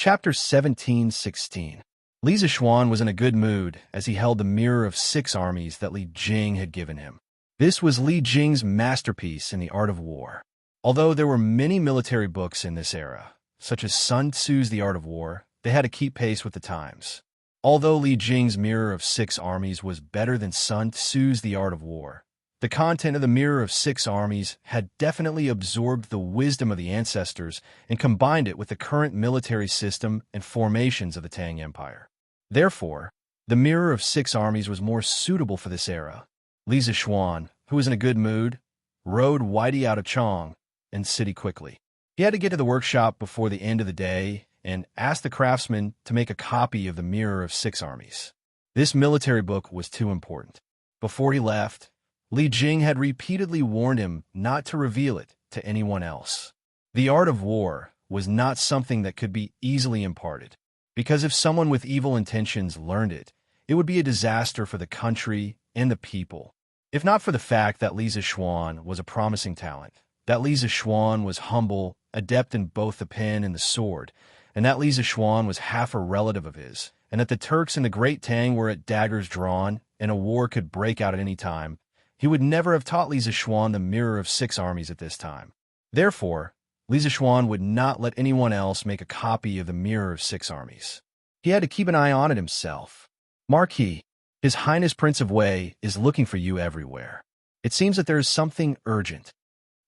Chapter 17:16. Li Zixuan was in a good mood as he held the mirror of 6 armies that Li Jing had given him. This was Li Jing's masterpiece in the art of war. Although there were many military books in this era, such as Sun Tzu's The Art of War, they had to keep pace with the times. Although Li Jing's mirror of 6 armies was better than Sun Tzu's The Art of War, the content of the Mirror of 6 Armies had definitely absorbed the wisdom of the ancestors and combined it with the current military system and formations of the Tang Empire. Therefore, the Mirror of 6 Armies was more suitable for this era. Li Zixuan, who was in a good mood, rode Whitey out of Chong and city quickly. He had to get to the workshop before the end of the day and asked the craftsman to make a copy of the Mirror of 6 Armies. This military book was too important. Before he left, Li Jing had repeatedly warned him not to reveal it to anyone else. The art of war was not something that could be easily imparted, because if someone with evil intentions learned it, it would be a disaster for the country and the people. If not for the fact that Li Zixuan was a promising talent, that Li Zixuan was humble, adept in both the pen and the sword, and that Li Zixuan was half a relative of his, and that the Turks and the Great Tang were at daggers drawn, and a war could break out at any time, he would never have taught Li Zixuan the Mirror of 6 Armies at this time. Therefore, Li Zixuan would not let anyone else make a copy of the Mirror of 6 Armies. He had to keep an eye on it himself. Marquis, His Highness Prince of Wei is looking for you everywhere. It seems that there is something urgent.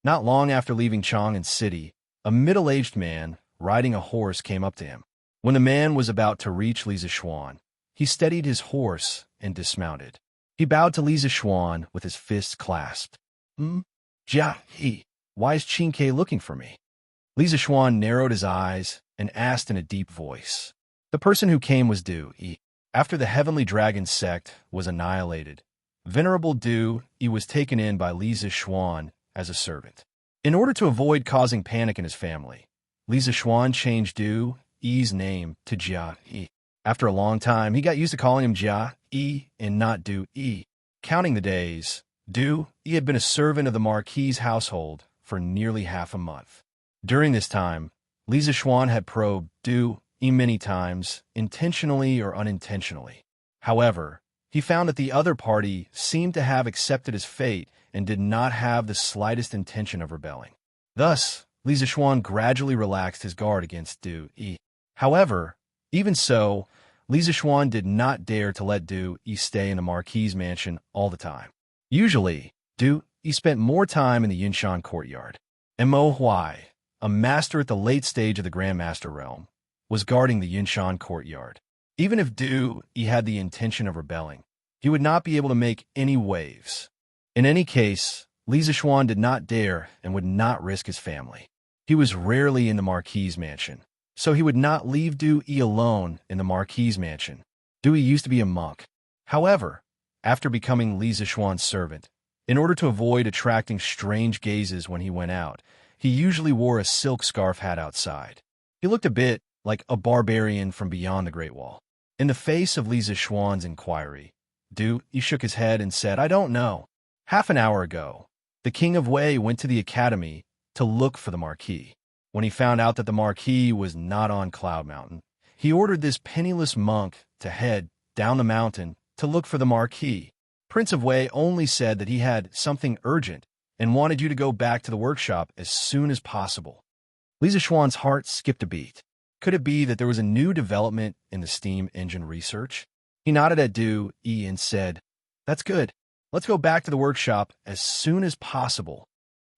Not long after leaving Chang'an City, a middle-aged man riding a horse came up to him. When the man was about to reach Li Zixuan, he steadied his horse and dismounted. He bowed to Li Zixuan with his fists clasped. Jia He, why is Qin Ke looking for me? Li Zixuan narrowed his eyes and asked in a deep voice. The person who came was Du Yi. After the Heavenly Dragon sect was annihilated, Venerable Du Yi was taken in by Li Zixuan as a servant. In order to avoid causing panic in his family, Li Zixuan changed Du Yi's name to Jia Yi. After a long time, he got used to calling him Jia Yi and not Du Yi. Counting the days, Du Yi had been a servant of the Marquis's household for nearly half a month. During this time, Li Zixuan had probed Du Yi many times, intentionally or unintentionally. However, he found that the other party seemed to have accepted his fate and did not have the slightest intention of rebelling. Thus, Li Zixuan gradually relaxed his guard against Du Yi. However, even so, Li Zixuan did not dare to let Du Yi stay in the Marquis's mansion all the time. Usually, Du Yi spent more time in the Yinshan courtyard. Mo Huai, a master at the late stage of the Grandmaster realm, was guarding the Yinshan courtyard. Even if Du Yi had the intention of rebelling, he would not be able to make any waves. In any case, Li Zixuan did not dare and would not risk his family. He was rarely in the Marquis's mansion, so he would not leave Du Yi alone in the Marquis's mansion. Du Yi used to be a monk. However, after becoming Li Zixuan's servant, in order to avoid attracting strange gazes when he went out, he usually wore a silk scarf hat outside. He looked a bit like a barbarian from beyond the Great Wall. In the face of Li Zixuan's inquiry, Du Yi shook his head and said, I don't know. Half an hour ago, the King of Wei went to the academy to look for the Marquis. When he found out that the Marquis was not on Cloud Mountain, he ordered this penniless monk to head down the mountain to look for the Marquis. Prince of Wei only said that he had something urgent and wanted you to go back to the workshop as soon as possible. Li Zixuan's heart skipped a beat. Could it be that there was a new development in the steam engine research? He nodded at Du Yi and said, That's good. Let's go back to the workshop as soon as possible.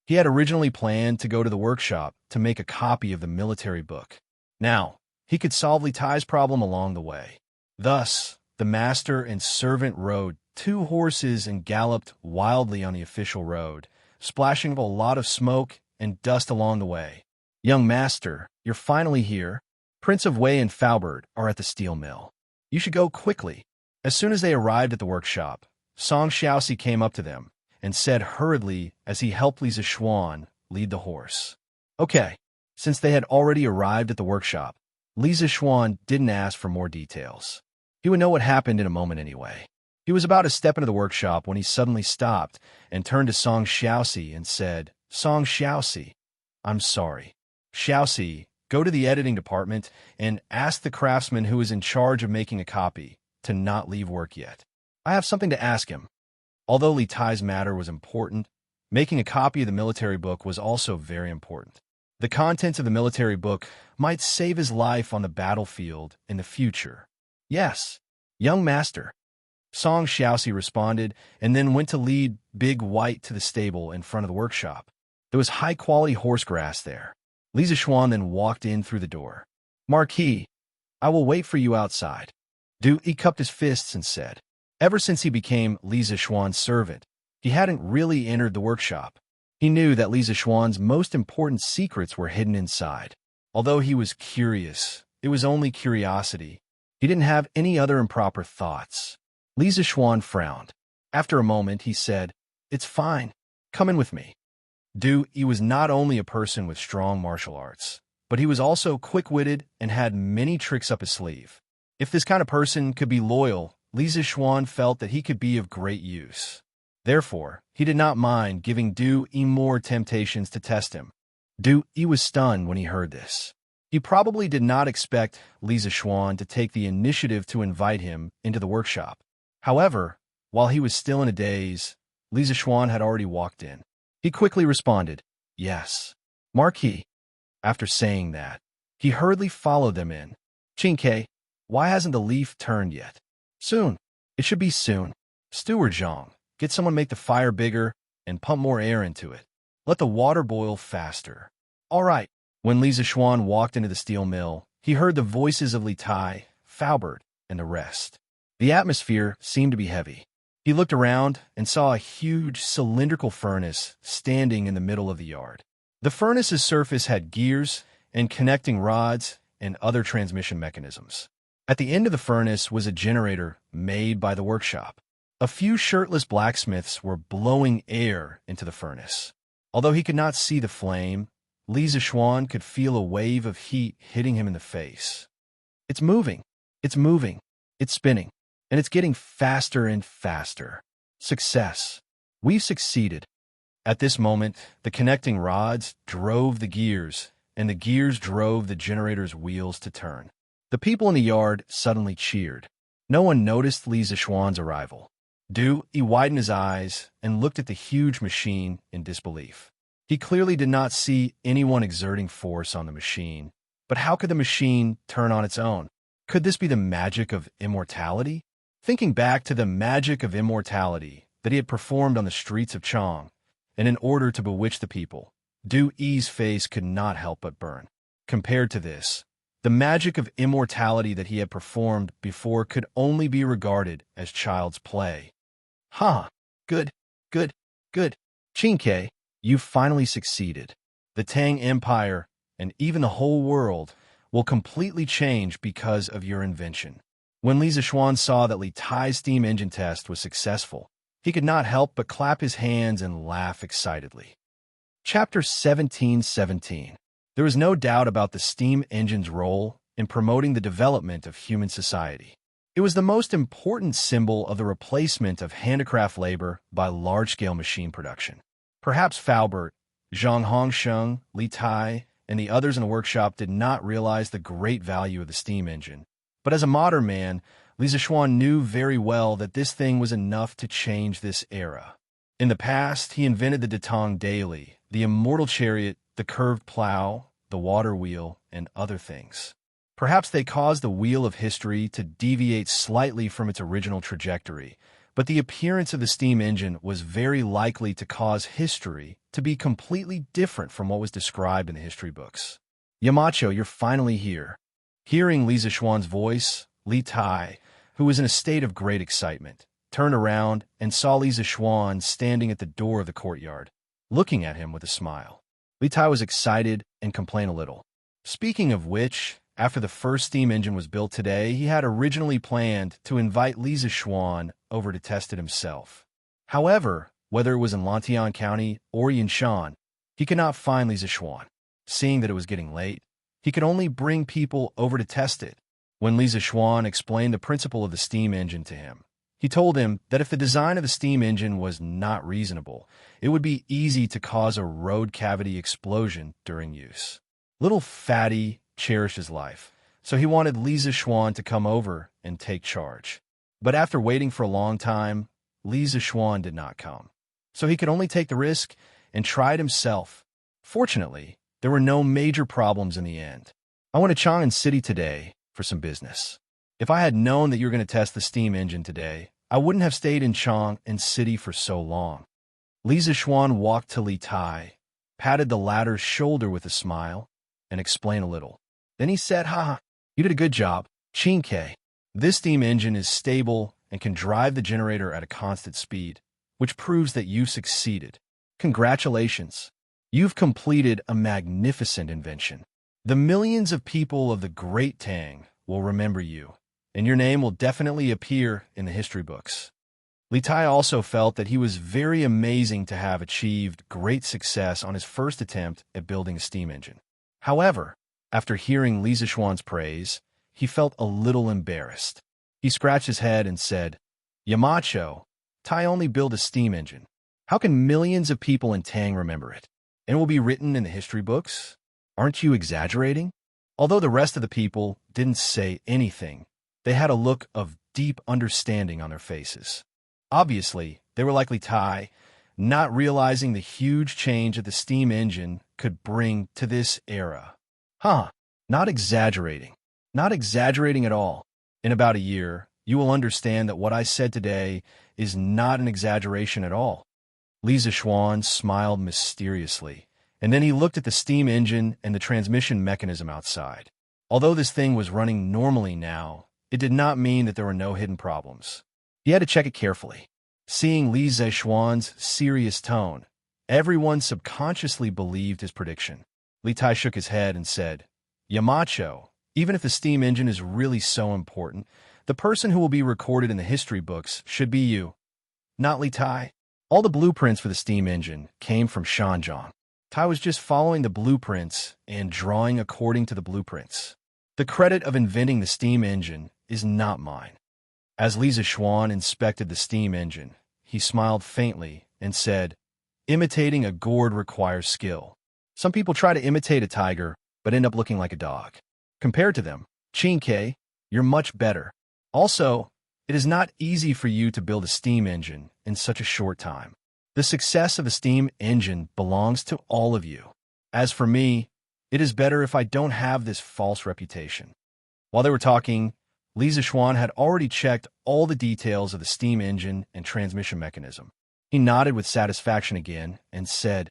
He had originally planned to go to the workshop to make a copy of the military book. Now, he could solve Li Tai's problem along the way. Thus, the master and servant rode 2 horses and galloped wildly on the official road, splashing a lot of smoke and dust along the way. Young master, you're finally here. Prince of Wei and Faubert are at the steel mill. You should go quickly. As soon as they arrived at the workshop, Xianxia came up to them and said hurriedly as he helped Li Zixuan lead the horse. Okay, since they had already arrived at the workshop, Li Zixuan didn't ask for more details. He would know what happened in a moment anyway. He was about to step into the workshop when he suddenly stopped and turned to Song Xiaoxi and said, Song Xiaoxi, I'm sorry. Xiaoxi, Go to the editing department and ask the craftsman who is in charge of making a copy to not leave work yet. I have something to ask him." Although Li Tai's matter was important, making a copy of the military book was also very important. The contents of the military book might save his life on the battlefield in the future. "Yes, young master," Song Xiaoxi responded, and then went to lead Big White to the stable in front of the workshop. There was high-quality horse grass there. Li Zixuan then walked in through the door. "Marquis, I will wait for you outside." He cupped his fists and said. Ever since he became Li Zixuan's servant, he hadn't really entered the workshop. He knew that Li Zixuan's most important secrets were hidden inside. Although he was curious, it was only curiosity. He didn't have any other improper thoughts. Li Zixuan frowned. After a moment, he said, "It's fine. Come in with me." He was not only a person with strong martial arts, but he was also quick-witted and had many tricks up his sleeve. If this kind of person could be loyal, Li Zixuan felt that he could be of great use. Therefore, he did not mind giving more temptations to test him. He was stunned when he heard this. He probably did not expect Li Zixuan to take the initiative to invite him into the workshop. However, while he was still in a daze, Li Zixuan had already walked in. He quickly responded, "Yes, Marquis." After saying that, he hurriedly followed them in. "Qingke, why hasn't the leaf turned yet?" "Soon. It should be soon." "Steward Zhang, get someone make the fire bigger and pump more air into it. Let the water boil faster." "All right." When Li Zixuan walked into the steel mill, he heard the voices of Li Tai, Faubert, and the rest. The atmosphere seemed to be heavy. He looked around and saw a huge cylindrical furnace standing in the middle of the yard. The furnace's surface had gears and connecting rods and other transmission mechanisms. At the end of the furnace was a generator made by the workshop. A few shirtless blacksmiths were blowing air into the furnace. Although he could not see the flame, Li Zixuan could feel a wave of heat hitting him in the face. "It's moving. It's moving. It's spinning. And it's getting faster and faster. Success. We've succeeded." At this moment, the connecting rods drove the gears, and the gears drove the generator's wheels to turn. The people in the yard suddenly cheered. No one noticed Li Zixuan's arrival. He widened his eyes and looked at the huge machine in disbelief. He clearly did not see anyone exerting force on the machine. But how could the machine turn on its own? Could this be the magic of immortality? Thinking back to the magic of immortality that he had performed on the streets of Chang, and in order to bewitch the people, Yi's face could not help but burn. Compared to this, the magic of immortality that he had performed before could only be regarded as child's play. Good. Qingke, you finally succeeded. The Tang Empire, and even the whole world, will completely change because of your invention. When Li Zixuan saw that Li Tai's steam engine test was successful, he could not help but clap his hands and laugh excitedly. Chapter 17:17. There was no doubt about the steam engine's role in promoting the development of human society. It was the most important symbol of the replacement of handicraft labor by large-scale machine production. Perhaps Faubert, Zhang Hongsheng, Li Tai, and the others in the workshop did not realize the great value of the steam engine. But as a modern man, Li Zixuan knew very well that this thing was enough to change this era. In the past, he invented the Datang Daily, the immortal chariot, the curved plow, the water wheel, and other things. Perhaps they caused the wheel of history to deviate slightly from its original trajectory, but the appearance of the steam engine was very likely to cause history to be completely different from what was described in the history books. "Yamacho, you're finally here." Hearing Li Zixuan's voice, Li Tai, who was in a state of great excitement, turned around and saw Li Zixuan standing at the door of the courtyard, looking at him with a smile. Li Tai was excited and complained a little. Speaking of which, after the first steam engine was built today, he had originally planned to invite Li Zixuan over to test it himself. However, whether it was in Lantian County or Yinshan, he could not find Li Zixuan. Seeing that it was getting late, he could only bring people over to test it. When Li Zixuan explained the principle of the steam engine to him, he told him that if the design of the steam engine was not reasonable, it would be easy to cause a road cavity explosion during use. Little fatty, cherish his life, so he wanted Li Zishuan to come over and take charge. But after waiting for a long time, Li Zishuan did not come. So he could only take the risk and try it himself. Fortunately, there were no major problems in the end. I went to Chang'an City today for some business. If I had known that you were going to test the steam engine today, I wouldn't have stayed in Chang'an City for so long. Li Zishuan walked to Li Tai, patted the latter's shoulder with a smile, and explained a little. Then he said, "Haha, you did a good job, Xianxia. This steam engine is stable and can drive the generator at a constant speed, which proves that you succeeded. Congratulations. You've completed a magnificent invention. The millions of people of the Great Tang will remember you, and your name will definitely appear in the history books." Li Tai also felt that he was very amazing to have achieved great success on his first attempt at building a steam engine. However, after hearing Li Zishuan's praise, he felt a little embarrassed. He scratched his head and said, "Yamacho, Tai only built a steam engine. How can millions of people in Tang remember it? And will be written in the history books? Aren't you exaggerating?" Although the rest of the people didn't say anything, they had a look of deep understanding on their faces. Obviously, they were like Li Tai, not realizing the huge change that the steam engine could bring to this era. Not exaggerating. Not exaggerating at all. In about a year, you will understand that what I said today is not an exaggeration at all. Li Zishuan smiled mysteriously, and then he looked at the steam engine and the transmission mechanism outside. Although this thing was running normally now, it did not mean that there were no hidden problems. He had to check it carefully. Seeing Li Zishuan's serious tone, everyone subconsciously believed his prediction. Li Tai shook his head and said, "Yamacho, even if the steam engine is really so important, the person who will be recorded in the history books should be you, not Li Tai." All the blueprints for the steam engine came from Shanzhong. Tai was just following the blueprints and drawing according to the blueprints. The credit of inventing the steam engine is not mine. As Li Zishuan inspected the steam engine, he smiled faintly and said, "Imitating a gourd requires skill. Some people try to imitate a tiger, but end up looking like a dog. Compared to them, Xianxia, you're much better. Also, it is not easy for you to build a steam engine in such a short time. The success of a steam engine belongs to all of you. As for me, it is better if I don't have this false reputation." While they were talking, Li Zishuan had already checked all the details of the steam engine and transmission mechanism. He nodded with satisfaction again and said,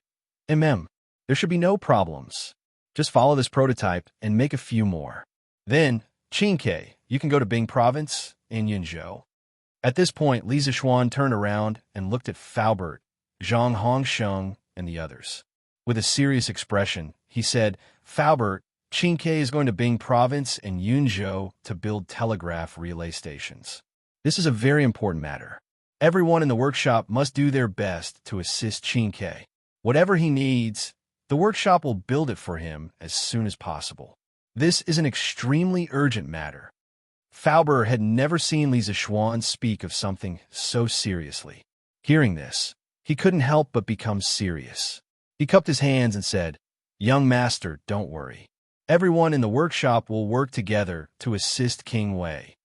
There should be no problems. Just follow this prototype and make a few more. Then, Xianxia, you can go to Bing Province in Yunzhou." At this point, Li Zishuan turned around and looked at Faubert, Zhang Hongsheng, and the others. With a serious expression, he said, "Faubert, Xianxia is going to Bing Province and Yunzhou to build telegraph relay stations. This is a very important matter. Everyone in the workshop must do their best to assist Xianxia. Whatever he needs, the workshop will build it for him as soon as possible. This is an extremely urgent matter." Faubert had never seen Li Zishuan speak of something so seriously. Hearing this, he couldn't help but become serious. He cupped his hands and said, "Young master, don't worry. Everyone in the workshop will work together to assist King Wei."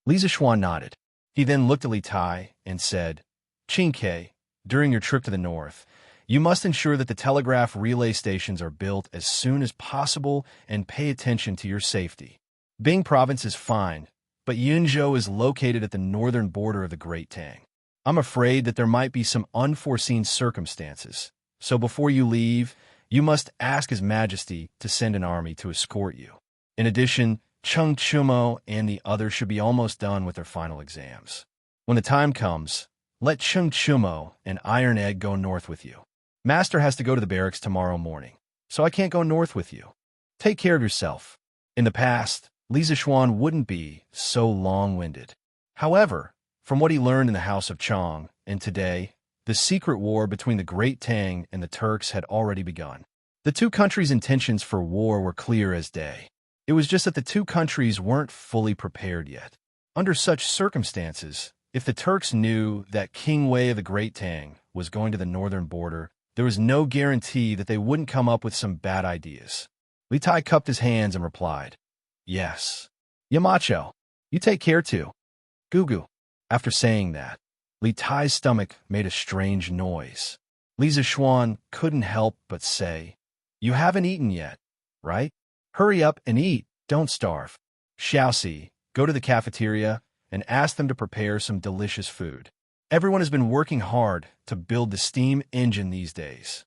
Li Zishuan nodded. He then looked at Li Tai and said, "Xianxia, during your trip to the north, you must ensure that the telegraph relay stations are built as soon as possible and pay attention to your safety. Bing Province is fine, but Yunzhou is located at the northern border of the Great Tang. I'm afraid that there might be some unforeseen circumstances, so before you leave, you must ask His Majesty to send an army to escort you. In addition, Cheng Chumo and the others should be almost done with their final exams. When the time comes, let Cheng Chumo and Iron Egg go north with you. Master has to go to the barracks tomorrow morning, so I can't go north with you. Take care of yourself." In the past, Li Zishuan wouldn't be so long-winded. However, from what he learned in the House of Chang, and today, the secret war between the Great Tang and the Turks had already begun. The two countries' intentions for war were clear as day. It was just that the two countries weren't fully prepared yet. Under such circumstances, if the Turks knew that King Wei of the Great Tang was going to the northern border, there was no guarantee that they wouldn't come up with some bad ideas. Li Tai cupped his hands and replied, "Yes." "Yamacho, you take care too." "Gugu." After saying that, Li Tai's stomach made a strange noise. Li Zishuan couldn't help but say, "You haven't eaten yet, right? Hurry up and eat, don't starve." "Xiaoxi, go to the cafeteria and ask them to prepare some delicious food. Everyone has been working hard to build the steam engine these days."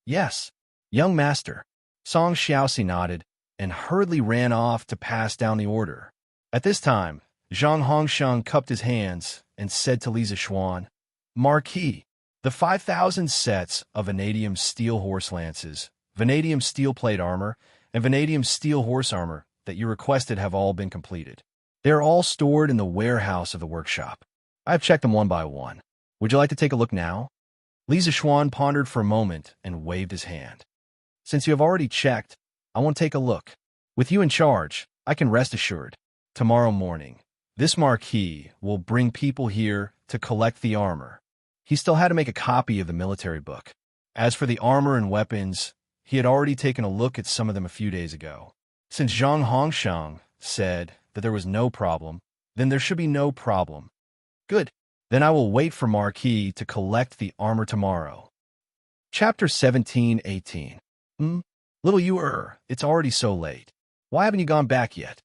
"Yes, young master." Song Xiaoxi nodded and hurriedly ran off to pass down the order. At this time, Zhang Hongsheng cupped his hands and said to Li Zishuan, "Marquis, the 5,000 sets of vanadium steel horse lances, vanadium steel plate armor, and vanadium steel horse armor that you requested have all been completed. They are all stored in the warehouse of the workshop. I have checked them one by one. Would you like to take a look now?" Li Zishuan pondered for a moment and waved his hand. "Since you have already checked, I won't take a look. With you in charge, I can rest assured. Tomorrow morning, this Marquis will bring people here to collect the armor." He still had to make a copy of the military book. As for the armor and weapons, he had already taken a look at some of them a few days ago. Since Zhang Hongsheng said that there was no problem, then there should be no problem. "Good. Then I will wait for Marquis to collect the armor tomorrow." Chapter 17:18. Little you, it's already so late. Why haven't you gone back yet?"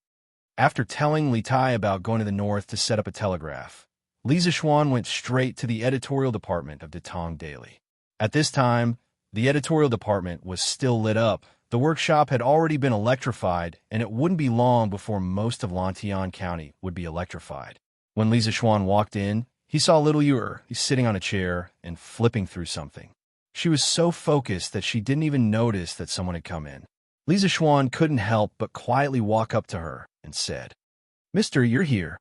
After telling Li Tai about going to the north to set up a telegraph, Li Zishuan went straight to the editorial department of Datong Daily. At this time, the editorial department was still lit up. The workshop had already been electrified, and it wouldn't be long before most of Lantian County would be electrified. When Li Zishuan walked in, he saw little Yu sitting on a chair and flipping through something. She was so focused that she didn't even notice that someone had come in. Li Zishuan couldn't help but quietly walk up to her and said, "Mister, you're here."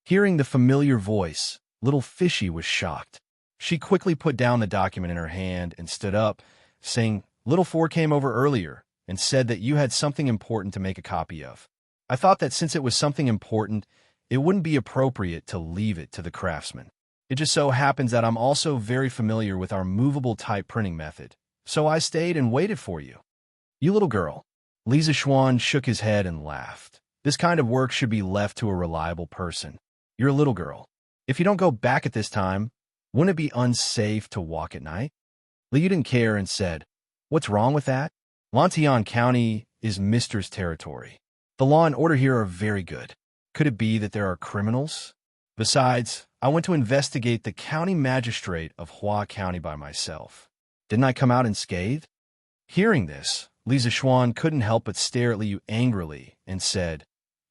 Hearing the familiar voice, little Fishy was shocked. She quickly put down the document in her hand and stood up, saying, "Little Four came over earlier and said that you had something important to make a copy of. I thought that since it was something important, it wouldn't be appropriate to leave it to the craftsman. It just so happens that I'm also very familiar with our movable type printing method, so I stayed and waited for you." "You little girl." Li Zishuan shook his head and laughed. "This kind of work should be left to a reliable person. You're a little girl. If you don't go back at this time, wouldn't it be unsafe to walk at night?" Li Yu didn't care and said, "What's wrong with that? Lantian County is Mister's territory. The law and order here are very good. Could it be that there are criminals? Besides, I went to investigate the county magistrate of Hua County by myself. Didn't I come out unscathed?" Hearing this, Li Zishuan couldn't help but stare at Li Yu angrily and said,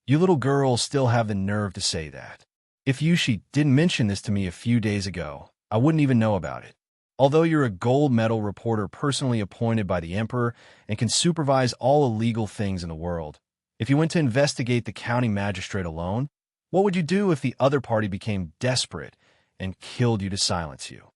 "You little girls still have the nerve to say that. If Yushi didn't mention this to me a few days ago, I wouldn't even know about it. Although you're a gold medal reporter personally appointed by the Emperor and can supervise all illegal things in the world, if you went to investigate the county magistrate alone, what would you do if the other party became desperate and killed you to silence you?"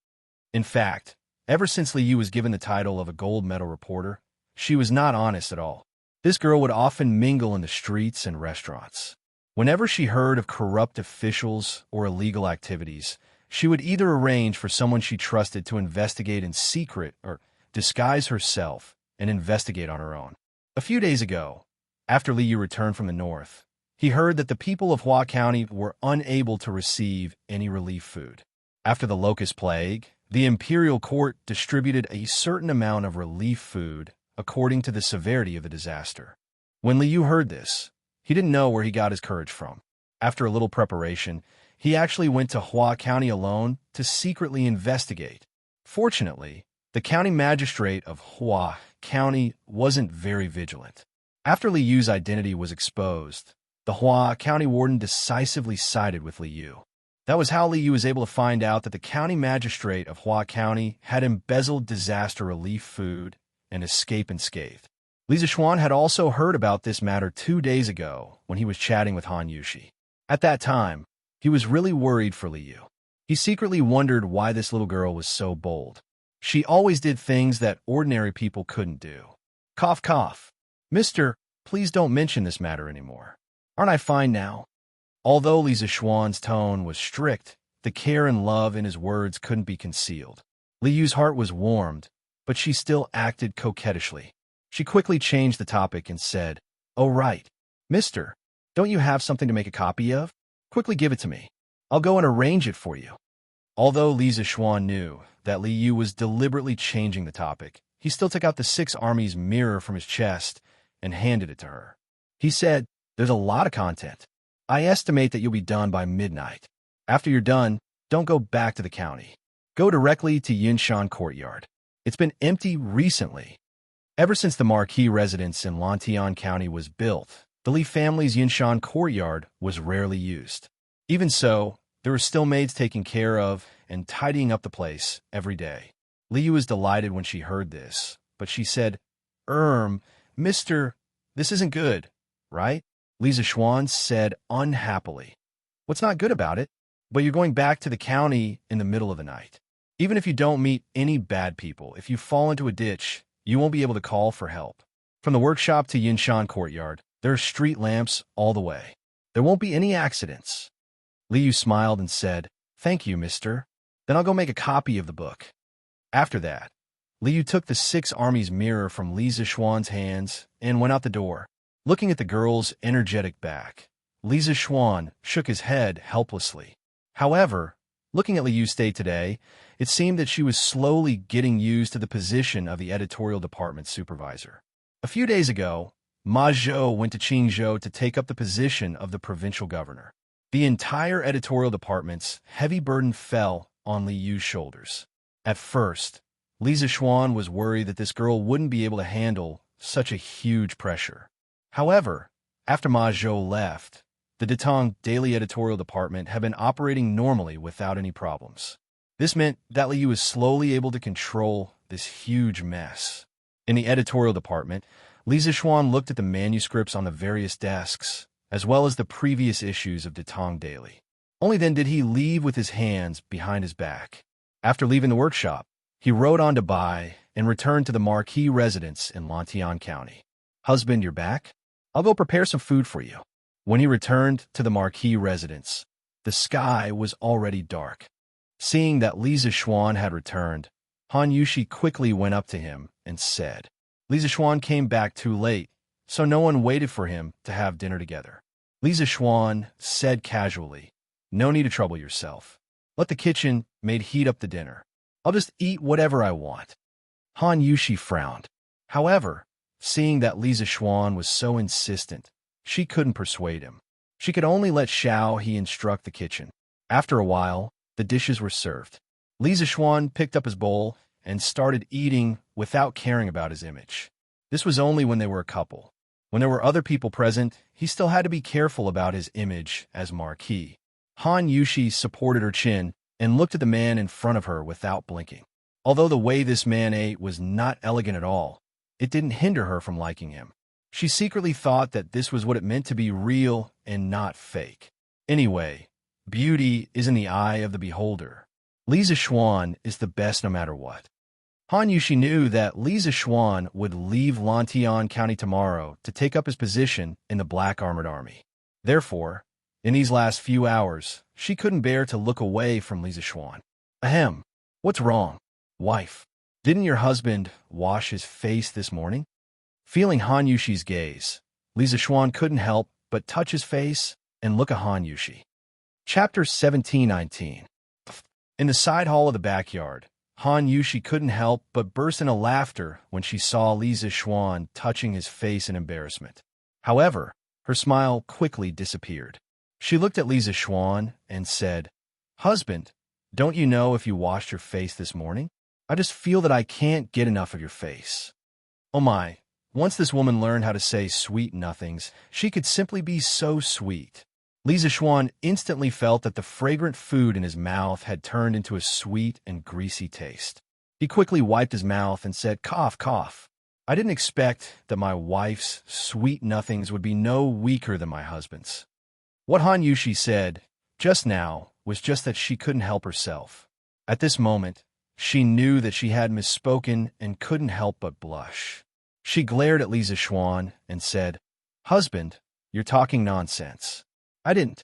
In fact, ever since Li Yu was given the title of a gold medal reporter, she was not honest at all. This girl would often mingle in the streets and restaurants. Whenever she heard of corrupt officials or illegal activities, she would either arrange for someone she trusted to investigate in secret or disguise herself and investigate on her own. A few days ago, after Li Yu returned from the north, he heard that the people of Hua County were unable to receive any relief food. After the locust plague, the imperial court distributed a certain amount of relief food according to the severity of the disaster. When Li Yu heard this, he didn't know where he got his courage from. After a little preparation, he actually went to Hua County alone to secretly investigate. Fortunately, the county magistrate of Hua County wasn't very vigilant. After Li Yu's identity was exposed, the Hua County warden decisively sided with Li Yu. That was how Li Yu was able to find out that the county magistrate of Hua County had embezzled disaster relief food and escaped unscathed. Li Zishuan had also heard about this matter 2 days ago when he was chatting with Han Yushi. At that time, he was really worried for Li Yu. He secretly wondered why this little girl was so bold. She always did things that ordinary people couldn't do. Cough, cough. "Mister, please don't mention this matter anymore. Aren't I fine now?" Although Li Zishuan's tone was strict, the care and love in his words couldn't be concealed. Li Yu's heart was warmed, but she still acted coquettishly. She quickly changed the topic and said, "Oh, right. Mister, don't you have something to make a copy of? Quickly give it to me. I'll go and arrange it for you." Although Li Zishuan knew that Li Yu was deliberately changing the topic, he still took out the six armies mirror from his chest and handed it to her. He said, "There's a lot of content. I estimate that you'll be done by midnight. After you're done, don't go back to the county. Go directly to Yinshan Courtyard. It's been empty recently. Ever since the Marquis residence in Lantian County was built, the Li family's Yinshan Courtyard was rarely used. Even so, there were still maids taking care of and tidying up the place every day." Li Yu was delighted when she heard this, but she said, Mister, this isn't good, right?" Li Zishuan said unhappily. "What's not good about it? But you're going back to the county in the middle of the night. Even if you don't meet any bad people, if you fall into a ditch, you won't be able to call for help. From the workshop to Yinshan Courtyard, there are street lamps all the way. There won't be any accidents." Li Yu smiled and said, "Thank you, mister. Then I'll go make a copy of the book." After that, Li Yu took the six armies mirror from Li Zishuan's hands and went out the door. Looking at the girl's energetic back, Li Zishuan shook his head helplessly. However, looking at Li Yu's state today, it seemed that she was slowly getting used to the position of the editorial department supervisor. A few days ago, Ma Zhou went to Qingzhou to take up the position of the provincial governor. The entire editorial department's heavy burden fell on Li Yu's shoulders. At first, Li Zishuan was worried that this girl wouldn't be able to handle such a huge pressure. However, after Ma Zhou left, the Detong daily editorial department had been operating normally without any problems. This meant that Li Yu was slowly able to control this huge mess. In the editorial department, Li Zishuan looked at the manuscripts on the various desks, as well as the previous issues of Detong Daily. Only then did he leave with his hands behind his back. After leaving the workshop, he rode on to Bai and returned to the Marquis residence in Lantian County. "Husband, you're back? I'll go prepare some food for you." When he returned to the Marquis residence, the sky was already dark. Seeing that Li Zishuan had returned, Han Yushi quickly went up to him and said, Li Zishuan came back too late, so no one waited for him to have dinner together. Li Zishuan said casually, "No need to trouble yourself. Let the kitchen maid heat up the dinner. I'll just eat whatever I want." Han Yushi frowned. However, seeing that Li Zishuan was so insistent, she couldn't persuade him. She could only let Xiao He instruct the kitchen. After a while, the dishes were served. Li Zishuan picked up his bowl and started eating without caring about his image. This was only when they were a couple. When there were other people present, he still had to be careful about his image as Marquis. Han Yushi supported her chin and looked at the man in front of her without blinking. Although the way this man ate was not elegant at all, it didn't hinder her from liking him. She secretly thought that this was what it meant to be real and not fake. Anyway, beauty is in the eye of the beholder. Li Zishuan is the best no matter what. Han Yushi knew that Li Zishuan would leave Lantian County tomorrow to take up his position in the Black Armored Army. Therefore, in these last few hours, she couldn't bear to look away from Li Zishuan. "Ahem, what's wrong? Wife, didn't your husband wash his face this morning?" Feeling Han Yushi's gaze, Li Zishuan couldn't help but touch his face and look at Han Yushi. Chapter 17-19. In the side hall of the backyard, Han Yushi couldn't help but burst into laughter when she saw Li Zishuan touching his face in embarrassment. However, her smile quickly disappeared. She looked at Li Zishuan and said, "Husband, don't you know if you washed your face this morning? I just feel that I can't get enough of your face." Oh my, once this woman learned how to say sweet nothings, she could simply be so sweet. Li Zishuan instantly felt that the fragrant food in his mouth had turned into a sweet and greasy taste. He quickly wiped his mouth and said, "Cough, cough. I didn't expect that my wife's sweet nothings would be no weaker than my husband's." What Han Yushi said just now was just that she couldn't help herself. At this moment, she knew that she had misspoken and couldn't help but blush. She glared at Li Zishuan and said, "Husband, you're talking nonsense. I didn't."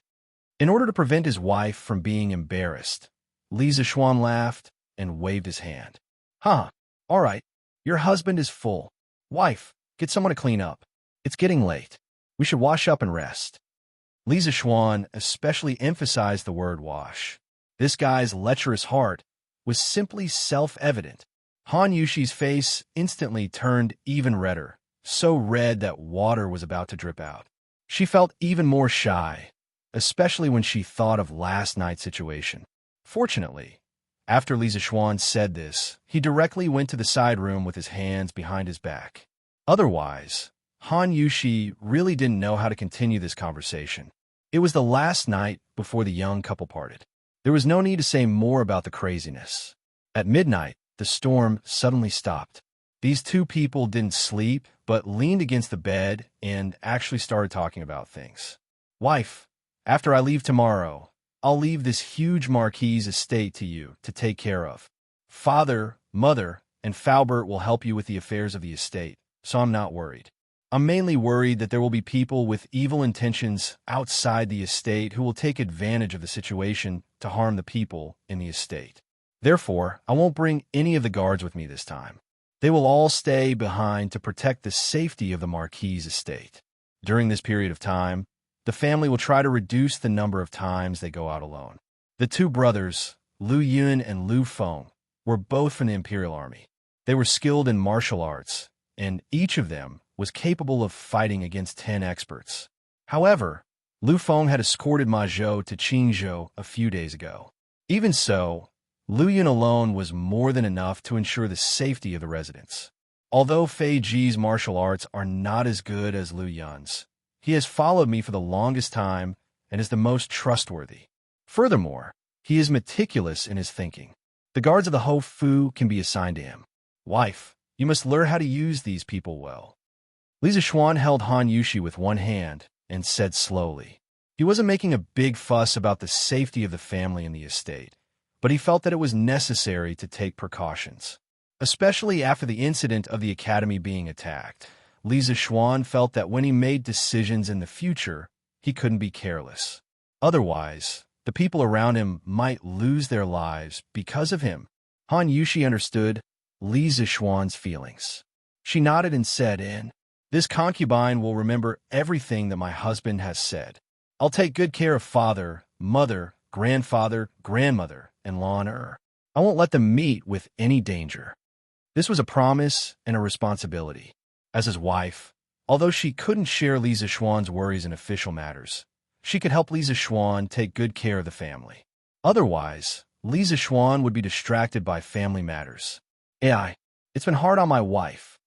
In order to prevent his wife from being embarrassed, Li Zishuan laughed and waved his hand. "Huh, all right, your husband is full. Wife, get someone to clean up. It's getting late. We should wash up and rest. Li Zishuan especially emphasized the word wash. This guy's lecherous heart was simply self-evident. Han Yushi's face instantly turned even redder, so red that water was about to drip out. She felt even more shy, especially when she thought of last night's situation. Fortunately, after Li Zishuan said this, he directly went to the side room with his hands behind his back. Otherwise, Han Yushi really didn't know how to continue this conversation. It was the last night before the young couple parted. There was no need to say more about the craziness. At midnight, the storm suddenly stopped. These two people didn't sleep, but leaned against the bed and actually started talking about things. Wife, after I leave tomorrow, I'll leave this huge Marquise estate to you to take care of. Father, mother, and Faubert will help you with the affairs of the estate, so I'm not worried. I'm mainly worried that there will be people with evil intentions outside the estate who will take advantage of the situation to harm the people in the estate. Therefore, I won't bring any of the guards with me this time. They will all stay behind to protect the safety of the Marquise estate. During this period of time, the family will try to reduce the number of times they go out alone. The two brothers, Lu Yun and Lu Feng, were both from the Imperial Army. They were skilled in martial arts, and each of them was capable of fighting against 10 experts. However, Lu Feng had escorted Ma Zhou to Qingzhou a few days ago. Even so, Lu Yun alone was more than enough to ensure the safety of the residents. Although Fei Ji's martial arts are not as good as Lu Yun's, he has followed me for the longest time and is the most trustworthy. Furthermore, he is meticulous in his thinking. The guards of the Hou Fu can be assigned to him. Wife, you must learn how to use these people well. Li Zishuan held Han Yushi with one hand and said slowly. He wasn't making a big fuss about the safety of the family and the estate, but he felt that it was necessary to take precautions. Especially after the incident of the academy being attacked, Li Zishuan felt that when he made decisions in the future, he couldn't be careless. Otherwise, the people around him might lose their lives because of him. Han Yushi understood Li Zishuan's feelings. She nodded and said, "This concubine will remember everything that my husband has said. I'll take good care of father, mother, grandfather, grandmother, and Lan I won't let them meet with any danger." This was a promise and a responsibility. As his wife, although she couldn't share Li Zishuan's worries in official matters, she could help Li Zishuan take good care of the family. Otherwise, Li Zishuan would be distracted by family matters. It's been hard on my wife."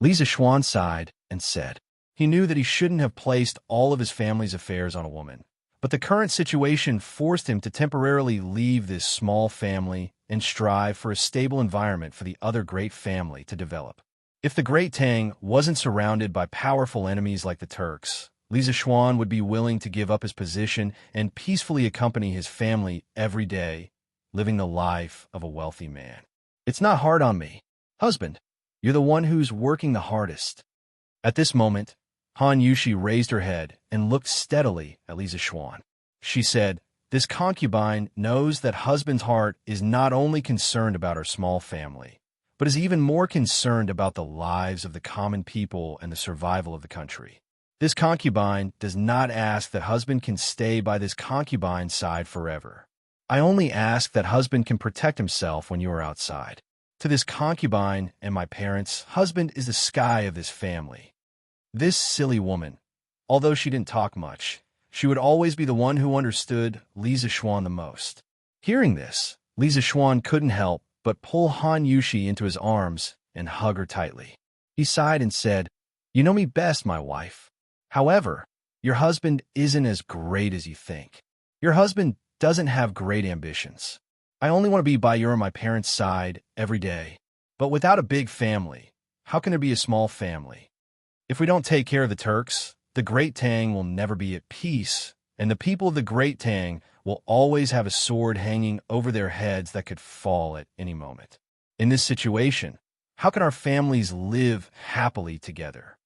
Li Zishuan sighed and said. He knew that he shouldn't have placed all of his family's affairs on a woman, but the current situation forced him to temporarily leave this small family and strive for a stable environment for the other great family to develop. If the Great Tang wasn't surrounded by powerful enemies like the Turks, Li Zishuan would be willing to give up his position and peacefully accompany his family every day, living the life of a wealthy man. "It's not hard on me. Husband, you're the one who's working the hardest." At this moment, Han Yushi raised her head and looked steadily at Li Zishuan. She said, "This concubine knows that husband's heart is not only concerned about our small family, but is even more concerned about the lives of the common people and the survival of the country. This concubine does not ask that husband can stay by this concubine's side forever. I only ask that husband can protect himself when you are outside. To this concubine and my parents, husband is the sky of this family." This silly woman, although she didn't talk much, she would always be the one who understood Li Zishuan the most. Hearing this, Li Zishuan couldn't help but pull Han Yushi into his arms and hug her tightly. He sighed and said, "You know me best, my wife. However, your husband isn't as great as you think. Your husband doesn't have great ambitions. I only want to be by your and my parents' side every day. But without a big family, how can there be a small family? If we don't take care of the Turks, the Great Tang will never be at peace, and the people of the Great Tang will always have a sword hanging over their heads that could fall at any moment. In this situation, how can our families live happily together?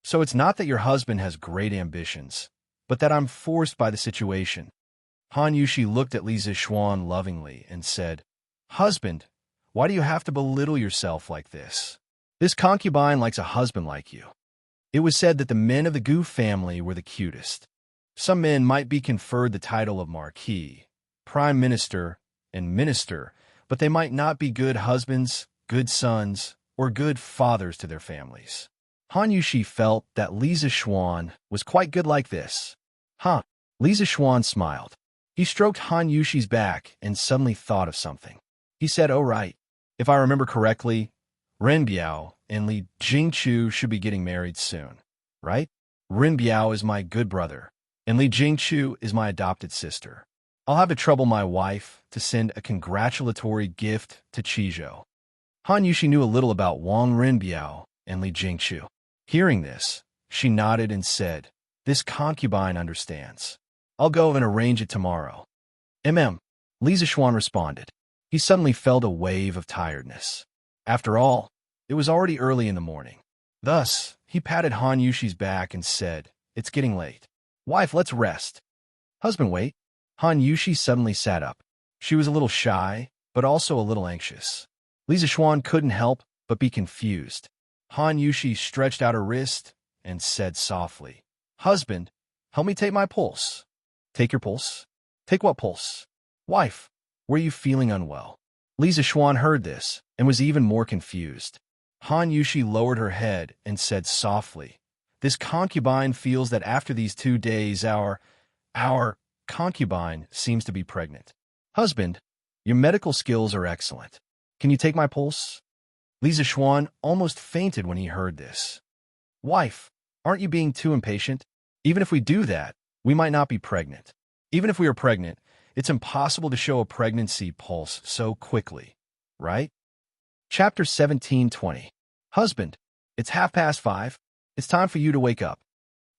So it's not that your husband has great ambitions, but that I'm forced by the situation." Han Yushi looked at Li Zishuan lovingly and said, "Husband, why do you have to belittle yourself like this? This concubine likes a husband like you. It was said that the men of the Gu family were the cutest. Some men might be conferred the title of Marquis, Prime Minister, and Minister, but they might not be good husbands, good sons, or good fathers to their families. Han Yushi felt that Li Zishuan was quite good like this. Huh? Li Zishuan smiled. He stroked Han Yushi's back and suddenly thought of something. He said, "Oh right, if I remember correctly, Ren Biao and Li Jingchu should be getting married soon, right? Ren Biao is my good brother, and Li Jingchu is my adopted sister. I'll have to trouble my wife to send a congratulatory gift to Qizhou." Han Yushi knew a little about Wang Renbiao and Li Jingchu. Hearing this, she nodded and said, "This concubine understands. I'll go and arrange it tomorrow." Li Zishuan responded. He suddenly felt a wave of tiredness. After all, it was already early in the morning. Thus, he patted Han Yushi's back and said, "It's getting late. Wife, let's rest." "Husband, wait." Han Yushi suddenly sat up. She was a little shy, but also a little anxious. Li Zishuan couldn't help but be confused. Han Yushi stretched out her wrist and said softly, "Husband, help me take my pulse." "Take your pulse? Take what pulse?" "Wife, were you feeling unwell?" Li Zishuan heard this and was even more confused. Han Yushi lowered her head and said softly, "This concubine feels that after these 2 days our concubine seems to be pregnant." "Husband, your medical skills are excellent. Can you take my pulse?" Li Zishuan almost fainted when he heard this. "Wife, aren't you being too impatient? Even if we do that, we might not be pregnant. Even if we are pregnant, it's impossible to show a pregnancy pulse so quickly, right?" Chapter 17:20. Husband, it's 5:30. It's time for you to wake up.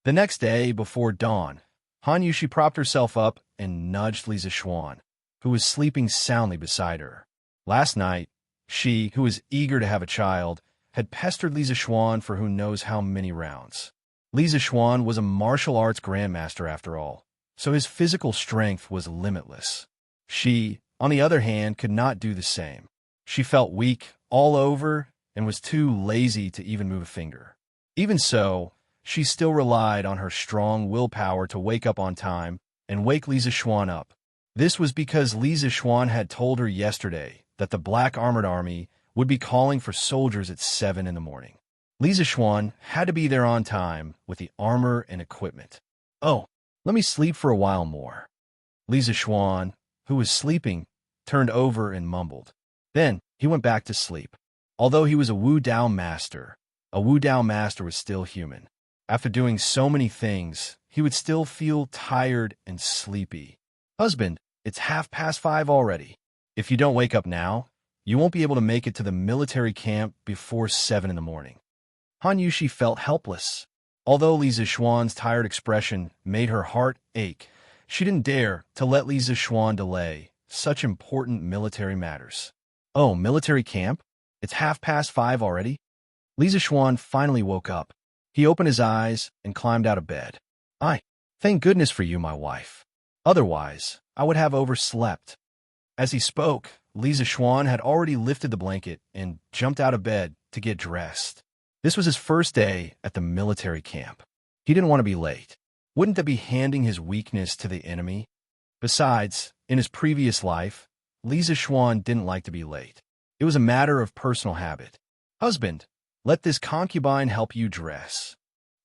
The next day, before dawn, Han Yushi propped herself up and nudged Li Zishuan, who was sleeping soundly beside her. Last night, she, who was eager to have a child, had pestered Li Zishuan for who knows how many rounds. Li Zishuan was a martial arts grandmaster after all, so his physical strength was limitless. She, on the other hand, could not do the same. She felt weak all over and was too lazy to even move a finger. Even so, she still relied on her strong willpower to wake up on time and wake Li Zishuan up. This was because Li Zishuan had told her yesterday that the Black Armored Army would be calling for soldiers at 7 in the morning. Li Zishuan had to be there on time with the armor and equipment. "Oh, let me sleep for a while more." Li Zishuan, who was sleeping, turned over and mumbled. Then he went back to sleep. Although he was a Wu Dao master was still human. After doing so many things, he would still feel tired and sleepy. "Husband, it's 5:30 already. If you don't wake up now, you won't be able to make it to the military camp before 7 in the morning." Han Yushi felt helpless. Although Li Zishuan's tired expression made her heart ache, she didn't dare to let Li Zishuan delay such important military matters. "Oh, military camp? It's 5:30 already?" Li Zishuan finally woke up. He opened his eyes and climbed out of bed. Thank goodness for you, my wife. Otherwise, I would have overslept." As he spoke, Li Zishuan had already lifted the blanket and jumped out of bed to get dressed. This was his first day at the military camp. He didn't want to be late. Wouldn't that be handing his weakness to the enemy? Besides, in his previous life, Li Zishuan didn't like to be late. It was a matter of personal habit. "Husband, let this concubine help you dress."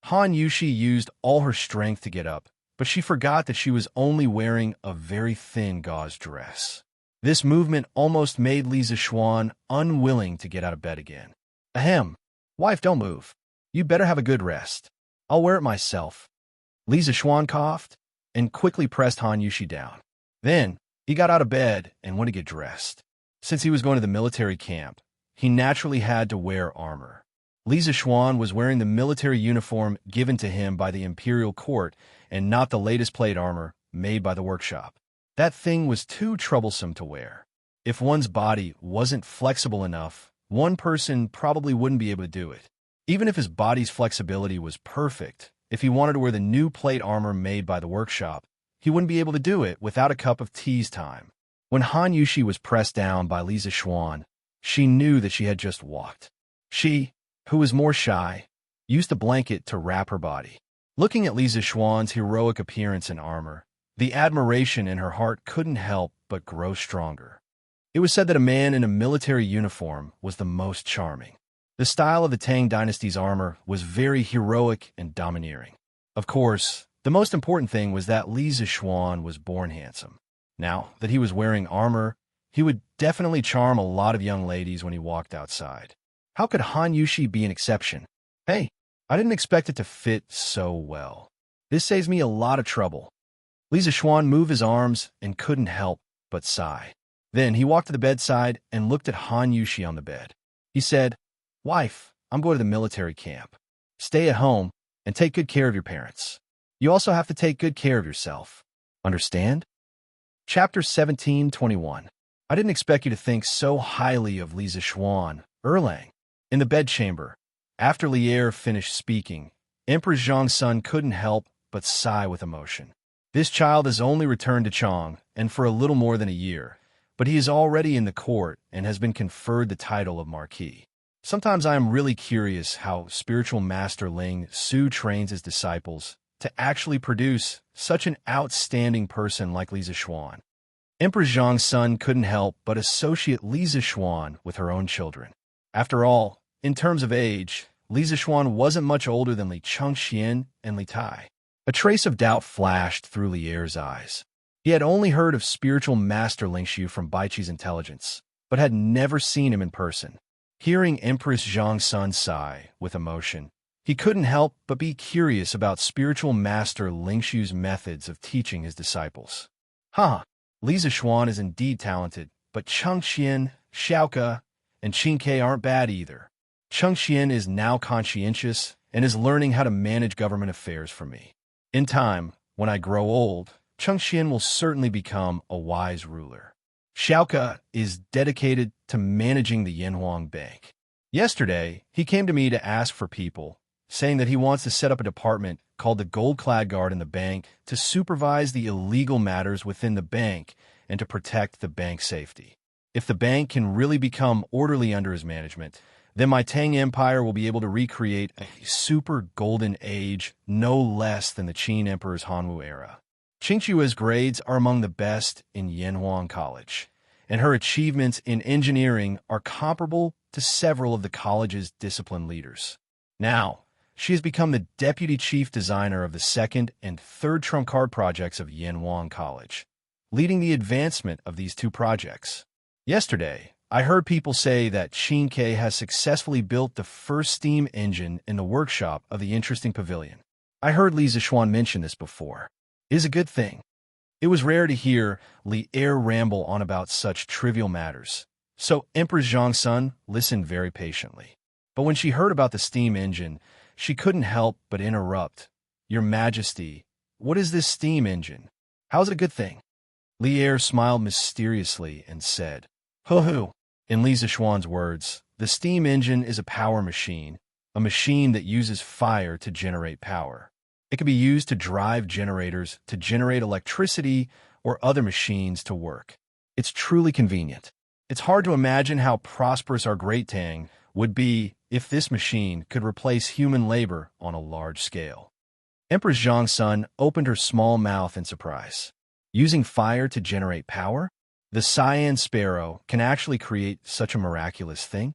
Han Yushi used all her strength to get up, but she forgot that she was only wearing a very thin gauze dress. This movement almost made Li Zishuan unwilling to get out of bed again. "Ahem. Wife, don't move. You better have a good rest. I'll wear it myself." Li Zishuan coughed and quickly pressed Han Yushi down. Then, he got out of bed and went to get dressed. Since he was going to the military camp, he naturally had to wear armor. Li Zishuan was wearing the military uniform given to him by the imperial court and not the latest plate armor made by the workshop. That thing was too troublesome to wear. If one's body wasn't flexible enough, one person probably wouldn't be able to do it. Even if his body's flexibility was perfect, if he wanted to wear the new plate armor made by the workshop, he wouldn't be able to do it without a cup of tea's time. When Han Yushi was pressed down by Li Zishuan, she knew that she had just walked. She, who was more shy, used a blanket to wrap her body. Looking at Li Zixuan's heroic appearance and armor, the admiration in her heart couldn't help but grow stronger. It was said that a man in a military uniform was the most charming. The style of the Tang dynasty's armor was very heroic and domineering. Of course, the most important thing was that Li Zixuan was born handsome. Now that he was wearing armor, he would definitely charm a lot of young ladies when he walked outside. How could Han Yushi be an exception? Hey, I didn't expect it to fit so well. This saves me a lot of trouble. Li Zixuan moved his arms and couldn't help but sigh. Then he walked to the bedside and looked at Han Yushi on the bed. He said, "Wife, I'm going to the military camp. Stay at home and take good care of your parents. You also have to take good care of yourself. Understand?" Chapter 17:21. I didn't expect you to think so highly of Li Zixuan, Erlang. In the bedchamber, after Lier finished speaking, Empress Zhang's son couldn't help but sigh with emotion. This child has only returned to Chang, and for a little more than a year, but he is already in the court and has been conferred the title of Marquis. Sometimes I am really curious how spiritual master Ling Su trains his disciples to actually produce such an outstanding person like Li Zixuan. Empress Zhang's son couldn't help but associate Li Zixuan with her own children. After all, in terms of age, Li Zixuan wasn't much older than Li Chengxian and Li Tai. A trace of doubt flashed through Lier's eyes. He had only heard of spiritual master Lingshu from Baiqi's intelligence, but had never seen him in person. Hearing Empress Zhang's son sigh with emotion, he couldn't help but be curious about spiritual master Lingshu's methods of teaching his disciples. Li Zixuan is indeed talented, but Chengxian, Xiaoke, and Qingke aren't bad either. Chengxian is now conscientious and is learning how to manage government affairs for me. In time, when I grow old, Chengxian will certainly become a wise ruler. Xiaoke is dedicated to managing the Yanhuang Bank. Yesterday, he came to me to ask for people, saying that he wants to set up a department called the Gold-Clad Guard in the bank to supervise the illegal matters within the bank and to protect the bank's safety. If the bank can really become orderly under his management, then my Tang Empire will be able to recreate a super golden age no less than the Qin Emperor's Hanwu era. Qingchua's grades are among the best in Yanhuang College, and her achievements in engineering are comparable to several of the college's discipline leaders. Now, she has become the deputy chief designer of the second and third trump card projects of Yanhuang College, leading the advancement of these two projects. Yesterday, I heard people say that Qingke has successfully built the first steam engine in the workshop of the interesting pavilion. I heard Li Zixuan mention this before. It is a good thing. It was rare to hear Li Er ramble on about such trivial matters, so Empress Zhang's son listened very patiently. But when she heard about the steam engine, she couldn't help but interrupt. "Your Majesty, what is this steam engine? How is it a good thing?" Li Er smiled mysteriously and said, "Hoo-hoo." In Li Zixuan's words, the steam engine is a power machine, a machine that uses fire to generate power. It can be used to drive generators to generate electricity or other machines to work. It's truly convenient. It's hard to imagine how prosperous our Great Tang would be if this machine could replace human labor on a large scale. Empress Zhang's son opened her small mouth in surprise. Using fire to generate power? The cyan sparrow can actually create such a miraculous thing?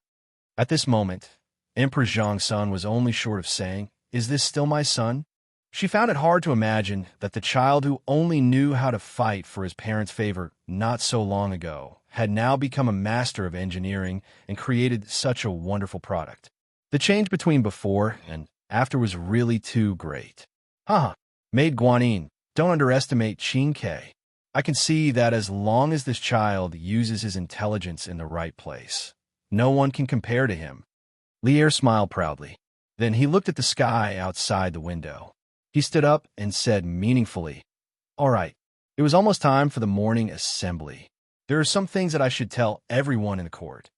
At this moment, Empress Zhang's son was only short of saying, "Is this still my son?" She found it hard to imagine that the child who only knew how to fight for his parents' favor not so long ago had now become a master of engineering and created such a wonderful product. The change between before and after was really too great. Maid Guanyin, don't underestimate Qingke. I can see that as long as this child uses his intelligence in the right place, no one can compare to him. Lier smiled proudly. Then he looked at the sky outside the window. He stood up and said meaningfully, "All right, it was almost time for the morning assembly. There are some things that I should tell everyone in the court."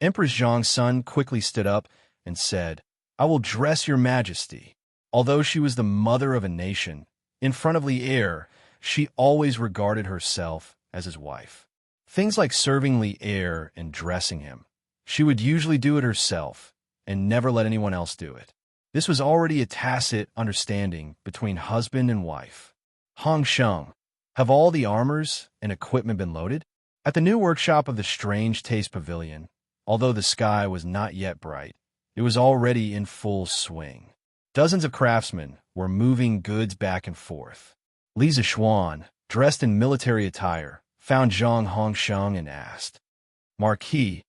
Empress Zhang's son quickly stood up and said, "I will dress your majesty." Although she was the mother of a nation, in front of Lier, she always regarded herself as his wife. Things like serving Lier and dressing him, she would usually do it herself, and never let anyone else do it. This was already a tacit understanding between husband and wife. Hong Sheng, have all the armors and equipment been loaded? At the new workshop of the Strange Taste Pavilion, although the sky was not yet bright, it was already in full swing. Dozens of craftsmen were moving goods back and forth. Li Zixuan, dressed in military attire, found Zhang Hongsheng and asked, "Marquis,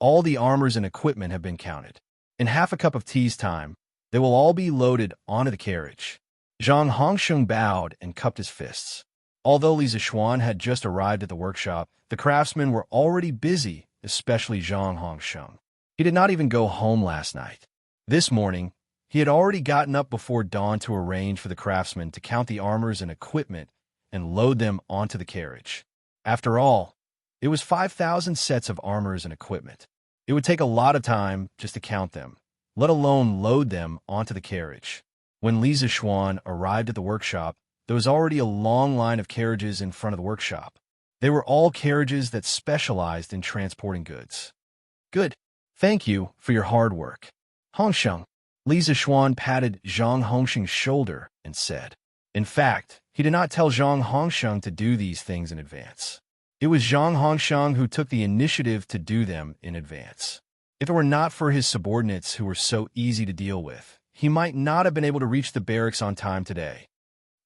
all the armors and equipment have been counted. In half a cup of tea's time, they will all be loaded onto the carriage." Zhang Hongsheng bowed and cupped his fists. Although Li Zixuan had just arrived at the workshop, the craftsmen were already busy, especially Zhang Hongsheng. He did not even go home last night. This morning, he had already gotten up before dawn to arrange for the craftsmen to count the armors and equipment and load them onto the carriage. After all, it was 5,000 sets of armors and equipment. It would take a lot of time just to count them, let alone load them onto the carriage. When Li Zixuan arrived at the workshop, there was already a long line of carriages in front of the workshop. They were all carriages that specialized in transporting goods. "Good. Thank you for your hard work, Hongsheng." Li Zixuan patted Zhang Hongsheng's shoulder and said. In fact, he did not tell Zhang Hongsheng to do these things in advance. It was Zhang Hongsheng who took the initiative to do them in advance. If it were not for his subordinates who were so easy to deal with, he might not have been able to reach the barracks on time today.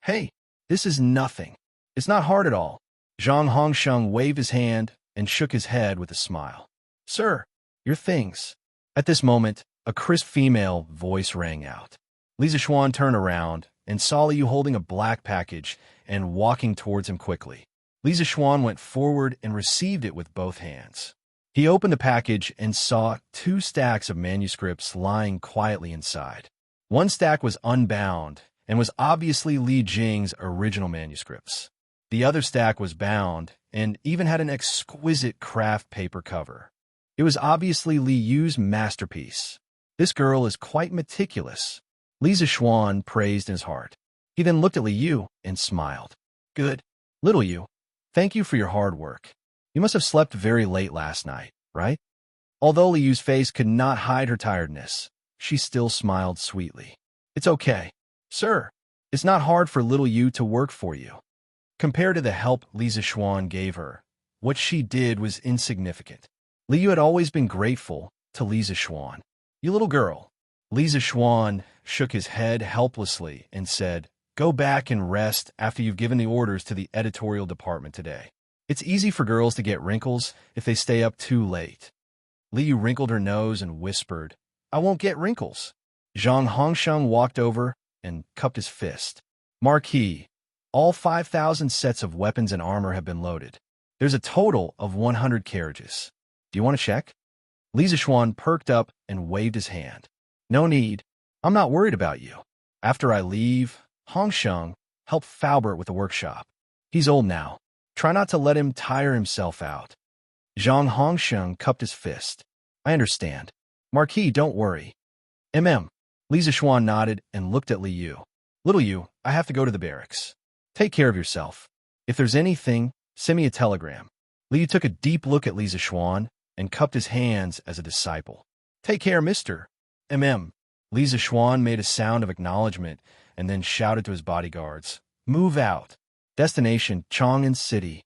"Hey, this is nothing. It's not hard at all." Zhang Hongsheng waved his hand and shook his head with a smile. "Sir, your things." At this moment, a crisp female voice rang out. Li Zixuan turned around and saw Liu holding a black package and walking towards him quickly. Li Zixuan went forward and received it with both hands. He opened the package and saw 2 stacks of manuscripts lying quietly inside. One stack was unbound and was obviously Li Jing's original manuscripts. The other stack was bound and even had an exquisite craft paper cover. It was obviously Li Yu's masterpiece. "This girl is quite meticulous," Li Zixuan praised in his heart. He then looked at Li Yu and smiled. "Good. Little Yu, thank you for your hard work. You must have slept very late last night, right?" Although Li Yu's face could not hide her tiredness, she still smiled sweetly. "It's okay. Sir, it's not hard for little Yu to work for you." Compared to the help Li Zixuan gave her, what she did was insignificant. Li Yu had always been grateful to Li Zixuan. "You little girl." Li Zixuan shook his head helplessly and said, "Go back and rest after you've given the orders to the editorial department today. It's easy for girls to get wrinkles if they stay up too late." Li Yu wrinkled her nose and whispered, "I won't get wrinkles." Zhang Hongsheng walked over and cupped his fist. "Marquis, all 5,000 sets of weapons and armor have been loaded. There's a total of 100 carriages. Do you want to check?" Li Zixuan perked up and waved his hand. "No need. I'm not worried about you. After I leave, Hongsheng, help Faubert with the workshop. He's old now. Try not to let him tire himself out." Zhang Hongsheng cupped his fist. "I understand. Marquis, don't worry." Li Zixuan nodded and looked at Li Yu. "Little Yu, I have to go to the barracks. Take care of yourself. If there's anything, send me a telegram." Li Yu took a deep look at Li Zixuan and cupped his hands as a disciple. "Take care, Mr. Li Zixuan made a sound of acknowledgement and then shouted to his bodyguards, "Move out. Destination, Chang'an City."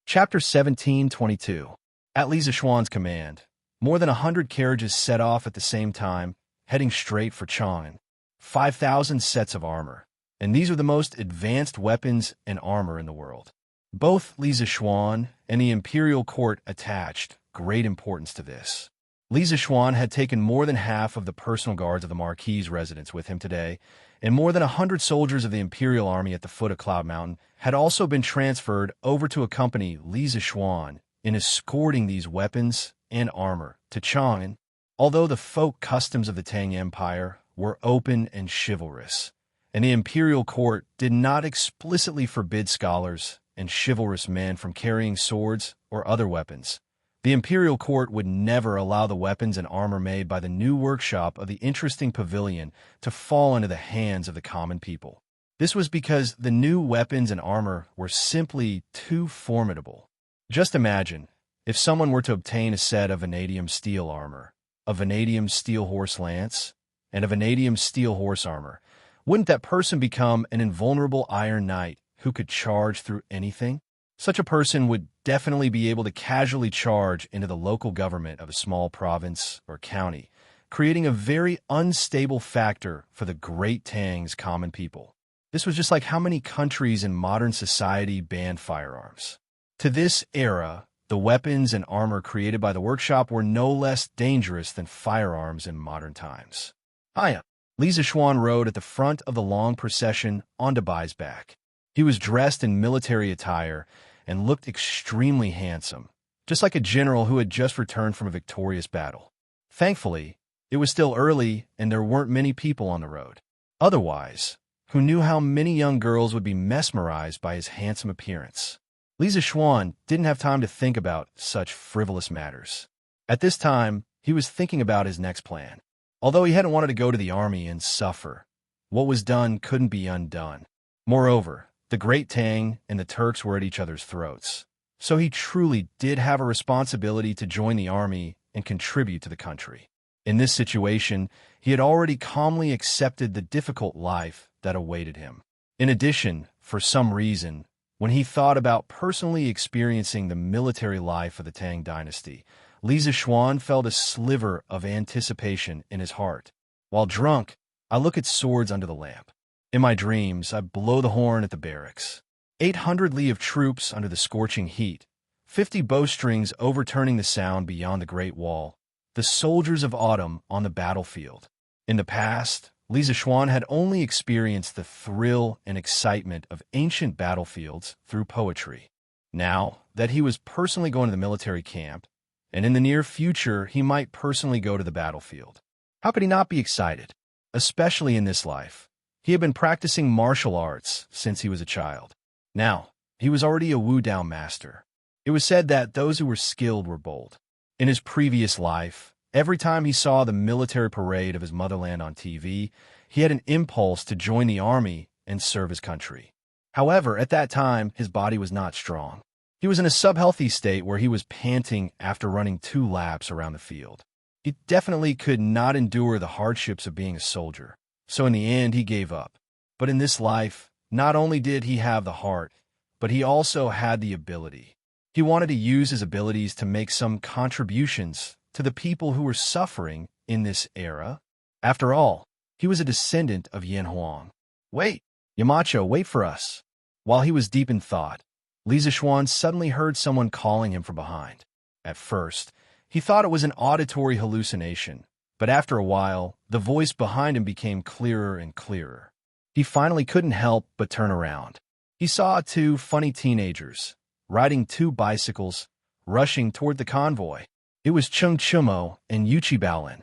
Chapter 1722. At Li Zixuan's command, more than 100 carriages set off at the same time, heading straight for Chang'an. 5,000 sets of armor, and these are the most advanced weapons and armor in the world. Both Li Zixuan and the imperial court attached great importance to this. Li Zixuan had taken more than half of the personal guards of the Marquis's residence with him today, and more than 100 soldiers of the Imperial Army at the foot of Cloud Mountain had also been transferred over to accompany Li Zixuan in escorting these weapons and armor to Chang'an. Although the folk customs of the Tang Empire were open and chivalrous, and the imperial court did not explicitly forbid scholars and chivalrous men from carrying swords or other weapons, the imperial court would never allow the weapons and armor made by the new workshop of the interesting pavilion to fall into the hands of the common people. This was because the new weapons and armor were simply too formidable. Just imagine, if someone were to obtain a set of vanadium steel armor, a vanadium steel horse lance, and a vanadium steel horse armor, wouldn't that person become an invulnerable iron knight who could charge through anything? Such a person would definitely be able to casually charge into the local government of a small province or county, creating a very unstable factor for the Great Tang's common people. This was just like how many countries in modern society banned firearms. To this era, the weapons and armor created by the workshop were no less dangerous than firearms in modern times. Hiya. Li Zixuan rode at the front of the long procession on Debai's back. He was dressed in military attire and looked extremely handsome, just like a general who had just returned from a victorious battle. Thankfully, it was still early and there weren't many people on the road. Otherwise, who knew how many young girls would be mesmerized by his handsome appearance? Li Zixuan didn't have time to think about such frivolous matters. At this time, he was thinking about his next plan. Although he hadn't wanted to go to the army and suffer, what was done couldn't be undone. Moreover, the Great Tang and the Turks were at each other's throats. So he truly did have a responsibility to join the army and contribute to the country. In this situation, he had already calmly accepted the difficult life that awaited him. In addition, for some reason, when he thought about personally experiencing the military life of the Tang dynasty, Li Zixuan felt a sliver of anticipation in his heart. While drunk, I look at swords under the lamp. In my dreams, I blow the horn at the barracks. 800 li of troops under the scorching heat, 50 bowstrings overturning the sound beyond the Great Wall, the soldiers of autumn on the battlefield. In the past, Li Zixuan had only experienced the thrill and excitement of ancient battlefields through poetry. Now that he was personally going to the military camp, and in the near future he might personally go to the battlefield, how could he not be excited? Especially in this life. He had been practicing martial arts since he was a child. Now, he was already a Wu-Dao master. It was said that those who were skilled were bold. In his previous life, every time he saw the military parade of his motherland on TV, he had an impulse to join the army and serve his country. However, at that time, his body was not strong. He was in a sub-healthy state where he was panting after running 2 laps around the field. He definitely could not endure the hardships of being a soldier. So in the end, he gave up. But in this life, not only did he have the heart, but he also had the ability. He wanted to use his abilities to make some contributions to the people who were suffering in this era. After all, he was a descendant of Yan Huang. Wait, Yamacho, wait for us. While he was deep in thought, Li Zixuan suddenly heard someone calling him from behind. At first, he thought it was an auditory hallucination, but after a while, the voice behind him became clearer and clearer. He finally couldn't help but turn around. He saw 2 funny teenagers, riding 2 bicycles, rushing toward the convoy. It was Cheng Chumo and Yuchi Baolin.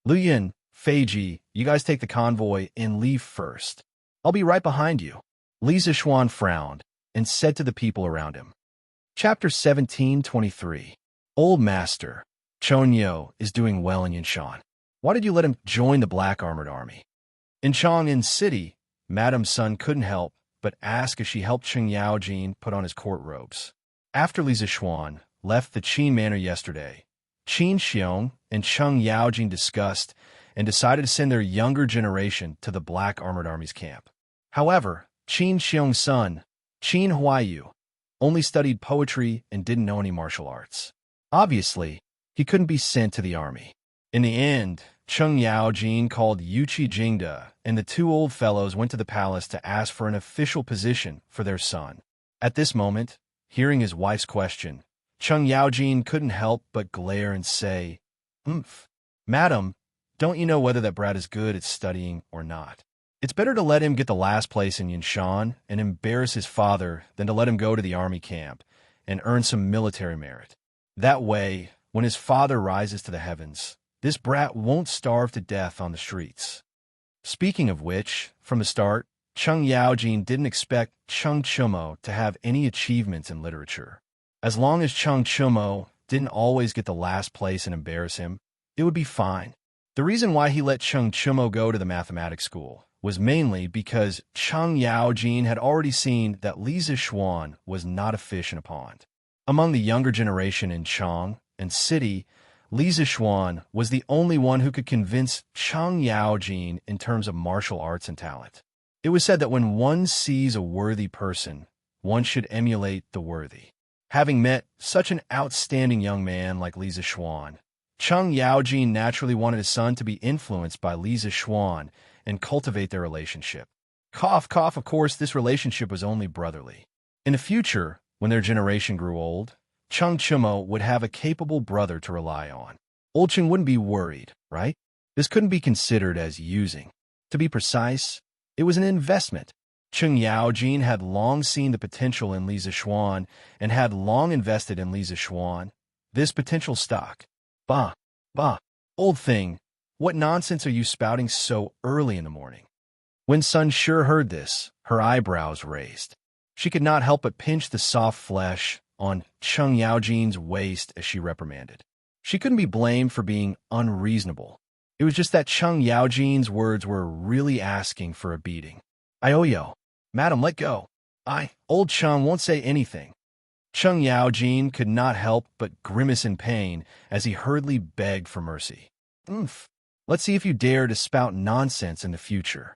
Luyan, Feiji, you guys take the convoy and leave first. I'll be right behind you. Li Zixuan frowned and said to the people around him. Chapter 1723. Old Master, Chonyo is doing well in Yanshan. Why did you let him join the Black Armored Army? In Chang'an City, Madame Sun couldn't help but ask if she helped Cheng Yaojin put on his court robes. After Li Zixuan left the Qin Manor yesterday, Qin Xiong and Cheng Yaojin discussed and decided to send their younger generation to the Black Armored Army's camp. However, Qin Xiong's son, Qin Huaiyu, only studied poetry and didn't know any martial arts. Obviously, he couldn't be sent to the army. In the end, Cheng Yaojin called Yuchi Jingda, and the 2 old fellows went to the palace to ask for an official position for their son. At this moment, hearing his wife's question, Cheng Yaojin couldn't help but glare and say, Madam, don't you know whether that brat is good at studying or not? It's better to let him get the last place in Yanshan and embarrass his father than to let him go to the army camp and earn some military merit. That way, when his father rises to the heavens, this brat won't starve to death on the streets. Speaking of which, from the start, Cheng Yaojin didn't expect Cheng Chumo to have any achievements in literature. As long as Cheng Chumo didn't always get the last place and embarrass him, it would be fine. The reason why he let Cheng Chumo go to the mathematics school was mainly because Cheng Yaojin had already seen that Li Zixuan was not a fish in a pond. Among the younger generation in Chang and City, Li Zixuan was the only one who could convince Cheng Yaojin in terms of martial arts and talent. It was said that when one sees a worthy person, one should emulate the worthy. Having met such an outstanding young man like Li Zixuan, Cheng Yaojin naturally wanted his son to be influenced by Li Zixuan and cultivate their relationship. Cough, cough, of course, this relationship was only brotherly. In the future, when their generation grew old, Cheng Chimo would have a capable brother to rely on. Old Cheng wouldn't be worried, right? This couldn't be considered as using. To be precise, it was an investment. Cheng Yaojin had long seen the potential in Li Zixuan and had long invested in Li Zixuan. This potential stock. Bah, bah, old thing, what nonsense are you spouting so early in the morning? When Sun Sure heard this, her eyebrows raised. She could not help but pinch the soft flesh on Cheng Yaojin's waist as she reprimanded. She couldn't be blamed for being unreasonable. It was just that Cheng Yaojin's words were really asking for a beating. Ioyo, madam, let go. Old Cheng won't say anything. Cheng Yaojin could not help but grimace in pain as he hurriedly begged for mercy. Let's see if you dare to spout nonsense in the future.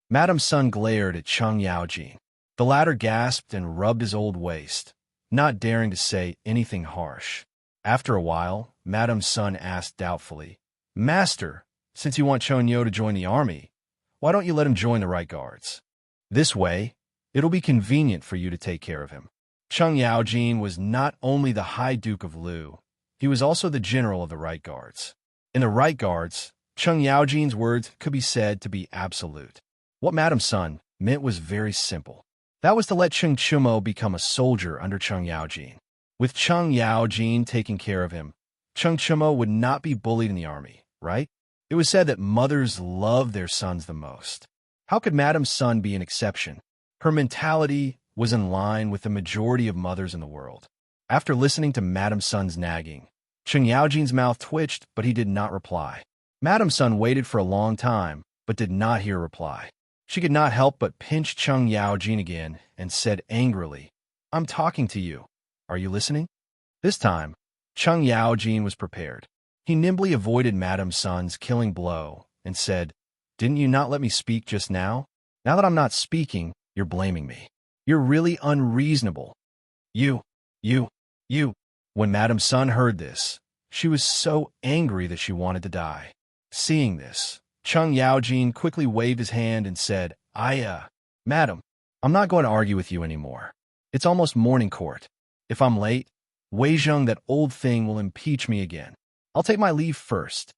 Madam Sun glared at Cheng Yaojin. The latter gasped and rubbed his old waist, not daring to say anything harsh. After a while, Madam Sun asked doubtfully, Master, since you want Chonyo to join the army, why don't you let him join the Right Guards? This way, it'll be convenient for you to take care of him. Cheng Yaojin was not only the High Duke of Lu, he was also the general of the Right Guards. In the Right Guards, Cheng Yaojin's words could be said to be absolute. What Madam Sun meant was very simple. That was to let Cheng Chumo become a soldier under Cheng Yaojin. With Cheng Yaojin taking care of him, Cheng Chumo would not be bullied in the army, right? It was said that mothers love their sons the most. How could Madam Sun be an exception? Her mentality was in line with the majority of mothers in the world. After listening to Madam Sun's nagging, Cheng Yaojin's mouth twitched, but he did not reply. Madam Sun waited for a long time, but did not hear a reply. She could not help but pinch Cheng Yaojin again and said angrily, I'm talking to you. Are you listening? This time, Cheng Yaojin was prepared. He nimbly avoided Madam Sun's killing blow and said, Didn't you not let me speak just now? Now that I'm not speaking, you're blaming me. You're really unreasonable. You. When Madam Sun heard this, she was so angry that she wanted to die. Seeing this, Cheng Yaojin quickly waved his hand and said, Madam, I'm not going to argue with you anymore. It's almost morning court. If I'm late, Wei Zheng, that old thing, will impeach me again. I'll take my leave first.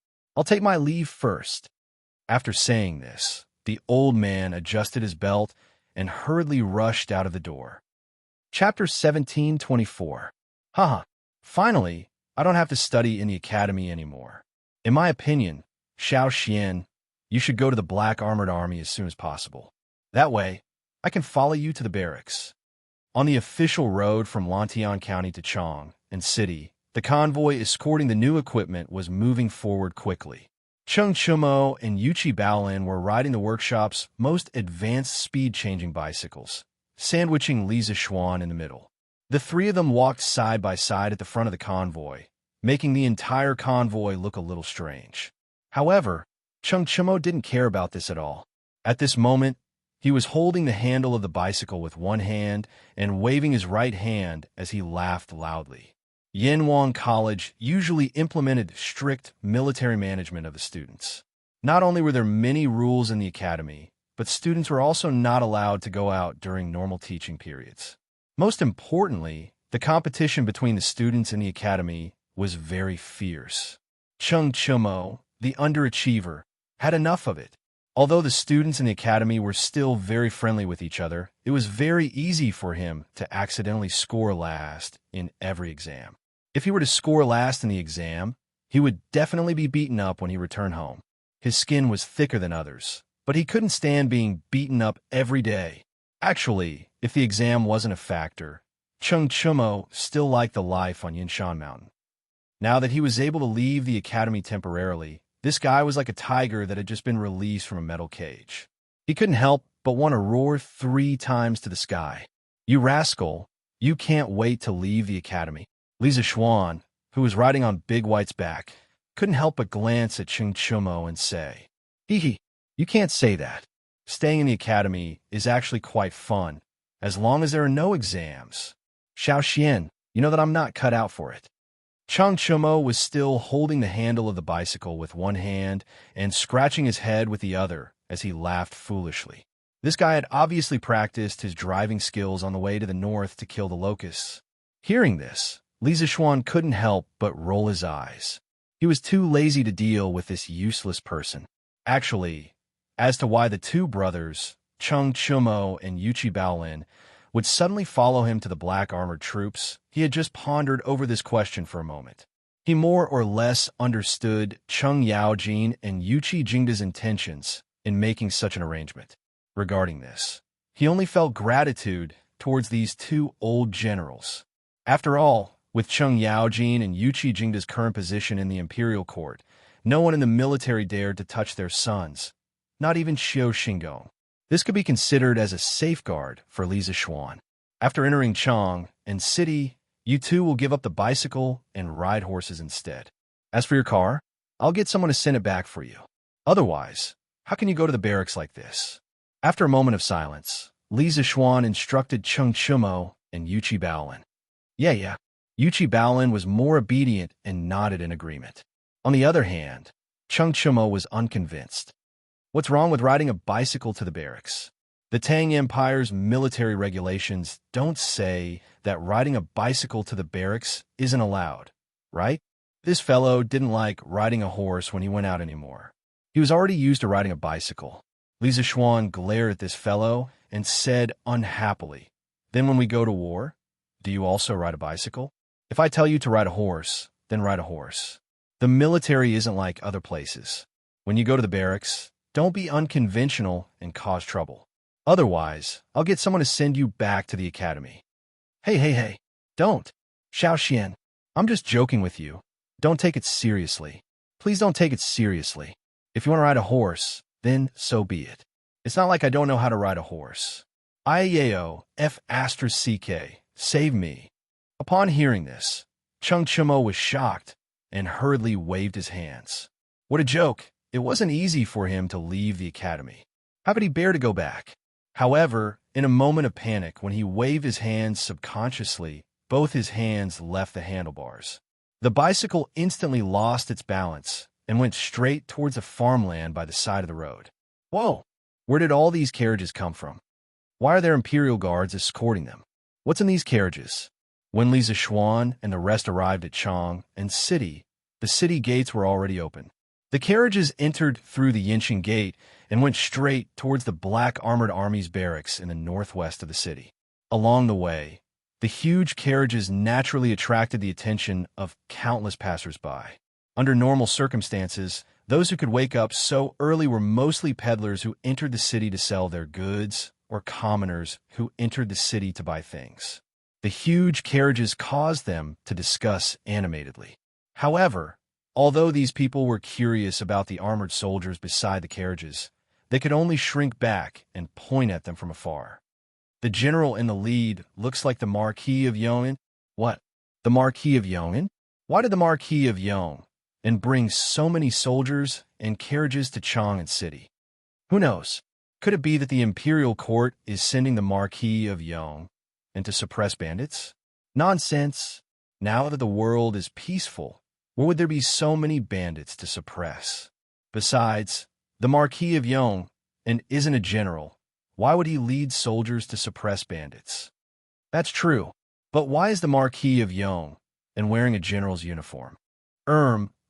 After saying this, the old man adjusted his belt and hurriedly rushed out of the door. Chapter 1724. Finally, I don't have to study in the academy anymore. In my opinion, Xiao Xian, you should go to the Black Armored Army as soon as possible. That way, I can follow you to the barracks. On the official road from Lantian County to Chong and City, the convoy escorting the new equipment was moving forward quickly. Cheng Chumo and Yuchi Baolin were riding the workshop's most advanced speed-changing bicycles, sandwiching Li Zixuan in the middle. The three of them walked side by side at the front of the convoy, making the entire convoy look a little strange. However, Cheng Chumo didn't care about this at all. At this moment, he was holding the handle of the bicycle with one hand and waving his right hand as he laughed loudly. Yanwang College usually implemented strict military management of the students. Not only were there many rules in the academy, but students were also not allowed to go out during normal teaching periods. Most importantly, the competition between the students in the academy was very fierce. Cheng Chumo, the underachiever, had enough of it. Although the students in the academy were still very friendly with each other, it was very easy for him to accidentally score last in every exam. If he were to score last in the exam, he would definitely be beaten up when he returned home. His skin was thicker than others, but he couldn't stand being beaten up every day. Actually, if the exam wasn't a factor, Cheng Chumo still liked the life on Yinshan Mountain. Now that he was able to leave the academy temporarily, this guy was like a tiger that had just been released from a metal cage. He couldn't help but want to roar 3 times to the sky. You rascal, you can't wait to leave the academy. Li Zixuan, who was riding on Big White's back, couldn't help but glance at Xianxia and say, "Hee hee, you can't say that. Staying in the academy is actually quite fun, as long as there are no exams. Xiaoxian, you know that I'm not cut out for it." Xianxia was still holding the handle of the bicycle with one hand and scratching his head with the other as he laughed foolishly. This guy had obviously practiced his driving skills on the way to the north to kill the locusts. Hearing this, Li Zishuan couldn't help but roll his eyes. He was too lazy to deal with this useless person. Actually, as to why the two brothers, Cheng Chumo and Yuchi Baolin, would suddenly follow him to the black armored troops, he had just pondered over this question for a moment. He more or less understood Cheng Yaojin and Yuchi Jingda's intentions in making such an arrangement. Regarding this, he only felt gratitude towards these two old generals. After all, with Cheng Yaojin and Yuchi Jingda's current position in the imperial court, no one in the military dared to touch their sons, not even Xiao Xingong. This could be considered as a safeguard for Li Zishuan. After entering Chang and city, you two will give up the bicycle and ride horses instead. As for your car, I'll get someone to send it back for you. Otherwise, how can you go to the barracks like this? After a moment of silence, Li Zishuan instructed Cheng Chumo and Yuchi Baolin. Yeah. Yuchi Baolin was more obedient and nodded in agreement. On the other hand, Cheng Chumo was unconvinced. What's wrong with riding a bicycle to the barracks? The Tang Empire's military regulations don't say that riding a bicycle to the barracks isn't allowed, right? This fellow didn't like riding a horse when he went out anymore. He was already used to riding a bicycle. Li Zishuan glared at this fellow and said unhappily, "Then when we go to war, do you also ride a bicycle? If I tell you to ride a horse, then ride a horse. The military isn't like other places. When you go to the barracks, don't be unconventional and cause trouble. Otherwise, I'll get someone to send you back to the academy." Hey, don't. Xiaoxian, I'm just joking with you. Don't take it seriously. Please don't take it seriously. If you want to ride a horse, then so be it. It's not like I don't know how to ride a horse. IAO, F***CK, save me. Upon hearing this, Cheng Chumo was shocked and hurriedly waved his hands. What a joke. It wasn't easy for him to leave the academy. How could he bear to go back? However, in a moment of panic, when he waved his hands subconsciously, both his hands left the handlebars. The bicycle instantly lost its balance and went straight towards the farmland by the side of the road. Whoa! Where did all these carriages come from? Why are there imperial guards escorting them? What's in these carriages? When Li Zishuan and the rest arrived at Chang and city, the city gates were already open. The carriages entered through the Yinxing Gate and went straight towards the Black Armored Army's barracks in the northwest of the city. Along the way, the huge carriages naturally attracted the attention of countless passers-by. Under normal circumstances, those who could wake up so early were mostly peddlers who entered the city to sell their goods or commoners who entered the city to buy things. The huge carriages caused them to discuss animatedly. However, although these people were curious about the armored soldiers beside the carriages, they could only shrink back and point at them from afar. The general in the lead looks like the Marquis of Yong'an. What? The Marquis of Yong'an? Why did the Marquis of Yong and bring so many soldiers and carriages to Chang'an City? Who knows? Could it be that the imperial court is sending the Marquis of Yong and to suppress bandits? Nonsense. Now that the world is peaceful, where would there be so many bandits to suppress? Besides, the Marquis of Yong and isn't a general. Why would he lead soldiers to suppress bandits? That's true, but why is the Marquis of Yong and wearing a general's uniform?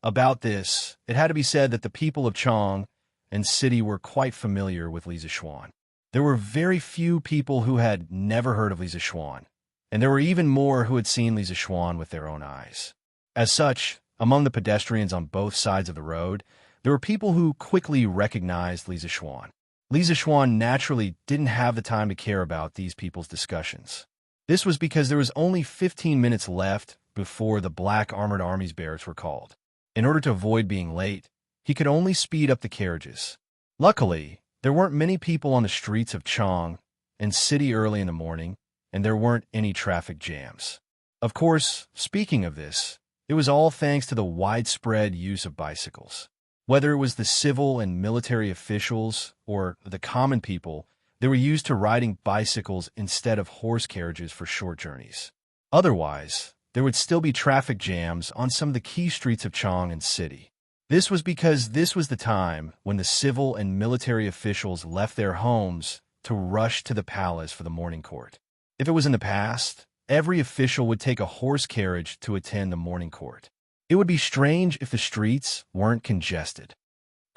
About this, it had to be said that the people of Chang and city were quite familiar with Li Zishuan. There were very few people who had never heard of Li Zishuan, and there were even more who had seen Li Zishuan with their own eyes. As such, among the pedestrians on both sides of the road, there were people who quickly recognized Li Zishuan. Li Zishuan naturally didn't have the time to care about these people's discussions. This was because there was only 15 minutes left before the Black Armored Army's barracks were called. In order to avoid being late, he could only speed up the carriages. Luckily, there weren't many people on the streets of Chang and city early in the morning, and there weren't any traffic jams. Of course, speaking of this, It was all thanks to the widespread use of bicycles. Whether it was the civil and military officials or the common people, they were used to riding bicycles instead of horse carriages for short journeys. Otherwise, there would still be traffic jams on some of the key streets of Chang'an City. This was because this was the time when the civil and military officials left their homes to rush to the palace for the morning court. If it was in the past, every official would take a horse carriage to attend the morning court. It would be strange if the streets weren't congested.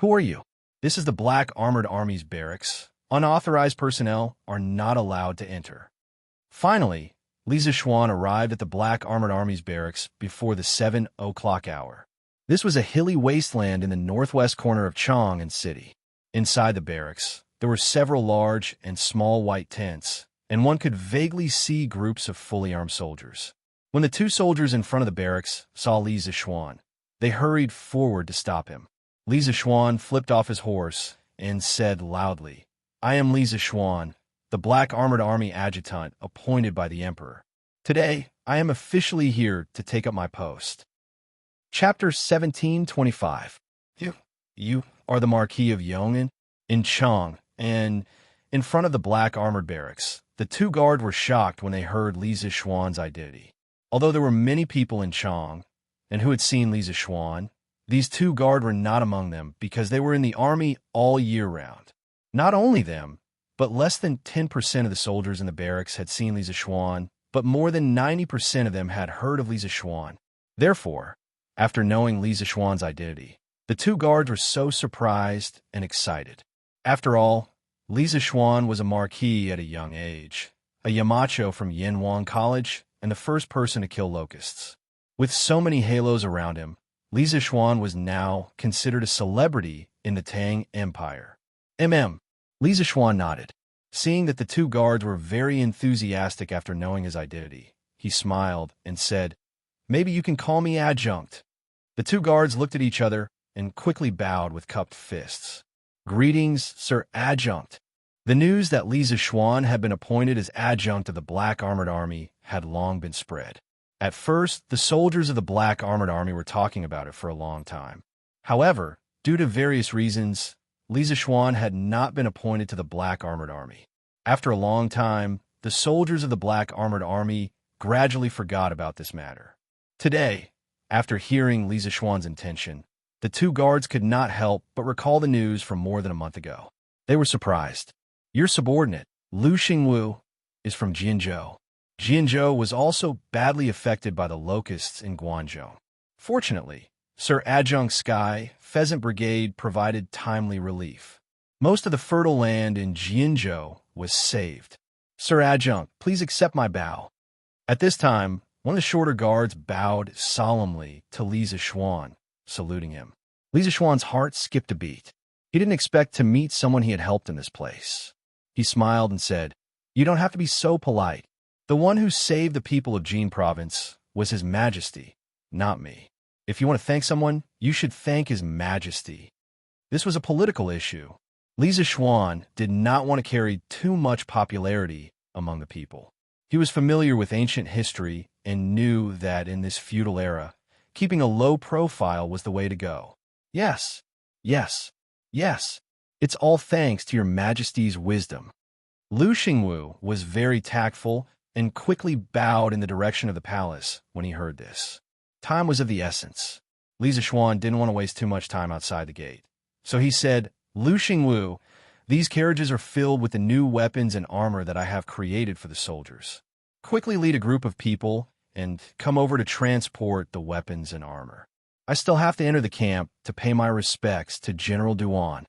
Who are you? This is the Black Armored Army's barracks. Unauthorized personnel are not allowed to enter. Finally, Li Zixuan arrived at the Black Armored Army's barracks before the 7 o'clock hour. This was a hilly wasteland in the northwest corner of Chang'an City. Inside the barracks, there were several large and small white tents, and one could vaguely see groups of fully armed soldiers. When the two soldiers in front of the barracks saw Li Zixuan, they hurried forward to stop him. Li Zixuan flipped off his horse and said loudly, "I am Li Zixuan, the Black Armored Army adjutant appointed by the Emperor. Today, I am officially here to take up my post." Chapter 1725. You are the Marquis of Yong'an in Chang, and in front of the Black Armored Barracks. The two guards were shocked when they heard Li Zixuan's identity. Although there were many people in Chang and who had seen Li Zixuan, these two guards were not among them because they were in the army all year round. Not only them, but less than 10% of the soldiers in the barracks had seen Li Zixuan, but more than 90% of them had heard of Li Zixuan. Therefore, after knowing Li Zixuan's identity, the two guards were so surprised and excited. After all, Li Zixuan was a marquis at a young age, a Yamacho from Yanwang College, and the first person to kill locusts. With so many halos around him, Li Zixuan was now considered a celebrity in the Tang Empire. Li Zixuan nodded. Seeing that the two guards were very enthusiastic after knowing his identity, he smiled and said, "Maybe you can call me adjunct." The two guards looked at each other and quickly bowed with cupped fists. "Greetings, Sir Adjunct." The news that Li Zixuan had been appointed as adjunct of the Black Armored Army had long been spread. At first, the soldiers of the Black Armored Army were talking about it for a long time. However, due to various reasons, Li Zixuan had not been appointed to the Black Armored Army. After a long time, the soldiers of the Black Armored Army gradually forgot about this matter. Today, after hearing Li Zixuan's intention, the two guards could not help but recall the news from more than a month ago. They were surprised. Your subordinate, Lu Xingwu, is from Jianzhou. Jianzhou was also badly affected by the locusts in Guangzhou. Fortunately, Sir Adjunct Sky Pheasant Brigade provided timely relief. Most of the fertile land in Jianzhou was saved. Sir Adjunct, please accept my bow. At this time, one of the shorter guards bowed solemnly to Li Zixuan, saluting him. Li Zixuan's heart skipped a beat. He didn't expect to meet someone he had helped in this place. He smiled and said, "You don't have to be so polite. The one who saved the people of Jin Province was His Majesty, not me. If you want to thank someone, you should thank His Majesty." This was a political issue. Li Zixuan did not want to carry too much popularity among the people. He was familiar with ancient history and knew that in this feudal era, keeping a low profile was the way to go. Yes, yes, yes. It's all thanks to your Majesty's wisdom. Lu Xingwu was very tactful and quickly bowed in the direction of the palace when he heard this. Time was of the essence. Li Zixuan didn't want to waste too much time outside the gate. So he said, "Lu Xingwu, these carriages are filled with the new weapons and armor that I have created for the soldiers. Quickly lead a group of people and come over to transport the weapons and armor. I still have to enter the camp to pay my respects to General Duan."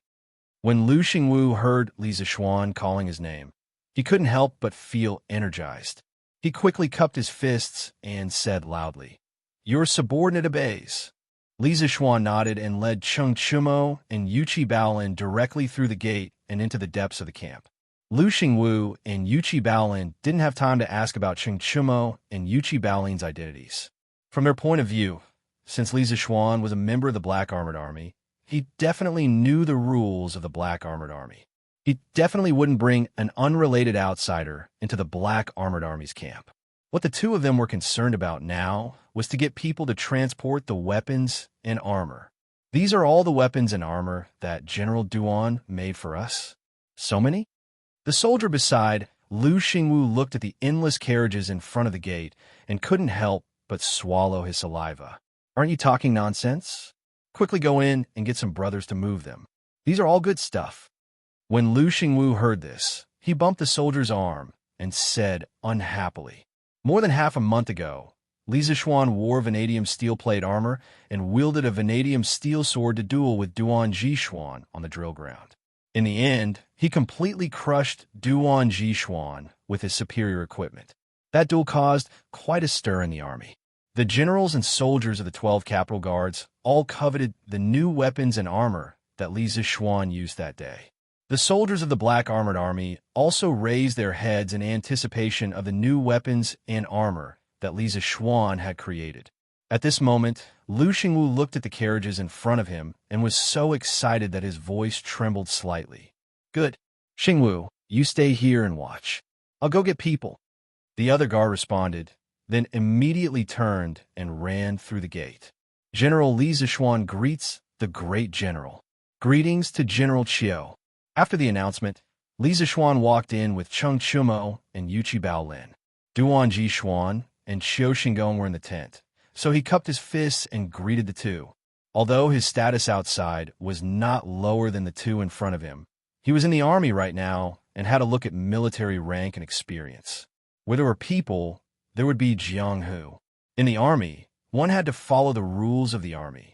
When Lu Xingwu heard Li Zixuan calling his name, he couldn't help but feel energized. He quickly cupped his fists and said loudly, "Your subordinate obeys." Li Zixuan nodded and led Cheng Chumo and Yuchi Baolin directly through the gate and into the depths of the camp. Lu Xingwu and Yuchi Baolin didn't have time to ask about Cheng Chumo and Yuchi Baolin's identities. From their point of view, since Li Zixuan was a member of the Black Armored Army, he definitely knew the rules of the Black Armored Army. He definitely wouldn't bring an unrelated outsider into the Black Armored Army's camp. What the two of them were concerned about now was to get people to transport the weapons and armor. These are all the weapons and armor that General Duan made for us. So many? The soldier beside Lu Xingwu looked at the endless carriages in front of the gate and couldn't help but swallow his saliva. Aren't you talking nonsense? Quickly go in and get some brothers to move them. These are all good stuff. When Lu Xingwu heard this, he bumped the soldier's arm and said unhappily, "More than half a month ago, Li Zishuan wore vanadium steel plate armor and wielded a vanadium steel sword to duel with Duan Jishuan on the drill ground. In the end, he completely crushed Duan Jishuan with his superior equipment. That duel caused quite a stir in the army. The generals and soldiers of the 12 capital guards all coveted the new weapons and armor that Li Zishuan used that day. The soldiers of the Black Armored Army also raised their heads in anticipation of the new weapons and armor that Li Zishuan had created. At this moment, Lu Xingwu looked at the carriages in front of him and was so excited that his voice trembled slightly. Good. Xingwu, you stay here and watch. I'll go get people. The other guard responded, then immediately turned and ran through the gate. General Li Zishuan greets the great general. Greetings to General Qiu. After the announcement, Li Zishuan walked in with Cheng Chumo and Yuqi Baolin. Duan Jishuan and Xiu Xingong were in the tent, so he cupped his fists and greeted the two. Although his status outside was not lower than the two in front of him, he was in the army right now and had a look at military rank and experience. Where there were people, there would be Jianghu. In the army, one had to follow the rules of the army.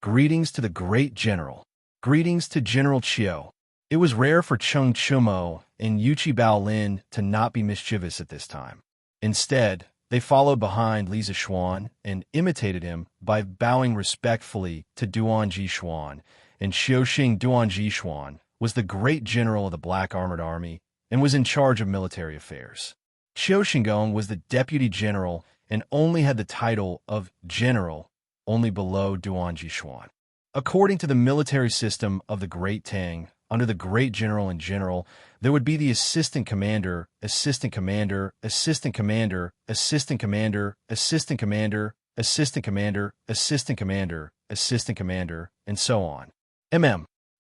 Greetings to the great general. Greetings to General Qiu. It was rare for Cheng Chumo and Yuqi Baolin to not be mischievous at this time. Instead, they followed behind Li Zishuan and imitated him by bowing respectfully to Duan Jishuan, and Xiuxing Duan Jishuan was the great general of the Black Armored Army and was in charge of military affairs. Xiu Xingong was the deputy general and only had the title of general, only below Duan Jishuan. According to the military system of the Great Tang, under the great general in general, there would be the assistant commander, assistant commander, assistant commander, assistant commander, assistant commander, assistant commander, assistant commander, assistant commander, and so on.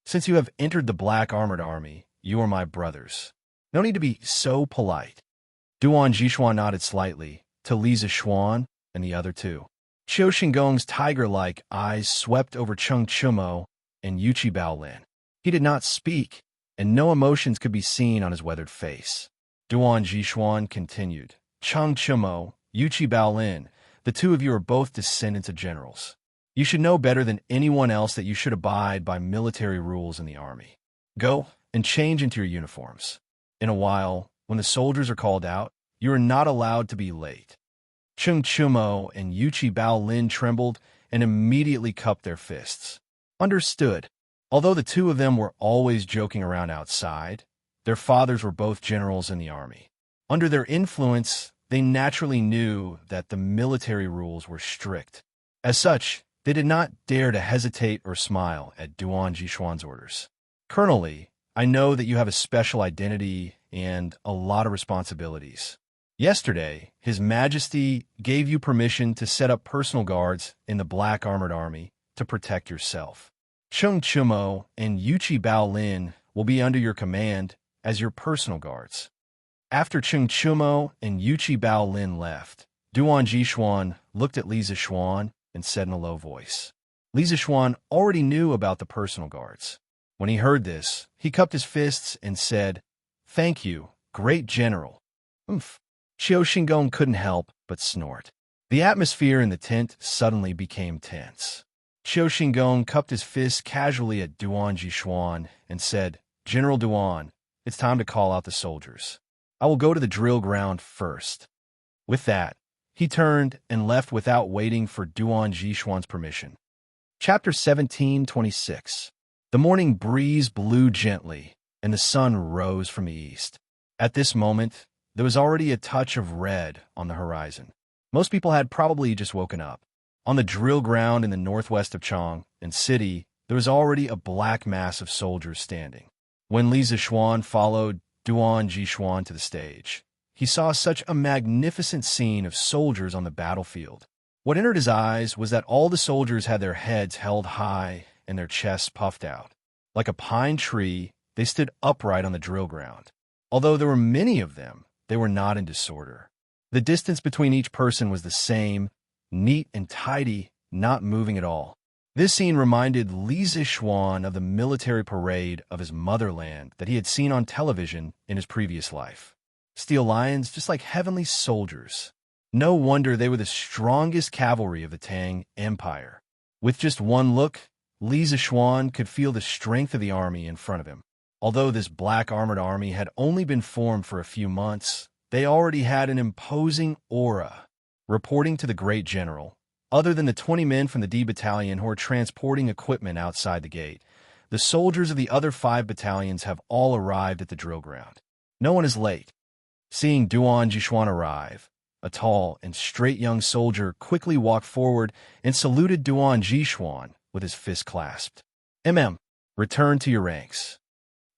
Since you have entered the Black Armored Army, you are my brothers. No need to be so polite. Duan Jishuan nodded slightly to Li Zishuan and the other two. Qiu Xingong's tiger-like eyes swept over Cheng Chumo and Yuqi Baolin. He did not speak, and no emotions could be seen on his weathered face. Duan Jishuan continued, Cheng Chumo, Yuqi Baolin, the two of you are both descendants of generals. You should know better than anyone else that you should abide by military rules in the army. Go and change into your uniforms. In a while, when the soldiers are called out, you are not allowed to be late. Cheng Chumo and Yuqi Baolin trembled and immediately cupped their fists. Understood. Although the two of them were always joking around outside, their fathers were both generals in the army. Under their influence, they naturally knew that the military rules were strict. As such, they did not dare to hesitate or smile at Duan Jishuan's orders. Colonel Li, I know that you have a special identity and a lot of responsibilities. Yesterday, His Majesty gave you permission to set up personal guards in the Black Armored Army to protect yourself. Cheng Chumo and Yuqi Baolin will be under your command as your personal guards. After Cheng Chumo and Yuqi Baolin left, Duan Jishuan looked at Li Zishuan and said in a low voice. Li Zishuan already knew about the personal guards. When he heard this, he cupped his fists and said, Thank you, great general. Xiu Xingong couldn't help but snort. The atmosphere in the tent suddenly became tense. Xiu Xingong cupped his fist casually at Duan Jishuan and said, General Duan, it's time to call out the soldiers. I will go to the drill ground first. With that, he turned and left without waiting for Duan Jishuan's permission. Chapter 17:26. The morning breeze blew gently, and the sun rose from the east. At this moment, there was already a touch of red on the horizon. Most people had probably just woken up. On the drill ground in the northwest of Chang and city, there was already a black mass of soldiers standing. When Li Zishuan followed Duan Jishuan to the stage, he saw such a magnificent scene of soldiers on the battlefield. What entered his eyes was that all the soldiers had their heads held high and their chests puffed out. Like a pine tree, they stood upright on the drill ground. Although there were many of them, they were not in disorder. The distance between each person was the same, neat and tidy, not moving at all. This scene reminded Li Zixuan of the military parade of his motherland that he had seen on television in his previous life. Steel lions, just like heavenly soldiers. No wonder they were the strongest cavalry of the Tang Empire. With just one look, Li Zixuan could feel the strength of the army in front of him. Although this black armored army had only been formed for a few months, they already had an imposing aura. Reporting to the great general, other than the 20 men from the D Battalion who are transporting equipment outside the gate, the soldiers of the other 5 battalions have all arrived at the drill ground. No one is late. Seeing Duan Jishuan arrive, a tall and straight young soldier quickly walked forward and saluted Duan Jishuan with his fist clasped. Return to your ranks.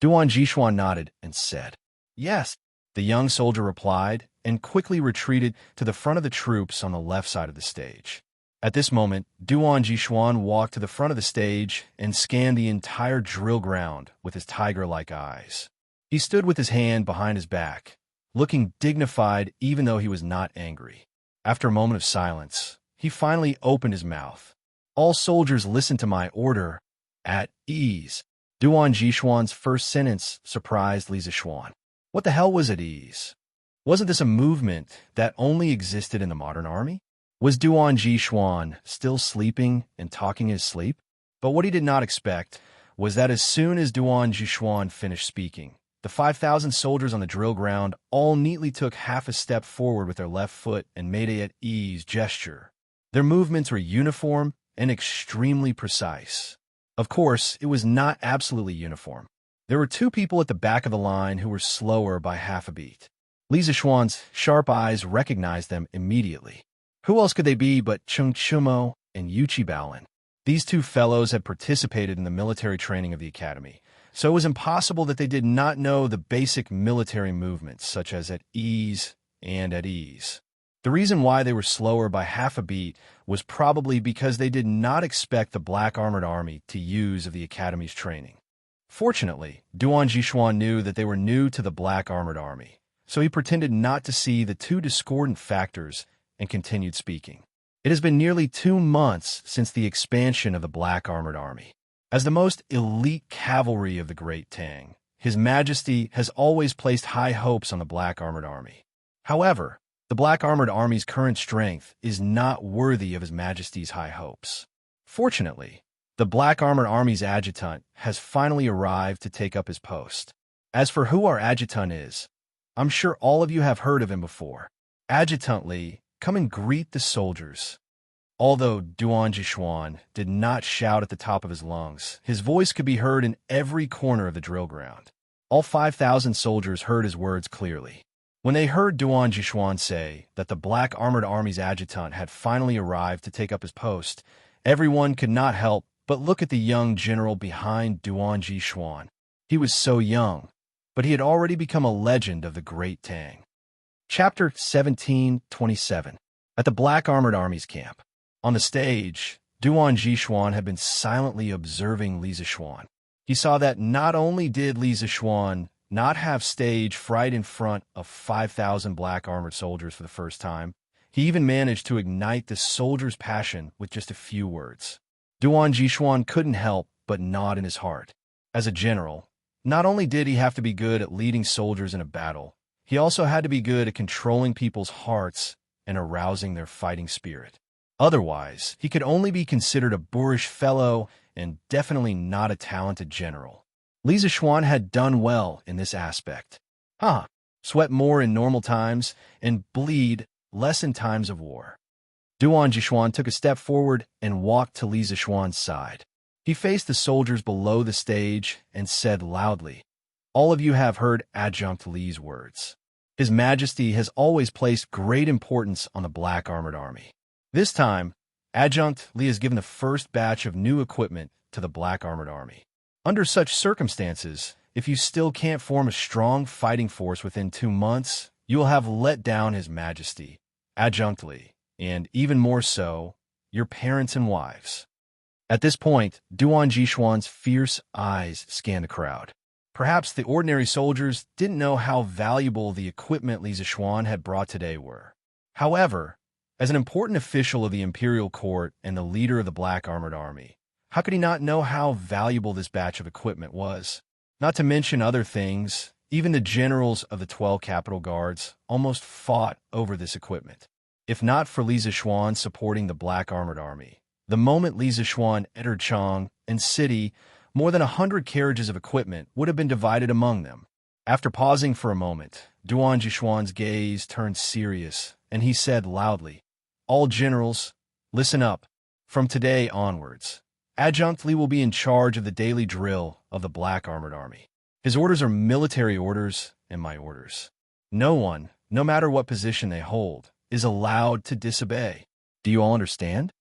Duan Jishuan nodded and said, "Yes." The young soldier replied and quickly retreated to the front of the troops on the left side of the stage. At this moment, Duan Jishuan walked to the front of the stage and scanned the entire drill ground with his tiger-like eyes. He stood with his hand behind his back, looking dignified even though he was not angry. After a moment of silence, he finally opened his mouth. "All soldiers listen to my order. At ease." Duan Jishuan's first sentence surprised Li Zixuan. What the hell was at ease? Wasn't this a movement that only existed in the modern army? Was Duan Jishuan still sleeping and talking in his sleep? But what he did not expect was that as soon as Duan Jishuan finished speaking, the 5,000 soldiers on the drill ground all neatly took half a step forward with their left foot and made a at ease gesture. Their movements were uniform and extremely precise. Of course, it was not absolutely uniform. There were 2 people at the back of the line who were slower by half a beat. Li Zixuan's sharp eyes recognized them immediately. Who else could they be but Cheng Chumo and Yuchi Baolin? These 2 fellows had participated in the military training of the academy, so it was impossible that they did not know the basic military movements, such as at ease and at ease. The reason why they were slower by half a beat was probably because they did not expect the black armored army to use of the academy's training. Fortunately, Duan Jishuan knew that they were new to the black armored army, so he pretended not to see the 2 discordant factors and continued speaking. It has been nearly 2 months since the expansion of the black armored army. As the most elite cavalry of the Great Tang, His Majesty has always placed high hopes on the black armored army. However, the black armored army's current strength is not worthy of His Majesty's high hopes. Fortunately, the black armored army's adjutant has finally arrived to take up his post. As for who our adjutant is, I'm sure all of you have heard of him before. Adjutant Li, come and greet the soldiers. Although Duan Jishuan did not shout at the top of his lungs, his voice could be heard in every corner of the drill ground. All 5,000 soldiers heard his words clearly. When they heard Duan Jishuan say that the black armored army's adjutant had finally arrived to take up his post, everyone could not help but look at the young general behind Duan Jishuan. He was so young, but he had already become a legend of the Great Tang. Chapter 1727. At the black armored army's camp. On the stage, Duan Jishuan had been silently observing Li Zixuan. He saw that not only did Li Zixuan not have stage fright in front of 5,000 black armored soldiers for the first time, he even managed to ignite the soldiers' passion with just a few words. Duan Jishuan couldn't help but nod in his heart. As a general, not only did he have to be good at leading soldiers in a battle, he also had to be good at controlling people's hearts and arousing their fighting spirit. Otherwise, he could only be considered a boorish fellow and definitely not a talented general. Li Zixuan had done well in this aspect. Sweat more in normal times and bleed less in times of war. Duan Jishuan took a step forward and walked to Li Zixuan's side. He faced the soldiers below the stage and said loudly, "All of you have heard Adjunct Li's words. His Majesty has always placed great importance on the black armored army. This time, Adjunct Li has given the first batch of new equipment to the black armored army. Under such circumstances, if you still can't form a strong fighting force within 2 months, you will have let down His Majesty, Adjunct Li, and even more so, your parents and wives. At this point, Duan Jishuan's fierce eyes scanned the crowd. Perhaps the ordinary soldiers didn't know how valuable the equipment Li Zishuan had brought today were. However, as an important official of the imperial court and the leader of the Black Armored Army, how could he not know how valuable this batch of equipment was? Not to mention other things, even the generals of the 12 capital guards almost fought over this equipment. If not for Li Zishuan supporting the Black Armored Army, the moment Li Zishuan entered Chang and city, more than 100 carriages of equipment would have been divided among them. After pausing for a moment, Duan Jishuan's gaze turned serious, and he said loudly, "All generals, listen up. From today onwards, Adjunct Li will be in charge of the daily drill of the Black Armored Army. His orders are military orders and my orders. No one, no matter what position they hold, is allowed to disobey. Do you all understand?"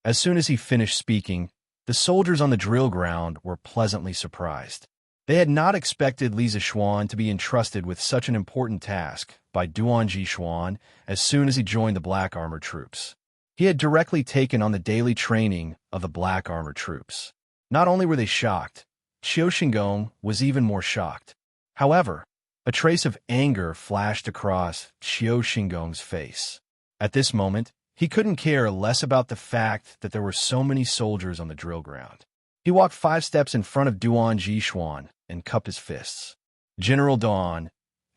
As soon as he finished speaking, the soldiers on the drill ground were pleasantly surprised. They had not expected Li Zishuan to be entrusted with such an important task by Duan Jishuan as soon as he joined the Black Armored Troops. He had directly taken on the daily training of the Black Armored Troops. Not only were they shocked, Qiu Xingong was even more shocked. However, a trace of anger flashed across Qiu Xingong's face. At this moment, he couldn't care less about the fact that there were so many soldiers on the drill ground. He walked 5 steps in front of Duan Jishuan and cupped his fists. "General Duan,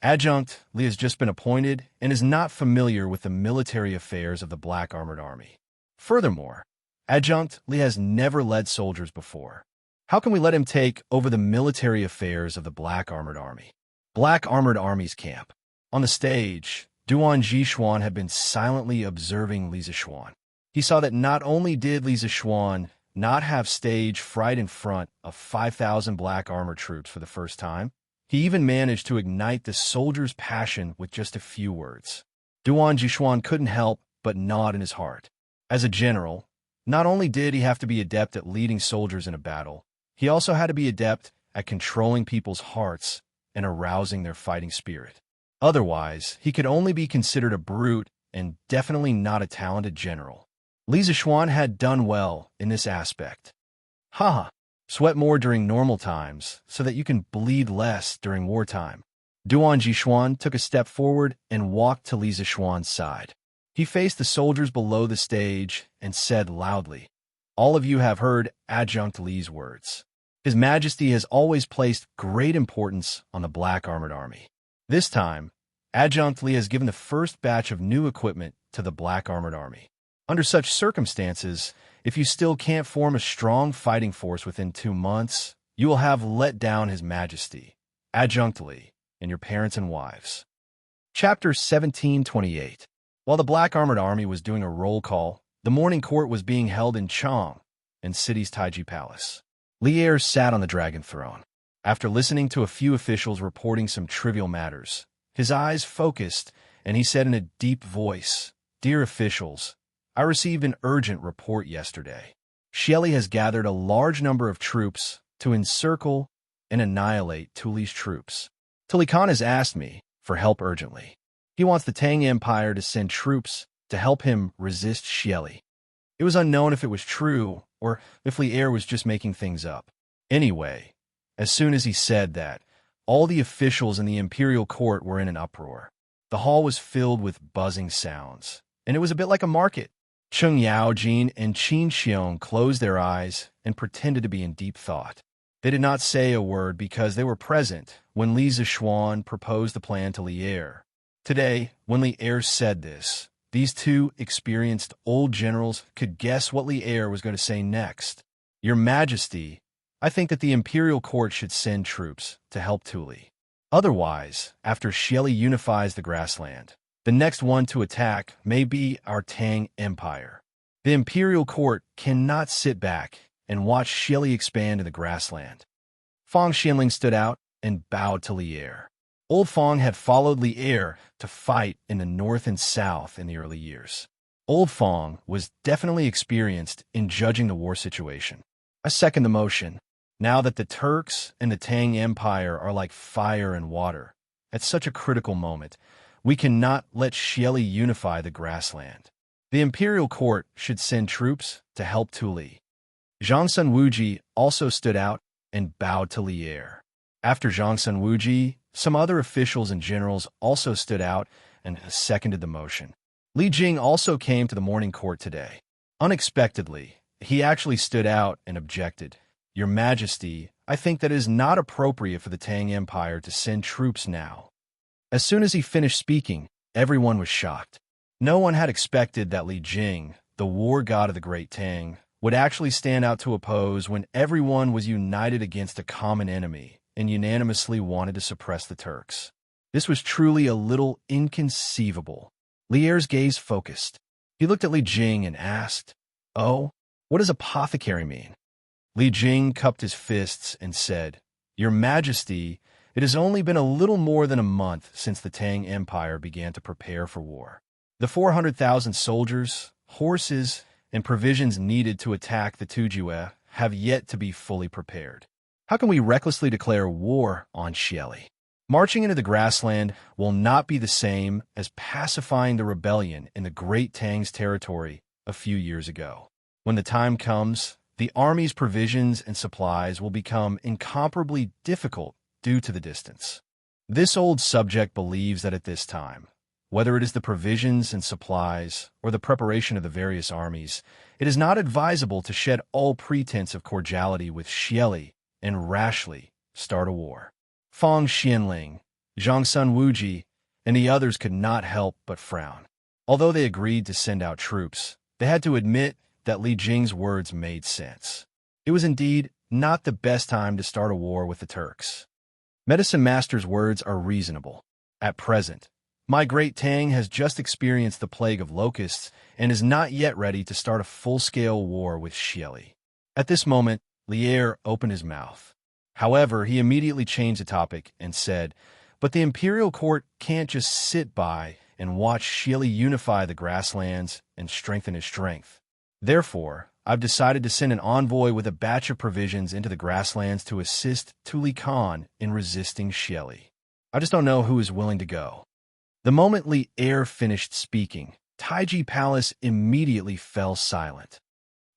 Adjunct Li has just been appointed and is not familiar with the military affairs of the Black Armored Army. Furthermore, Adjunct Li has never led soldiers before. How can we let him take over the military affairs of the Black Armored Army?" Black Armored Army's camp. On the stage, Duan Jishuan had been silently observing Li Zishuan. He saw that not only did Li Zishuan not have stage fright in front of 5,000 Black Armored troops for the first time, he even managed to ignite the soldiers' passion with just a few words. Duan Jishuan couldn't help but nod in his heart. As a general, not only did he have to be adept at leading soldiers in a battle, he also had to be adept at controlling people's hearts and arousing their fighting spirit. Otherwise, he could only be considered a brute and definitely not a talented general. Li Zishuan had done well in this aspect. Haha, sweat more during normal times so that you can bleed less during wartime. Duan Jishuan took a step forward and walked to Li Zishuan's side. He faced the soldiers below the stage and said loudly, "All of you have heard Adjunct Li's words. His Majesty has always placed great importance on the Black Armored Army. This time, Adjunct Li has given the first batch of new equipment to the Black Armored Army. Under such circumstances, if you still can't form a strong fighting force within 2 months, you will have let down His Majesty, Adjunct Li, and your parents and wives." Chapter 1728. While the Black Armored Army was doing a roll call, the morning court was being held in Chang, and city's Taiji Palace. Li Er sat on the dragon throne. After listening to a few officials reporting some trivial matters, his eyes focused, and he said in a deep voice, "Dear officials, I received an urgent report yesterday. Xieli has gathered a large number of troops to encircle and annihilate Tuli's troops. Tuli Khan has asked me for help urgently. He wants the Tang Empire to send troops to help him resist Xieli." It was unknown if it was true or if Li Er was just making things up. Anyway, as soon as he said that, all the officials in the imperial court were in an uproar. The hall was filled with buzzing sounds, and it was a bit like a market. Cheng Yaojin and Qin Xiong closed their eyes and pretended to be in deep thought. They did not say a word because they were present when Li Zishuan proposed the plan to Li Er. Today, when Li Er said this, these two experienced old generals could guess what Li Er was going to say next. "Your Majesty, I think that the imperial court should send troops to help Tuli. Otherwise, after Xieli unifies the grassland, the next one to attack may be our Tang Empire. The imperial court cannot sit back and watch Xieli expand in the grassland." Fang Xianling stood out and bowed to Li Er. Old Fang had followed Li Er to fight in the north and south in the early years. Old Fang was definitely experienced in judging the war situation. I second the motion. Now that the Turks and the Tang Empire are like fire and water, at such a critical moment, we cannot let Xieli unify the grassland. The imperial court should send troops to help Tuli. Zhang Wuji also stood out and bowed to Li Er. After Zhang Wuji, some other officials and generals also stood out and seconded the motion. Li Jing also came to the morning court today. Unexpectedly, he actually stood out and objected. Your Majesty, I think that it is not appropriate for the Tang Empire to send troops now. As soon as he finished speaking, everyone was shocked. No one had expected that Li Jing, the war god of the Great Tang, would actually stand out to oppose when everyone was united against a common enemy and unanimously wanted to suppress the Turks. This was truly a little inconceivable. Li Er's gaze focused. He looked at Li Jing and asked, "Oh, what does apothecary mean?" Li Jing cupped his fists and said, "Your Majesty, it has only been a little more than a month since the Tang Empire began to prepare for war. The 400,000 soldiers, horses, and provisions needed to attack the Tujue have yet to be fully prepared. How can we recklessly declare war on Xieli? Marching into the grassland will not be the same as pacifying the rebellion in the Great Tang's territory a few years ago. When the time comes, the army's provisions and supplies will become incomparably difficult due to the distance. This old subject believes that at this time, whether it is the provisions and supplies or the preparation of the various armies, it is not advisable to shed all pretense of cordiality with Xieli and rashly start a war." Fang Xianling, Zhang Wuji, and the others could not help but frown. Although they agreed to send out troops, they had to admit that Li Jing's words made sense. It was indeed not the best time to start a war with the Turks. Medicine Master's words are reasonable. At present, my Great Tang has just experienced the plague of locusts and is not yet ready to start a full-scale war with Xieli. At this moment, Li Er opened his mouth. However, he immediately changed the topic and said, "But the imperial court can't just sit by and watch Xieli unify the grasslands and strengthen his strength. Therefore, I've decided to send an envoy with a batch of provisions into the grasslands to assist Tuli Khan in resisting Xieli. I just don't know who is willing to go." The moment Li Er finished speaking, Taiji Palace immediately fell silent.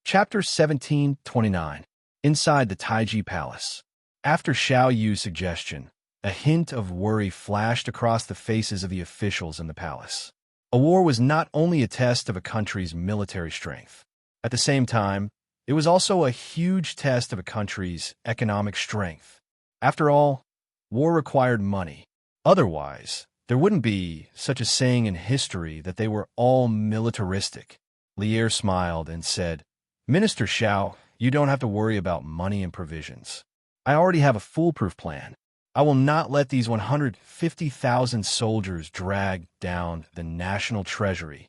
Chapter 1729. Inside the Taiji Palace. After Xiao Yu's suggestion, a hint of worry flashed across the faces of the officials in the palace. A war was not only a test of a country's military strength. At the same time, it was also a huge test of a country's economic strength. After all, war required money. Otherwise, there wouldn't be such a saying in history that they were all militaristic. Li Er smiled and said, "Minister Xiao, you don't have to worry about money and provisions. I already have a foolproof plan. I will not let these 150,000 soldiers drag down the national treasury."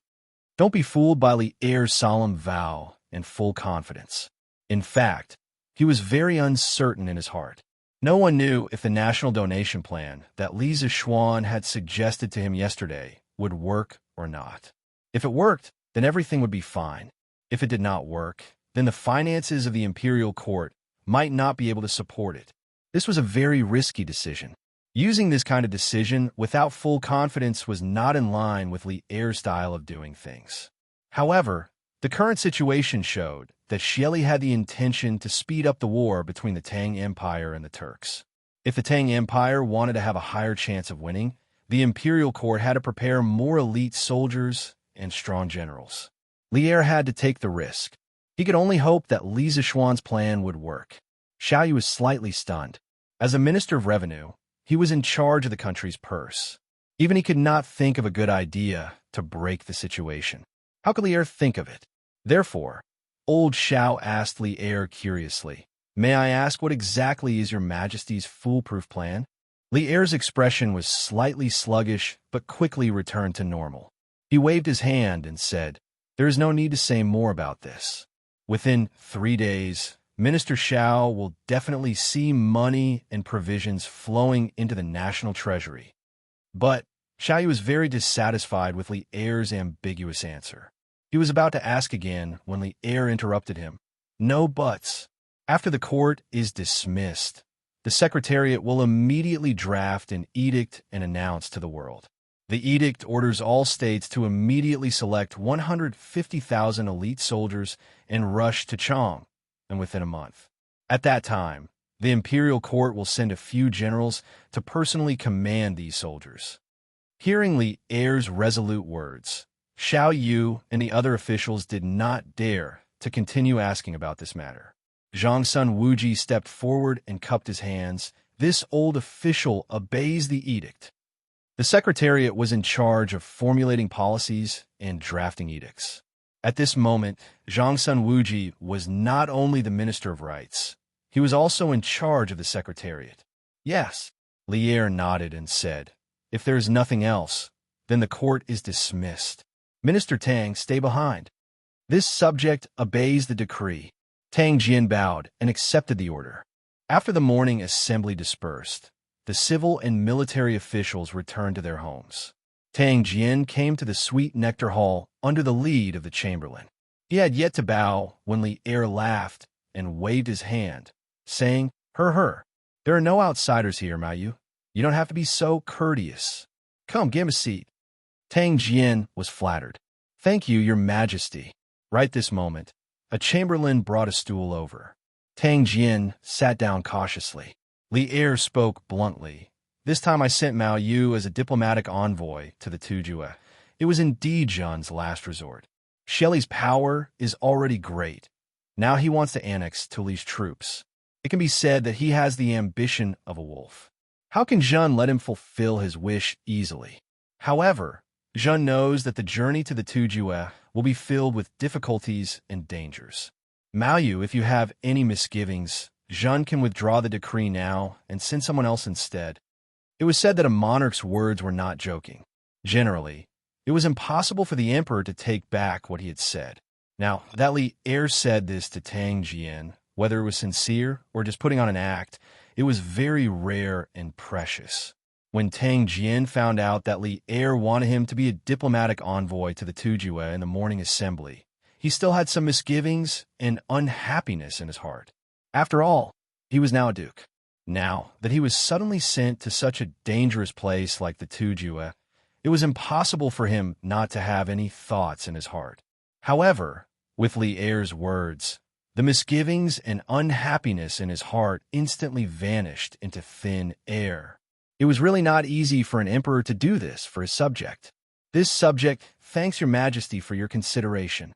Don't be fooled by Li Er's solemn vow and full confidence. In fact, he was very uncertain in his heart. No one knew if the national donation plan that Li Zishuan had suggested to him yesterday would work or not. If it worked, then everything would be fine. If it did not work, then the finances of the imperial court might not be able to support it. This was a very risky decision. Using this kind of decision without full confidence was not in line with Li Er's style of doing things. However, the current situation showed that Xieli had the intention to speed up the war between the Tang Empire and the Turks. If the Tang Empire wanted to have a higher chance of winning, the imperial court had to prepare more elite soldiers and strong generals. Li Er had to take the risk. He could only hope that Li Zishuan's plan would work. Xiao Yu was slightly stunned. As a minister of revenue, he was in charge of the country's purse. Even he could not think of a good idea to break the situation. How could Li Er think of it? Therefore, old Xiao asked Li Er curiously, "May I ask what exactly is your Majesty's foolproof plan?" Li Er's expression was slightly sluggish, but quickly returned to normal. He waved his hand and said, "There is no need to say more about this. Within 3 days, Minister Xiao will definitely see money and provisions flowing into the national treasury." But Xiao Yu was very dissatisfied with Li Er's ambiguous answer. He was about to ask again when Li Er interrupted him. "No buts. After the court is dismissed, the Secretariat will immediately draft an edict and announce to the world. The edict orders all states to immediately select 150,000 elite soldiers and rush to Chang, and within a month. At that time, the imperial court will send a few generals to personally command these soldiers. Hearing Li Er's resolute words, Xiao Yu and the other officials did not dare to continue asking about this matter. Zhang's son Wuji stepped forward and cupped his hands. This old official obeys the edict. The Secretariat was in charge of formulating policies and drafting edicts. At this moment, Zhang's son Wuji was not only the Minister of Rights, he was also in charge of the Secretariat. Yes, Li Er nodded and said, if there is nothing else, then the court is dismissed. Minister Tang, stay behind. This subject obeys the decree. Tang Jian bowed and accepted the order. After the morning assembly dispersed, the civil and military officials returned to their homes. Tang Jian came to the sweet nectar hall under the lead of the chamberlain. He had yet to bow when Li Er laughed and waved his hand, saying, Her. There are no outsiders here, Mayu. You don't have to be so courteous. Come, give him a seat. Tang Jian was flattered. Thank you, your majesty. Right this moment, a chamberlain brought a stool over. Tang Jian sat down cautiously. Li Er spoke bluntly. This time I sent Mao Yu as a diplomatic envoy to the Tujue. It was indeed Zhen's last resort. Shelley's power is already great. Now he wants to annex Tuli's troops. It can be said that he has the ambition of a wolf. How can Zhen let him fulfill his wish easily? However, Zhen knows that the journey to the Tujue will be filled with difficulties and dangers. Mao Yu, if you have any misgivings, Zhen can withdraw the decree now and send someone else instead. It was said that a monarch's words were not joking. Generally, it was impossible for the emperor to take back what he had said. Now, that Li Er said this to Tang Jian, whether it was sincere or just putting on an act, it was very rare and precious. When Tang Jian found out that Li Er wanted him to be a diplomatic envoy to the Tujue in the morning assembly, he still had some misgivings and unhappiness in his heart. After all, he was now a duke. Now that he was suddenly sent to such a dangerous place like the Tujue, it was impossible for him not to have any thoughts in his heart. However, with Li Er's words, the misgivings and unhappiness in his heart instantly vanished into thin air. It was really not easy for an emperor to do this for his subject. This subject thanks your majesty for your consideration.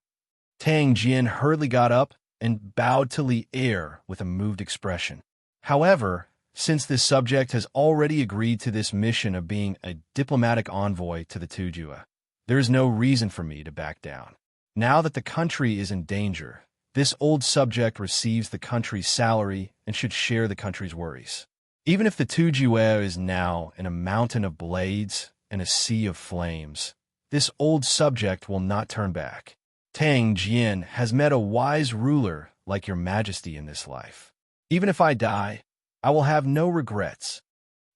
Tang Jian hurriedly got up and bowed to Li Er with a moved expression. However, since this subject has already agreed to this mission of being a diplomatic envoy to the Tujue, there is no reason for me to back down. Now that the country is in danger, this old subject receives the country's salary and should share the country's worries. Even if the Tujue is now in a mountain of blades and a sea of flames, this old subject will not turn back. Tang Jian has met a wise ruler like your majesty in this life. Even if I die, I will have no regrets.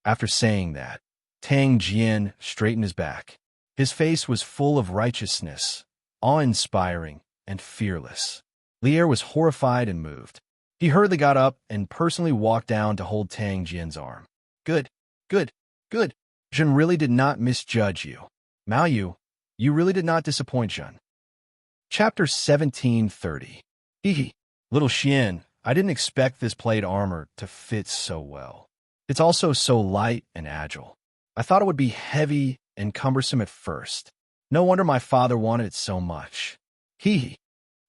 After saying that, Tang Jian straightened his back. His face was full of righteousness, awe-inspiring, and fearless. Li Er was horrified and moved. He hurriedly got up and personally walked down to hold Tang Jian's arm. Good. Zhen really did not misjudge you. Mao Yu, you really did not disappoint Zhen. Chapter 1730. Hee. Little Xian, I didn't expect this plate armor to fit so well. It's also so light and agile. I thought it would be heavy and cumbersome at first. No wonder my father wanted it so much. Hee.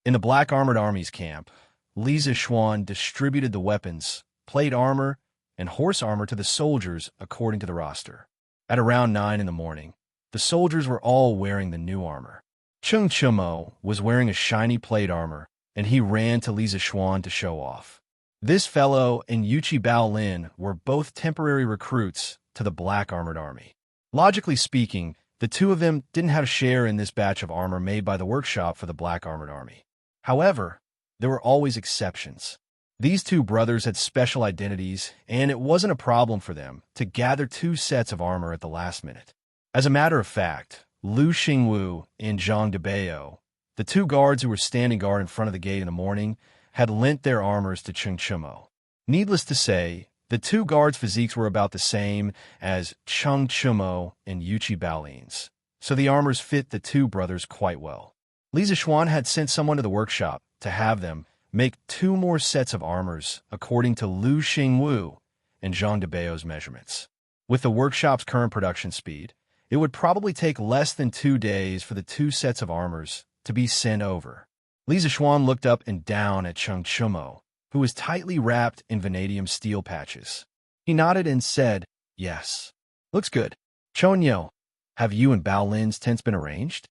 In the Black Armored Army's camp, Li Zishuan distributed the weapons, plate armor, and horse armor to the soldiers according to the roster. At around 9 in the morning, the soldiers were all wearing the new armor. Cheng Chimo was wearing a shiny plate armor, and he ran to Li Zishuan to show off. This fellow and Yuchi Baolin were both temporary recruits to the Black Armored Army. Logically speaking, the two of them didn't have a share in this batch of armor made by the workshop for the Black Armored Army. However, there were always exceptions. These two brothers had special identities, and it wasn't a problem for them to gather 2 sets of armor at the last minute. As a matter of fact, Lu Xingwu and Zhang Debao, the 2 guards who were standing guard in front of the gate in the morning, had lent their armors to Cheng Chimo. Needless to say, The two guards' physiques were about the same as Xianxia and Wuxia Baolin's, so the armors fit the two brothers quite well. Li Zixuan had sent someone to the workshop to have them make 2 more sets of armors according to Lu Xingwu and Zhang Debao's measurements. With the workshop's current production speed, it would probably take less than 2 days for the 2 sets of armors to be sent over. Li Zixuan looked up and down at Xianxia, who was tightly wrapped in vanadium steel patches. He nodded and said, "Yes. Looks good. Chonyo, have you and Bao Lin's tents been arranged?"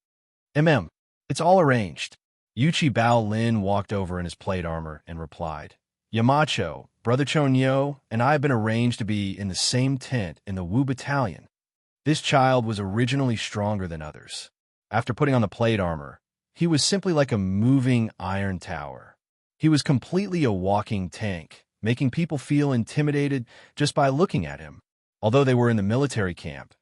It's all arranged." Wuxia Bao Lin walked over in his plate armor and replied, "Yamacho, Brother Chonyo, and I have been arranged to be in the same tent in the Wu Battalion." This child was originally stronger than others. After putting on the plate armor, he was simply like a moving iron tower. He was completely a walking tank, making people feel intimidated just by looking at him. Although they were in the military camp,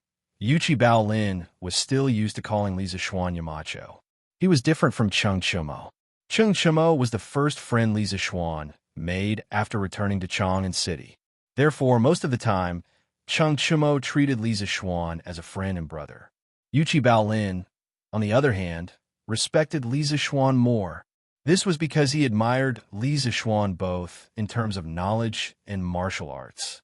Wuxia Bao Lin was still used to calling Li Zixuan Yamacho. He was different from Xianxia. Xianxia was the first friend Li Zixuan made after returning to Chang'an City. Therefore, most of the time, Xianxia treated Li Zixuan as a friend and brother. Wuxia Bao Lin, on the other hand, respected Li Zixuan more. This was because he admired Li Zixuan both in terms of knowledge and martial arts.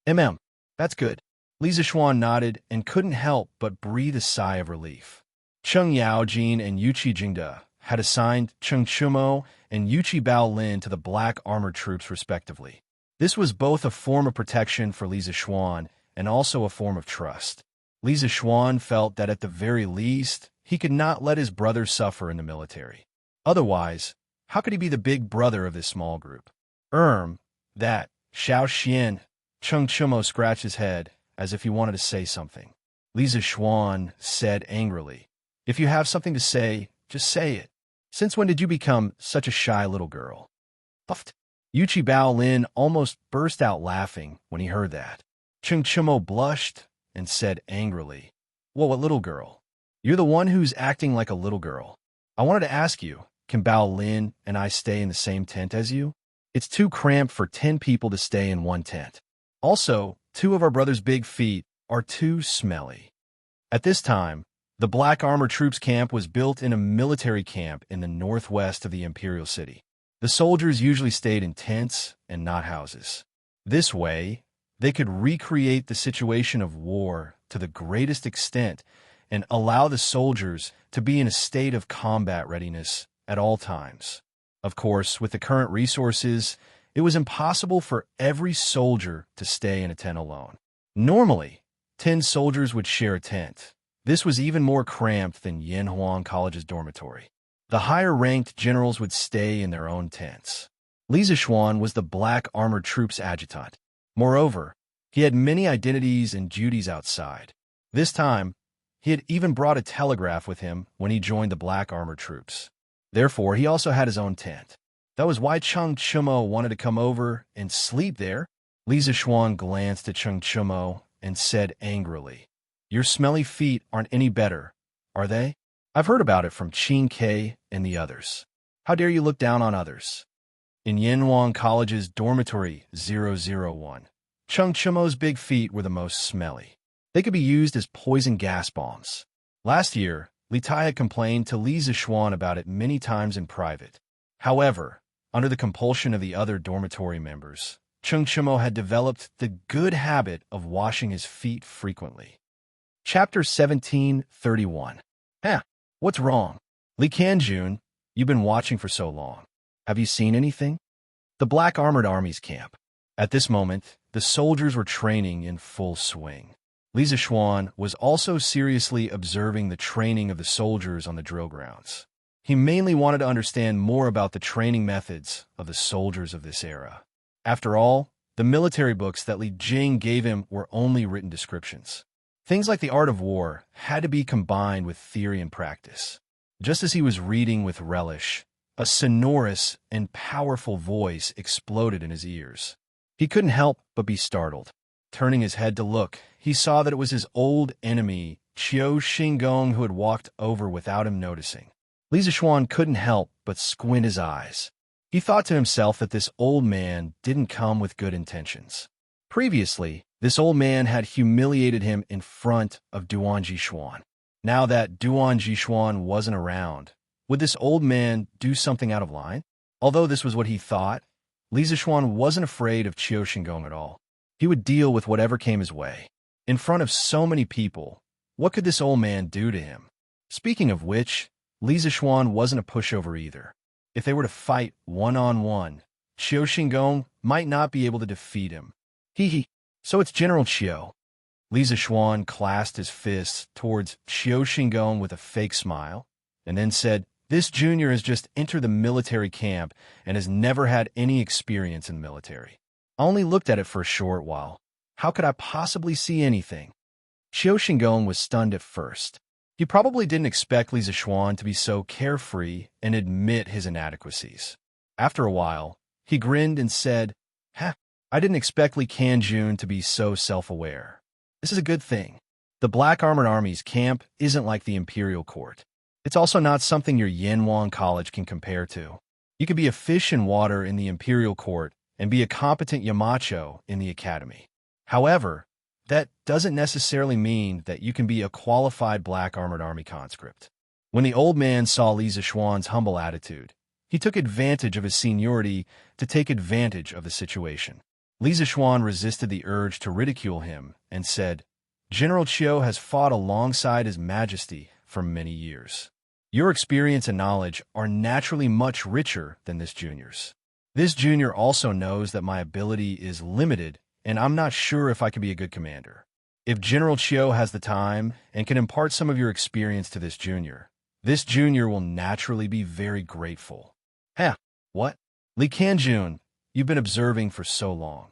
That's good." Li Zixuan nodded and couldn't help but breathe a sigh of relief. Cheng Yaojin and Yuqi Jingde had assigned Xianxia and Wuxia Bao Lin to the black armored troops respectively. This was both a form of protection for Li Zixuan and also a form of trust. Li Zixuan felt that at the very least, he could not let his brother suffer in the military. Otherwise, how could he be the big brother of this small group? That, Xiaoxian. Xianxia scratched his head as if he wanted to say something. Li Zixuan said angrily, "If you have something to say, just say it. Since when did you become such a shy little girl?" Puffed. Wuxia Bao Lin almost burst out laughing when he heard that. Xianxia blushed and said angrily, "Well, what little girl? You're the one who's acting like a little girl. I wanted to ask you, can Bao Lin and I stay in the same tent as you? It's too cramped for 10 people to stay in one tent. Also, 2 of our brother's big feet are too smelly." At this time, the Black Armor Troops camp was built in a military camp in the northwest of the imperial city. The soldiers usually stayed in tents and not houses. This way, they could recreate the situation of war to the greatest extent and allow the soldiers to be in a state of combat readiness at all times. Of course, with the current resources, it was impossible for every soldier to stay in a tent alone. Normally, 10 soldiers would share a tent. This was even more cramped than Yanhuang College's dormitory. The higher-ranked generals would stay in their own tents. Li Zixuan was the Black Armored Troops adjutant. Moreover, he had many identities and duties outside. This time, he had even brought a telegraph with him when he joined the Black Armored Troops. Therefore, he also had his own tent. That was why Xianxia wanted to come over and sleep there. Li Zixuan glanced at Xianxia and said angrily, "Your smelly feet aren't any better, are they? I've heard about it from Qin Ke and the others. How dare you look down on others?" In Yanhuang College's dormitory 001, Xiao's big feet were the most smelly. They could be used as poison gas bombs. Last year, Li Tai had complained to Li Zixuan about it many times in private. However, under the compulsion of the other dormitory members, Xianxia had developed the good habit of washing his feet frequently. Chapter 1731. What's wrong? Li Kanjun, you've been watching for so long. Have you seen anything? The Black Armored Army's camp. At this moment, the soldiers were training in full swing. Li Zixuan was also seriously observing the training of the soldiers on the drill grounds. He mainly wanted to understand more about the training methods of the soldiers of this era. After all, the military books that Li Jing gave him were only written descriptions. Things like the art of war had to be combined with theory and practice. Just as he was reading with relish, a sonorous and powerful voice exploded in his ears. He couldn't help but be startled. Turning his head to look, he saw that it was his old enemy, Qiu Xinggong, who had walked over without him noticing. Li Zixuan couldn't help but squint his eyes. He thought to himself that this old man didn't come with good intentions. Previously, this old man had humiliated him in front of Duan Jishuan. Now that Duan Jishuan wasn't around, would this old man do something out of line? Although this was what he thought, Li Zishuan wasn't afraid of Qiu Xingong at all. He would deal with whatever came his way. In front of so many people, what could this old man do to him? Speaking of which, Li Zishuan wasn't a pushover either. If they were to fight one-on-one, Qiu Xingong might not be able to defeat him. So it's General Qiu. Li Zishuan clasped his fists towards Qiu Xingong with a fake smile, and then said, "This junior has just entered the military camp and has never had any experience in the military. I only looked at it for a short while. How could I possibly see anything?" Qiu Xingong was stunned at first. He probably didn't expect Li Zishuan to be so carefree and admit his inadequacies. After a while, he grinned and said, I didn't expect Li Kanjun to be so self-aware. This is a good thing. The Black Armored Army's camp isn't like the Imperial Court. It's also not something your Yanwang College can compare to. You could be a fish in water in the Imperial Court and be a competent Yamacho in the Academy. However, that doesn't necessarily mean that you can be a qualified Black Armored Army conscript. When the old man saw Li Zishuan's humble attitude, he took advantage of his seniority to take advantage of the situation. Li Zishuan resisted the urge to ridicule him and said, "General Qiu has fought alongside His Majesty for many years. Your experience and knowledge are naturally much richer than this junior's. This junior also knows that my ability is limited, and I'm not sure if I can be a good commander. If General Qiu has the time and can impart some of your experience to this junior will naturally be very grateful." What? Li Kanjun, you've been observing for so long.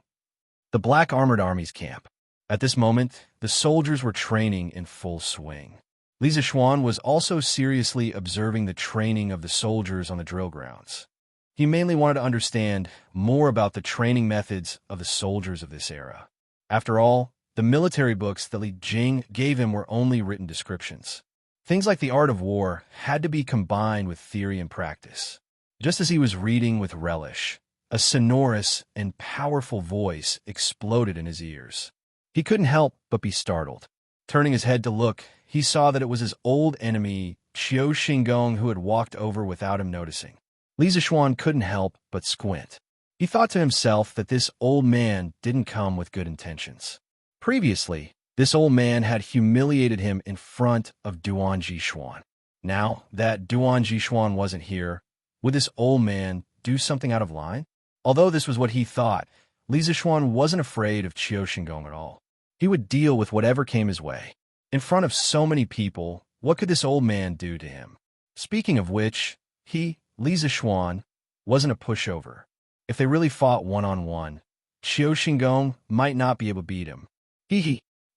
The Black Armored Army's camp. At this moment, the soldiers were training in full swing. Li Zishuan was also seriously observing the training of the soldiers on the drill grounds. He mainly wanted to understand more about the training methods of the soldiers of this era. After all, the military books that Li Jing gave him were only written descriptions. Things like the art of war had to be combined with theory and practice. Just as he was reading with relish, a sonorous and powerful voice exploded in his ears. He couldn't help but be startled. Turning his head to look, he saw that it was his old enemy, Qiu Xingong, who had walked over without him noticing. Li Zishuan couldn't help but squint. He thought to himself that this old man didn't come with good intentions. Previously, this old man had humiliated him in front of Duan Jishuan. Now that Duan Jishuan wasn't here, would this old man do something out of line? Although this was what he thought, Li Zishuan wasn't afraid of Qiu Xingong at all. He would deal with whatever came his way. In front of so many people, what could this old man do to him? Speaking of which, Li Zishuan, wasn't a pushover. If they really fought one-on-one, Qiu Xingong might not be able to beat him.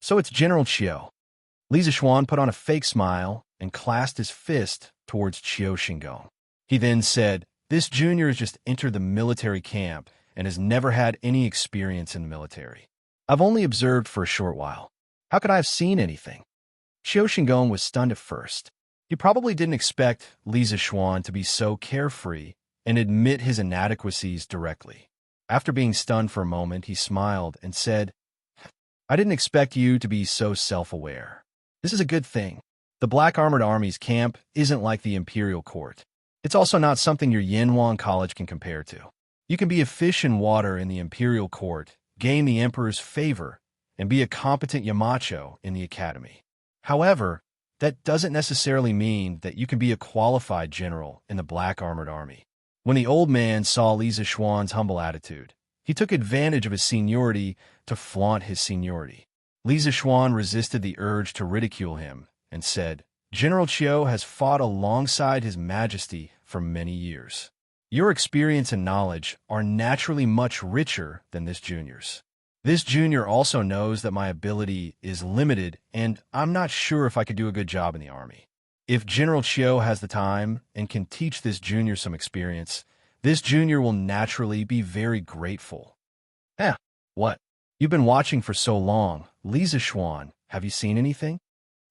So it's General Qiu. Li Zishuan put on a fake smile and clasped his fist towards Qiu Xingong. He then said, "This junior has just entered the military camp and has never had any experience in the military. I've only observed for a short while. How could I have seen anything?" Qiu Xingong was stunned at first. He probably didn't expect Li Zishuan to be so carefree and admit his inadequacies directly. After being stunned for a moment, he smiled and said, "I didn't expect you to be so self-aware. This is a good thing. The Black Armored Army's camp isn't like the Imperial Court. It's also not something your Yanwang College can compare to. You can be a fish in water in the Imperial Court, gain the Emperor's favor, and be a competent Yamacho in the Academy. However, that doesn't necessarily mean that you can be a qualified general in the Black Armored Army." When the old man saw Li Zishuan's humble attitude, he took advantage of his seniority to flaunt his seniority. Li Zishuan resisted the urge to ridicule him and said, "General Qiu has fought alongside His Majesty for many years. Your experience and knowledge are naturally much richer than this junior's. This junior also knows that my ability is limited, and I'm not sure if I could do a good job in the army. If General Qiu has the time and can teach this junior some experience, this junior will naturally be very grateful." What? You've been watching for so long. Li Zishuan, have you seen anything?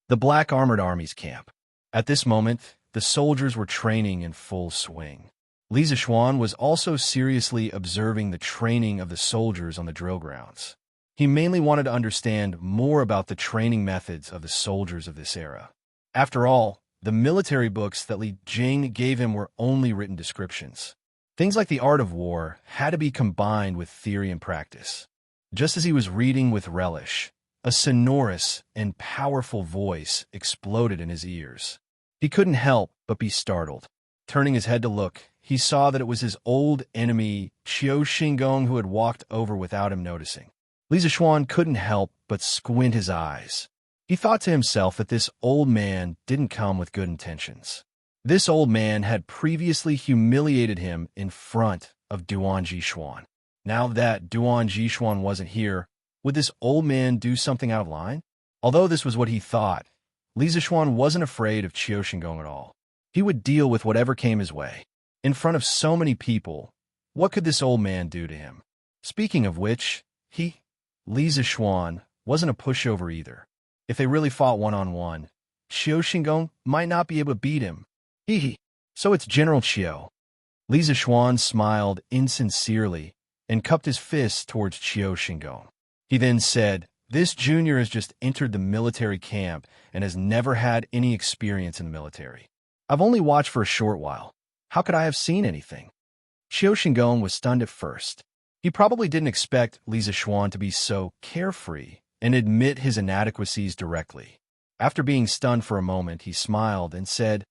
The Black Armored Army's camp. At this moment, the soldiers were training in full swing. Li Zishuan was also seriously observing the training of the soldiers on the drill grounds. He mainly wanted to understand more about the training methods of the soldiers of this era. After all, the military books that Li Jing gave him were only written descriptions. Things like the art of war had to be combined with theory and practice. Just as he was reading with relish, a sonorous and powerful voice exploded in his ears. He couldn't help but be startled. Turning his head to look, he saw that it was his old enemy, Qiu Xingong, who had walked over without him noticing. Li Zixuan couldn't help but squint his eyes. He thought to himself that this old man didn't come with good intentions. This old man had previously humiliated him in front of Duan Jixuan. Now that Duan Jixuan wasn't here, would this old man do something out of line? Although this was what he thought, Li Zixuan wasn't afraid of Qiu Xingong at all. He would deal with whatever came his way. In front of so many people, what could this old man do to him? Speaking of which, Li Zixuan, wasn't a pushover either. If they really fought one-on-one, Qiu Xingong might not be able to beat him. So it's General Qiu. Li Zixuan smiled insincerely and cupped his fist towards Qiu Xingong. He then said, "This junior has just entered the military camp and has never had any experience in the military. I've only watched for a short while. How could I have seen anything?" Qiu Xingong was stunned at first. He probably didn't expect Li Zixuan to be so carefree and admit his inadequacies directly. After being stunned for a moment, he smiled and said,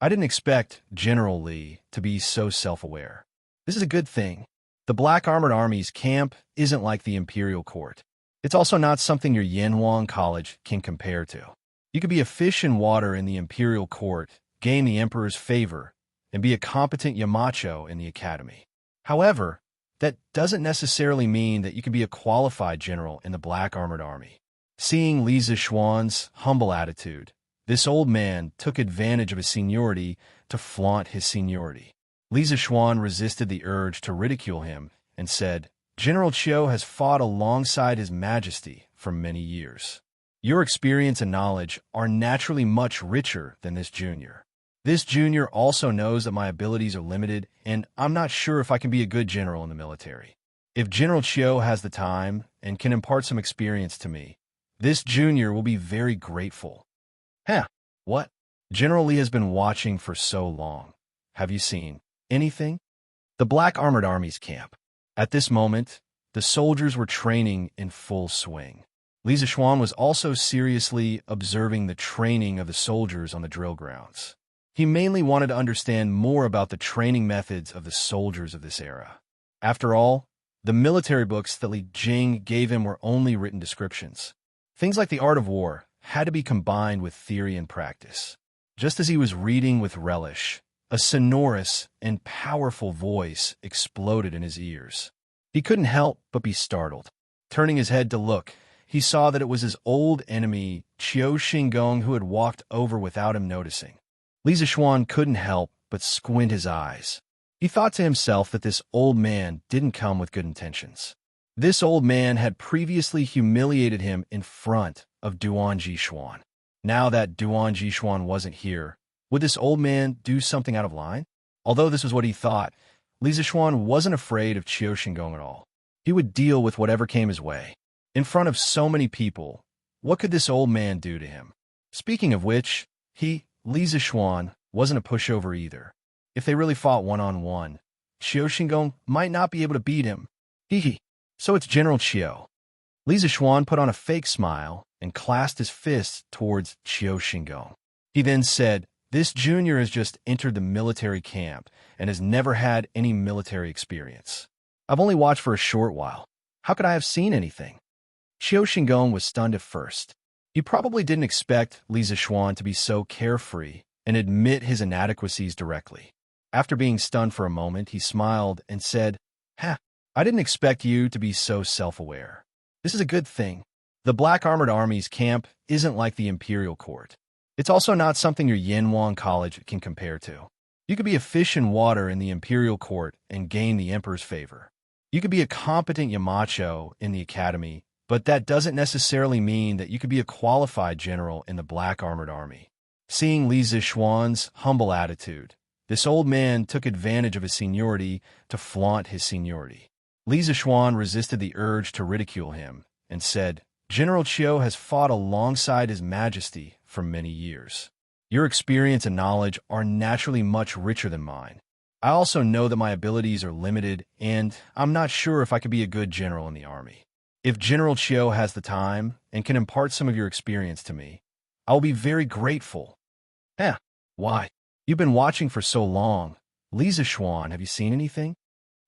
I didn't expect General Li to be so self-aware. This is a good thing. The Black Armored Army's camp isn't like the Imperial Court. It's also not something your Yanhuang College can compare to. You could be a fish in water in the Imperial Court, gain the Emperor's favor, and be a competent Yamacho in the Academy. However, that doesn't necessarily mean that you can be a qualified general in the Black Armored Army. Seeing Li Zixuan's humble attitude, this old man took advantage of his seniority to flaunt his seniority. Li Zixuan resisted the urge to ridicule him and said, "General Qiu has fought alongside His Majesty for many years. Your experience and knowledge are naturally much richer than this junior. This junior also knows that my abilities are limited, and I'm not sure if I can be a good general in the military. If General Qiu has the time and can impart some experience to me, this junior will be very grateful." What? General Li has been watching for so long. Have you seen anything? The Black Armored Army's camp. At this moment, the soldiers were training in full swing. Li Zixuan was also seriously observing the training of the soldiers on the drill grounds. He mainly wanted to understand more about the training methods of the soldiers of this era. After all, the military books that Li Jing gave him were only written descriptions. Things like the art of war had to be combined with theory and practice. Just as he was reading with relish, a sonorous and powerful voice exploded in his ears. He couldn't help but be startled. Turning his head to look, he saw that it was his old enemy, Qiu Xingong, who had walked over without him noticing. Li Zixuan couldn't help but squint his eyes. He thought to himself that this old man didn't come with good intentions. This old man had previously humiliated him in front of Duan Jixuan. Now that Duan Jixuan wasn't here, would this old man do something out of line? Although this was what he thought, Li Zixuan wasn't afraid of Qiu Xingong at all. He would deal with whatever came his way. In front of so many people, what could this old man do to him? Speaking of which, Li Zixuan, wasn't a pushover either. If they really fought one-on-one, Qiu Xingong might not be able to beat him. So it's General Qiu. Li Zixuan put on a fake smile and clasped his fists towards Qiu Xingong. He then said, "This junior has just entered the military camp and has never had any military experience. I've only watched for a short while. How could I have seen anything?" Qiu Xingong was stunned at first. He probably didn't expect Li Zixuan to be so carefree and admit his inadequacies directly. After being stunned for a moment, he smiled and said, I didn't expect you to be so self-aware. This is a good thing. The Black Armored Army's camp isn't like the Imperial Court. It's also not something your Yanhuang College can compare to. You could be a fish in water in the Imperial Court and gain the Emperor's favor. You could be a competent Yamacho in the Academy, but that doesn't necessarily mean that you could be a qualified general in the Black Armored Army. Seeing Li Zixuan's humble attitude, this old man took advantage of his seniority to flaunt his seniority. Li Zixuan resisted the urge to ridicule him and said, General Qiu has fought alongside His Majesty for many years. Your experience and knowledge are naturally much richer than mine. I also know that my abilities are limited, and I'm not sure if I could be a good general in the army. If General Qiu has the time and can impart some of your experience to me, I will be very grateful. Why? You've been watching for so long. Li Zixuan, have you seen anything?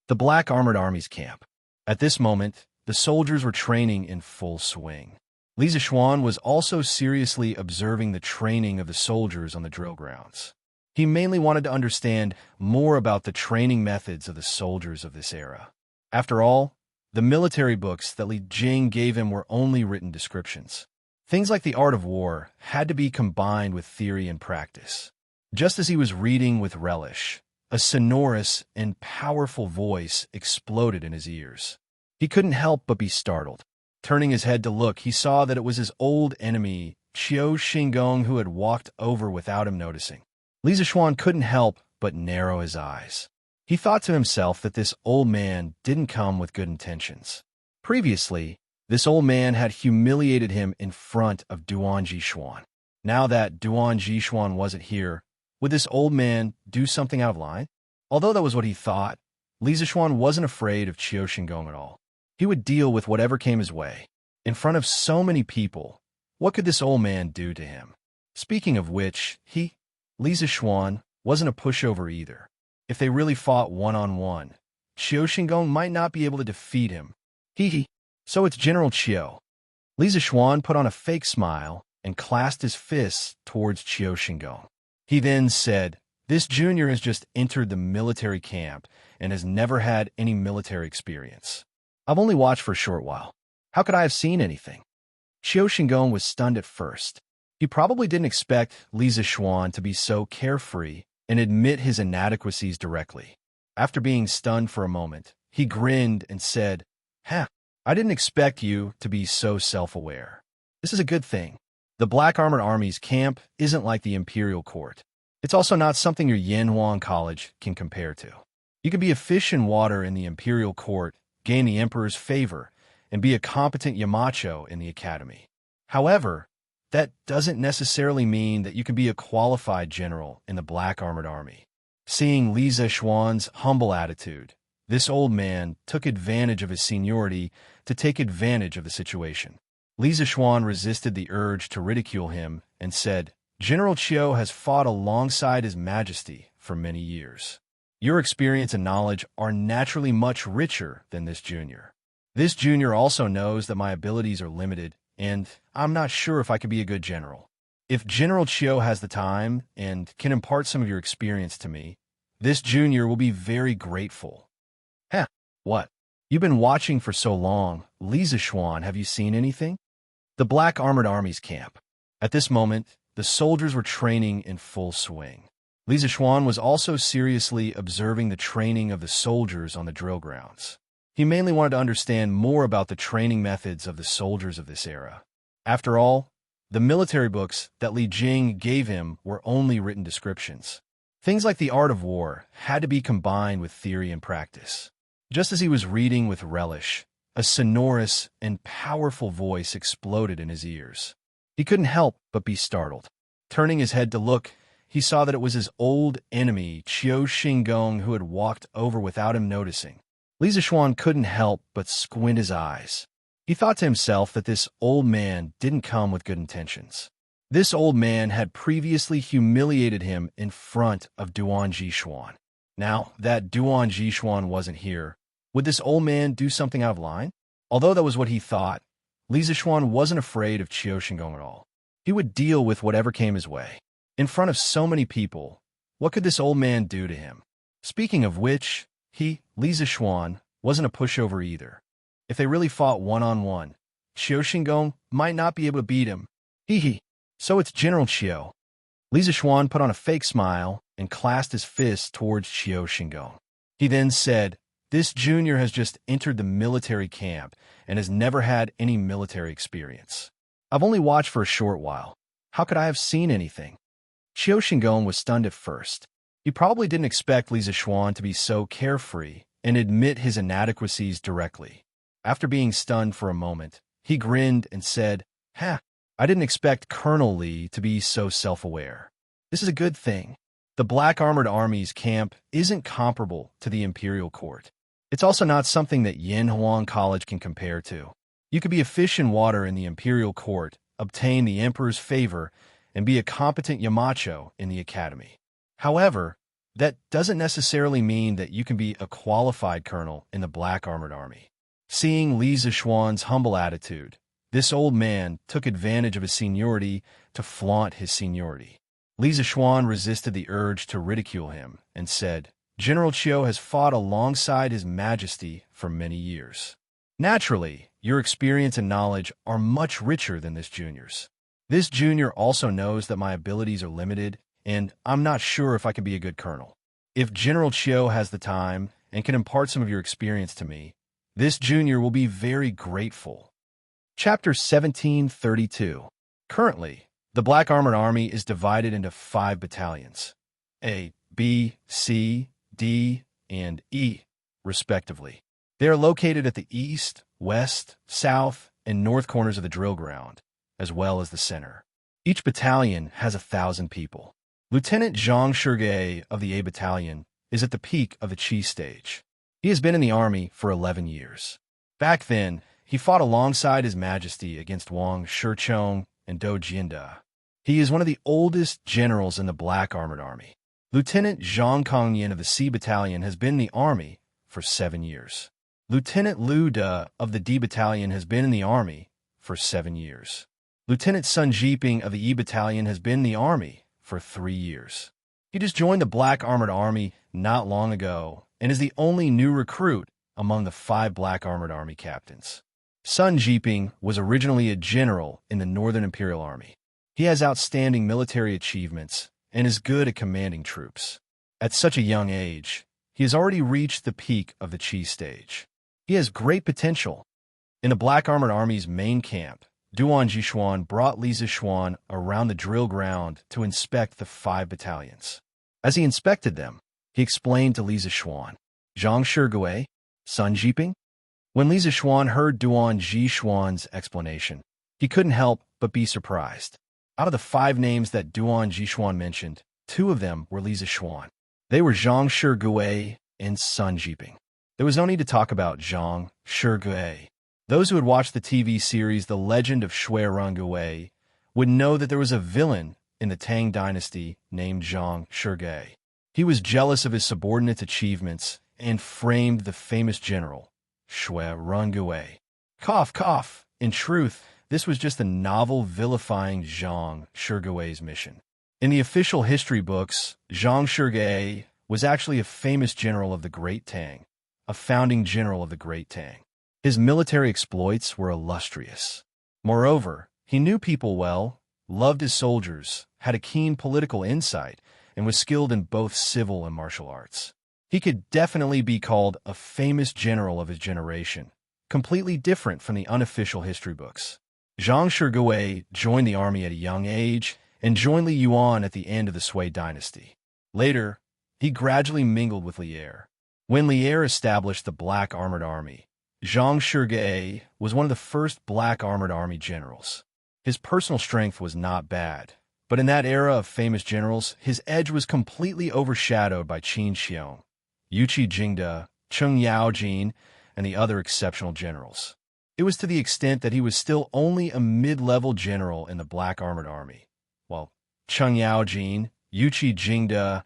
The Black Armored Army's camp. At this moment, the soldiers were training in full swing. Li Zixuan was also seriously observing the training of the soldiers on the drill grounds. He mainly wanted to understand more about the training methods of the soldiers of this era. After all, the military books that Li Jing gave him were only written descriptions. Things like the art of war had to be combined with theory and practice. Just as he was reading with relish, a sonorous and powerful voice exploded in his ears. He couldn't help but be startled. Turning his head to look, he saw that it was his old enemy, Qiu Xingong, who had walked over without him noticing. Li Zixuan couldn't help but narrow his eyes. He thought to himself that this old man didn't come with good intentions. Previously, this old man had humiliated him in front of Duan Jixuan. Now that Duan Jixuan wasn't here, would this old man do something out of line? Although that was what he thought, Li Zixuan wasn't afraid of Qiu Xingong at all. He would deal with whatever came his way. In front of so many people, what could this old man do to him? Speaking of which, Li Zixuan, wasn't a pushover either. If they really fought one-on-one, Qiu Xingong might not be able to defeat him. So it's General Qiu. Li Zixuan put on a fake smile and clasped his fists towards Qiu Xingong. He then said, This junior has just entered the military camp and has never had any military experience. I've only watched for a short while. How could I have seen anything? Qiu Xingong was stunned at first. He probably didn't expect Li Zixuan to be so carefree and admit his inadequacies directly. After being stunned for a moment, he grinned and said, I didn't expect you to be so self-aware. This is a good thing. The Black Armored Army's camp isn't like the Imperial Court. It's also not something your Yanhuang College can compare to. You can be a fish in water in the Imperial Court, gain the Emperor's favor, and be a competent Yamacho in the Academy. However, that doesn't necessarily mean that you can be a qualified general in the Black Armored Army. Seeing Li Zixuan's humble attitude, this old man took advantage of his seniority to take advantage of the situation. Li Zixuan resisted the urge to ridicule him and said, General Qiu has fought alongside His Majesty for many years. Your experience and knowledge are naturally much richer than this junior. This junior also knows that my abilities are limited, and I'm not sure if I could be a good general. If General Qiu has the time and can impart some of your experience to me, this junior will be very grateful. What? You've been watching for so long. Li Zixuan, have you seen anything? The Black Armored Army's camp. At this moment, the soldiers were training in full swing. Li Zixuan was also seriously observing the training of the soldiers on the drill grounds. He mainly wanted to understand more about the training methods of the soldiers of this era. After all, the military books that Li Jing gave him were only written descriptions. Things like the art of war had to be combined with theory and practice. Just as he was reading with relish, a sonorous and powerful voice exploded in his ears. He couldn't help but be startled. Turning his head to look, he saw that it was his old enemy, Qiu Xingong, who had walked over without him noticing. Li Zixuan couldn't help but squint his eyes. He thought to himself that this old man didn't come with good intentions. This old man had previously humiliated him in front of Duan Jixuan. Now that Duan Jixuan wasn't here, would this old man do something out of line? Although that was what he thought, Li Zixuan wasn't afraid of Qiu Xingong at all. He would deal with whatever came his way. In front of so many people, what could this old man do to him? Speaking of which, Li Zixuan, wasn't a pushover either. If they really fought one-on-one, Qiu Xingong might not be able to beat him. So it's General Qiu. Li Zixuan put on a fake smile and clasped his fists towards Qiu Xingong. He then said, This junior has just entered the military camp and has never had any military experience. I've only watched for a short while. How could I have seen anything? Qiu Xingong was stunned at first. He probably didn't expect Li Zixuan to be so carefree and admit his inadequacies directly. After being stunned for a moment, he grinned and said, "Ha, I didn't expect Colonel Li to be so self-aware. This is a good thing. The Black Armored Army's camp isn't comparable to the Imperial Court. It's also not something that Yanhuang College can compare to. You could be a fish in water in the Imperial Court, obtain the Emperor's favor, and be a competent Yamacho in the Academy. However, that doesn't necessarily mean that you can be a qualified colonel in the Black Armored Army." Seeing Li Zishuan's humble attitude, this old man took advantage of his seniority to flaunt his seniority. Li Zishuan resisted the urge to ridicule him and said, "General Chiu has fought alongside His Majesty for many years. Naturally, your experience and knowledge are much richer than this junior's. This junior also knows that my abilities are limited, and I'm not sure if I can be a good colonel. If General Chiu has the time and can impart some of your experience to me, this junior will be very grateful." Chapter 1732. Currently, the Black Armored Army is divided into 5 battalions, A, B, C, D, and E, respectively. They are located at the east, west, south, and north corners of the drill ground, as well as the center. Each battalion has 1,000 people. Lieutenant Zhang Shige of the A Battalion is at the peak of the Qi stage. He has been in the army for 11 years. Back then, he fought alongside His Majesty against Wang Shichong and Dou Jianda. He is one of the oldest generals in the Black Armored Army. Lieutenant Zhang Kongyan of the C Battalion has been in the army for 7 years. Lieutenant Liu De of the D Battalion has been in the army for 7 years. Lieutenant Sun Jiping of the E Battalion has been in the army for 3 years. He just joined the Black Armored Army not long ago and is the only new recruit among the 5 Black Armored Army captains. Sun Jiping was originally a general in the Northern Imperial Army. He has outstanding military achievements and is good at commanding troops. At such a young age, he has already reached the peak of the Qi stage. He has great potential. In the Black Armored Army's main camp, Duan Jishuan brought Li Zishuan around the drill ground to inspect the 5 battalions. As he inspected them, he explained to Li Zishuan, "Zhang Shigui, Sun Jiping?" When Li Zishuan heard Duan Jishuan's explanation, he couldn't help but be surprised. Out of the 5 names that Duan Jishuan mentioned, 2 of them were Li Zishuan. They were Zhang Shigui and Sun Jiping. There was no need to talk about Zhang Shigui. Those who had watched the TV series The Legend of Shui Rongui would know that there was a villain in the Tang dynasty named Zhang Shigui. He was jealous of his subordinates' achievements and framed the famous general, Shui Rongui. Cough, cough. In truth, this was just a novel vilifying Zhang Shigui's mission. In the official history books, Zhang Shigui was actually a famous general of the Great Tang, a founding general of the Great Tang. His military exploits were illustrious. Moreover, he knew people well, loved his soldiers, had a keen political insight, and was skilled in both civil and martial arts. He could definitely be called a famous general of his generation, completely different from the unofficial history books. Zhang Shigui joined the army at a young age and joined Li Yuan at the end of the Sui dynasty. Later, he gradually mingled with Li Er. When Li Er established the Black Armored Army, Zhang Shigui was one of the first Black Armored Army generals. His personal strength was not bad, but in that era of famous generals, his edge was completely overshadowed by Qin Xiong, Yuqi Jingde, Cheng Yaojin, and the other exceptional generals. It was to the extent that he was still only a mid-level general in the Black Armored Army, while Cheng Yaojin, Yuqi Jingde,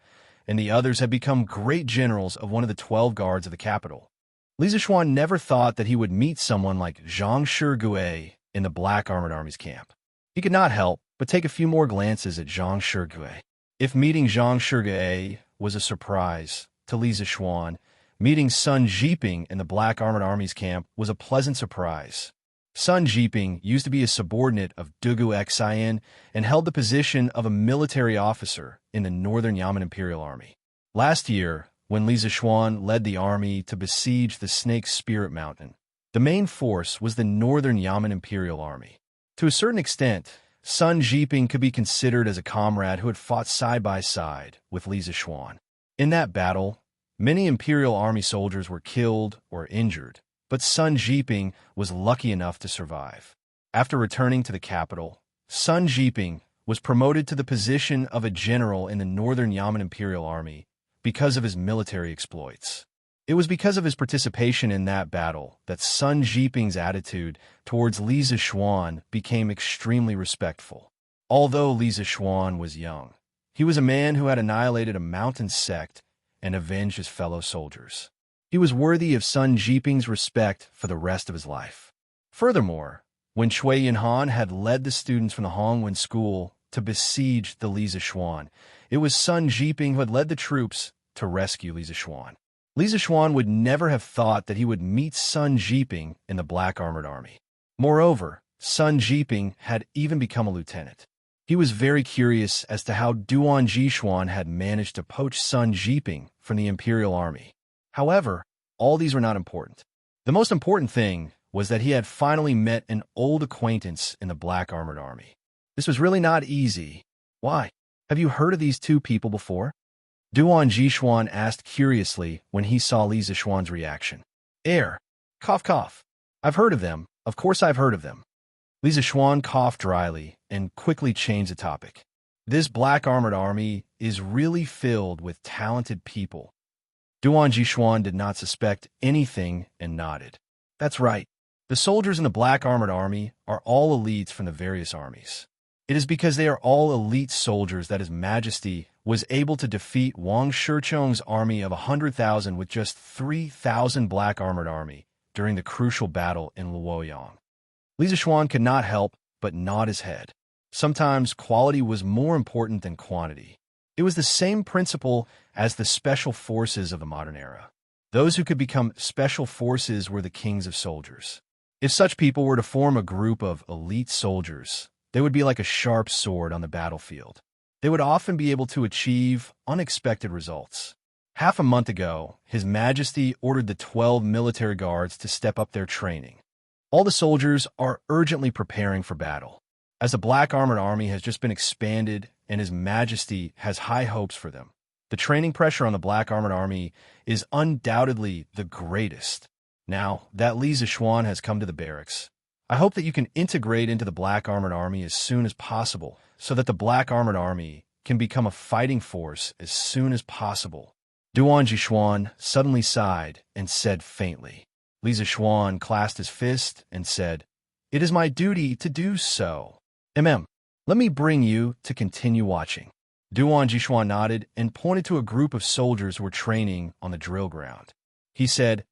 and the others had become great generals of one of the 12 guards of the capital. Li Zishuan never thought that he would meet someone like Zhang Shigui in the Black Armored Army's camp. He could not help but take a few more glances at Zhang Shigui. If meeting Zhang Shigui was a surprise to Li Zishuan, meeting Sun Jiping in the Black Armored Army's camp was a pleasant surprise. Sun Jiping used to be a subordinate of Dugu Xian and held the position of a military officer in the Northern Yamen Imperial Army. Last year, when Li Zishuan led the army to besiege the Snake Spirit Mountain, the main force was the Northern Yamen Imperial Army. To a certain extent, Sun Jiping could be considered as a comrade who had fought side by side with Li Zishuan. In that battle, Many Imperial Army soldiers were killed or injured, but Sun Jiping was lucky enough to survive. After returning to the capital, Sun Jiping was promoted to the position of a general in the Northern Yamen Imperial Army because of his military exploits. It was because of his participation in that battle that Sun Jiping's attitude towards Li Zishuan became extremely respectful. Although Li Zishuan was young, he was a man who had annihilated a mountain sect and avenged his fellow soldiers. He was worthy of Sun Jiping's respect for the rest of his life. Furthermore, when Cui Yinhan had led the students from the Hongwen school to besiege the Li Zishuan, it was Sun Jiping who had led the troops to rescue Li Zishuan. Li Zishuan would never have thought that he would meet Sun Jiping in the Black Armored Army. Moreover, Sun Jiping had even become a lieutenant. He was very curious as to how Duan Jishuan had managed to poach Sun Jiping from the Imperial Army. However, all these were not important. The most important thing was that he had finally met an old acquaintance in the Black Armored Army. This was really not easy. Why? Have you heard of these two people before? Duan Jishuan asked curiously when he saw Li Zishuan's reaction. Cough cough. I've heard of them. Of course I've heard of them. Li Zishuan coughed dryly and quickly changed the topic. This Black Armored Army is really filled with talented people. Duan Jishuan did not suspect anything and nodded. That's right. The soldiers in the Black Armored Army are all elites from the various armies. It is because they are all elite soldiers that His Majesty was able to defeat Wang Shichong's army of 100,000 with just 3,000 Black Armored Army during the crucial battle in Luoyang. Li Zishuan could not help but nod his head. Sometimes quality was more important than quantity. It was the same principle as the special forces of the modern era. Those who could become special forces were the kings of soldiers. If such people were to form a group of elite soldiers, they would be like a sharp sword on the battlefield. They would often be able to achieve unexpected results. Half a month ago, His Majesty ordered the 12 military guards to step up their training. All the soldiers are urgently preparing for battle, as the Black Armored Army has just been expanded and His Majesty has high hopes for them. The training pressure on the Black Armored Army is undoubtedly the greatest. Now that Li Zishuan has come to the barracks, I hope that you can integrate into the Black Armored Army as soon as possible so that the Black Armored Army can become a fighting force as soon as possible. Duan Jishuan suddenly sighed and said faintly. Li Zishuan clasped his fist and said, "It is my duty to do so. Let me bring you to continue watching." Duan Jishuan nodded and pointed to a group of soldiers who were training on the drill ground. He said,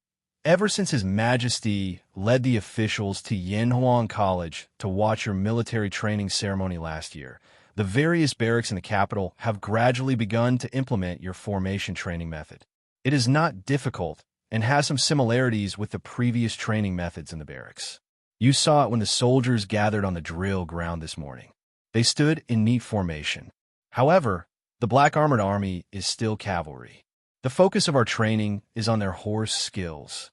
"Ever since His Majesty led the officials to Yanhuang College to watch your military training ceremony last year, the various barracks in the capital have gradually begun to implement your formation training method. It is not difficult and has some similarities with the previous training methods in the barracks. You saw it when the soldiers gathered on the drill ground this morning. They stood in neat formation. However, the Black Armored Army is still cavalry. The focus of our training is on their horse skills."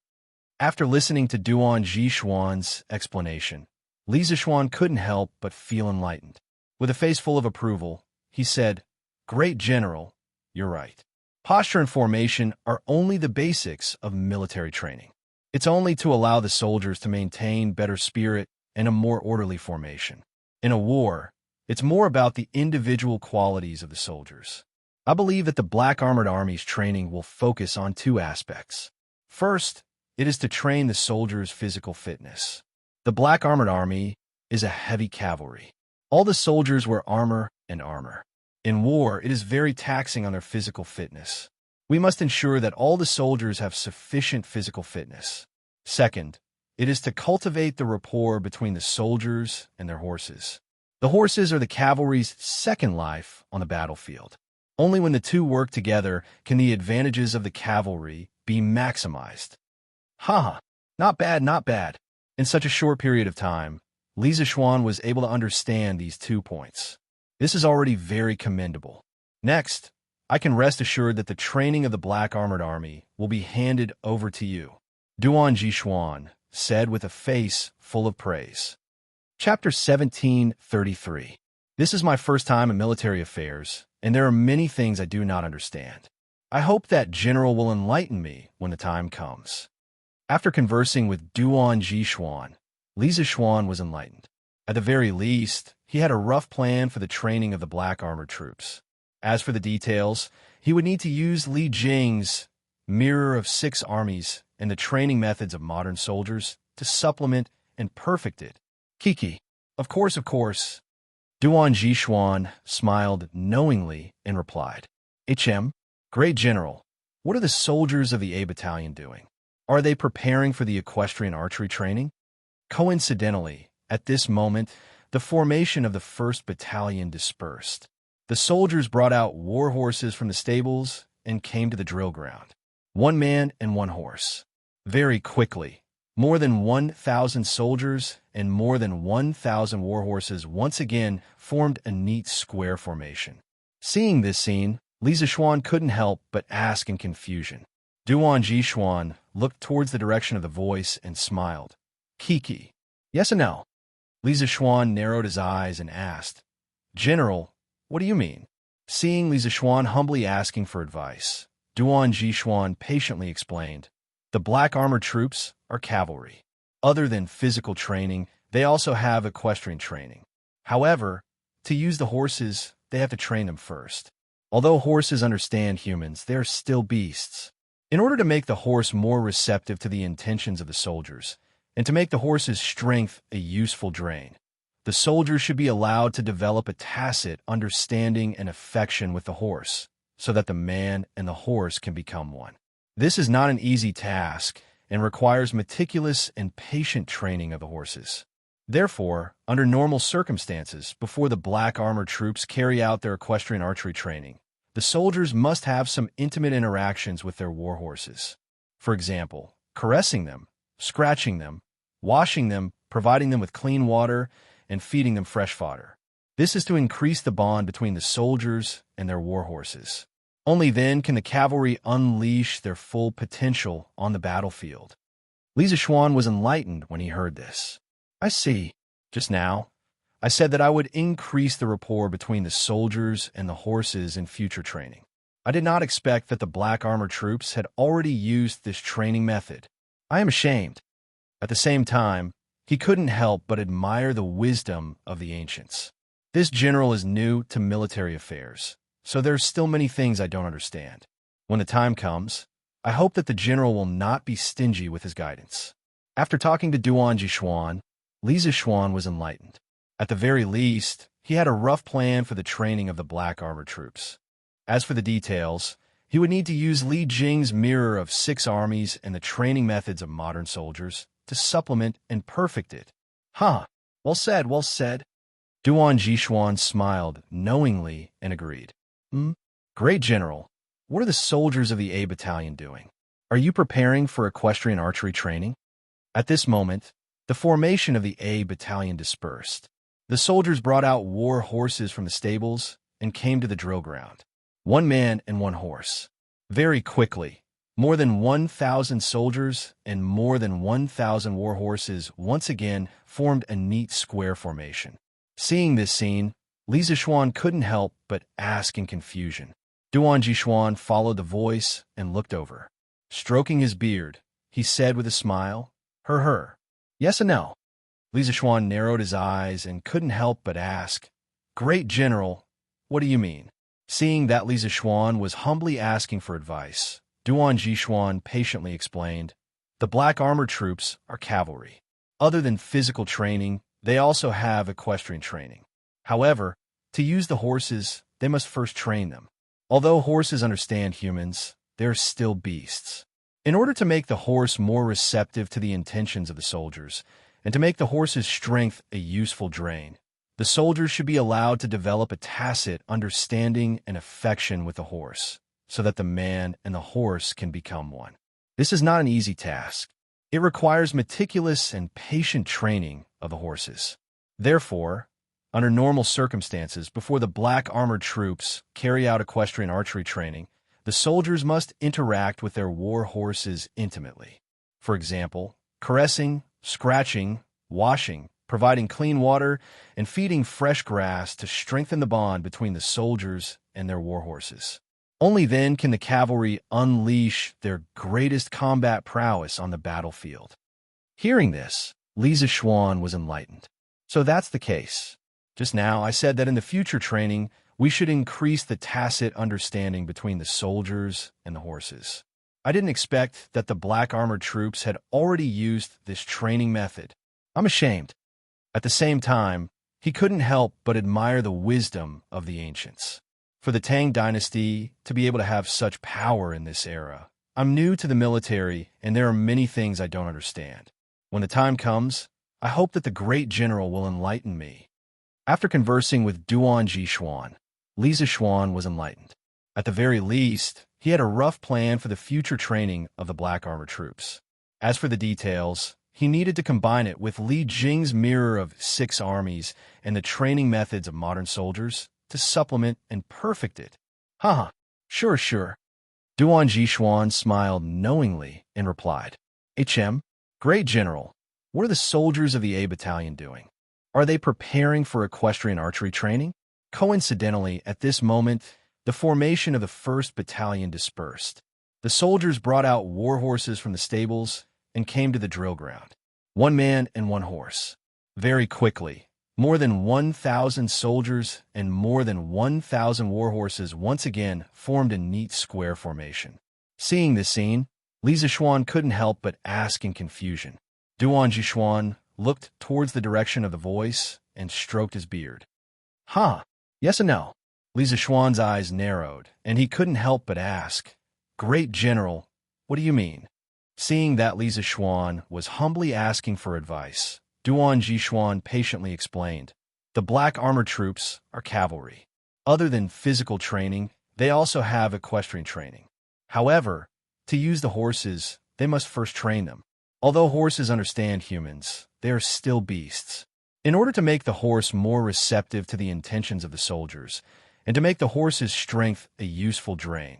After listening to Duan Jishuan's explanation, Li Zishuan couldn't help but feel enlightened. With a face full of approval, he said, "Great General, you're right. Posture and formation are only the basics of military training. It's only to allow the soldiers to maintain better spirit and a more orderly formation. In a war, it's more about the individual qualities of the soldiers. I believe that the Black Armored Army's training will focus on two aspects. First, it is to train the soldiers' physical fitness. The Black Armored Army is a heavy cavalry. All the soldiers wear armor and armor. In war, it is very taxing on their physical fitness. We must ensure that all the soldiers have sufficient physical fitness. Second, it is to cultivate the rapport between the soldiers and their horses. The horses are the cavalry's second life on the battlefield. Only when the two work together can the advantages of the cavalry be maximized." Not bad, not bad. In such a short period of time, Li Zishuan was able to understand these 2 points. This is already very commendable. Next, I can rest assured that the training of the Black Armored Army will be handed over to you, Duan Jishuan said with a face full of praise. Chapter 1733. This is my first time in military affairs, and there are many things I do not understand. I hope that general will enlighten me when the time comes. After conversing with Duan Jixuan, Li Zixuan was enlightened. At the very least, he had a rough plan for the training of the black armored troops. As for the details, he would need to use Li Jing's Mirror of Six Armies and the training methods of modern soldiers to supplement and perfect it. Kiki. Of course, of course. Duan Jixuan smiled knowingly and replied, HM, Great General, what are the soldiers of the A Battalion doing? Are they preparing for the equestrian archery training? Coincidentally, at this moment, the formation of the 1st Battalion dispersed. The soldiers brought out war horses from the stables and came to the drill ground. 1 man and 1 horse. Very quickly, more than 1,000 soldiers and more than 1,000 war horses once again formed a neat square formation. Seeing this scene, Li Zixuan couldn't help but ask in confusion. Duan Jixuan looked towards the direction of the voice and smiled. Kiki. Yes and no. Li Zixuan narrowed his eyes and asked, General, what do you mean? Seeing Li Zixuan humbly asking for advice, Duan Jixuan patiently explained, the black armored troops are cavalry. Other than physical training, they also have equestrian training. However, to use the horses, they have to train them first. Although horses understand humans, they are still beasts. In order to make the horse more receptive to the intentions of the soldiers, and to make the horse's strength a useful drain, the soldier should be allowed to develop a tacit understanding and affection with the horse, so that the man and the horse can become one. This is not an easy task and requires meticulous and patient training of the horses. Therefore, under normal circumstances, before the black armored troops carry out their equestrian archery training, the soldiers must have some intimate interactions with their war horses. For example, caressing them, scratching them, washing them, providing them with clean water, and feeding them fresh fodder. This is to increase the bond between the soldiers and their war horses. Only then can the cavalry unleash their full potential on the battlefield. Li Zixuan was enlightened when he heard this. I see. Just now, I said that I would increase the rapport between the soldiers and the horses in future training. I did not expect that the black armored troops had already used this training method. I am ashamed. At the same time, he couldn't help but admire the wisdom of the ancients. This general is new to military affairs, so there's still many things I don't understand. When the time comes, I hope that the general will not be stingy with his guidance. After talking to Duan Jixuan, Li Zixuan was enlightened. At the very least, he had a rough plan for the training of the black armored troops. As for the details, he would need to use Li Jing's Mirror of Six Armies and the training methods of modern soldiers to supplement and perfect it. Huh, well said, well said. Duan Jixuan smiled knowingly and agreed. Great General, what are the soldiers of the A Battalion doing? Are you preparing for equestrian archery training? At this moment, the formation of the A Battalion dispersed. The soldiers brought out war horses from the stables and came to the drill ground. 1 man and 1 horse. Very quickly, more than 1,000 soldiers and more than 1,000 war horses once again formed a neat square formation. Seeing this scene, Li Zixuan couldn't help but ask in confusion. Duan Jixuan followed the voice and looked over. Stroking his beard, he said with a smile, Her. Yes and no. Li Zixuan narrowed his eyes and couldn't help but ask, Great General, what do you mean? Seeing that Li Zixuan was humbly asking for advice, Duan Jixuan patiently explained, the black armored troops are cavalry. Other than physical training, they also have equestrian training. However, to use the horses, they must first train them. Although horses understand humans, they are still beasts. In order to make the horse more receptive to the intentions of the soldiers, and to make the horse's strength a useful drain, the soldiers should be allowed to develop a tacit understanding and affection with the horse, so that the man and the horse can become one. This is not an easy task. It requires meticulous and patient training of the horses. Therefore, under normal circumstances, before the black armored troops carry out equestrian archery training, the soldiers must interact with their war horses intimately. For example, caressing, scratching, washing, providing clean water, and feeding fresh grass to strengthen the bond between the soldiers and their war horses. Only then can the cavalry unleash their greatest combat prowess on the battlefield. Hearing this, Li Zishuan was enlightened. So that's the case. Just now I said that in the future training, we should increase the tacit understanding between the soldiers and the horses. I didn't expect that the black armored troops had already used this training method. I'm ashamed. At the same time, he couldn't help but admire the wisdom of the ancients. For the Tang dynasty to be able to have such power in this era, I'm new to the military and there are many things I don't understand. When the time comes, I hope that the great general will enlighten me. After conversing with Duan Jishuan, Li Zishuan was enlightened. At the very least, he had a rough plan for the future training of the black armored troops. As for the details, he needed to combine it with Li Jing's mirror of 6 armies and the training methods of modern soldiers to supplement and perfect it. Haha, sure. Duan Jishuan smiled knowingly and replied, Great General, what are the soldiers of the A Battalion doing? Are they preparing for equestrian archery training? Coincidentally, at this moment, the formation of the 1st Battalion dispersed. The soldiers brought out war horses from the stables and came to the drill ground. 1 man and 1 horse. Very quickly, more than 1,000 soldiers and more than 1,000 war horses once again formed a neat square formation. Seeing this scene, Li Zishuan couldn't help but ask in confusion. Duan Jishuan looked towards the direction of the voice and stroked his beard. Yes and no. Li Zishuan's eyes narrowed, and he couldn't help but ask, Great General, what do you mean? Seeing that Li Zishuan was humbly asking for advice, Duan Jishuan patiently explained, the black armored troops are cavalry. Other than physical training, they also have equestrian training. However, to use the horses, they must first train them. Although horses understand humans, they are still beasts. In order to make the horse more receptive to the intentions of the soldiers, and to make the horse's strength a useful drain,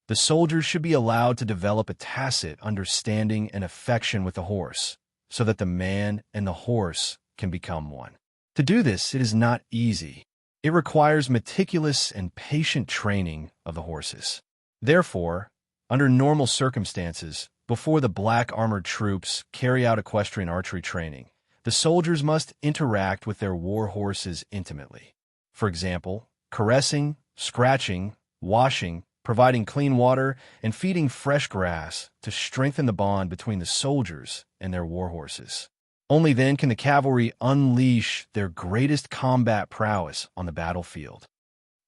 the soldiers should be allowed to develop a tacit understanding and affection with the horse, so that the man and the horse can become one. To do this, it is not easy. It requires meticulous and patient training of the horses. Therefore, under normal circumstances, before the black armored troops carry out equestrian archery training, the soldiers must interact with their war horses intimately. For example, caressing, scratching, washing, providing clean water, and feeding fresh grass to strengthen the bond between the soldiers and their war horses. Only then can the cavalry unleash their greatest combat prowess on the battlefield.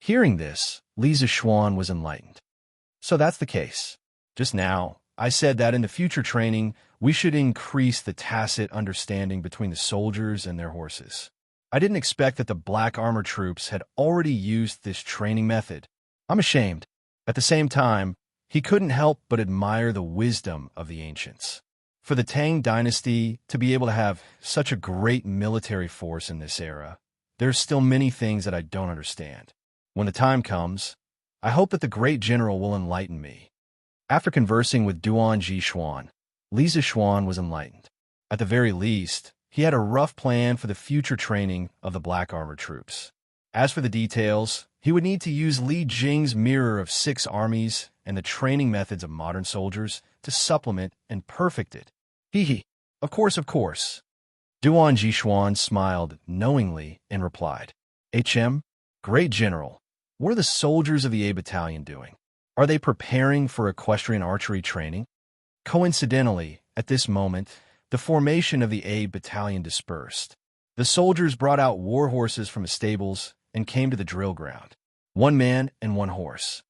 Hearing this, Li Zishuan was enlightened. So that's the case. Just now, I said that in the future training, we should increase the tacit understanding between the soldiers and their horses. I didn't expect that the black armored troops had already used this training method. I'm ashamed. At the same time, he couldn't help but admire the wisdom of the ancients. For the Tang dynasty to be able to have such a great military force in this era, there's still many things that I don't understand. When the time comes, I hope that the great general will enlighten me. After conversing with Duan Jishuan, Li Zishuan was enlightened. At the very least, he had a rough plan for the future training of the black armored troops. As for the details, he would need to use Li Jing's mirror of 6 armies and the training methods of modern soldiers to supplement and perfect it. Of course. Duan Jishuan smiled knowingly and replied, Great General, what are the soldiers of the A Battalion doing? Are they preparing for equestrian archery training? Coincidentally, at this moment, the formation of the A Battalion dispersed. The soldiers brought out war horses from the stables and came to the drill ground. 1 man and 1 horse.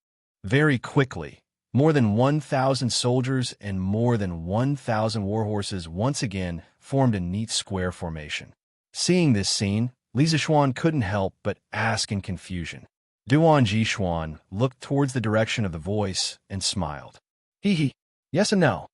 Very quickly, more than 1,000 soldiers and more than 1,000 war horses once again formed a neat square formation. Seeing this scene, Li Zishuan couldn't help but ask in confusion. Duan Jishuan looked towards the direction of the voice and smiled. Yes and no.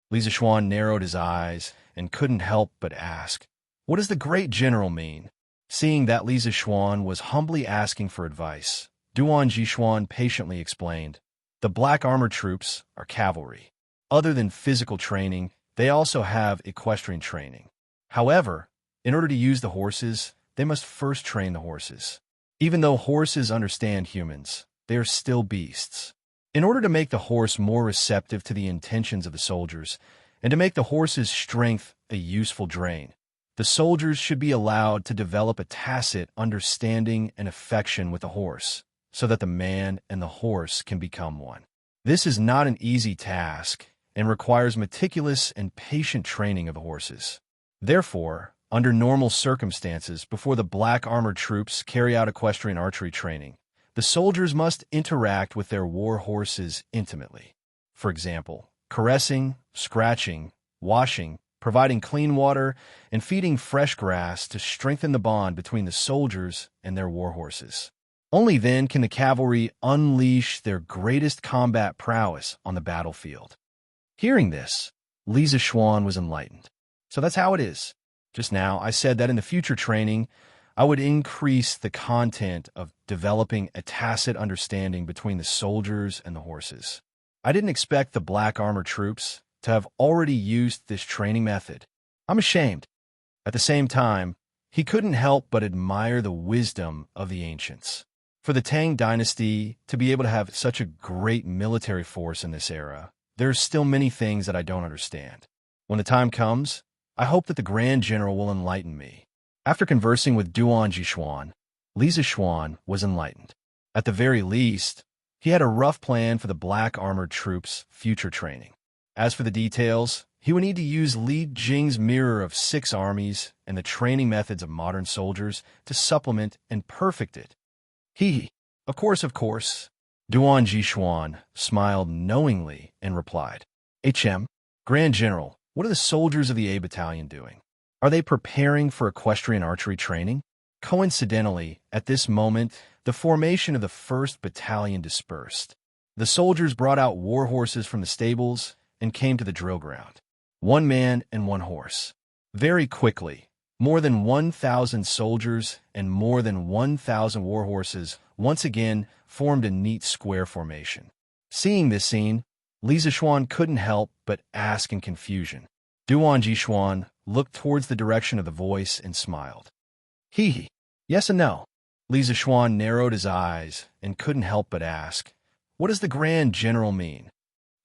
Li Zishuan narrowed his eyes and couldn't help but ask, What does the great general mean? Seeing that Li Zishuan was humbly asking for advice, Duan Jishuan patiently explained, the black armored troops are cavalry. Other than physical training, they also have equestrian training. However, in order to use the horses, they must first train the horses. Even though horses understand humans, they are still beasts. In order to make the horse more receptive to the intentions of the soldiers, and to make the horse's strength a useful drain, the soldiers should be allowed to develop a tacit understanding and affection with the horse, so that the man and the horse can become one. This is not an easy task and requires meticulous and patient training of the horses. Therefore, under normal circumstances, before the black armored troops carry out equestrian archery training, the soldiers must interact with their war horses intimately. For example, caressing, scratching, washing, providing clean water, and feeding fresh grass to strengthen the bond between the soldiers and their war horses. Only then can the cavalry unleash their greatest combat prowess on the battlefield. Hearing this, Li Zishuan was enlightened. So that's how it is. Just now, I said that in the future training, I would increase the content of developing a tacit understanding between the soldiers and the horses. I didn't expect the black armor troops to have already used this training method. I'm ashamed. At the same time, he couldn't help but admire the wisdom of the ancients. For the Tang dynasty to be able to have such a great military force in this era, there's still many things that I don't understand. When the time comes, I hope that the Grand General will enlighten me. After conversing with Duan Jishuan, Li Zishuan was enlightened. At the very least, he had a rough plan for the black armored troops' future training. As for the details, he would need to use Li Jing's mirror of 6 armies and the training methods of modern soldiers to supplement and perfect it. Of course. Duan Jishuan smiled knowingly and replied, HM, Grand General, what are the soldiers of the A Battalion doing? Are they preparing for equestrian archery training? Coincidentally, at this moment, the formation of the 1st Battalion dispersed. The soldiers brought out war horses from the stables and came to the drill ground. 1 man and 1 horse. Very quickly, more than 1,000 soldiers and more than 1,000 war horses once again formed a neat square formation. Seeing this scene, Li Zishuan couldn't help but ask in confusion. Duan Jishuan looked towards the direction of the voice and smiled. Yes and no. Li Zishuan narrowed his eyes and couldn't help but ask, what does the Grand General mean?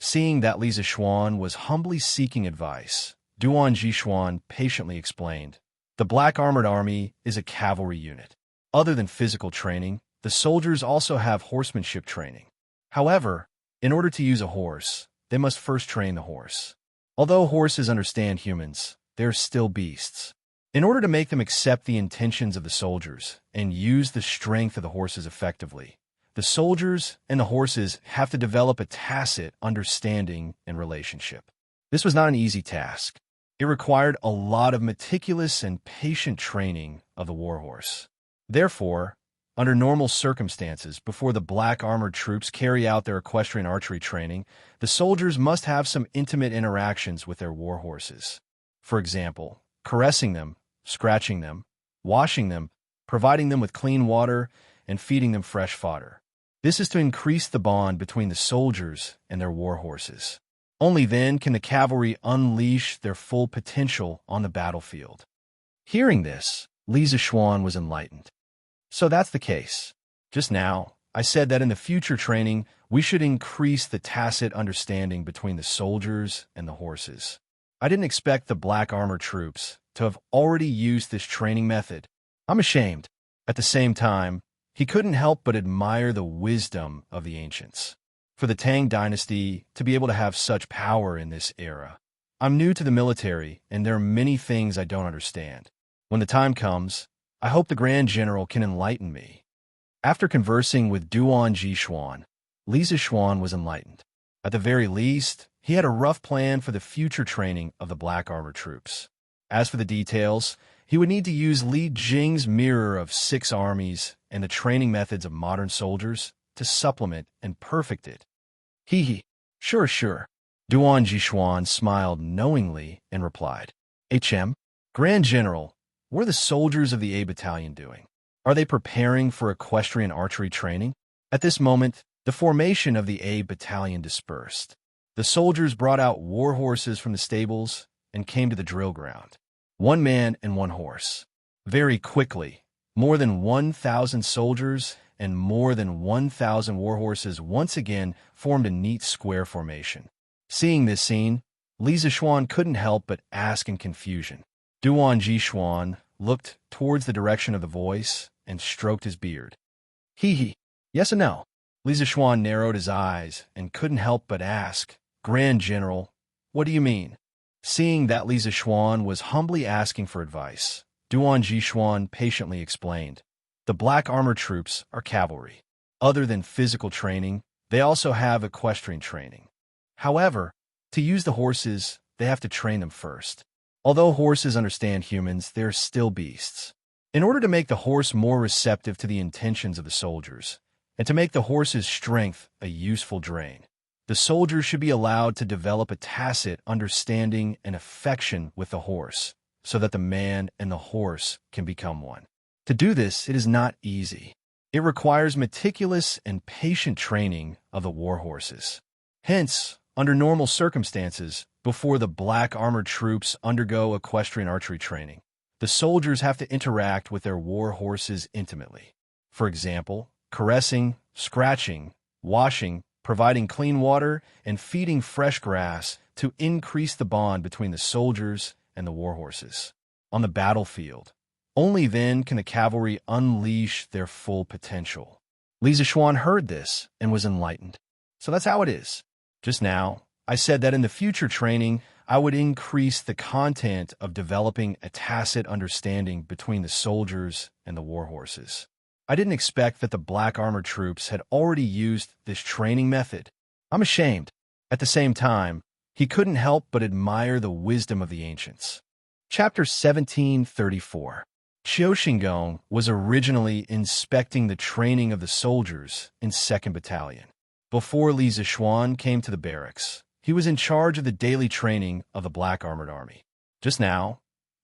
Seeing that Li Zishuan was humbly seeking advice, Duan Jishuan patiently explained, the Black Armored Army is a cavalry unit. Other than physical training, the soldiers also have horsemanship training. However, in order to use a horse, they must first train the horse. Although horses understand humans, they are still beasts. In order to make them accept the intentions of the soldiers and use the strength of the horses effectively, the soldiers and the horses have to develop a tacit understanding and relationship. This was not an easy task. It required a lot of meticulous and patient training of the warhorse. Therefore, under normal circumstances, before the black armored troops carry out their equestrian archery training, the soldiers must have some intimate interactions with their war horses. For example, caressing them, scratching them, washing them, providing them with clean water, and feeding them fresh fodder. This is to increase the bond between the soldiers and their war horses. Only then can the cavalry unleash their full potential on the battlefield. Hearing this, Li Zishuan was enlightened. So that's the case. Just now, I said that in the future training, we should increase the tacit understanding between the soldiers and the horses. I didn't expect the black armor troops to have already used this training method. I'm ashamed. At the same time, he couldn't help but admire the wisdom of the ancients. For the Tang dynasty to be able to have such power in this era. I'm new to the military, and there are many things I don't understand. When the time comes, I hope the Grand General can enlighten me. After conversing with Duan Jishuan, Li Zishuan was enlightened. At the very least, he had a rough plan for the future training of the black armor troops. As for the details, he would need to use Li Jing's mirror of 6 armies and the training methods of modern soldiers to supplement and perfect it. Sure. Duan Jishuan smiled knowingly and replied, HM, Grand General, what are the soldiers of the A Battalion doing? Are they preparing for equestrian archery training? At this moment, the formation of the A Battalion dispersed. The soldiers brought out war horses from the stables and came to the drill ground. 1 man and 1 horse. Very quickly, more than 1,000 soldiers and more than 1,000 warhorses once again formed a neat square formation. Seeing this scene, Li Zishuan couldn't help but ask in confusion. Duan Jishuan looked towards the direction of the voice and stroked his beard. Hee. Yes and no. Li Zishuan narrowed his eyes and couldn't help but ask, Grand General, what do you mean? Seeing that Li Zishuan was humbly asking for advice, Duan Jishuan patiently explained, the black armor troops are cavalry. Other than physical training, they also have equestrian training. However, to use the horses, they have to train them first. Although horses understand humans, they're still beasts. In order to make the horse more receptive to the intentions of the soldiers, and to make the horse's strength a useful drain, the soldiers should be allowed to develop a tacit understanding and affection with the horse, so that the man and the horse can become one. To do this, it is not easy. It requires meticulous and patient training of the war horses. Hence, under normal circumstances, before the black armored troops undergo equestrian archery training, the soldiers have to interact with their war horses intimately. For example, caressing, scratching, washing, providing clean water, and feeding fresh grass to increase the bond between the soldiers and the war horses. On the battlefield, only then can the cavalry unleash their full potential. Li Zishuan heard this and was enlightened. So that's how it is. Just now, I said that in the future training, I would increase the content of developing a tacit understanding between the soldiers and the war horses. I didn't expect that the black armored troops had already used this training method. I'm ashamed. At the same time, he couldn't help but admire the wisdom of the ancients. Chapter 1734. Qiu Xingong was originally inspecting the training of the soldiers in 2nd Battalion. Before Li Zishuan came to the barracks, he was in charge of the daily training of the Black Armored Army. Just now,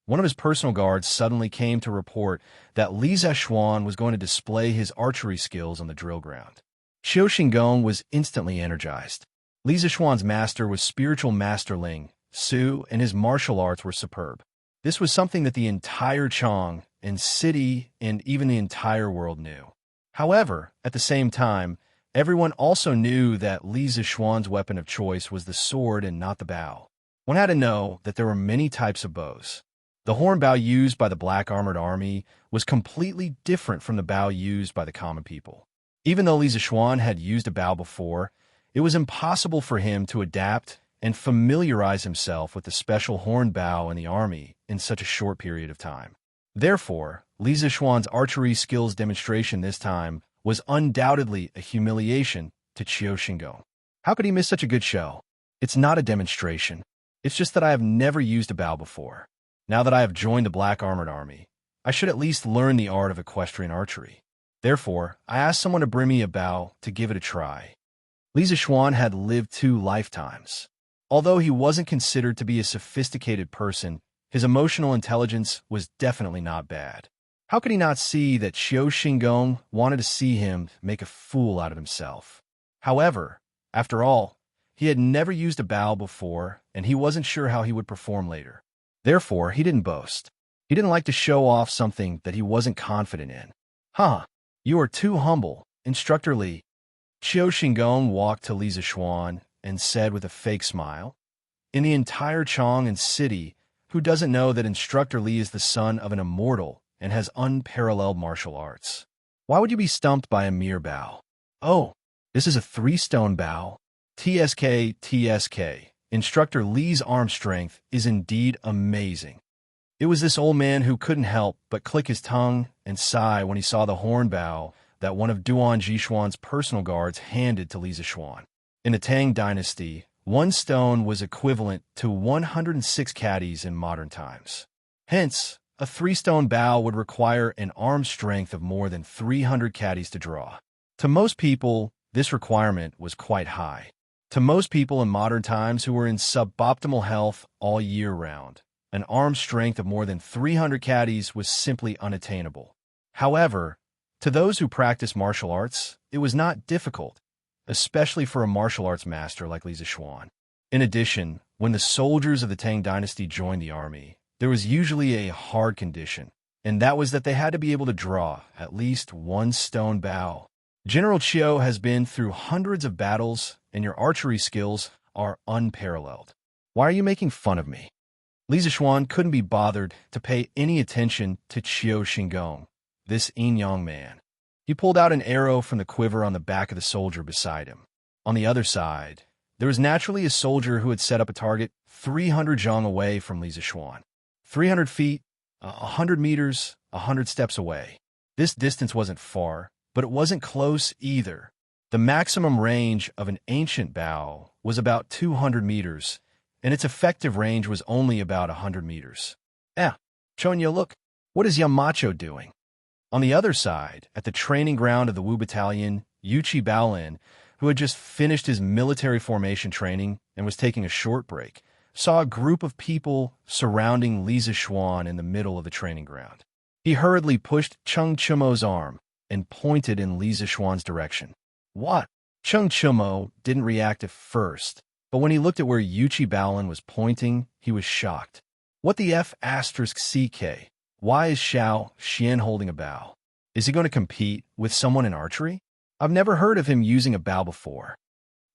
one of his personal guards suddenly came to report that Li Zishuan was going to display his archery skills on the drill ground. Qiu Xingong was instantly energized. Li Zishuan's master was spiritual masterling, Su, and his martial arts were superb. This was something that the entire Chang and city and even the entire world knew. However, at the same time, everyone also knew that Li Zishuan's weapon of choice was the sword and not the bow. One had to know that there were many types of bows. The horn bow used by the Black Armored Army was completely different from the bow used by the common people. Even though Li Zishuan had used a bow before, it was impossible for him to adapt and familiarize himself with the special horn bow in the army in such a short period of time. Therefore, Li Zishuan's archery skills demonstration this time was undoubtedly a humiliation to Qiu Xingong. How could he miss such a good show? It's not a demonstration. It's just that I have never used a bow before. Now that I have joined the Black Armored Army, I should at least learn the art of equestrian archery. Therefore, I asked someone to bring me a bow to give it a try. Li Zishuan had lived 2 lifetimes. Although he wasn't considered to be a sophisticated person, his emotional intelligence was definitely not bad. How could he not see that Qiu Xingong wanted to see him make a fool out of himself? However, after all, he had never used a bow before, and he wasn't sure how he would perform later. Therefore, he didn't boast. He didn't like to show off something that he wasn't confident in. You are too humble, Instructor Li. Qiu Xingong walked to Li Zishuan and said with a fake smile, in the entire Chang and city, who doesn't know that Instructor Li is the son of an immortal and has unparalleled martial arts? Why would you be stumped by a mere bow? Oh, this is a 3-stone bow. TSK. Instructor Li's arm strength is indeed amazing. It was this old man who couldn't help but click his tongue and sigh when he saw the horn bow that one of Duan Jishuan's personal guards handed to Li Zishuan. In the Tang dynasty, 1 stone was equivalent to 106 caddies in modern times. Hence, a 3-stone bow would require an arm strength of more than 300 caddies to draw. To most people, this requirement was quite high. To most people in modern times who were in suboptimal health all year round, an arm strength of more than 300 caddies was simply unattainable. However, to those who practice martial arts, it was not difficult, especially for a martial arts master like Li Zishuan. In addition, when the soldiers of the Tang dynasty joined the army, there was usually a hard condition, and that was that they had to be able to draw at least 1 stone bow General Chiu has been through hundreds of battles, and your archery skills are unparalleled. Why are you making fun of me? Li Zixuan couldn't be bothered to pay any attention to Qiu Xingong, this yin-yang man. He pulled out an arrow from the quiver on the back of the soldier beside him. On the other side, there was naturally a soldier who had set up a target 300 zhang away from Li Zixuan. 300 feet, 100 meters, 100 steps away. This distance wasn't far, but it wasn't close either. The maximum range of an ancient bow was about 200 meters, and its effective range was only about 100 meters. Chonyo, look, what is Yamacho doing? On the other side, at the training ground of the Wu Battalion, Yuchi Baolin, who had just finished his military formation training and was taking a short break, saw a group of people surrounding Li Zixuan in the middle of the training ground. He hurriedly pushed Cheng Chumo's arm and pointed in Li Zixuan's direction. What? Cheng Chumo didn't react at first, but when he looked at where Yuchi Baolin was pointing, he was shocked. What the F***CK? Why is Xiao Xian holding a bow? Is he going to compete with someone in archery? I've never heard of him using a bow before.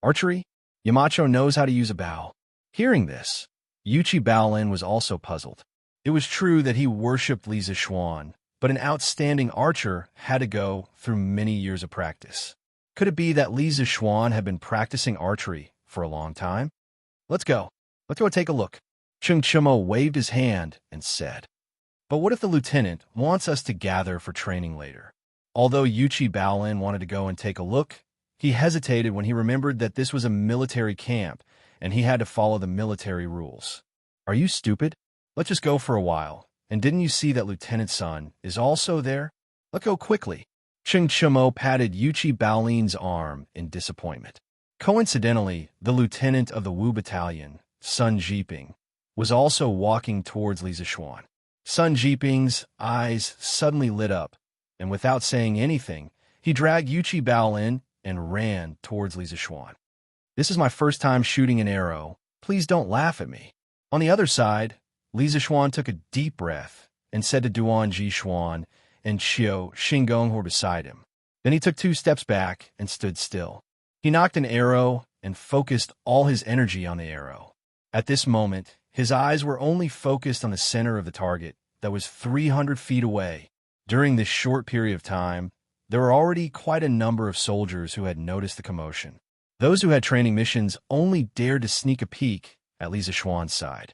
Archery? Yamacho knows how to use a bow. Hearing this, Yuchi Baolin was also puzzled. It was true that he worshipped Li Zixuan, but an outstanding archer had to go through many years of practice. Could it be that Li Zixuan had been practicing archery for a long time? Let's go. Let's go take a look. Cheng Chumo waved his hand and said, But what if the lieutenant wants us to gather for training later? Although Yuchi Baolin wanted to go and take a look, he hesitated when he remembered that this was a military camp and he had to follow the military rules. Are you stupid? Let's just go for a while. And didn't you see that Lieutenant Sun is also there? Let's go quickly. Cheng Chumo patted Yuchi Baolin's arm in disappointment. Coincidentally, the lieutenant of the Wu Battalion, Sun Jiping, was also walking towards Li Zixuan. Sun Jiping's eyes suddenly lit up, and without saying anything, he dragged Yuchi Baolin and ran towards Li Zixuan. This is my first time shooting an arrow. Please don't laugh at me. On the other side, Li Zixuan took a deep breath and said to Duan Jixuan and Qiu Xingong who were beside him. Then he took 2 steps back and stood still. He nocked an arrow and focused all his energy on the arrow. At this moment, his eyes were only focused on the center of the target that was 300 feet away. During this short period of time, there were already quite a number of soldiers who had noticed the commotion. Those who had training missions only dared to sneak a peek at Li Zixuan's side.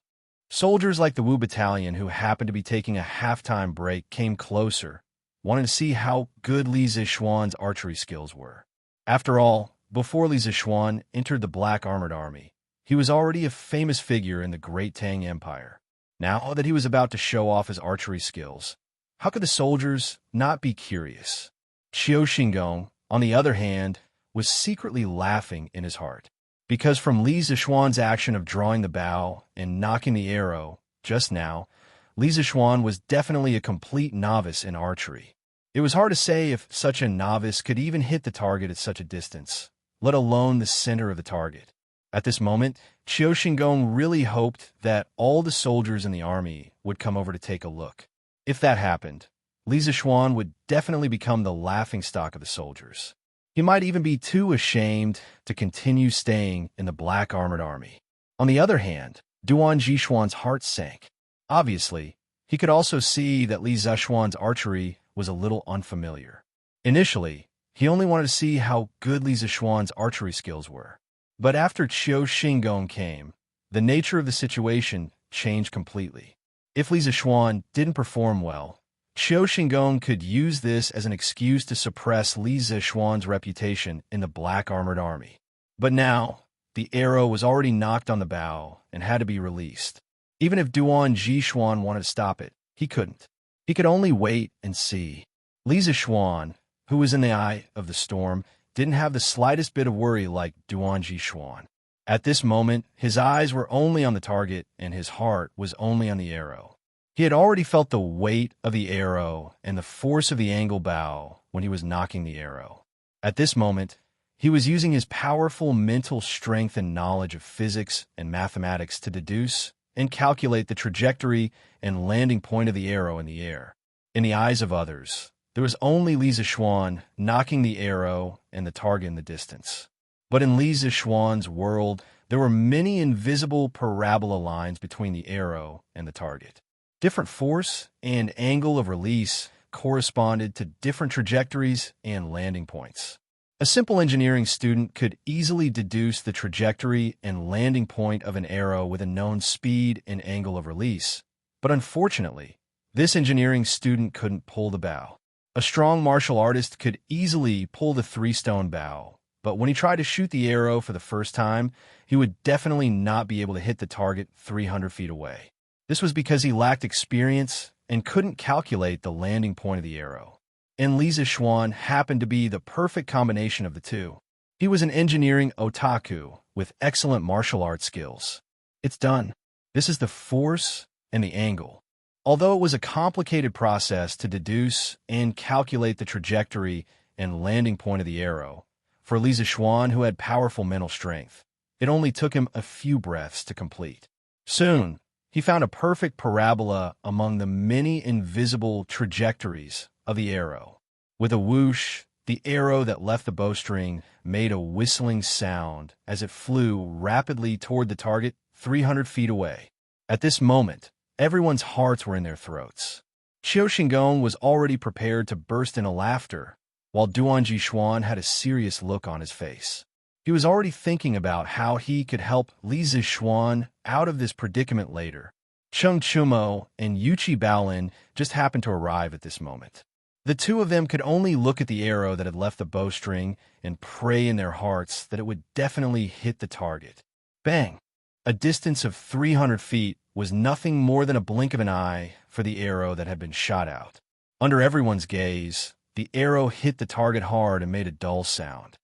Soldiers like the Wu Battalion who happened to be taking a halftime break came closer, wanting to see how good Li Zixuan's archery skills were. After all, before Li Zixuan entered the Black Armored Army, he was already a famous figure in the Great Tang Empire. Now that he was about to show off his archery skills, how could the soldiers not be curious? Qiu Xingong, on the other hand, was secretly laughing in his heart. Because from Li Zixuan's action of drawing the bow and knocking the arrow just now, Li Zixuan was definitely a complete novice in archery. It was hard to say if such a novice could even hit the target at such a distance, let alone the center of the target. At this moment, Qiu Xingong really hoped that all the soldiers in the army would come over to take a look. If that happened, Li Zixuan would definitely become the laughingstock of the soldiers. He might even be too ashamed to continue staying in the Black Armored Army. On the other hand, Duan Jixuan's heart sank. Obviously, he could also see that Li Zixuan's archery was a little unfamiliar. Initially, he only wanted to see how good Li Zixuan's archery skills were. But after Qiu Xingong came, the nature of the situation changed completely. If Li Zixuan didn't perform well, Qiu Xingong could use this as an excuse to suppress Li Zixuan's reputation in the Black Armored Army. But now, the arrow was already knocked on the bow and had to be released. Even if Duan Jixuan wanted to stop it, he couldn't. He could only wait and see. Li Zixuan, who was in the eye of the storm, didn't have the slightest bit of worry like Duan Jixuan. At this moment, his eyes were only on the target and his heart was only on the arrow. He had already felt the weight of the arrow and the force of the angle bow when he was knocking the arrow. At this moment, he was using his powerful mental strength and knowledge of physics and mathematics to deduce and calculate the trajectory and landing point of the arrow in the air. In the eyes of others, There was only Li Zixuan knocking the arrow and the target in the distance. But in Li Zixuan's world, there were many invisible parabola lines between the arrow and the target. Different force and angle of release corresponded to different trajectories and landing points. A simple engineering student could easily deduce the trajectory and landing point of an arrow with a known speed and angle of release. But unfortunately, this engineering student couldn't pull the bow. A strong martial artist could easily pull the three-stone bow, but when he tried to shoot the arrow for the first time, he would definitely not be able to hit the target 300 feet away. This was because he lacked experience and couldn't calculate the landing point of the arrow. And Li Zixuan happened to be the perfect combination of the two. He was an engineering otaku with excellent martial arts skills. It's done. This is the force and the angle. Although it was a complicated process to deduce and calculate the trajectory and landing point of the arrow, for Li Zixuan, who had powerful mental strength, it only took him a few breaths to complete. Soon, he found a perfect parabola among the many invisible trajectories of the arrow. With a whoosh, the arrow that left the bowstring made a whistling sound as it flew rapidly toward the target 300 feet away. At this moment, everyone's hearts were in their throats. Qiu Xingong was already prepared to burst into laughter, while Duan Jixuan had a serious look on his face. He was already thinking about how he could help Li Zixuan out of this predicament later. Cheng Chumo and Yuqi Baolin just happened to arrive at this moment. The two of them could only look at the arrow that had left the bowstring and pray in their hearts that it would definitely hit the target. Bang! A distance of 300 feet was nothing more than a blink of an eye for the arrow that had been shot out. Under everyone's gaze, the arrow hit the target hard and made a dull sound.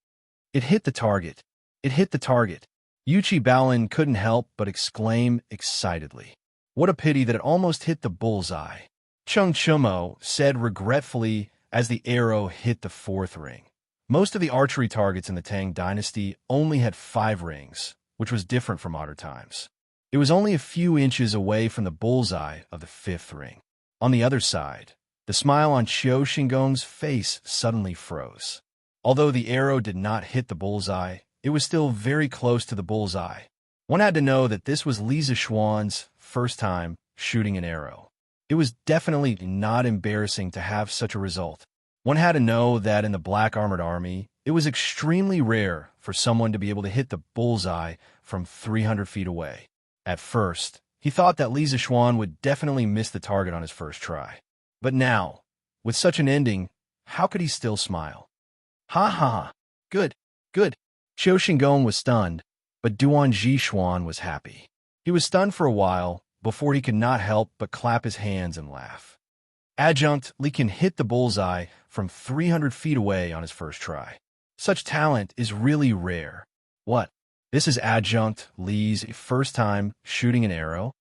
It hit the target. It hit the target. Yuqi Baolin couldn't help but exclaim excitedly. What a pity that it almost hit the bullseye. Cheng Chumo said regretfully as the arrow hit the fourth ring. Most of the archery targets in the Tang dynasty only had 5 rings, which was different from modern times. It was only a few inches away from the bullseye of the 5th ring. On the other side, the smile on Qiu Xingong's face suddenly froze. Although the arrow did not hit the bullseye, it was still very close to the bullseye. One had to know that this was Li Zixuan's first time shooting an arrow. It was definitely not embarrassing to have such a result. One had to know that in the Black Armored Army, it was extremely rare for someone to be able to hit the bullseye from 300 feet away. At first, he thought that Li Zixuan would definitely miss the target on his first try. But now, with such an ending, how could he still smile? Ha ha ha. Good, good. Qiu Xingong was stunned, but Duan Jixuan was happy. He was stunned for a while before he could not help but clap his hands and laugh. Adjunct Li can hit the bullseye from 300 feet away on his first try. Such talent is really rare. What? This is Adjunct Li's first time shooting an arrow?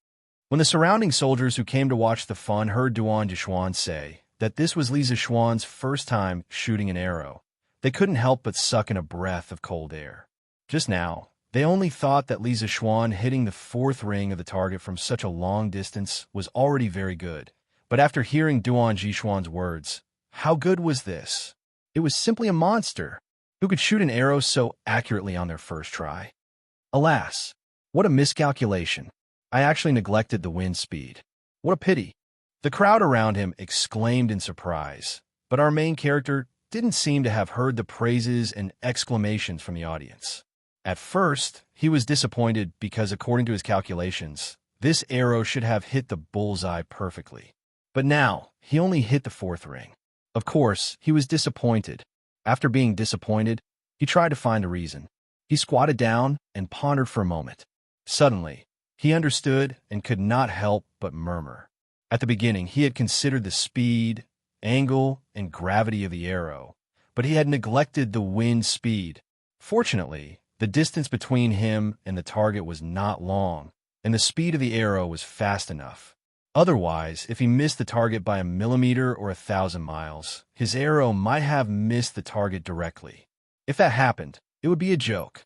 When the surrounding soldiers who came to watch the fun heard Duan Jixuan say that this was Li Zixuan's first time shooting an arrow, they couldn't help but suck in a breath of cold air. Just now, they only thought that Li Zixuan hitting the 4th ring of the target from such a long distance was already very good. But after hearing Duan Jixuan's words, how good was this? It was simply a monster who could shoot an arrow so accurately on their first try. Alas, what a miscalculation. I actually neglected the wind speed. What a pity. The crowd around him exclaimed in surprise, but our main character didn't seem to have heard the praises and exclamations from the audience. At first, he was disappointed because, according to his calculations, this arrow should have hit the bullseye perfectly. But now, he only hit the 4th ring. Of course, he was disappointed. After being disappointed, he tried to find a reason. He squatted down and pondered for a moment. Suddenly, he understood and could not help but murmur. At the beginning, he had considered the speed, angle, and gravity of the arrow, but he had neglected the wind speed. Fortunately, the distance between him and the target was not long, and the speed of the arrow was fast enough. Otherwise, if he missed the target by a millimeter or 1,000 miles, his arrow might have missed the target directly. If that happened, it would be a joke.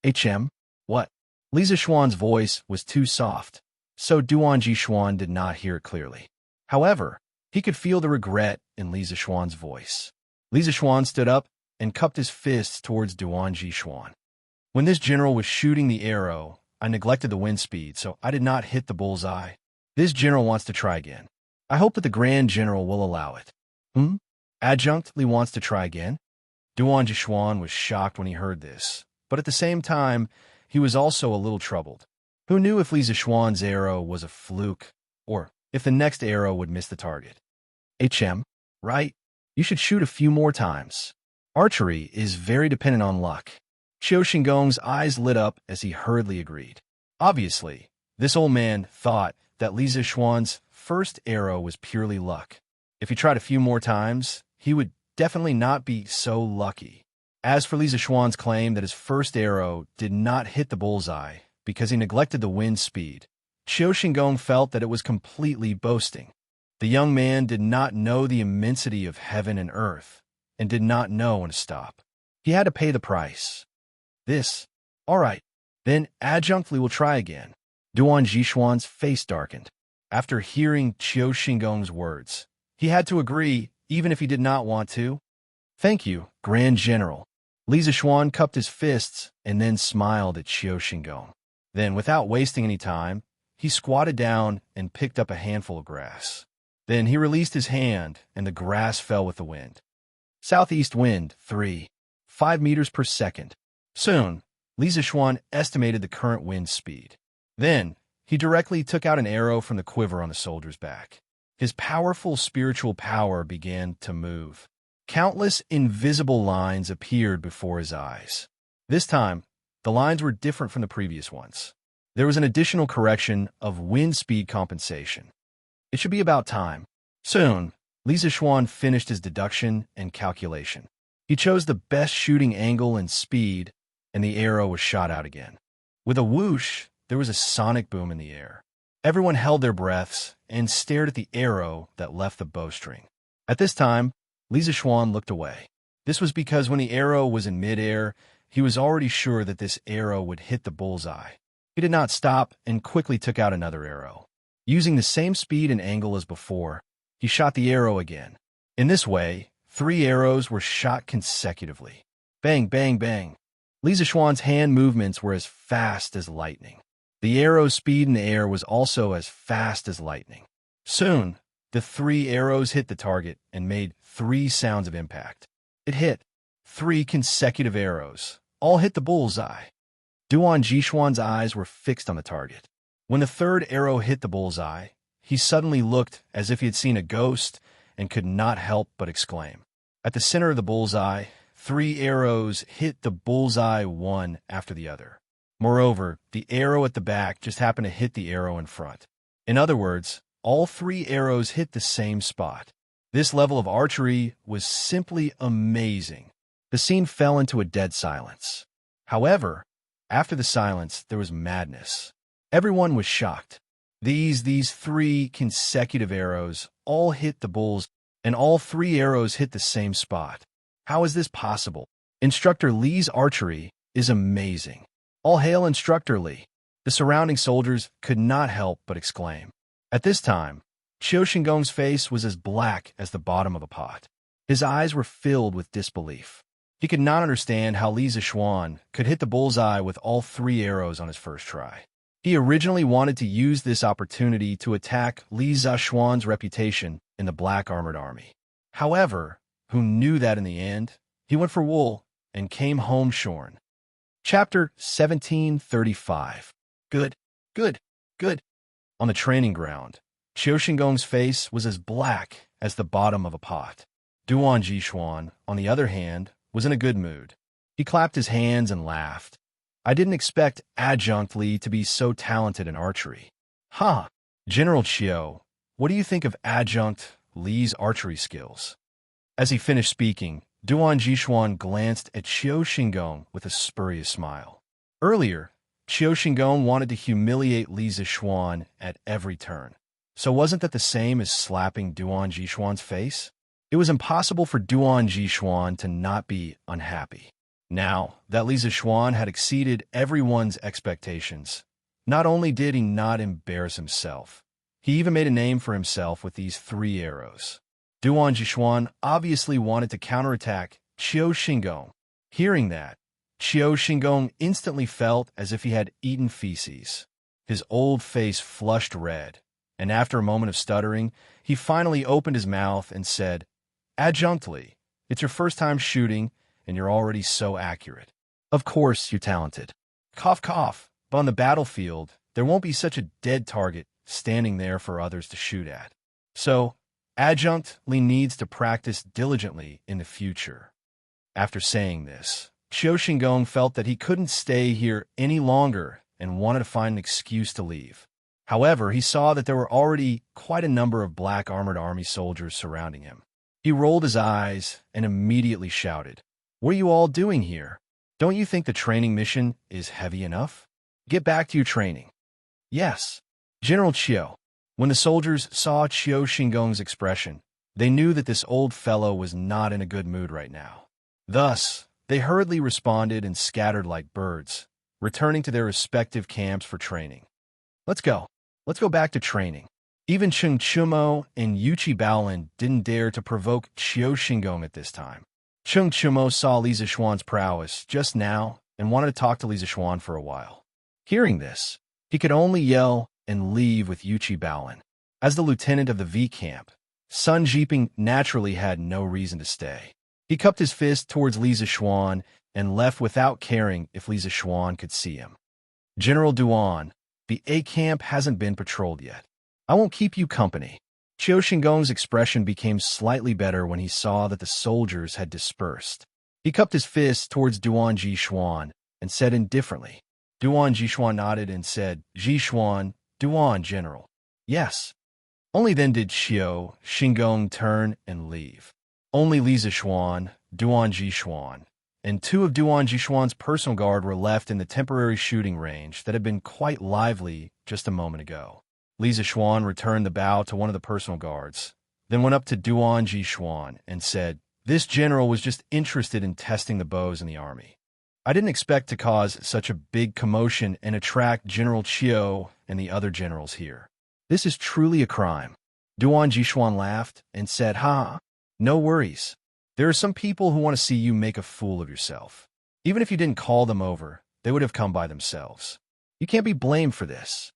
HM? What? Li Zixuan's voice was too soft, so Duan Jixuan did not hear it clearly. However, He could feel the regret in Li Zixuan's voice. Li Zixuan stood up and cupped his fists towards Duan Jixuan. When this general was shooting the arrow, I neglected the wind speed, so I did not hit the bullseye. This general wants to try again. I hope that the Grand General will allow it. Adjunct Li wants to try again? Duan Jixuan was shocked when he heard this, but at the same time, he was also a little troubled. Who knew if Li Zixuan's arrow was a fluke, or if the next arrow would miss the target? Right? You should shoot a few more times. Archery is very dependent on luck. Qiu Xingong's eyes lit up as he hurriedly agreed. Obviously, this old man thought that Li Zixuan's first arrow was purely luck. If he tried a few more times, he would definitely not be so lucky. As for Li Zixuan's claim that his first arrow did not hit the bullseye because he neglected the wind speed, Qiu Xingong felt that it was completely boasting. The young man did not know the immensity of heaven and earth, and did not know when to stop. He had to pay the price. All right, then Adjunct Li will try again. Duan Jixuan's face darkened. After hearing Qiu Xingong's words, he had to agree, even if he did not want to. Thank you, Grand General. Li Zixuan cupped his fists and then smiled at Qiu Xingong. Then, without wasting any time, he squatted down and picked up a handful of grass. Then he released his hand, and the grass fell with the wind. Southeast wind, 5 meters per second. Soon, Li Zixuan estimated the current wind speed. Then, he directly took out an arrow from the quiver on the soldier's back. His powerful spiritual power began to move. Countless invisible lines appeared before his eyes. This time, the lines were different from the previous ones. There was an additional correction of wind speed compensation. It should be about time. Soon, Li Zixuan finished his deduction and calculation. He chose the best shooting angle and speed, and the arrow was shot out again. With a whoosh, there was a sonic boom in the air. Everyone held their breaths and stared at the arrow that left the bowstring. At this time, Li Zixuan looked away. This was because when the arrow was in midair, he was already sure that this arrow would hit the bullseye. He did not stop and quickly took out another arrow. Using the same speed and angle as before, he shot the arrow again. In this way, 3 arrows were shot consecutively. Bang, bang, bang. Li Zixuan's hand movements were as fast as lightning. The arrow's speed in the air was also as fast as lightning. Soon, the 3 arrows hit the target and made 3 sounds of impact. It hit. 3 consecutive arrows. All hit the bullseye. Duan Jixuan's eyes were fixed on the target. When the 3rd arrow hit the bullseye, he suddenly looked as if he had seen a ghost and could not help but exclaim. At the center of the bullseye, 3 arrows hit the bullseye one after the other. Moreover, the arrow at the back just happened to hit the arrow in front. In other words, all 3 arrows hit the same spot. This level of archery was simply amazing. The scene fell into a dead silence. However, after the silence, there was madness. Everyone was shocked. These 3 consecutive arrows all hit the bulls, and all 3 arrows hit the same spot. How is this possible? Instructor Li's archery is amazing. All hail Instructor Li. The surrounding soldiers could not help but exclaim. At this time, Qiu Xingong's face was as black as the bottom of a pot. His eyes were filled with disbelief. He could not understand how Li Zixuan could hit the bullseye with all 3 arrows on his first try. He originally wanted to use this opportunity to attack Li Zixuan's reputation in the Black Armored Army. However, who knew that in the end, he went for wool and came home shorn. Chapter 1735. Good. On the training ground, Qiu Xingong's face was as black as the bottom of a pot. Duan Jixuan, on the other hand, was in a good mood. He clapped his hands and laughed. I didn't expect Adjunct Li to be so talented in archery. General Qiu, what do you think of Adjunct Li's archery skills? As he finished speaking, Duan Jixuan glanced at Qiu Xingong with a spurious smile. Earlier, Qiu Xingong wanted to humiliate Li Zixuan at every turn. So wasn't that the same as slapping Duan Jixuan's face? It was impossible for Duan Jixuan to not be unhappy. Now that Li Zixuan had exceeded everyone's expectations, not only did he not embarrass himself, He even made a name for himself with these 3 arrows. Duan Jishuan obviously wanted to counterattack Qiu Xingong. Hearing that, Qiu Xingong instantly felt as if he had eaten feces. His old face flushed red, and after a moment of stuttering, he finally opened his mouth and said, "Adjunctly, it's your first time shooting, and you're already so accurate. Of course you're talented. Cough, cough, but on the battlefield, there won't be such a dead target standing there for others to shoot at. So, adjunctly needs to practice diligently in the future." After saying this, Qiu Xingong felt that he couldn't stay here any longer and wanted to find an excuse to leave. However, he saw that there were already quite a number of black armored army soldiers surrounding him. He rolled his eyes and immediately shouted, "What are you all doing here? Don't you think the training mission is heavy enough? Get back to your training." "Yes, General Qiu." When the soldiers saw Qiu Xingong's expression, they knew that this old fellow was not in a good mood right now. Thus, they hurriedly responded and scattered like birds, returning to their respective camps for training. Let's go back to training." Even Cheng Chumo and Yuchi Baolin didn't dare to provoke Qiu Xingong at this time. Cheng Chumo saw Li Zixuan's prowess just now and wanted to talk to Li Zixuan for a while. Hearing this, he could only yell and leave with Yuchi Baolin. As the lieutenant of the V camp, Sun Jiping naturally had no reason to stay. He cupped his fist towards Li Zixuan and left without caring if Li Zixuan could see him. "General Duan, the A camp hasn't been patrolled yet. I won't keep you company." Qiu Xingong's expression became slightly better when he saw that the soldiers had dispersed. He cupped his fist towards Duan Jishuan and said indifferently. Duan Jishuan nodded and said, "Jishuan, Duan, General." "Yes." Only then did Qiu Xingong turn and leave. Only Li Zixuan, Duan Jishuan, and 2 of Duan Jishuan's personal guard were left in the temporary shooting range that had been quite lively just a moment ago. Li Zixuan returned the bow to one of the personal guards, then went up to Duan Jishuan and said, "This general was just interested in testing the bows in the army. I didn't expect to cause such a big commotion and attract General Qiu and the other generals here. This is truly a crime." Duan Jishuan laughed and said, "Ha, no worries. There are some people who want to see you make a fool of yourself. Even if you didn't call them over, they would have come by themselves. You can't be blamed for this."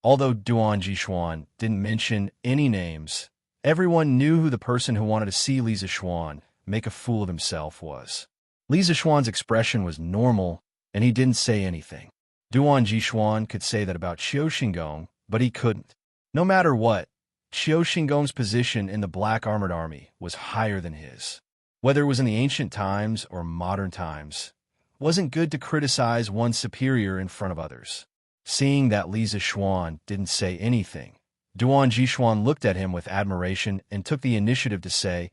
Although Duan Jishuan didn't mention any names, everyone knew who the person who wanted to see Li Zixuan make a fool of himself was. Li Zixuan's expression was normal, and he didn't say anything. Duan Jishuan could say that about Qiu Xingong, but he couldn't. No matter what, Qiu Xingong's position in the Black Armored Army was higher than his. Whether it was in the ancient times or modern times, it wasn't good to criticize one's superior in front of others. Seeing that Li Zixuan didn't say anything, Duan Jishuan looked at him with admiration and took the initiative to say,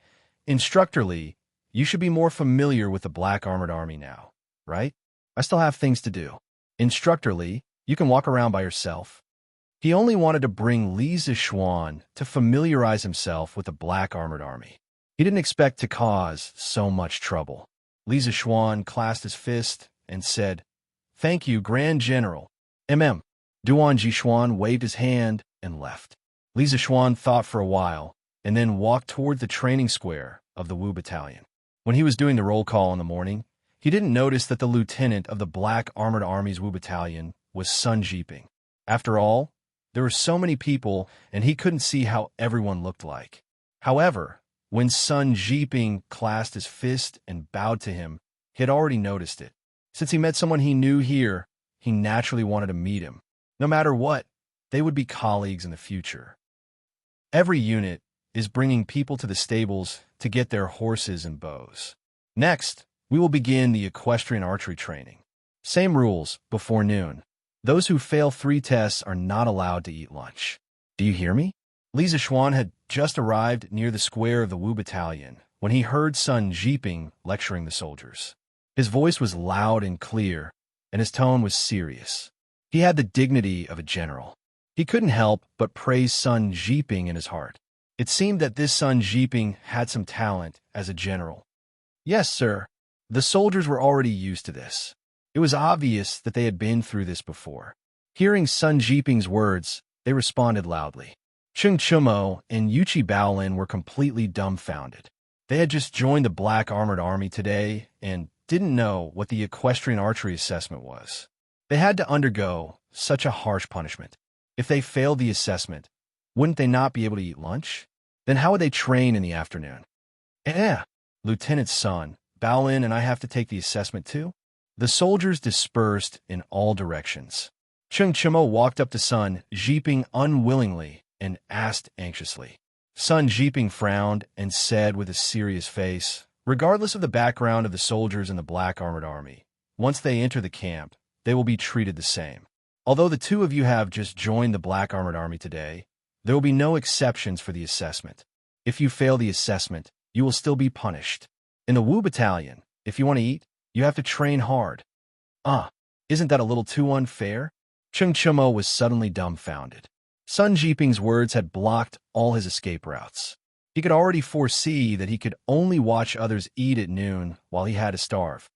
"Instructor Li, you should be more familiar with the Black Armored Army now, right? I still have things to do. Instructor Li, you can walk around by yourself." He only wanted to bring Li Zixuan to familiarize himself with the Black Armored Army. He didn't expect to cause so much trouble. Li Zixuan clasped his fist and said, "Thank you, Grand General." Duan Jishuan waved his hand and left. Li Zixuan thought for a while and then walked toward the training square of the Wu Battalion. When he was doing the roll call in the morning, he didn't notice that the lieutenant of the Black Armored Army's Wu Battalion was Sun Jiping. After all, there were so many people, and he couldn't see how everyone looked like. However, when Sun Jiping clasped his fist and bowed to him, he had already noticed it. Since he met someone he knew here, he naturally wanted to meet him. No matter what, they would be colleagues in the future. Every unit is bringing people to the stables to get their horses and bows. Next, we will begin the equestrian archery training. Same rules before noon. Those who fail 3 tests are not allowed to eat lunch. Do you hear me? Li Zixuan had just arrived near the square of the Wu Battalion when he heard Sun Jiping lecturing the soldiers. His voice was loud and clear, and his tone was serious. He had the dignity of a general. He couldn't help but praise Sun Jiping in his heart. It seemed that this Sun Jiping had some talent as a general. Yes, sir. The soldiers were already used to this. It was obvious that they had been through this before. Hearing Sun Jiping's words, they responded loudly. Cheng Chumo and Yuchi Baolin were completely dumbfounded. They had just joined the Black Armored Army today and didn't know what the equestrian archery assessment was. They had to undergo such a harsh punishment. If they failed the assessment, wouldn't they not be able to eat lunch? Then how would they train in the afternoon? Lieutenant's son, Baolin and I have to take the assessment too? The soldiers dispersed in all directions. Cheng Chumo walked up to Sun Jiping unwillingly and asked anxiously. Sun Jiping frowned and said with a serious face, regardless of the background of the soldiers in the Black Armored Army, once they enter the camp, they will be treated the same. Although the two of you have just joined the Black Armored Army today, there will be no exceptions for the assessment. If you fail the assessment, you will still be punished. In the Wu Battalion, if you want to eat, you have to train hard. Isn't that a little too unfair? Cheng Chumo was suddenly dumbfounded. Sun Jiping's words had blocked all his escape routes. He could already foresee that he could only watch others eat at noon while he had to starve.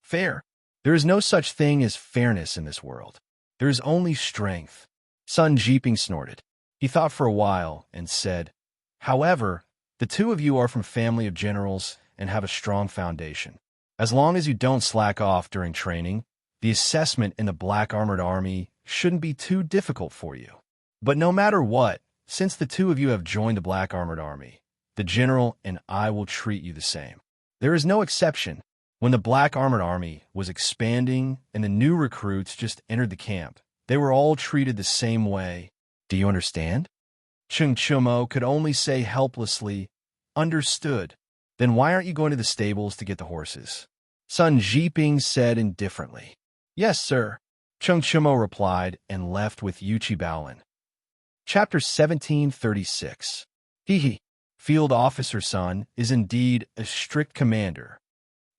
Fair. There is no such thing as fairness in this world. There is only strength. Sun Jiping snorted. He thought for a while and said, however, the two of you are from family of generals and have a strong foundation. As long as you don't slack off during training, the assessment in the Black Armored Army shouldn't be too difficult for you. But no matter what, since the two of you have joined the Black Armored Army, the general and I will treat you the same. There is no exception. When the Black Armored Army was expanding and the new recruits just entered the camp, they were all treated the same way. Do you understand? Cheng Chumo could only say helplessly, understood. Then why aren't you going to the stables to get the horses? Sun Jiping said indifferently. Yes, sir. Cheng Chumo replied and left with Yuchi Baolin. Chapter 1736. Field Officer Sun is indeed a strict commander.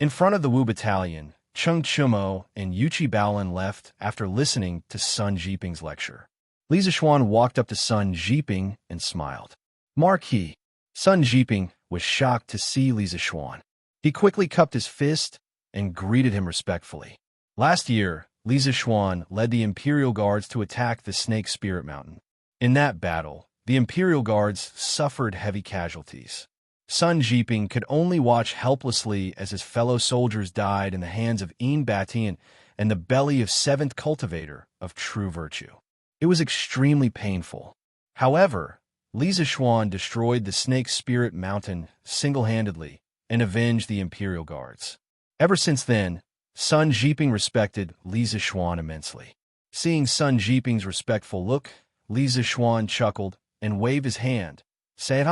In front of the Wu Battalion, Cheng Chumo and Yuchi Baolin left after listening to Sun Jiping's lecture. Li Zixuan walked up to Sun Jiping and smiled. Marquis. Sun Jiping was shocked to see Li Zixuan. He quickly cupped his fist and greeted him respectfully. Last year, Li Zixuan led the Imperial Guards to attack the Snake Spirit Mountain. In that battle, the Imperial Guards suffered heavy casualties. Sun Jiping could only watch helplessly as his fellow soldiers died in the hands of Yin Batian and the belly of 7th Cultivator of True Virtue. It was extremely painful. However, Li Zixuan destroyed the Snake Spirit Mountain single-handedly and avenged the Imperial Guards. Ever since then, Sun Jiping respected Li Zixuan immensely. Seeing Sun Jiping's respectful look, Li Zixuan chuckled and waved his hand, saying,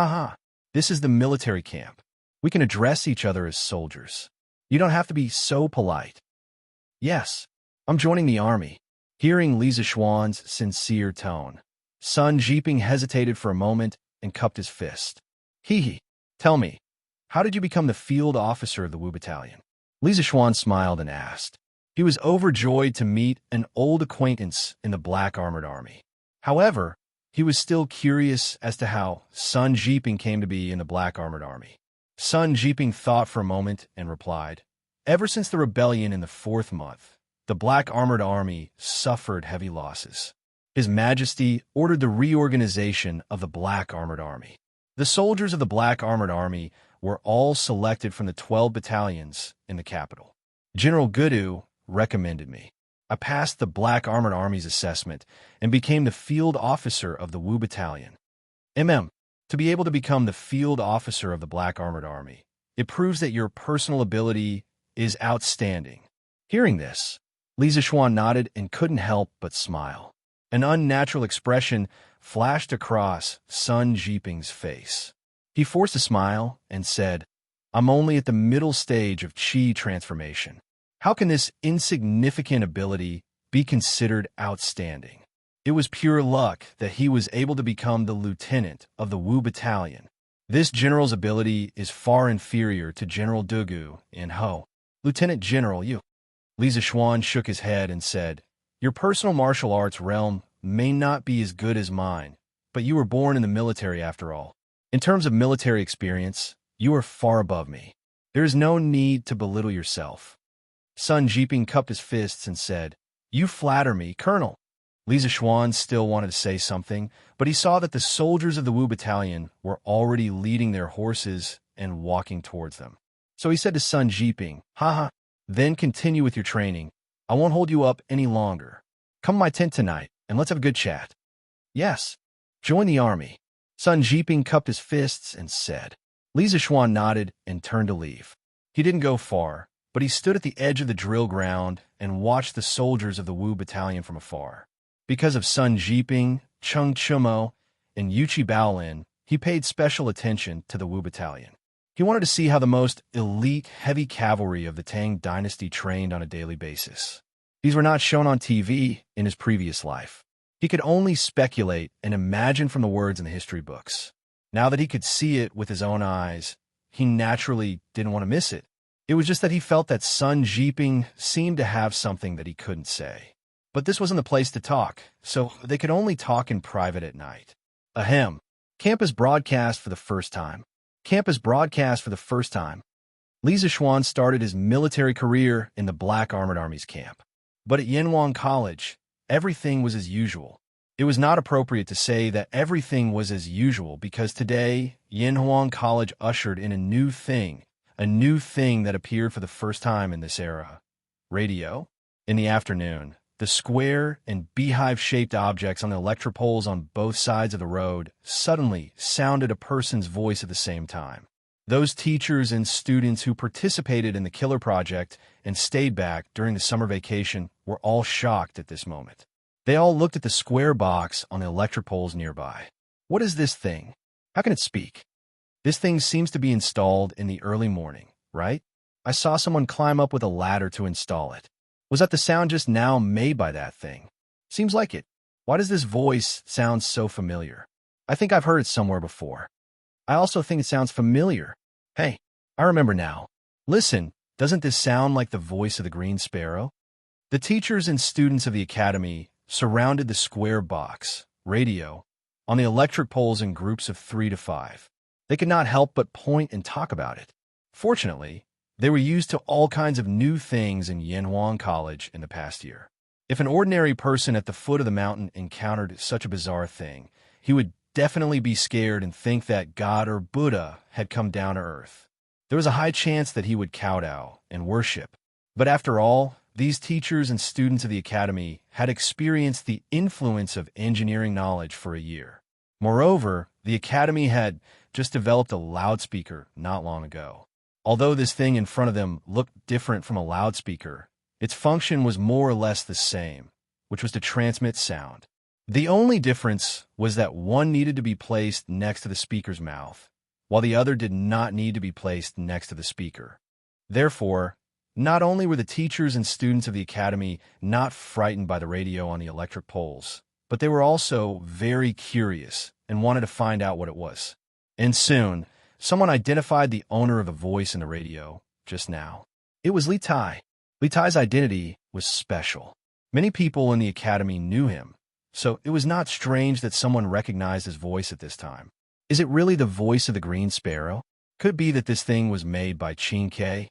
this is the military camp. We can address each other as soldiers. You don't have to be so polite. Yes, I'm joining the army. Hearing Li Zixuan's sincere tone, Sun Jiping hesitated for a moment and cupped his fist. Tell me, how did you become the field officer of the Wu Battalion? Li Zixuan smiled and asked. He was overjoyed to meet an old acquaintance in the Black Armored Army. However, he was still curious as to how Sun Jiping came to be in the Black Armored Army. Sun Jiping thought for a moment and replied, ever since the rebellion in the 4th month, the Black Armored Army suffered heavy losses. His Majesty ordered the reorganization of the Black Armored Army. The soldiers of the Black Armored Army were all selected from the 12 battalions in the capital. General Gudu recommended me. I passed the Black Armored Army's assessment and became the field officer of the Wu Battalion. To be able to become the field officer of the Black Armored Army, it proves that your personal ability is outstanding. Hearing this, Li Zixuan nodded and couldn't help but smile. An unnatural expression flashed across Sun Jiping's face. He forced a smile and said, I'm only at the middle stage of Qi transformation. How can this insignificant ability be considered outstanding? It was pure luck that he was able to become the lieutenant of the Wu Battalion. This general's ability is far inferior to General Dugu in Ho. Lieutenant General, you. Li Zixuan shook his head and said, your personal martial arts realm may not be as good as mine, but you were born in the military after all. In terms of military experience, you are far above me. There is no need to belittle yourself. Sun Jiping cupped his fists and said, you flatter me, Colonel. Li Zixuan still wanted to say something, but he saw that the soldiers of the Wu battalion were already leading their horses and walking towards them. So he said to Sun Jiping, "Haha, then continue with your training. I won't hold you up any longer. Come to my tent tonight, and let's have a good chat." "Yes, join the army." Sun Jiping cupped his fists and said. Li Zixuan nodded and turned to leave. He didn't go far, but he stood at the edge of the drill ground and watched the soldiers of the Wu battalion from afar. Because of Sun Jiping, Cheng Chumo, and Yuchi Baolin, he paid special attention to the Wu battalion. He wanted to see how the most elite heavy cavalry of the Tang dynasty trained on a daily basis. These were not shown on TV in his previous life. He could only speculate and imagine from the words in the history books. Now that he could see it with his own eyes, he naturally didn't want to miss it. It was just that he felt that Sun Jiping seemed to have something that he couldn't say. But this wasn't the place to talk, so they could only talk in private at night. Ahem. Campus broadcast for the first time. Campus broadcast for the first time. Li Zixuan started his military career in the Black Armored Army's camp. But at Yanhuang College, everything was as usual. It was not appropriate to say that everything was as usual because today, Yanhuang College ushered in a new thing that appeared for the first time in this era. Radio. In the afternoon, the square and beehive-shaped objects on the electric poles on both sides of the road suddenly sounded a person's voice at the same time. Those teachers and students who participated in the Killer Project and stayed back during the summer vacation were all shocked at this moment. They all looked at the square box on the electric poles nearby. What is this thing? How can it speak? This thing seems to be installed in the early morning, right? I saw someone climb up with a ladder to install it. Was that the sound just now made by that thing? Seems like it. Why does this voice sound so familiar? I think I've heard it somewhere before. I also think it sounds familiar. Hey, I remember now. Listen, doesn't this sound like the voice of the Green Sparrow? The teachers and students of the academy surrounded the square box, radio, on the electric poles in groups of 3 to 5. They could not help but point and talk about it. Fortunately, they were used to all kinds of new things in Yanhuang College in the past year. If an ordinary person at the foot of the mountain encountered such a bizarre thing, he would definitely be scared and think that God or Buddha had come down to earth. There was a high chance that he would kowtow and worship. But after all, these teachers and students of the academy had experienced the influence of engineering knowledge for a year. Moreover, the academy had just developed a loudspeaker not long ago. Although this thing in front of them looked different from a loudspeaker, its function was more or less the same, which was to transmit sound. The only difference was that one needed to be placed next to the speaker's mouth, while the other did not need to be placed next to the speaker. Therefore, not only were the teachers and students of the academy not frightened by the radio on the electric poles, but they were also very curious and wanted to find out what it was. And soon, someone identified the owner of the voice in the radio just now. It was Li Tai. Li Tai's identity was special. Many people in the academy knew him, so it was not strange that someone recognized his voice at this time. Is it really the voice of the Green Sparrow? Could it be that this thing was made by Xianxia?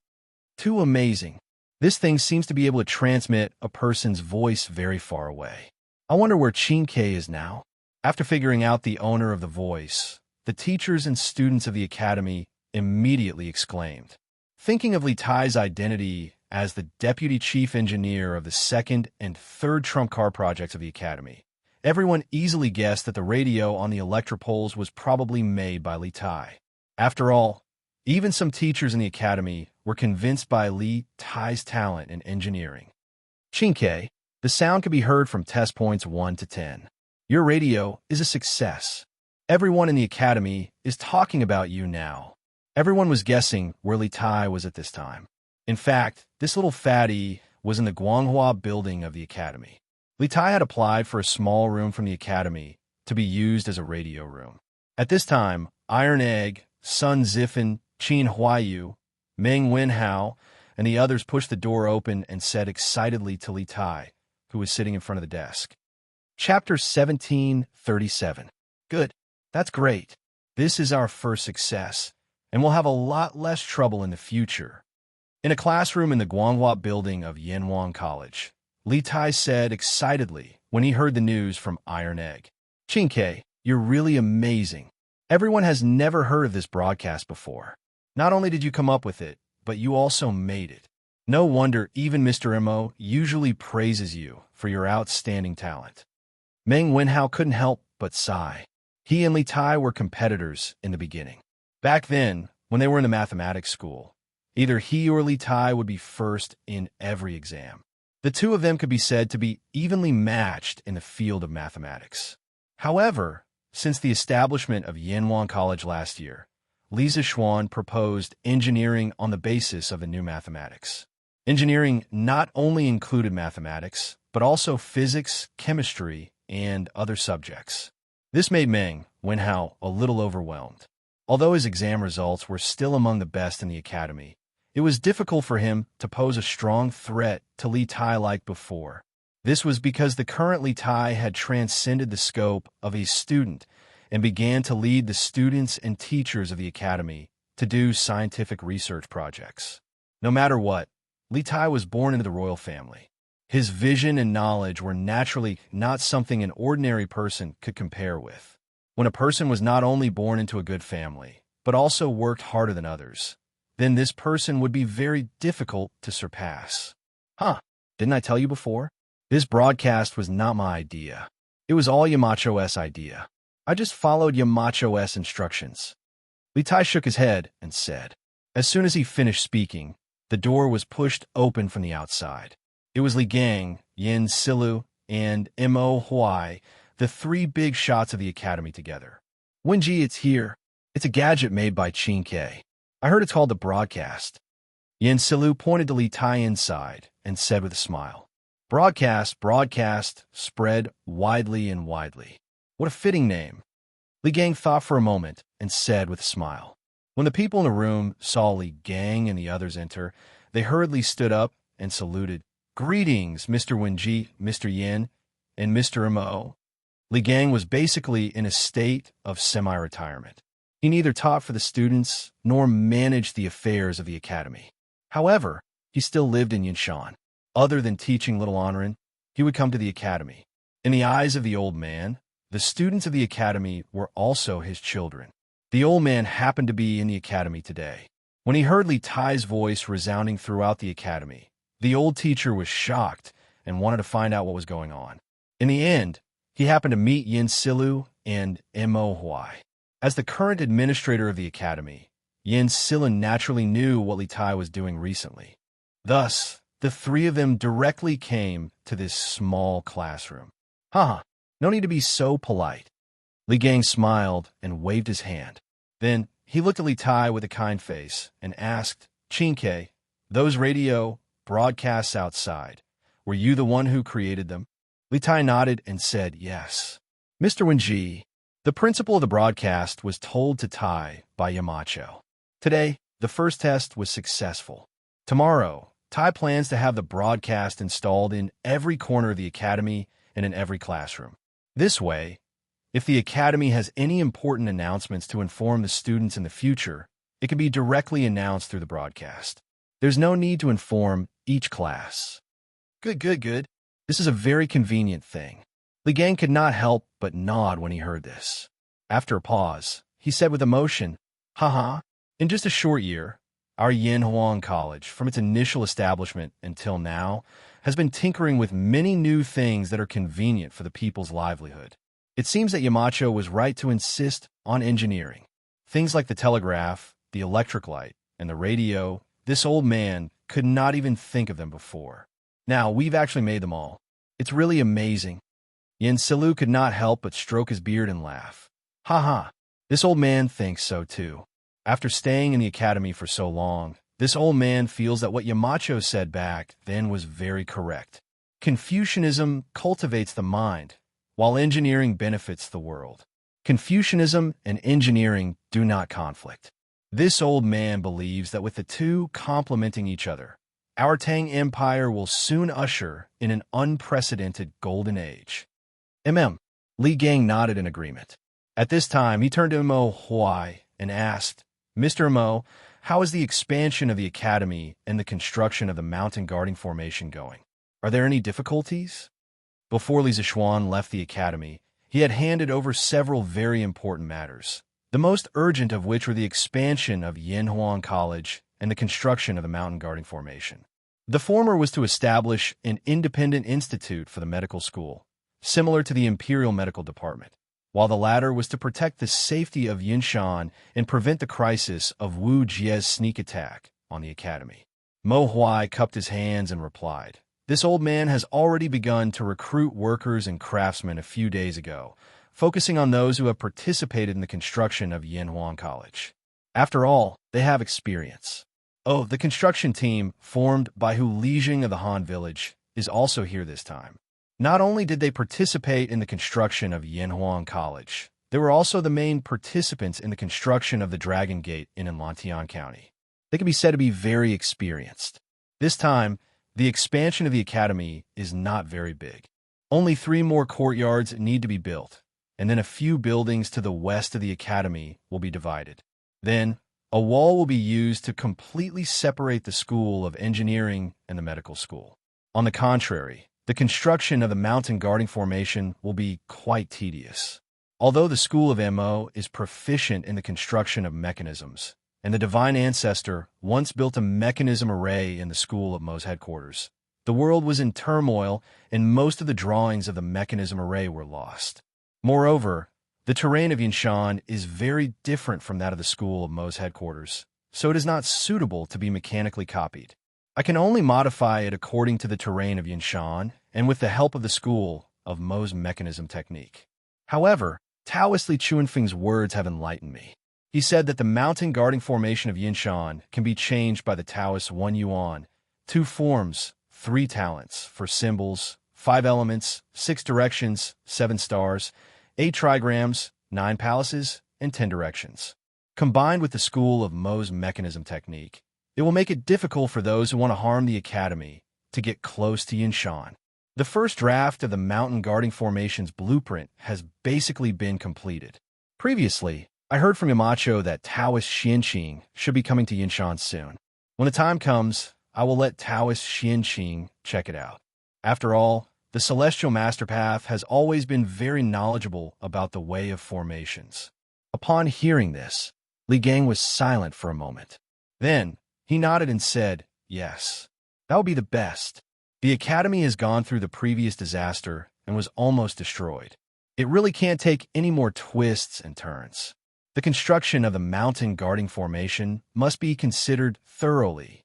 Too amazing. This thing seems to be able to transmit a person's voice very far away. I wonder where Xianxia is now. After figuring out the owner of the voice, the teachers and students of the academy immediately exclaimed. Thinking of Li Tai's identity as the deputy chief engineer of the second and third trump car projects of the academy, everyone easily guessed that the radio on the electric poles was probably made by Li Tai. After all, even some teachers in the academy were convinced by Li Tai's talent in engineering. Xianxia, the sound could be heard from test points 1 to 10. Your radio is a success. Everyone in the academy is talking about you now. Everyone was guessing where Li Tai was at this time. In fact, this little fatty was in the Guanghua building of the academy. Li Tai had applied for a small room from the academy to be used as a radio room. At this time, Iron Egg, Sun Zifen, Qin Huayu, Meng Wenhao, and the others pushed the door open and said excitedly to Li Tai, who was sitting in front of the desk. Chapter 1737. Good. That's great. This is our first success, and we'll have a lot less trouble in the future. In a classroom in the Guanghua building of Yanhuang College, Li Tai said excitedly when he heard the news from Iron Egg. Xianxia, you're really amazing. Everyone has never heard of this broadcast before. Not only did you come up with it, but you also made it. No wonder even Mr. Mo usually praises you for your outstanding talent. Meng Wenhao couldn't help but sigh. He and Li Tai were competitors in the beginning. Back then, when they were in the mathematics school, either he or Li Tai would be first in every exam. The two of them could be said to be evenly matched in the field of mathematics. However, since the establishment of Yanwan College last year, Li Zishuan proposed engineering on the basis of the new mathematics. Engineering not only included mathematics, but also physics, chemistry, and other subjects. This made Meng Wenhao a little overwhelmed. Although his exam results were still among the best in the academy, it was difficult for him to pose a strong threat to Li Tai like before. This was because the current Li Tai had transcended the scope of a student and began to lead the students and teachers of the academy to do scientific research projects. No matter what, Li Tai was born into the royal family. His vision and knowledge were naturally not something an ordinary person could compare with. When a person was not only born into a good family, but also worked harder than others, then this person would be very difficult to surpass. Didn't I tell you before? This broadcast was not my idea. It was all Yamacho's idea. I just followed Yamacho's instructions. Li Tai shook his head and said. As soon as he finished speaking, the door was pushed open from the outside. It was Li Gang, Yin Silu, and Mo Huai, the three big shots of the academy together. Wenji, it's here. It's a gadget made by Xianxia. I heard it's called the broadcast. Yin Silu pointed to Li Tai inside and said with a smile. Broadcast, spread widely and widely. What a fitting name. Li Gang thought for a moment and said with a smile. When the people in the room saw Li Gang and the others enter, they hurriedly stood up and saluted. Greetings, Mr. Wenji, Mr. Yin, and Mr. Mo. Li Gang was basically in a state of semi-retirement. He neither taught for the students nor managed the affairs of the academy. However, he still lived in Yinshan. Other than teaching Little Honorin, he would come to the academy. In the eyes of the old man, the students of the academy were also his children. The old man happened to be in the academy today. When he heard Li Tai's voice resounding throughout the academy, the old teacher was shocked and wanted to find out what was going on. In the end, he happened to meet Yin Silu and Mo Huai. As the current administrator of the academy, Yin Silu naturally knew what Li Tai was doing recently. Thus, the three of them directly came to this small classroom. No need to be so polite. Li Gang smiled and waved his hand. Then he looked at Li Tai with a kind face and asked, Xianxia, those radio broadcasts outside, were you the one who created them? Li Tai nodded and said yes. Mr. Wenji, the principal of the broadcast was told to Tai by Yamacho. Today, the first test was successful. Tomorrow, Tai plans to have the broadcast installed in every corner of the academy and in every classroom. This way, if the academy has any important announcements to inform the students in the future, it can be directly announced through the broadcast. There's no need to inform each class. Good. This is a very convenient thing. Li Gang could not help but nod when he heard this. After a pause, he said with emotion, in just a short year, our Yanwan College, from its initial establishment until now, has been tinkering with many new things that are convenient for the people's livelihood. It seems that Yamacho was right to insist on engineering. Things like the telegraph, the electric light, and the radio, this old man could not even think of them before. Now, we've actually made them all. It's really amazing. Yin Silu could not help but stroke his beard and laugh. This old man thinks so too. After staying in the academy for so long, this old man feels that what Yamacho said back then was very correct. Confucianism cultivates the mind, while engineering benefits the world. Confucianism and engineering do not conflict. This old man believes that with the two complementing each other, our Tang Empire will soon usher in an unprecedented golden age. Li Gang nodded in agreement. At this time, he turned to Mo Huai and asked, Mr. Mo, how is the expansion of the academy and the construction of the mountain guarding formation going? Are there any difficulties? Before Li Zixuan left the academy, he had handed over several very important matters, the most urgent of which were the expansion of Yanhuang College and the construction of the mountain guarding formation. The former was to establish an independent institute for the medical school, similar to the Imperial Medical Department, while the latter was to protect the safety of Yinshan and prevent the crisis of Wu Jie's sneak attack on the academy. Mo Huai cupped his hands and replied, "This old man has already begun to recruit workers and craftsmen a few days ago, focusing on those who have participated in the construction of Yanhuang College. After all, they have experience. Oh, the construction team, formed by Hu Lijing of the Han Village, is also here this time. Not only did they participate in the construction of Yanhuang College, they were also the main participants in the construction of the Dragon Gate in Lantian County. They can be said to be very experienced. This time, the expansion of the academy is not very big. Only 3 more courtyards need to be built, and then a few buildings to the west of the academy will be divided. Then, a wall will be used to completely separate the School of Engineering and the medical school. On the contrary, the construction of the mountain guarding formation will be quite tedious. Although the School of MO is proficient in the construction of mechanisms, and the Divine Ancestor once built a mechanism array in the School of Mo's headquarters, the world was in turmoil and most of the drawings of the mechanism array were lost. Moreover, the terrain of Yinshan is very different from that of the School of Mo's headquarters, so it is not suitable to be mechanically copied. I can only modify it according to the terrain of Yinshan and with the help of the School of Mo's mechanism technique. However, Taoist Li Chuanfeng's words have enlightened me. He said that the mountain guarding formation of Yinshan can be changed by the Taoist 1 yuan, 2 forms, 3 talents, for symbols, 5 elements, 6 directions, 7 stars, 8 trigrams, 9 palaces, and 10 directions. Combined with the School of Mo's mechanism technique, it will make it difficult for those who want to harm the academy to get close to Yinshan. The first draft of the mountain guarding formation's blueprint has basically been completed. Previously, I heard from Yamacho that Taoist Xianxia should be coming to Yinshan soon. When the time comes, I will let Taoist Xianxia check it out. After all, the Celestial Master Path has always been very knowledgeable about the way of formations. Upon hearing this, Li Gang was silent for a moment. Then, he nodded and said, "Yes, that would be the best. The academy has gone through the previous disaster and was almost destroyed. It really can't take any more twists and turns. The construction of the mountain guarding formation must be considered thoroughly."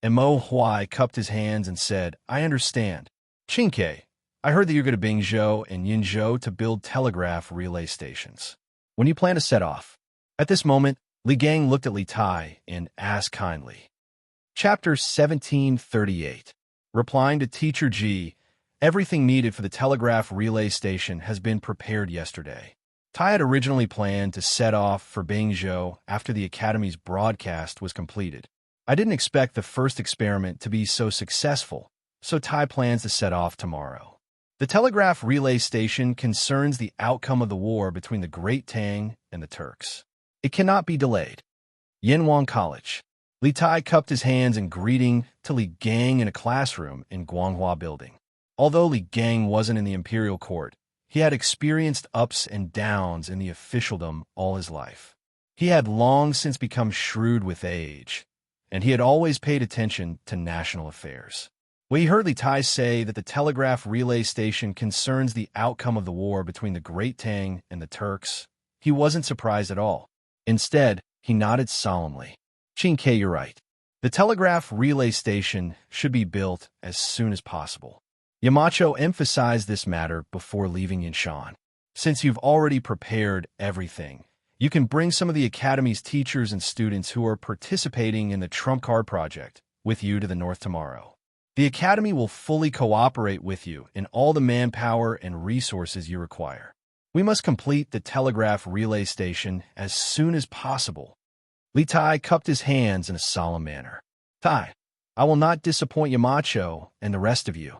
And Mo Huai cupped his hands and said, "I understand. Qingke, I heard that you're going to Bingzhou and Yinzhou to build telegraph relay stations. When do you plan to set off?" At this moment, Li Gang looked at Li Tai and asked kindly. Chapter 1738. Replying to Teacher Ji, everything needed for the telegraph relay station has been prepared yesterday. Tai had originally planned to set off for Bingzhou after the academy's broadcast was completed. I didn't expect the first experiment to be so successful, so Tai plans to set off tomorrow. The telegraph relay station concerns the outcome of the war between the Great Tang and the Turks. It cannot be delayed. Yanhuang College. Li Tai cupped his hands in greeting to Li Gang in a classroom in Guanghua Building. Although Li Gang wasn't in the imperial court, he had experienced ups and downs in the officialdom all his life. He had long since become shrewd with age, and he had always paid attention to national affairs. When he heard Li Tai say that the telegraph relay station concerns the outcome of the war between the Great Tang and the Turks, he wasn't surprised at all. Instead, he nodded solemnly. "Qingke, you're right. The telegraph relay station should be built as soon as possible." Yamacho emphasized this matter before leaving Yinshan. "Since you've already prepared everything, you can bring some of the academy's teachers and students who are participating in the Trump Card Project with you to the north tomorrow. The academy will fully cooperate with you in all the manpower and resources you require. We must complete the telegraph relay station as soon as possible." Li Tai cupped his hands in a solemn manner. "Tai, I will not disappoint Yamacho and the rest of you."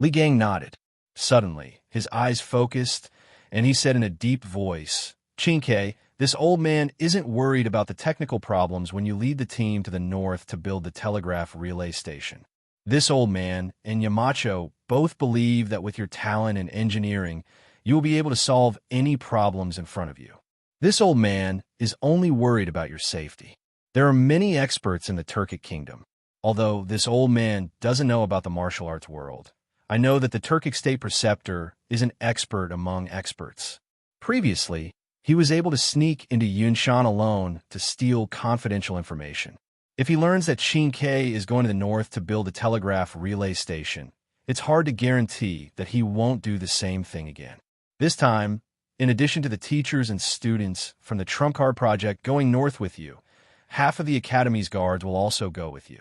Li Gang nodded. Suddenly, his eyes focused, and he said in a deep voice, "Qingke, this old man isn't worried about the technical problems when you lead the team to the north to build the telegraph relay station. This old man and Yamacho both believe that with your talent in engineering, you will be able to solve any problems in front of you. This old man is only worried about your safety. There are many experts in the Turkic kingdom. Although this old man doesn't know about the martial arts world, I know that the Turkic state preceptor is an expert among experts. Previously, he was able to sneak into Yunshan alone to steal confidential information. If he learns that Xianxia is going to the north to build a telegraph relay station, it's hard to guarantee that he won't do the same thing again. This time, in addition to the teachers and students from the trump card project going north with you, half of the academy's guards will also go with you.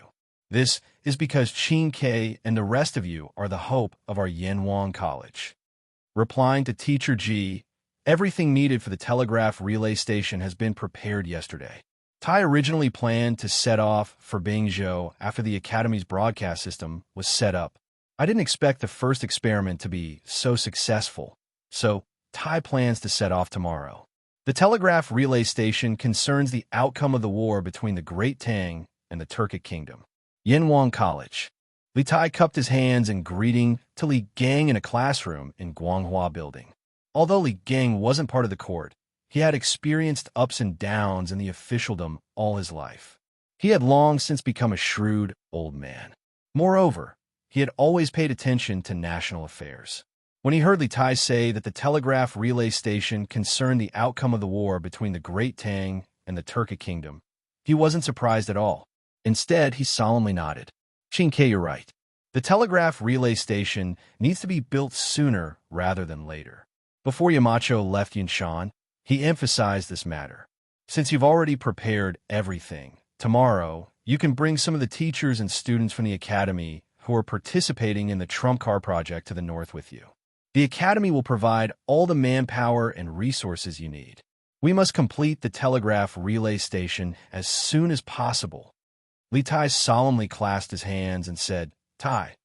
This is because Xianxia and the rest of you are the hope of our Yanwang College. Replying to Teacher G, everything needed for the telegraph relay station has been prepared yesterday. Tai originally planned to set off for Bingzhou after the Academy's broadcast system was set up. I didn't expect the first experiment to be so successful, so Tai plans to set off tomorrow. The telegraph relay station concerns the outcome of the war between the Great Tang and the Turkic Kingdom. Yanwang College. Li Tai cupped his hands in greeting to Li Gang in a classroom in Guanghua Building. Although Li Gang wasn't part of the court, he had experienced ups and downs in the officialdom all his life. He had long since become a shrewd old man. Moreover, he had always paid attention to national affairs. When he heard Li Tai say that the telegraph relay station concerned the outcome of the war between the Great Tang and the Turkic Kingdom, he wasn't surprised at all. Instead, he solemnly nodded. Xianxia, you're right. The telegraph relay station needs to be built sooner rather than later. Before Yamacho left Yunshan, he emphasized this matter. Since you've already prepared everything, tomorrow you can bring some of the teachers and students from the academy who are participating in the trump card project to the north with you. The academy will provide all the manpower and resources you need. We must complete the telegraph relay station as soon as possible. Li Tai solemnly clasped his hands and said, Tai,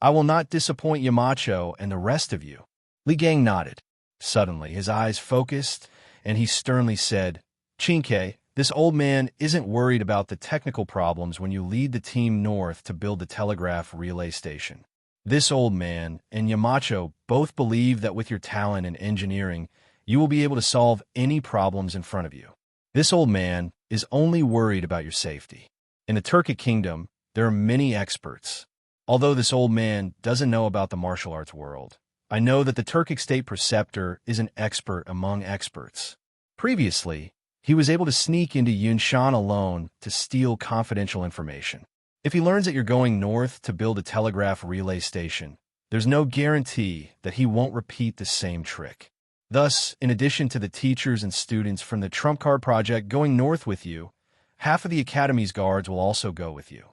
I will not disappoint Yamacho and the rest of you. Li Gang nodded. Suddenly, his eyes focused, and he sternly said, Xianxia, this old man isn't worried about the technical problems when you lead the team north to build the telegraph relay station. This old man and Yamacho both believe that with your talent in engineering, you will be able to solve any problems in front of you. This old man is only worried about your safety. In the Turkic kingdom, there are many experts. Although this old man doesn't know about the martial arts world, I know that the Turkic state preceptor is an expert among experts. Previously, he was able to sneak into Yunshan alone to steal confidential information. If he learns that you're going north to build a telegraph relay station, there's no guarantee that he won't repeat the same trick. Thus, in addition to the teachers and students from the trump card project going north with you, half of the academy's guards will also go with you.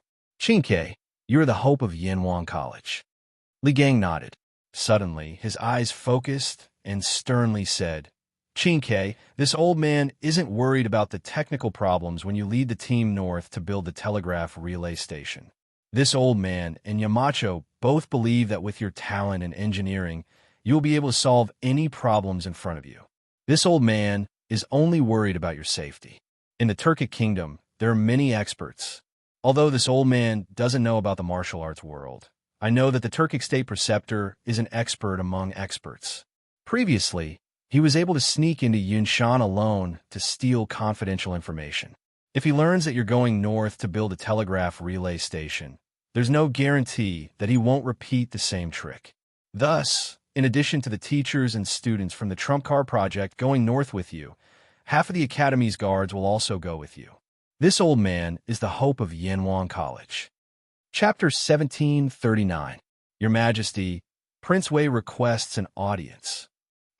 Xianxia, you're the hope of Yanwang College. Li Gang nodded. Suddenly, his eyes focused and sternly said, Xianxia, this old man isn't worried about the technical problems when you lead the team north to build the telegraph relay station. This old man and Yamacho both believe that with your talent in engineering, you will be able to solve any problems in front of you. This old man is only worried about your safety. In the Turkic kingdom, there are many experts. Although this old man doesn't know about the martial arts world, I know that the Turkic state preceptor is an expert among experts. Previously, he was able to sneak into Yunshan alone to steal confidential information. If he learns that you're going north to build a telegraph relay station, there's no guarantee that he won't repeat the same trick. Thus, in addition to the teachers and students from the trump card project going north with you, half of the academy's guards will also go with you. This old man is the hope of Yanwang College. Chapter 1739. Your Majesty, Prince Wei requests an audience.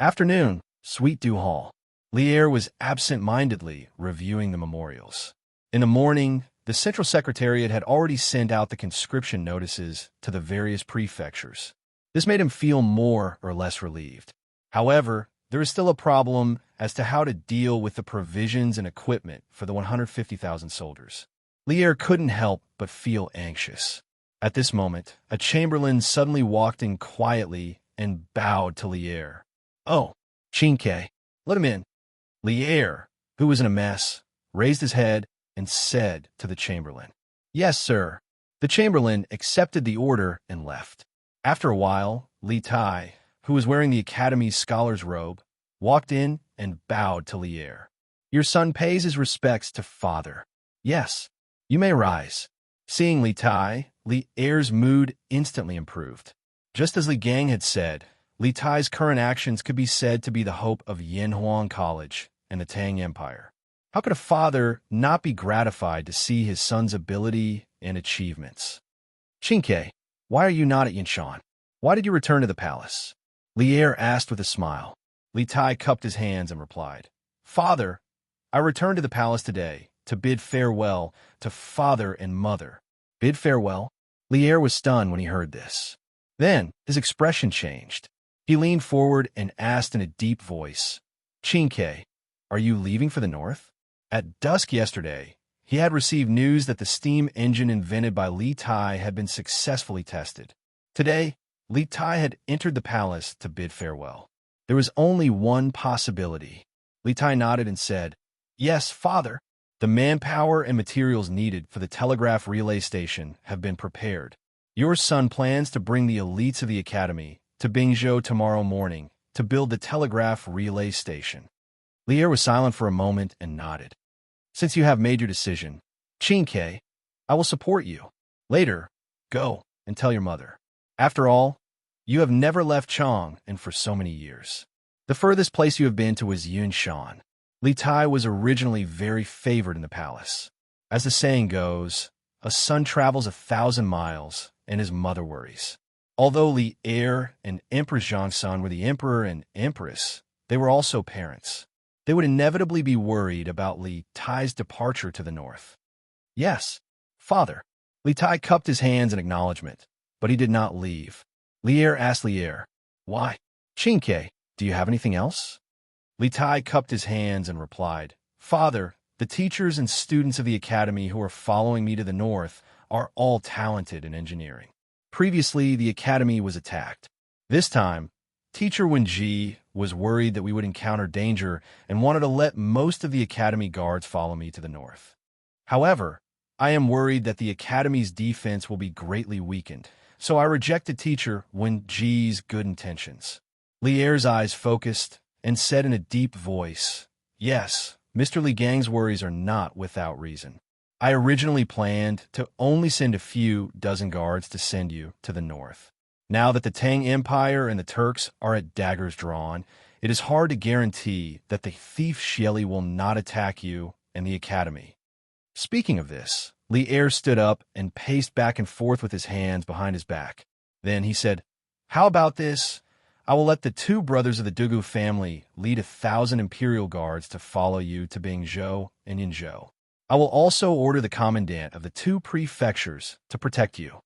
Afternoon, Suite Du Hall. Lier was absent-mindedly reviewing the memorials. In the morning, the Central Secretariat had already sent out the conscription notices to the various prefectures. This made him feel more or less relieved. However, there is still a problem as to how to deal with the provisions and equipment for the 150,000 soldiers. Lier couldn't help but feel anxious. At this moment, a chamberlain suddenly walked in quietly and bowed to Lier. Oh, Xianxia, let him in. Lier, who was in a mess, raised his head and said to the chamberlain, Yes, sir. The chamberlain accepted the order and left. After a while, Li Tai, who was wearing the academy's scholar's robe, walked in and bowed to Li Er. Your son pays his respects to father. Yes, you may rise. Seeing Li Tai, Li Er's mood instantly improved. Just as Li Gang had said, Li Tai's current actions could be said to be the hope of Yanhuang College and the Tang Empire. How could a father not be gratified to see his son's ability and achievements? Xianxia, why are you not at Yinshan? Why did you return to the palace? Li Er asked with a smile. Li Tai cupped his hands and replied, Father, I returned to the palace today to bid farewell to father and mother. Bid farewell? Li Er was stunned when he heard this. Then his expression changed. He leaned forward and asked in a deep voice, Xianxia, are you leaving for the north? At dusk yesterday, he had received news that the steam engine invented by Li Tai had been successfully tested. Today, Li Tai had entered the palace to bid farewell. There was only one possibility. Li Tai nodded and said, Yes, father. The manpower and materials needed for the telegraph relay station have been prepared. Your son plans to bring the elites of the academy to Bingzhou tomorrow morning to build the telegraph relay station. Li Er was silent for a moment and nodded. Since you have made your decision, Xianxia, I will support you. Later, go and tell your mother. After all, you have never left Chang and for so many years. The furthest place you have been to was Yunshan. Li Tai was originally very favored in the palace. As the saying goes, a son travels 1,000 miles and his mother worries. Although Li Er and Empress Xianxia were the emperor and empress, they were also parents. They would inevitably be worried about Li Tai's departure to the north. Yes, father. Li Tai cupped his hands in acknowledgement, but he did not leave. Li Er asked Li Er, Why? Xianxia, do you have anything else? Li Tai cupped his hands and replied, Father, the teachers and students of the academy who are following me to the north are all talented in engineering. Previously, the academy was attacked. This time, Teacher Wenji was worried that we would encounter danger and wanted to let most of the academy guards follow me to the north. However, I am worried that the academy's defense will be greatly weakened, so I rejected Teacher Wenji's good intentions. Li Er's eyes focused and said in a deep voice, Yes, Mr. Li Gang's worries are not without reason. I originally planned to only send a few dozen guards to send you to the north. Now that the Tang Empire and the Turks are at daggers drawn, it is hard to guarantee that the thief Xieli will not attack you and the academy. Speaking of this, Li Er stood up and paced back and forth with his hands behind his back. Then he said, How about this? I will let the two brothers of the Dugu family lead 1,000 imperial guards to follow you to Bingzhou and Yinzhou. I will also order the commandant of the two prefectures to protect you.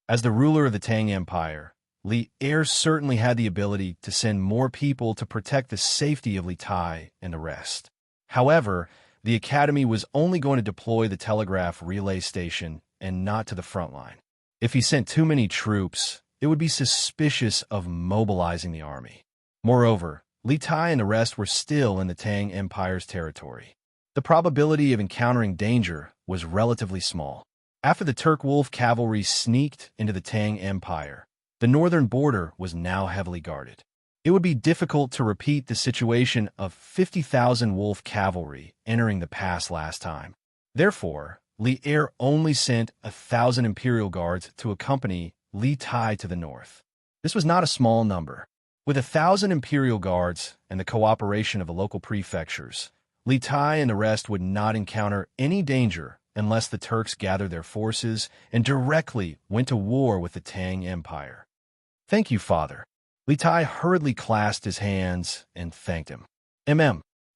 As the ruler of the Tang Empire, Li Er certainly had the ability to send more people to protect the safety of Li Tai and the rest. However, the academy was only going to deploy the telegraph relay station and not to the front line. If he sent too many troops, it would be suspicious of mobilizing the army. Moreover, Li Tai and the rest were still in the Tang Empire's territory. The probability of encountering danger was relatively small. After the Turk Wolf cavalry sneaked into the Tang Empire, the northern border was now heavily guarded. It would be difficult to repeat the situation of 50,000 Wolf cavalry entering the pass last time. Therefore, Li Er only sent 1,000 imperial guards to accompany Li Tai to the north. This was not a small number. With 1,000 imperial guards and the cooperation of the local prefectures, Li Tai and the rest would not encounter any danger unless the Turks gathered their forces and directly went to war with the Tang Empire. Thank you, father. Li Tai hurriedly clasped his hands and thanked him.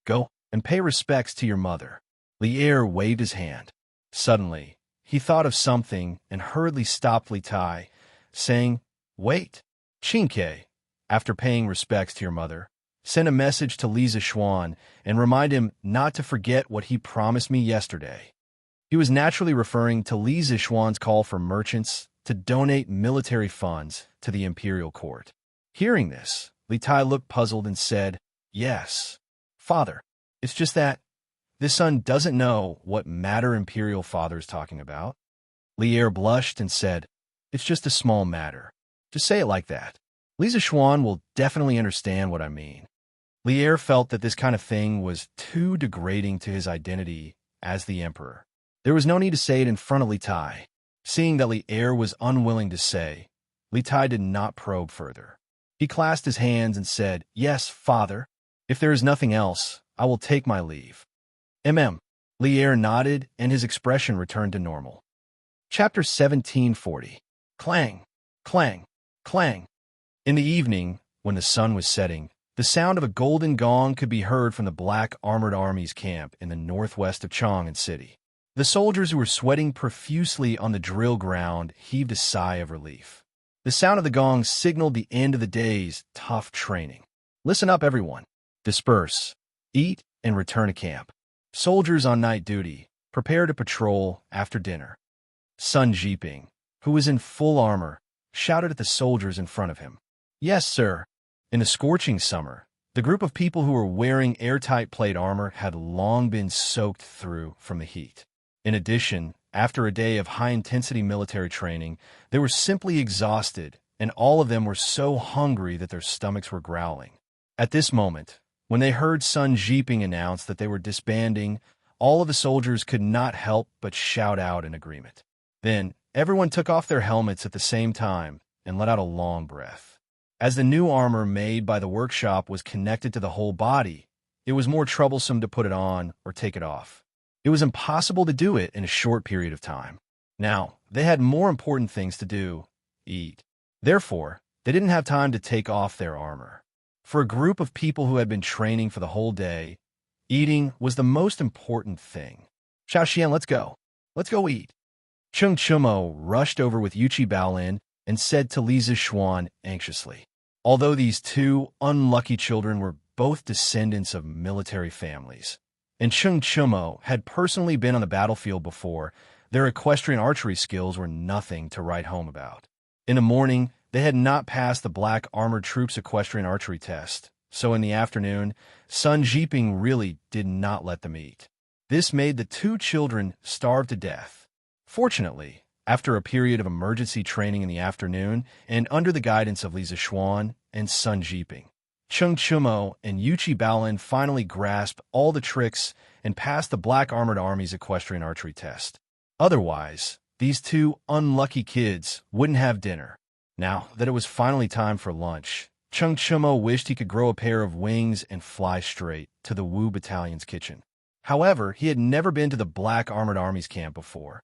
Go and pay respects to your mother. Li Er waved his hand. Suddenly, he thought of something and hurriedly stopped Li Tai, saying, Wait, Xianxia, after paying respects to your mother, send a message to Li Zishuan and remind him not to forget what he promised me yesterday. He was naturally referring to Li Zishuan's call for merchants to donate military funds to the imperial court. Hearing this, Li Tai looked puzzled and said, Yes, father, it's just that this son doesn't know what matter imperial father is talking about. Lier blushed and said, "It's just a small matter. Just say it like that. Lisa Xuan will definitely understand what I mean." Lier felt that this kind of thing was too degrading to his identity as the emperor. There was no need to say it in front of Li Tai. Seeing that Lier was unwilling to say, Li Tai did not probe further. He clasped his hands and said, "Yes, father. If there is nothing else, I will take my leave." Lier nodded, and his expression returned to normal. Chapter 1740. Clang, clang, clang. In the evening, when the sun was setting, the sound of a golden gong could be heard from the Black Armored Army's camp in the northwest of Chang'an City. The soldiers who were sweating profusely on the drill ground heaved a sigh of relief. The sound of the gong signaled the end of the day's tough training. Listen up, everyone. Disperse, eat, and return to camp. Soldiers on night duty prepare to patrol after dinner. Sun Jiping, who was in full armor, shouted at the soldiers in front of him. "Yes, sir." In the scorching summer, the group of people who were wearing airtight plate armor had long been soaked through from the heat. In addition, after a day of high-intensity military training, they were simply exhausted, and all of them were so hungry that their stomachs were growling. At this moment, when they heard Sun Jiping announce that they were disbanding, all of the soldiers could not help but shout out in agreement. Then, everyone took off their helmets at the same time and let out a long breath. As the new armor made by the workshop was connected to the whole body, it was more troublesome to put it on or take it off. It was impossible to do it in a short period of time. Now, they had more important things to do: eat. Therefore, they didn't have time to take off their armor. For a group of people who had been training for the whole day, eating was the most important thing. "Xiaoxian, let's go. Let's go eat." Cheng Chumo rushed over with Yuchi Baolin and said to Li Zixuan anxiously. Although these two unlucky children were both descendants of military families, and Cheng Chumo had personally been on the battlefield before, their equestrian archery skills were nothing to write home about. In the morning, they had not passed the Black Armored Troops equestrian archery test, so in the afternoon, Sun Jiping really did not let them eat. This made the two children starve to death. Fortunately, after a period of emergency training in the afternoon, and under the guidance of Li Zixuan and Sun Jiping, Cheng Chumo and Yuchi Baolin finally grasped all the tricks and passed the Black Armored Army's equestrian archery test. Otherwise, these two unlucky kids wouldn't have dinner. Now that it was finally time for lunch, Cheng Chumo wished he could grow a pair of wings and fly straight to the Wu Battalion's kitchen. However, he had never been to the Black Armored Army's camp before,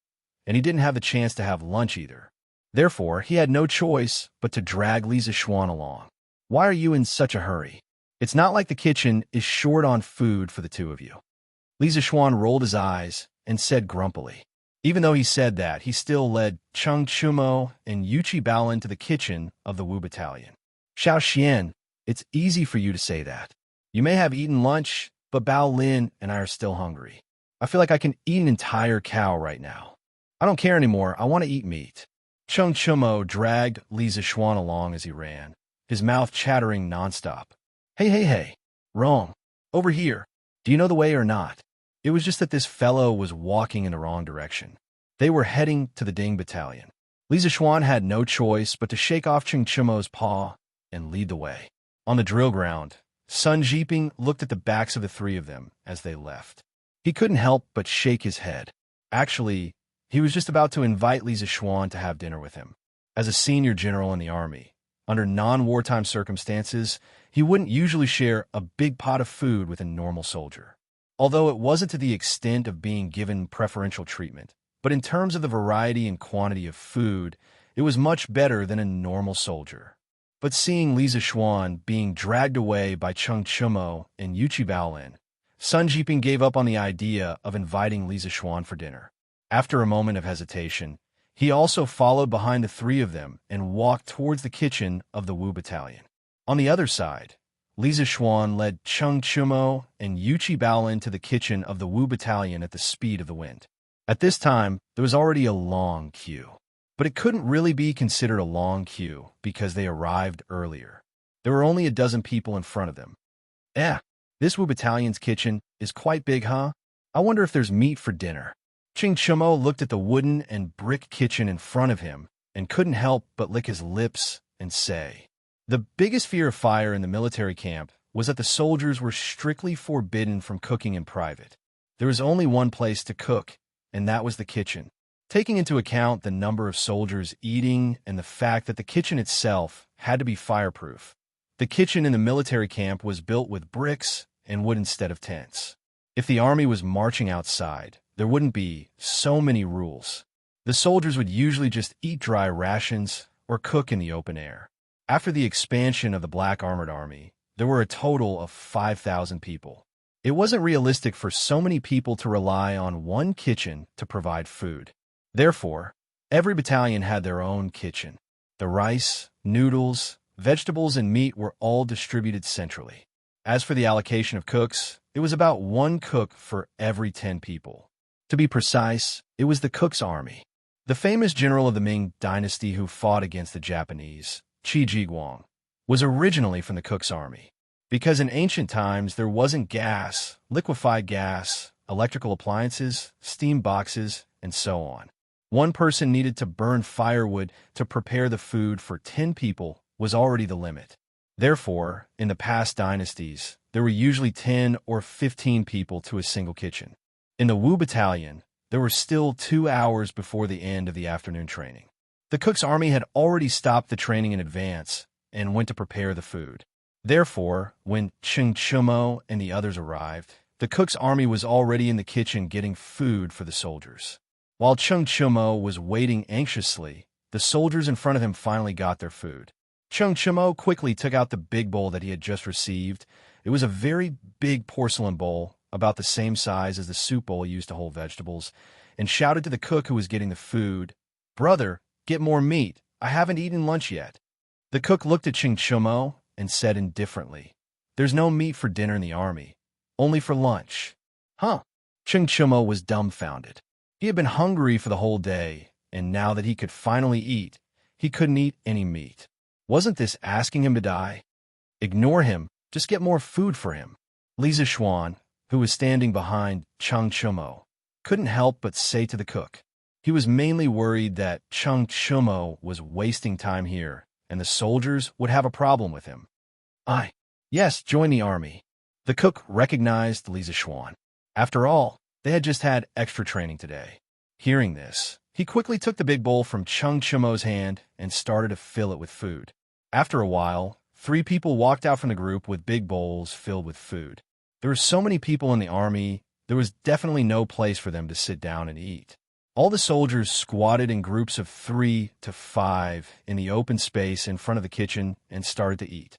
and he didn't have the chance to have lunch either. Therefore, he had no choice but to drag Li Zixuan along. "Why are you in such a hurry? It's not like the kitchen is short on food for the two of you." Li Zixuan rolled his eyes and said grumpily. Even though he said that, he still led Cheng Chumo and Yuchi Baolin to the kitchen of the Wu Battalion. "Xiaoxian, it's easy for you to say that. You may have eaten lunch, but Baolin and I are still hungry. I feel like I can eat an entire cow right now. I don't care anymore. I want to eat meat." Cheng Chumo dragged Li Zixuan along as he ran, his mouth chattering nonstop. Hey, wrong. Over here. Do you know the way or not?" It was just that this fellow was walking in the wrong direction. They were heading to the Ding Battalion. Li Zixuan had no choice but to shake off Cheng Chumo's paw and lead the way. On the drill ground, Sun Jiping looked at the backs of the three of them as they left. He couldn't help but shake his head. Actually, he was just about to invite Li Zixuan to have dinner with him. As a senior general in the army, under non-wartime circumstances, he wouldn't usually share a big pot of food with a normal soldier. Although it wasn't to the extent of being given preferential treatment, but in terms of the variety and quantity of food, it was much better than a normal soldier. But seeing Li Zixuan being dragged away by Cheng Chumo and Yuchi Baolin, Sun Jiping gave up on the idea of inviting Li Zixuan for dinner. After a moment of hesitation, he also followed behind the three of them and walked towards the kitchen of the Wu Battalion. On the other side, Li Zixuan led Cheng Chumo and Yuchi Baolin to the kitchen of the Wu Battalion at the speed of the wind. At this time, there was already a long queue. But it couldn't really be considered a long queue because they arrived earlier. There were only a dozen people in front of them. This Wu Battalion's kitchen is quite big, huh? I wonder if there's meat for dinner." Xianxia looked at the wooden and brick kitchen in front of him and couldn't help but lick his lips and say, the biggest fear of fire in the military camp was that the soldiers were strictly forbidden from cooking in private. There was only one place to cook, and that was the kitchen. Taking into account the number of soldiers eating and the fact that the kitchen itself had to be fireproof, the kitchen in the military camp was built with bricks and wood instead of tents. If the army was marching outside, there wouldn't be so many rules. The soldiers would usually just eat dry rations or cook in the open air. After the expansion of the Black Armored Army, there were a total of 5,000 people. It wasn't realistic for so many people to rely on one kitchen to provide food. Therefore, every battalion had their own kitchen. The rice, noodles, vegetables, and meat were all distributed centrally. As for the allocation of cooks, it was about one cook for every 10 people. To be precise, it was the cook's army. The famous general of the Ming dynasty who fought against the Japanese, Qi Jiguang, was originally from the cook's army. Because in ancient times there wasn't gas, liquefied gas, electrical appliances, steam boxes, and so on. One person needed to burn firewood to prepare the food for 10 people was already the limit. Therefore, in the past dynasties, there were usually 10 or 15 people to a single kitchen. In the Wu battalion, there were still 2 hours before the end of the afternoon training. The cook's army had already stopped the training in advance and went to prepare the food. Therefore, when Xianxia and the others arrived, the cook's army was already in the kitchen getting food for the soldiers. While Xianxia was waiting anxiously, the soldiers in front of him finally got their food. Xianxia quickly took out the big bowl that he had just received. It was a very big porcelain bowl, about the same size as the soup bowl used to hold vegetables, and shouted to the cook who was getting the food, "Brother, get more meat. I haven't eaten lunch yet." The cook looked at Xianxia and said indifferently, "There's no meat for dinner in the army, only for lunch." Huh? Xianxia was dumbfounded. He had been hungry for the whole day, and now that he could finally eat, he couldn't eat any meat. Wasn't this asking him to die? Ignore him, just get more food for him. Li Zishuan, who was standing behind Xianxia, couldn't help but say to the cook. He was mainly worried that Xianxia was wasting time here, and the soldiers would have a problem with him. Yes, join the army. The cook recognized Li Zishuan. After all, they had just had extra training today. Hearing this, he quickly took the big bowl from Xiao's hand and started to fill it with food. After a while, 3 people walked out from the group with big bowls filled with food. There were so many people in the army, there was definitely no place for them to sit down and eat. All the soldiers squatted in groups of 3 to 5 in the open space in front of the kitchen and started to eat.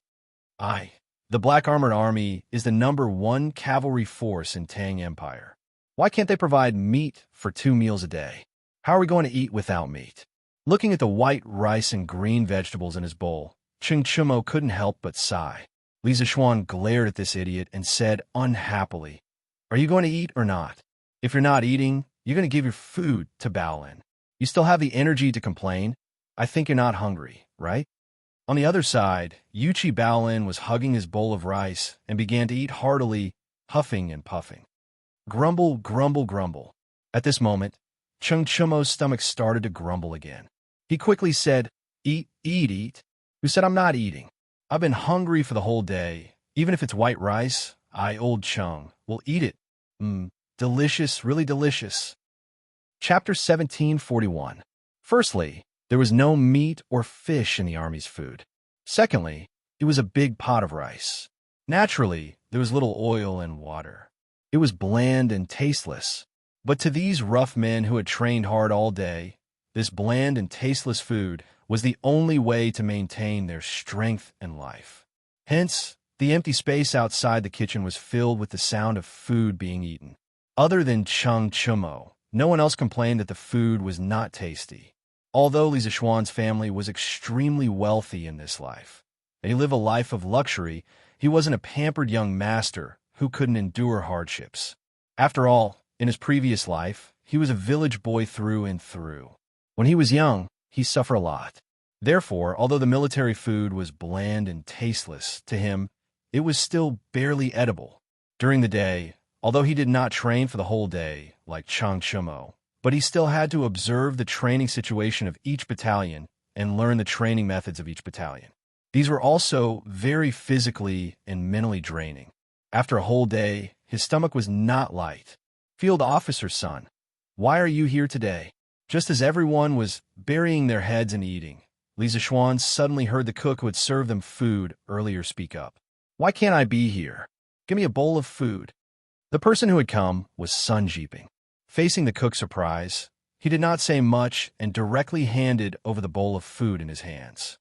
The Black Armored Army is the #1 cavalry force in Tang Empire. Why can't they provide meat for 2 meals a day? How are we going to eat without meat? Looking at the white rice and green vegetables in his bowl, Xianxia couldn't help but sigh. Li Zishuan glared at this idiot and said unhappily, "Are you going to eat or not? If you're not eating, you're going to give your food to Baolin. You still have the energy to complain? I think you're not hungry, right?" On the other side, Yuchi Baolin was hugging his bowl of rice and began to eat heartily, huffing and puffing. Grumble, grumble, grumble. At this moment, Xiao's stomach started to grumble again. He quickly said, "Eat, eat, eat." Who said I'm not eating? I've been hungry for the whole day. Even if it's white rice, old Cheng, will eat it. Delicious, really delicious. Chapter 1741. Firstly, there was no meat or fish in the army's food. Secondly, it was a big pot of rice. Naturally, there was little oil and water. It was bland and tasteless. But to these rough men who had trained hard all day, this bland and tasteless food was the only way to maintain their strength and life. Hence, the empty space outside the kitchen was filled with the sound of food being eaten. Other than Xianxia, no one else complained that the food was not tasty. Although Li Zishuan's family was extremely wealthy in this life, and he lived a life of luxury, he wasn't a pampered young master who couldn't endure hardships. After all, in his previous life, he was a village boy through and through. When he was young, he suffered a lot. Therefore, although the military food was bland and tasteless to him, it was still barely edible. During the day, although he did not train for the whole day, like Xianxia, but he still had to observe the training situation of each battalion and learn the training methods of each battalion. These were also very physically and mentally draining. After a whole day, his stomach was not light. "Field officer son, why are you here today?" Just as everyone was burying their heads and eating, Li Zishuan suddenly heard the cook who had served them food earlier speak up. "Why can't I be here? Give me a bowl of food." The person who had come was Sun Jiping. Facing the cook's surprise, he did not say much and directly handed over the bowl of food in his hands.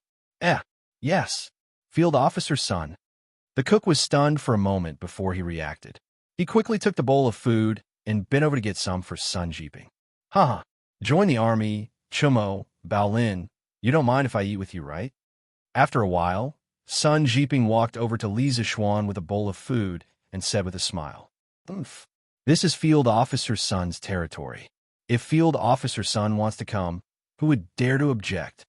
Yes, field officer's son." The cook was stunned for a moment before he reacted. He quickly took the bowl of food and bent over to get some for Sun Jiping. "Haha, join the army, Chumo, Baolin. You don't mind if I eat with you, right?" After a while, Sun Jiping walked over to Li Zishuan with a bowl of food and said with a smile, "Oomph. This is Field Officer Sun's territory. If Field Officer Sun wants to come, who would dare to object?"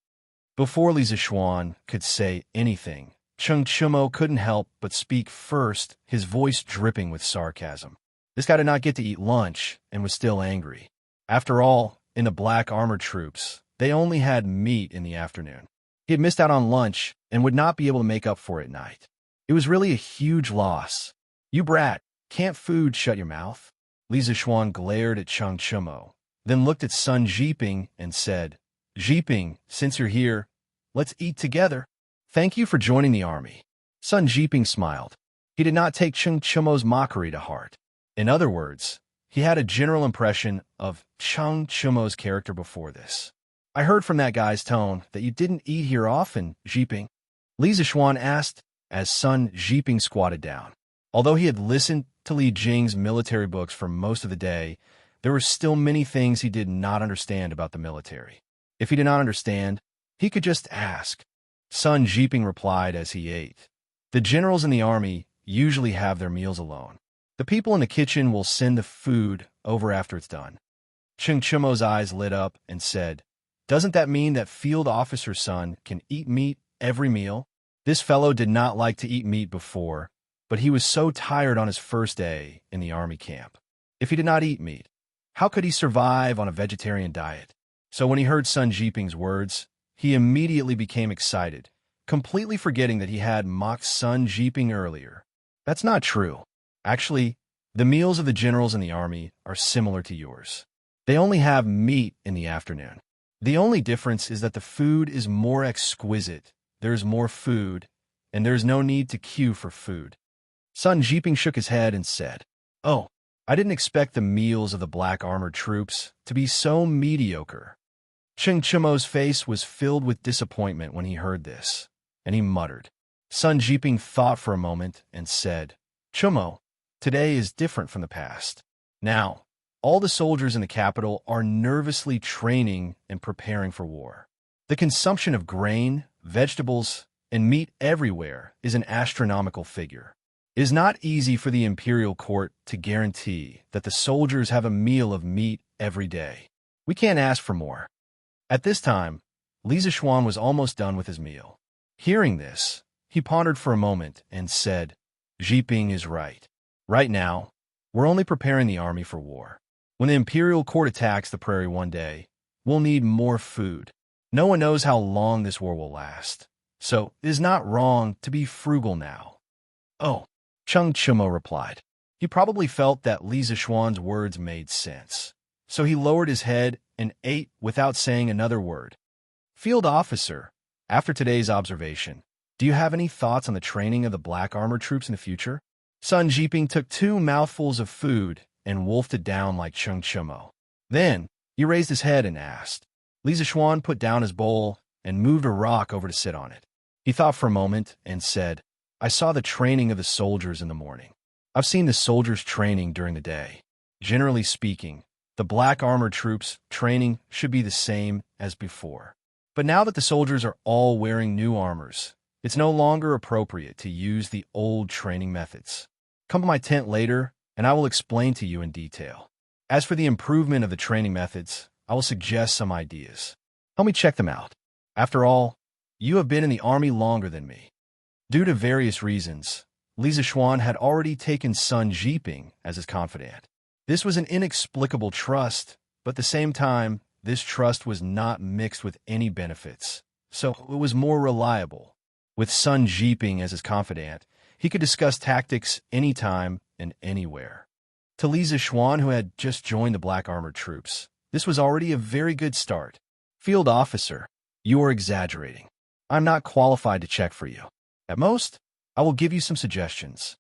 Before Li Zishuan could say anything, Cheng Chumo couldn't help but speak first, his voice dripping with sarcasm. This guy did not get to eat lunch and was still angry. After all, in the black armored troops, they only had meat in the afternoon. He had missed out on lunch and would not be able to make up for it at night. It was really a huge loss. "You brat, can't food shut your mouth?" Li Zishuan glared at Cheng Chumo, then looked at Sun Jiping and said, "Jiping, since you're here, let's eat together. Thank you for joining the army." Sun Jiping smiled. He did not take Cheng Chumo's mockery to heart. In other words, he had a general impression of Cheng Chumo's character before this. "I heard from that guy's tone that you didn't eat here often, Jiping," Li Zishuan asked as Sun Jiping squatted down. Although he had listened to Li Jing's military books for most of the day, there were still many things he did not understand about the military. If he did not understand, he could just ask. Sun Jiping replied as he ate. The generals in the army usually have their meals alone. The people in the kitchen will send the food over after it's done. Cheng Chumo's eyes lit up and said, "Doesn't that mean that Field Officer's son can eat meat every meal?" This fellow did not like to eat meat before, but he was so tired on his first day in the army camp. If he did not eat meat, how could he survive on a vegetarian diet? So when he heard Sun Jiping's words, he immediately became excited, completely forgetting that he had mocked Sun Jiping earlier. That's not true. Actually, the meals of the generals in the army are similar to yours. They only have meat in the afternoon. The only difference is that the food is more exquisite, there is more food, and there is no need to queue for food. Sun Jiping shook his head and said, "Oh, I didn't expect the meals of the black armored troops to be so mediocre." Cheng Chumo's face was filled with disappointment when he heard this, and he muttered. Sun Jiping thought for a moment and said, "Chumo, today is different from the past. Now, all the soldiers in the capital are nervously training and preparing for war. The consumption of grain, vegetables, and meat everywhere is an astronomical figure. It is not easy for the imperial court to guarantee that the soldiers have a meal of meat every day. We can't ask for more." At this time, Li Zishuan was almost done with his meal. Hearing this, he pondered for a moment and said, "Jiping is right. Right now, we're only preparing the army for war. When the imperial court attacks the prairie one day, we'll need more food. No one knows how long this war will last, so it is not wrong to be frugal now." "Oh," Cheng Chumo replied. He probably felt that Li Zishuan's words made sense, so he lowered his head and ate without saying another word. "Field officer, after today's observation, do you have any thoughts on the training of the black armored troops in the future?" Sun Jiping took 2 mouthfuls of food and wolfed it down like Cheng Chumo. Then he raised his head and asked. Li Zishuan put down his bowl and moved a rock over to sit on it. He thought for a moment and said, "I saw the training of the soldiers in the morning. I've seen the soldiers training during the day. Generally speaking, the black armored troops training should be the same as before. But now that the soldiers are all wearing new armors, it's no longer appropriate to use the old training methods. Come to my tent later, and I will explain to you in detail. As for the improvement of the training methods, I will suggest some ideas. Help me check them out. After all, you have been in the army longer than me." Due to various reasons, Li Zishuan had already taken Sun Jiping as his confidant. This was an inexplicable trust, But at the same time, this trust was not mixed with any benefits, so it was more reliable. With Sun Jiping as his confidant, he could discuss tactics anytime and anywhere. To Li Zixuan, who had just joined the Black Armored troops, this was already a very good start. Field officer, you are exaggerating. I'm not qualified to check for you. At most, I will give you some suggestions.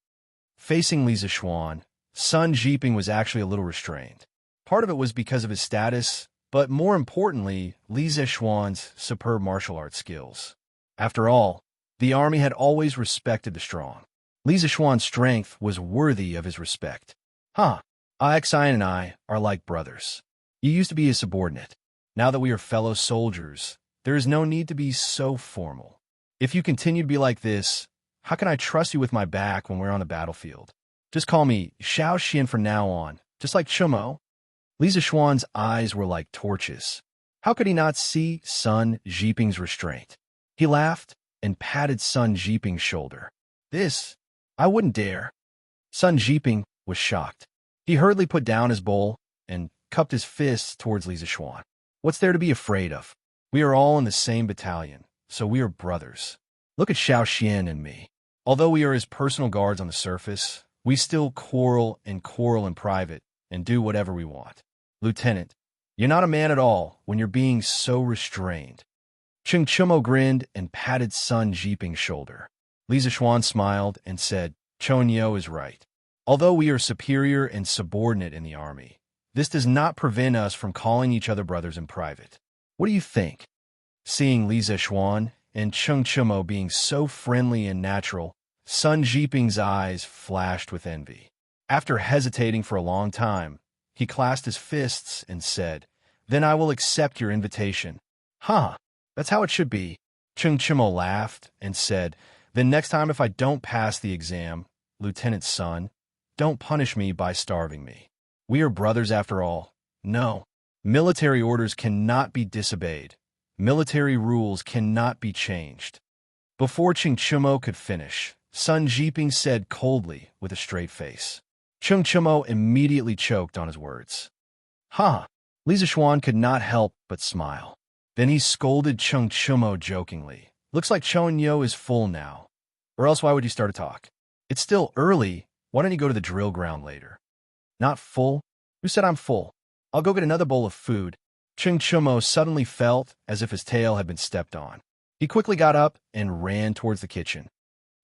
Facing Li Zixuan, Sun Jiping was actually a little restrained. Part of it was because of his status, but more importantly, Li Zixuan's superb martial arts skills. After all, the army had always respected the strong. Li Zixuan's strength was worthy of his respect. Xianxia and I are like brothers. You used to be his subordinate. Now that we are fellow soldiers, there is no need to be so formal. If you continue to be like this, how can I trust you with my back when we're on the battlefield? Just call me Xianxia from now on, just like Chumo. Li Zixuan's eyes were like torches. How could he not see Sun Jiping's restraint? He laughed and patted Sun Jiping's shoulder. This, I wouldn't dare. Sun Jiping was shocked. He hurriedly put down his bowl and cupped his fists towards Li Zixuan. What's there to be afraid of? We are all in the same battalion, so we are brothers. Look at Xianxia and me. Although we are his personal guards on the surface, we still quarrel in private and do whatever we want. Lieutenant, you're not a man at all when you're being so restrained. Cheng Chumo grinned and patted Sun Jiping's shoulder. Li Zixuan smiled and said, Chonyo is right. Although we are superior and subordinate in the army, this does not prevent us from calling each other brothers in private. What do you think? Seeing Li Zixuan and Cheng Chumo being so friendly and natural, Sun Jiping's eyes flashed with envy. After hesitating for a long time, he clasped his fists and said, Then I will accept your invitation. That's how it should be. Cheng Chumo laughed and said, Then next time if I don't pass the exam, Lieutenant Sun, don't punish me by starving me. We are brothers after all. No, military orders cannot be disobeyed. Military rules cannot be changed. Before Cheng Chumo could finish, Sun Jiping said coldly with a straight face. Cheng Chumo immediately choked on his words. Li Zixuan could not help but smile. Then he scolded Cheng Chumo jokingly. Looks like Chonyo is full now. Or else why would you start a talk? It's still early. Why don't you go to the drill ground later? Not full? Who said I'm full? I'll go get another bowl of food. Cheng Chumo suddenly felt as if his tail had been stepped on. He quickly got up and ran towards the kitchen.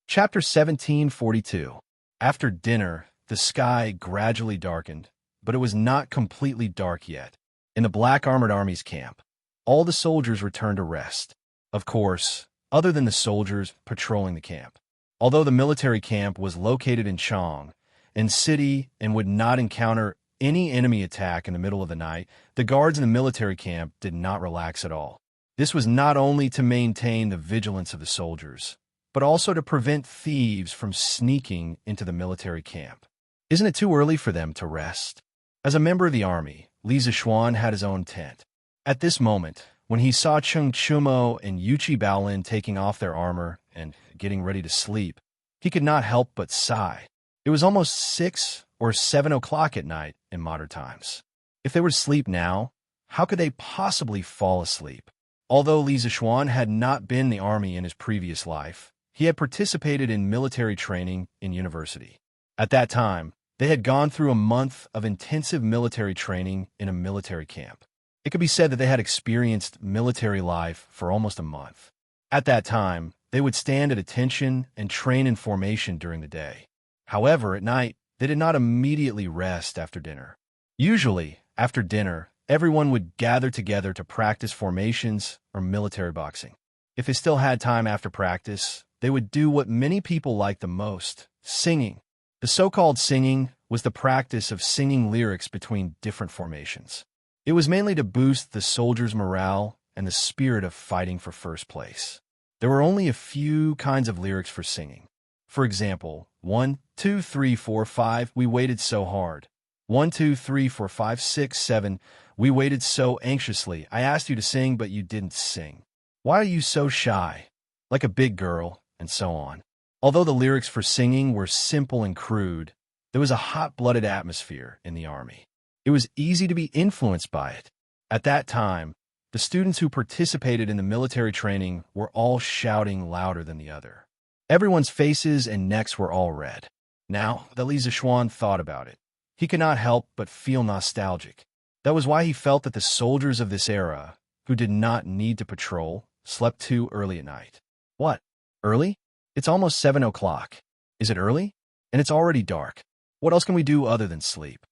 Chapter 1742. After dinner, the sky gradually darkened, but it was not completely dark yet. In the Black Armored Army's camp, all the soldiers returned to rest. Of course, other than the soldiers patrolling the camp. Although the military camp was located in Chang, in city, and would not encounter any enemy attack in the middle of the night, the guards in the military camp did not relax at all. This was not only to maintain the vigilance of the soldiers, but also to prevent thieves from sneaking into the military camp. Isn't it too early for them to rest? As a member of the army, Li Zixuan had his own tent. At this moment, when he saw Cheng Chumo and Yuchi Baolin taking off their armor and getting ready to sleep, he could not help but sigh. It was almost 6 or 7 o'clock at night in modern times. If they were to sleep now, how could they possibly fall asleep? Although Li Zixuan had not been in the army in his previous life, he had participated in military training in university. At that time, they had gone through a month of intensive military training in a military camp. It could be said that they had experienced military life for almost a month. At that time, they would stand at attention and train in formation during the day. However, at night, they did not immediately rest after dinner. Usually, after dinner, everyone would gather together to practice formations or military boxing. If they still had time after practice, they would do what many people like the most, singing. The so-called singing was the practice of singing lyrics between different formations. It was mainly to boost the soldiers' morale and the spirit of fighting for first place. There were only a few kinds of lyrics for singing. For example, 1, 2, 3, 4, 5, we waited so hard. 1, 2, 3, 4, 5, 6, 7, we waited so anxiously. I asked you to sing, but you didn't sing. Why are you so shy? Like a big girl, and so on. Although the lyrics for singing were simple and crude, there was a hot-blooded atmosphere in the army. It was easy to be influenced by it. At that time, the students who participated in the military training were all shouting louder than the other. Everyone's faces and necks were all red. Now that Li Zixuan thought about it, he could not help but feel nostalgic. That was why he felt that the soldiers of this era, who did not need to patrol, slept too early at night. What? Early? It's almost 7 o'clock. Is it early? And it's already dark. What else can we do other than sleep?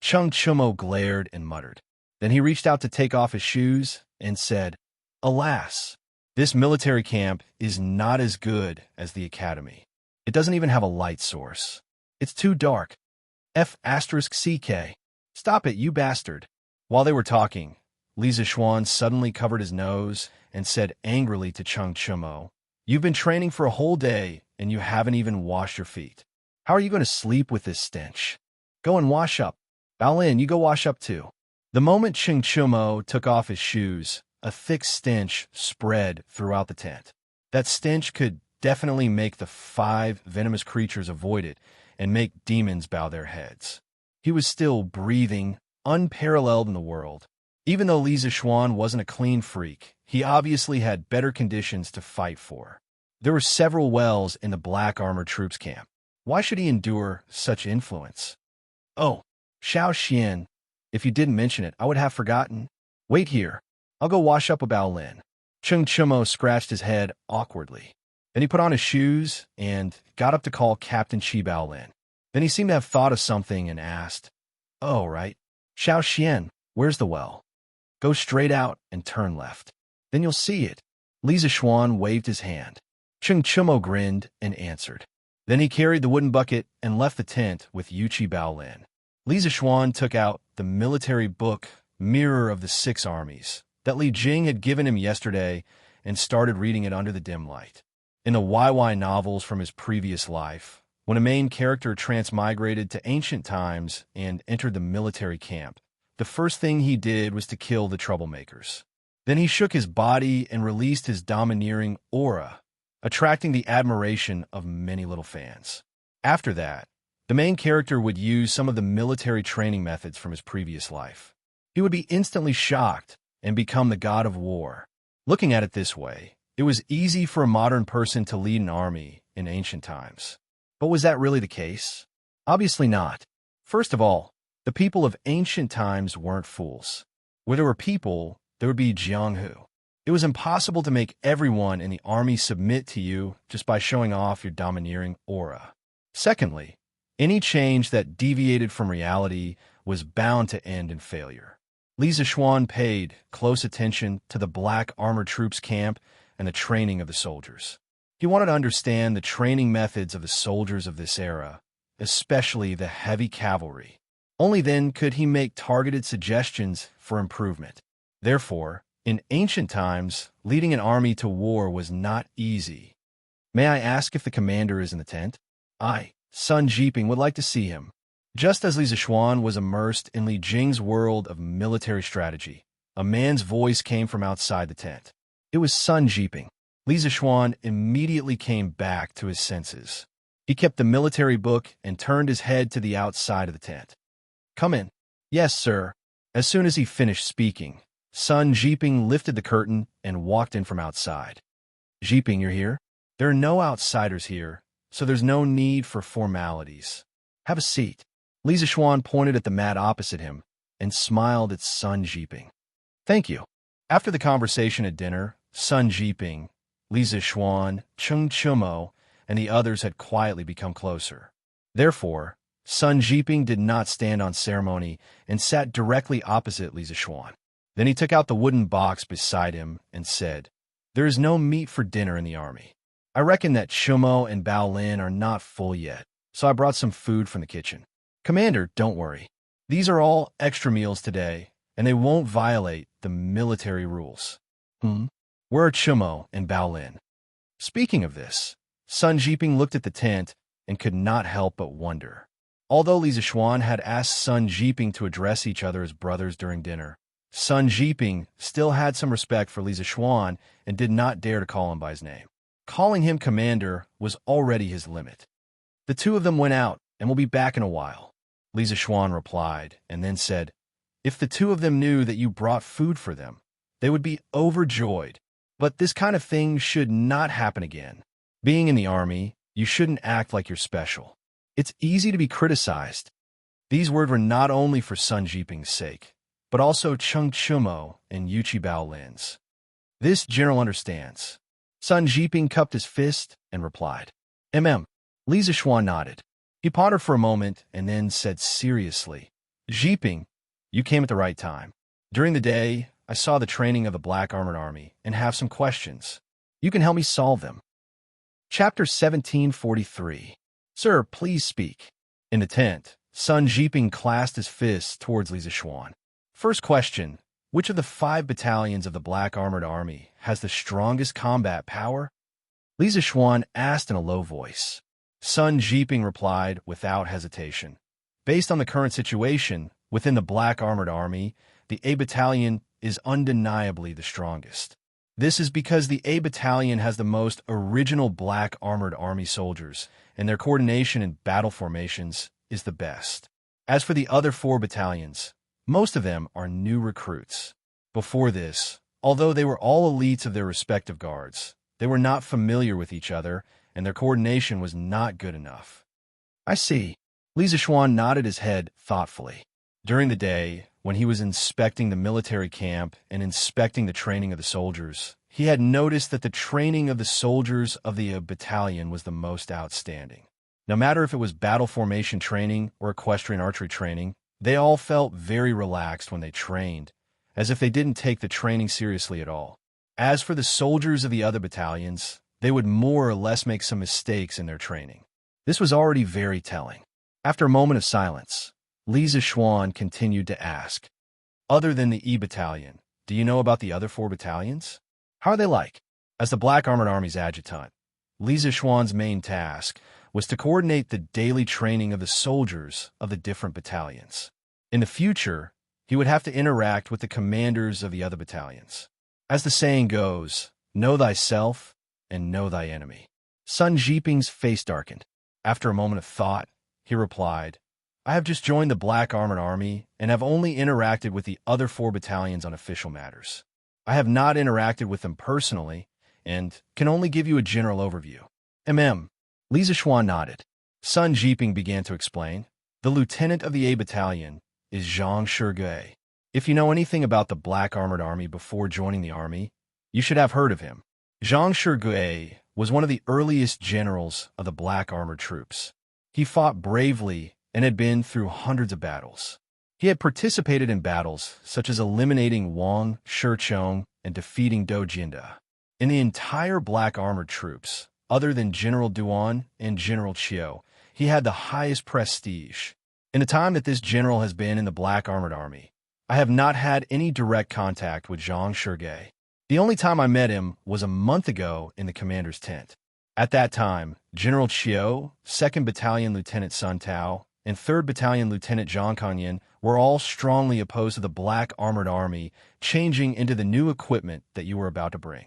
Chung Chumo glared and muttered. Then he reached out to take off his shoes and said, "Alas, this military camp is not as good as the academy. It doesn't even have a light source. It's too dark. F***CK. Stop it, you bastard." While they were talking, Li Zixuan suddenly covered his nose and said angrily to Chung Chumo, "You've been training for a whole day and you haven't even washed your feet. How are you going to sleep with this stench? Go and wash up. Baolin, you go wash up too." The moment Chung Chumo took off his shoes, a thick stench spread throughout the tent. That stench could definitely make the 5 venomous creatures avoid it and make demons bow their heads. He was still breathing, unparalleled in the world. Even though Li Zixuan wasn't a clean freak, he obviously had better conditions to fight for. There were several wells in the black armored troops camp. Why should he endure such influence? "Oh, Xianxia, if you didn't mention it, I would have forgotten. Wait here. I'll go wash up with Baolin." Chung Chumo scratched his head awkwardly. Then he put on his shoes and got up to call Captain Chi Baolin. Then he seemed to have thought of something and asked, "Oh, right. Xianxia, where's the well?" "Go straight out and turn left. Then you'll see it." Li Zixuan waved his hand. Chung Chumo grinned and answered. Then he carried the wooden bucket and left the tent with Yuchi Baolin. Li Zixuan took out the military book, Mirror of the 6 Armies, that Li Jing had given him yesterday and started reading it under the dim light. In the YY novels from his previous life, when a main character transmigrated to ancient times and entered the military camp, the first thing he did was to kill the troublemakers. Then he shook his body and released his domineering aura, attracting the admiration of many little fans. After that, the main character would use some of the military training methods from his previous life. He would be instantly shocked and become the god of war. Looking at it this way, it was easy for a modern person to lead an army in ancient times. But was that really the case? Obviously not. First of all, the people of ancient times weren't fools. Where there were people, there would be Jianghu. It was impossible to make everyone in the army submit to you just by showing off your domineering aura. Secondly, any change that deviated from reality was bound to end in failure. Li Zixuan paid close attention to the black armored troops camp and the training of the soldiers. He wanted to understand the training methods of the soldiers of this era, especially the heavy cavalry. Only then could he make targeted suggestions for improvement. Therefore, in ancient times, leading an army to war was not easy. "May I ask if the commander is in the tent?" "I, Sun Jiping, would like to see him." Just as Li Zixuan was immersed in Li Jing's world of military strategy, a man's voice came from outside the tent. It was Sun Jiping. Li Zixuan immediately came back to his senses. He kept the military book and turned his head to the outside of the tent. "Come in." "Yes, sir." As soon as he finished speaking, Sun Jiping lifted the curtain and walked in from outside. "Jiping, you're here? There are no outsiders here, so there's no need for formalities. Have a seat." Li Zixuan pointed at the mat opposite him and smiled at Sun Jiping. "Thank you." After the conversation at dinner, Sun Jiping, Li Zixuan, Chung Chumo, and the others had quietly become closer. Therefore, Sun Jiping did not stand on ceremony and sat directly opposite Li Zixuan. Then he took out the wooden box beside him and said, "There is no meat for dinner in the army. I reckon that Chumo and Baolin are not full yet, so I brought some food from the kitchen. Commander, don't worry. These are all extra meals today, and they won't violate the military rules." Where are Chumo and Baolin?" Speaking of this, Sun Jiping looked at the tent and could not help but wonder. Although Li Zixuan had asked Sun Jiping to address each other as brothers during dinner, Sun Jiping still had some respect for Li Zixuan and did not dare to call him by his name. Calling him commander was already his limit. The two of them went out and will be back in a while. Li Zishuan replied, and then said, "If the two of them knew that you brought food for them, they would be overjoyed. But this kind of thing should not happen again. Being in the army, you shouldn't act like you're special. It's easy to be criticized." These words were not only for Sun Jiping's sake, but also Cheng Chumo and Yuchi Baolin's. This general understands. Sun Jiping cupped his fist and replied, Li Zishuan nodded. He pondered for a moment and then said seriously, "Jiping, you came at the right time. During the day, I saw the training of the Black Armored Army and have some questions. You can help me solve them." Chapter 1743. "Sir, please speak." In the tent, Sun Jiping clasped his fists towards Li Zishuan. "First question, which of the 5 battalions of the Black Armored Army has the strongest combat power?" Li Zishuan asked in a low voice. Sun Jiping replied without hesitation. "Based on the current situation, within the Black Armored Army, the A Battalion is undeniably the strongest. This is because the A Battalion has the most original Black Armored Army soldiers, and their coordination in battle formations is the best. As for the other 4 battalions, most of them are new recruits. Before this, although they were all elites of their respective guards, they were not familiar with each other, and their coordination was not good enough." "I see." Li Zishuan nodded his head thoughtfully. During the day, when he was inspecting the military camp and inspecting the training of the soldiers, he had noticed that the training of the soldiers of the battalion was the most outstanding. No matter if it was battle formation training or equestrian archery training, they all felt very relaxed when they trained, as if they didn't take the training seriously at all. As for the soldiers of the other battalions, they would more or less make some mistakes in their training. This was already very telling. After a moment of silence, Li Zishuan continued to ask, "Other than the E Battalion, do you know about the other 4 battalions? How are they like?" As the Black Armored Army's adjutant, Li Zishuan's main task was to coordinate the daily training of the soldiers of the different battalions. In the future, he would have to interact with the commanders of the other battalions. As the saying goes, know thyself and know thy enemy. Sun Jiping's face darkened. After a moment of thought, he replied, "I have just joined the Black Armored Army and have only interacted with the other 4 battalions on official matters. I have not interacted with them personally and can only give you a general overview." Li Zishuan nodded. Sun Jiping began to explain. "The lieutenant of the A Battalion is Xianxia. If you know anything about the Black Armored Army before joining the army, you should have heard of him. Xianxia was one of the earliest generals of the Black Armored troops. He fought bravely and had been through hundreds of battles. He had participated in battles such as eliminating Wang Shichong and defeating Do Jinda. In the entire Black Armored troops, other than General Duan and General Chiu, he had the highest prestige. In the time that this general has been in the Black Armored Army, I have not had any direct contact with Xianxia. The only time I met him was a month ago in the commander's tent. At that time, General Chiu, 2nd Battalion Lieutenant Sun Tao, and 3rd Battalion Lieutenant Zhang Kanyan were all strongly opposed to the Black Armored Army changing into the new equipment that you were about to bring.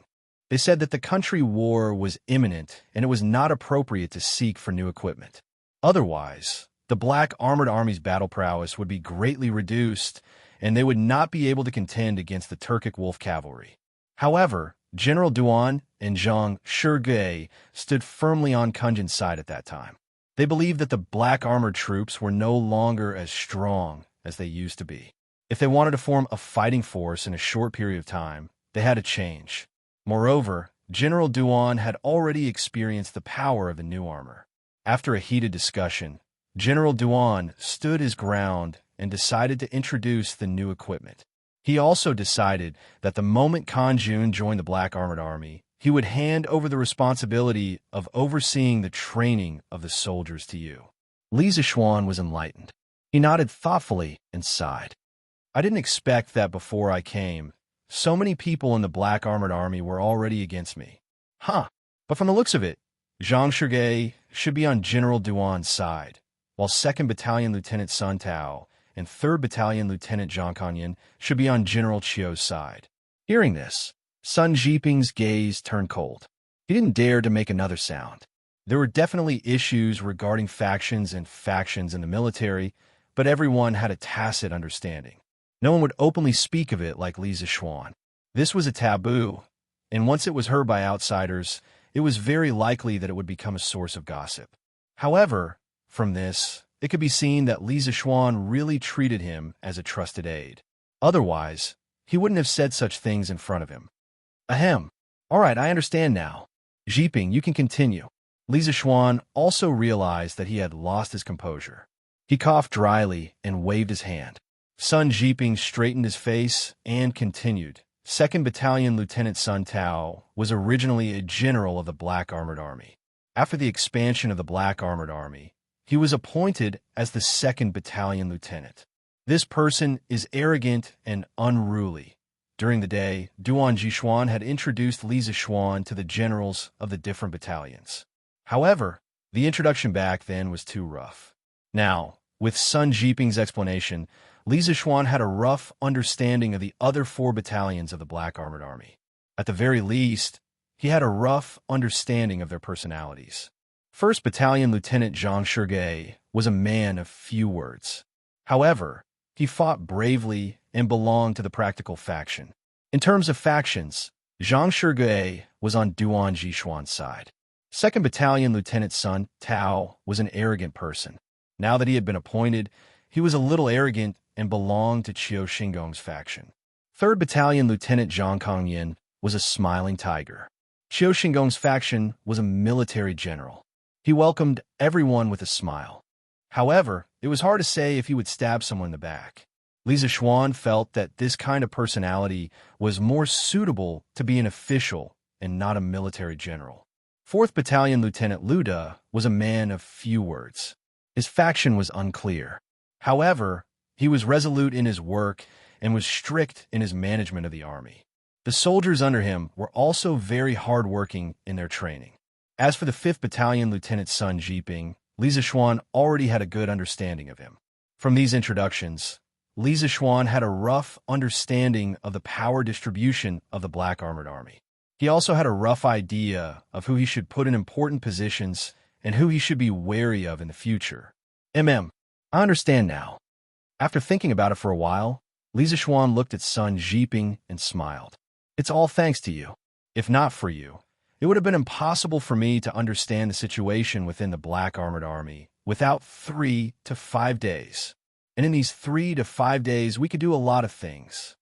They said that the country war was imminent and it was not appropriate to seek for new equipment. Otherwise, the Black Armored Army's battle prowess would be greatly reduced and they would not be able to contend against the Turkic Wolf cavalry. However, General Duan and Zhang Shige stood firmly on Kunjan's side at that time. They believed that the Black Armored troops were no longer as strong as they used to be. If they wanted to form a fighting force in a short period of time, they had to change. Moreover, General Duan had already experienced the power of the new armor. After a heated discussion, General Duan stood his ground and decided to introduce the new equipment. He also decided that the moment Kanjun joined the Black Armored Army, he would hand over the responsibility of overseeing the training of the soldiers to you. Li Zishuan was enlightened. He nodded thoughtfully and sighed. "I didn't expect that before I came. So many people in the Black Armored Army were already against me. But from the looks of it, Zhang Shige should be on General Duan's side, while 2nd Battalion Lieutenant Sun Tao and 3rd Battalion Lieutenant Zhang Kanyan should be on General Chiu's side." Hearing this, Sun Jiping's gaze turned cold. He didn't dare to make another sound. There were definitely issues regarding factions in the military, but everyone had a tacit understanding. No one would openly speak of it like Li Zishuan. This was a taboo, and once it was heard by outsiders, it was very likely that it would become a source of gossip. However, from this, it could be seen that Li Zishuan really treated him as a trusted aide. Otherwise, he wouldn't have said such things in front of him. Ahem. All right, I understand now. Jiping, you can continue. Li Zishuan also realized that he had lost his composure. He coughed dryly and waved his hand. Sun Jiping straightened his face and continued. 2nd Battalion Lieutenant Sun Tao was originally a general of the Black Armored Army. After the expansion of the Black Armored Army, he was appointed as the 2nd Battalion Lieutenant. This person is arrogant and unruly. During the day, Duan Jishuan had introduced Li Zishuan to the generals of the different battalions. However, the introduction back then was too rough. Now, with Sun Jiping's explanation, Li Zishuan had a rough understanding of the other 4 battalions of the Black Armored Army. At the very least, he had a rough understanding of their personalities. 1st Battalion Lieutenant Xianxia was a man of few words. However, he fought bravely and belonged to the practical faction. In terms of factions, Xianxia was on Duan Jishuan's side. 2nd Battalion Lieutenant Sun Tao was an arrogant person. Now that he had been appointed, he was a little arrogant and belonged to Qiu Xingong's faction. 3rd Battalion Lieutenant Zhang Kongyan was a smiling tiger. Qiu Xingong's faction was a military general. He welcomed everyone with a smile. However, it was hard to say if he would stab someone in the back. Li Zishuan felt that this kind of personality was more suitable to be an official and not a military general. 4th Battalion Lieutenant Luda was a man of few words. His faction was unclear. However, he was resolute in his work and was strict in his management of the army. The soldiers under him were also very hard-working in their training. As for the 5th Battalion Lieutenant Sun Jiping, Li Zishuan already had a good understanding of him. From these introductions, Li Zishuan had a rough understanding of the power distribution of the Black Armored Army. He also had a rough idea of who he should put in important positions and who he should be wary of in the future. I understand now. After thinking about it for a while, Li Zishuan looked at Sun Jiping and smiled. It's all thanks to you. If not for you, it would have been impossible for me to understand the situation within the Black Armored Army without 3 to 5 days. And in these 3 to 5 days, we could do a lot of things.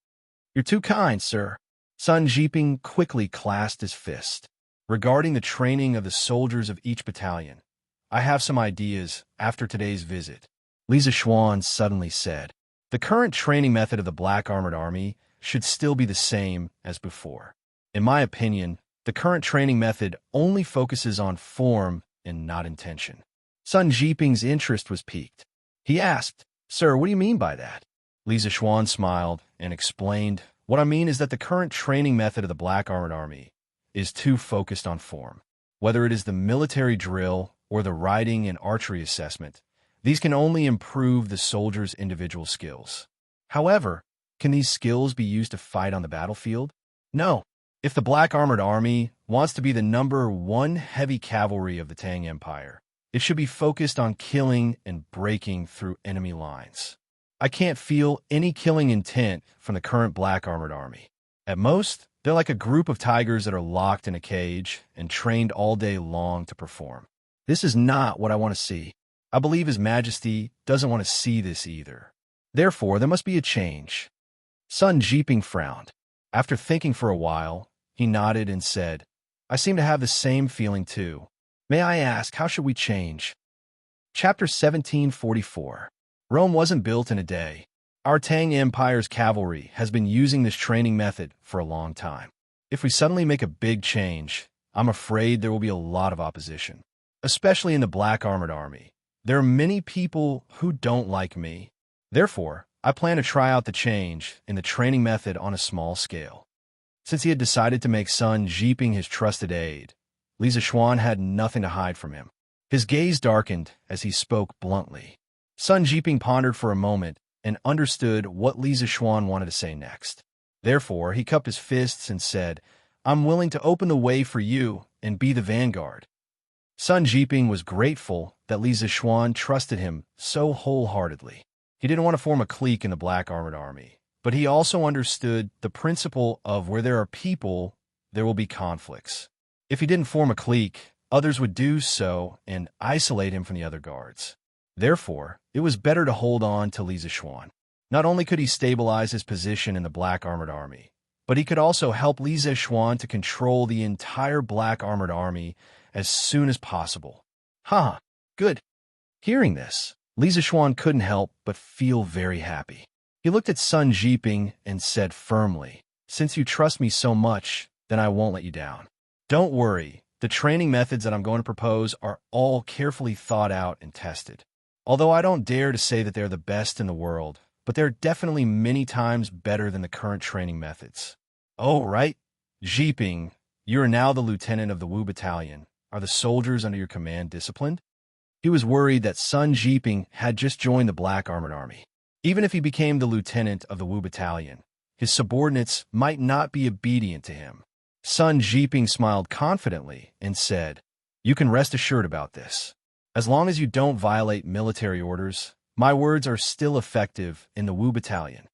You're too kind, sir. Sun Jiping quickly clasped his fist. Regarding the training of the soldiers of each battalion, I have some ideas after today's visit. Li Zishuan suddenly said, the current training method of the Black Armored Army should still be the same as before. In my opinion, the current training method only focuses on form and not intention. Sun Jiping's interest was piqued. He asked, Sir, what do you mean by that? Li Zishuan smiled and explained, what I mean is that the current training method of the Black Armored Army is too focused on form. Whether it is the military drill or the riding and archery assessment, these can only improve the soldier's individual skills. However, can these skills be used to fight on the battlefield? No. If the Black Armored Army wants to be the #1 heavy cavalry of the Tang Empire, it should be focused on killing and breaking through enemy lines. I can't feel any killing intent from the current Black Armored Army. At most, they're like a group of tigers that are locked in a cage and trained all day long to perform. This is not what I want to see. I believe His Majesty doesn't want to see this either. Therefore, there must be a change. Sun Jiping frowned. After thinking for a while, he nodded and said, I seem to have the same feeling too. May I ask, how should we change? Chapter 1744. Rome wasn't built in a day. Our Tang Empire's cavalry has been using this training method for a long time. If we suddenly make a big change, I'm afraid there will be a lot of opposition, especially in the Black Armored Army. There are many people who don't like me. Therefore, I plan to try out the change in the training method on a small scale. Since he had decided to make Sun Jiping his trusted aide, Li Zishuan had nothing to hide from him. His gaze darkened as he spoke bluntly. Sun Jiping pondered for a moment and understood what Li Zishuan wanted to say next. Therefore, he cupped his fists and said, I'm willing to open the way for you and be the vanguard. Sun Jiping was grateful that Li Zishuan trusted him so wholeheartedly. He didn't want to form a clique in the Black Armored Army, but he also understood the principle of where there are people, there will be conflicts. If he didn't form a clique, others would do so and isolate him from the other guards. Therefore, it was better to hold on to Li Zixuan. Not only could he stabilize his position in the Black Armored Army, but he could also help Li Zixuan to control the entire Black Armored Army as soon as possible. Good. Hearing this, Li Zixuan couldn't help but feel very happy. He looked at Sun Jiping and said firmly, "Since you trust me so much, then I won't let you down. Don't worry, the training methods that I'm going to propose are all carefully thought out and tested. Although I don't dare to say that they're the best in the world, but they're definitely many times better than the current training methods." "Oh, right. Jiping, you are now the lieutenant of the Wu Battalion. Are the soldiers under your command disciplined?" He was worried that Sun Jiping had just joined the Black Armored Army. Even if he became the lieutenant of the Wu Battalion, his subordinates might not be obedient to him. Sun Jiping smiled confidently and said, "You can rest assured about this. As long as you don't violate military orders, my words are still effective in the Wu Battalion."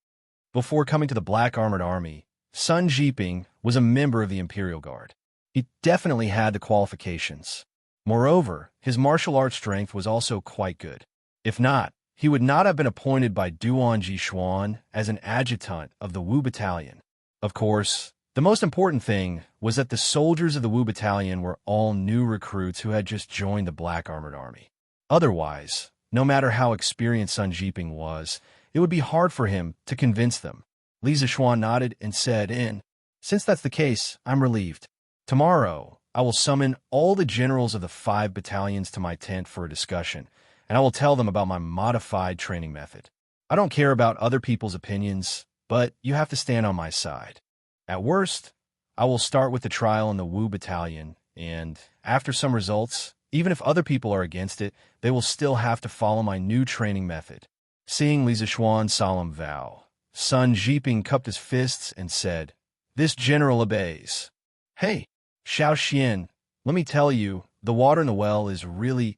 Before coming to the Black Armored Army, Sun Jiping was a member of the Imperial Guard. He definitely had the qualifications. Moreover, his martial arts strength was also quite good. If not, he would not have been appointed by Duan Jixuan as an adjutant of the Wu Battalion. Of course, the most important thing was that the soldiers of the Wu Battalion were all new recruits who had just joined the Black Armored Army. Otherwise, no matter how experienced Sun Jiping was, it would be hard for him to convince them. Li Zixuan nodded and said, "Since that's the case, I'm relieved. Tomorrow, I will summon all the generals of the 5 battalions to my tent for a discussion, and I will tell them about my modified training method. I don't care about other people's opinions, but you have to stand on my side. At worst, I will start with the trial in the Wu Battalion, and after some results, even if other people are against it, they will still have to follow my new training method." Seeing Li Zixuan's solemn vow, Sun Jiping cupped his fists and said, "This general obeys." "Hey, Xianxia, let me tell you, the water in the well is really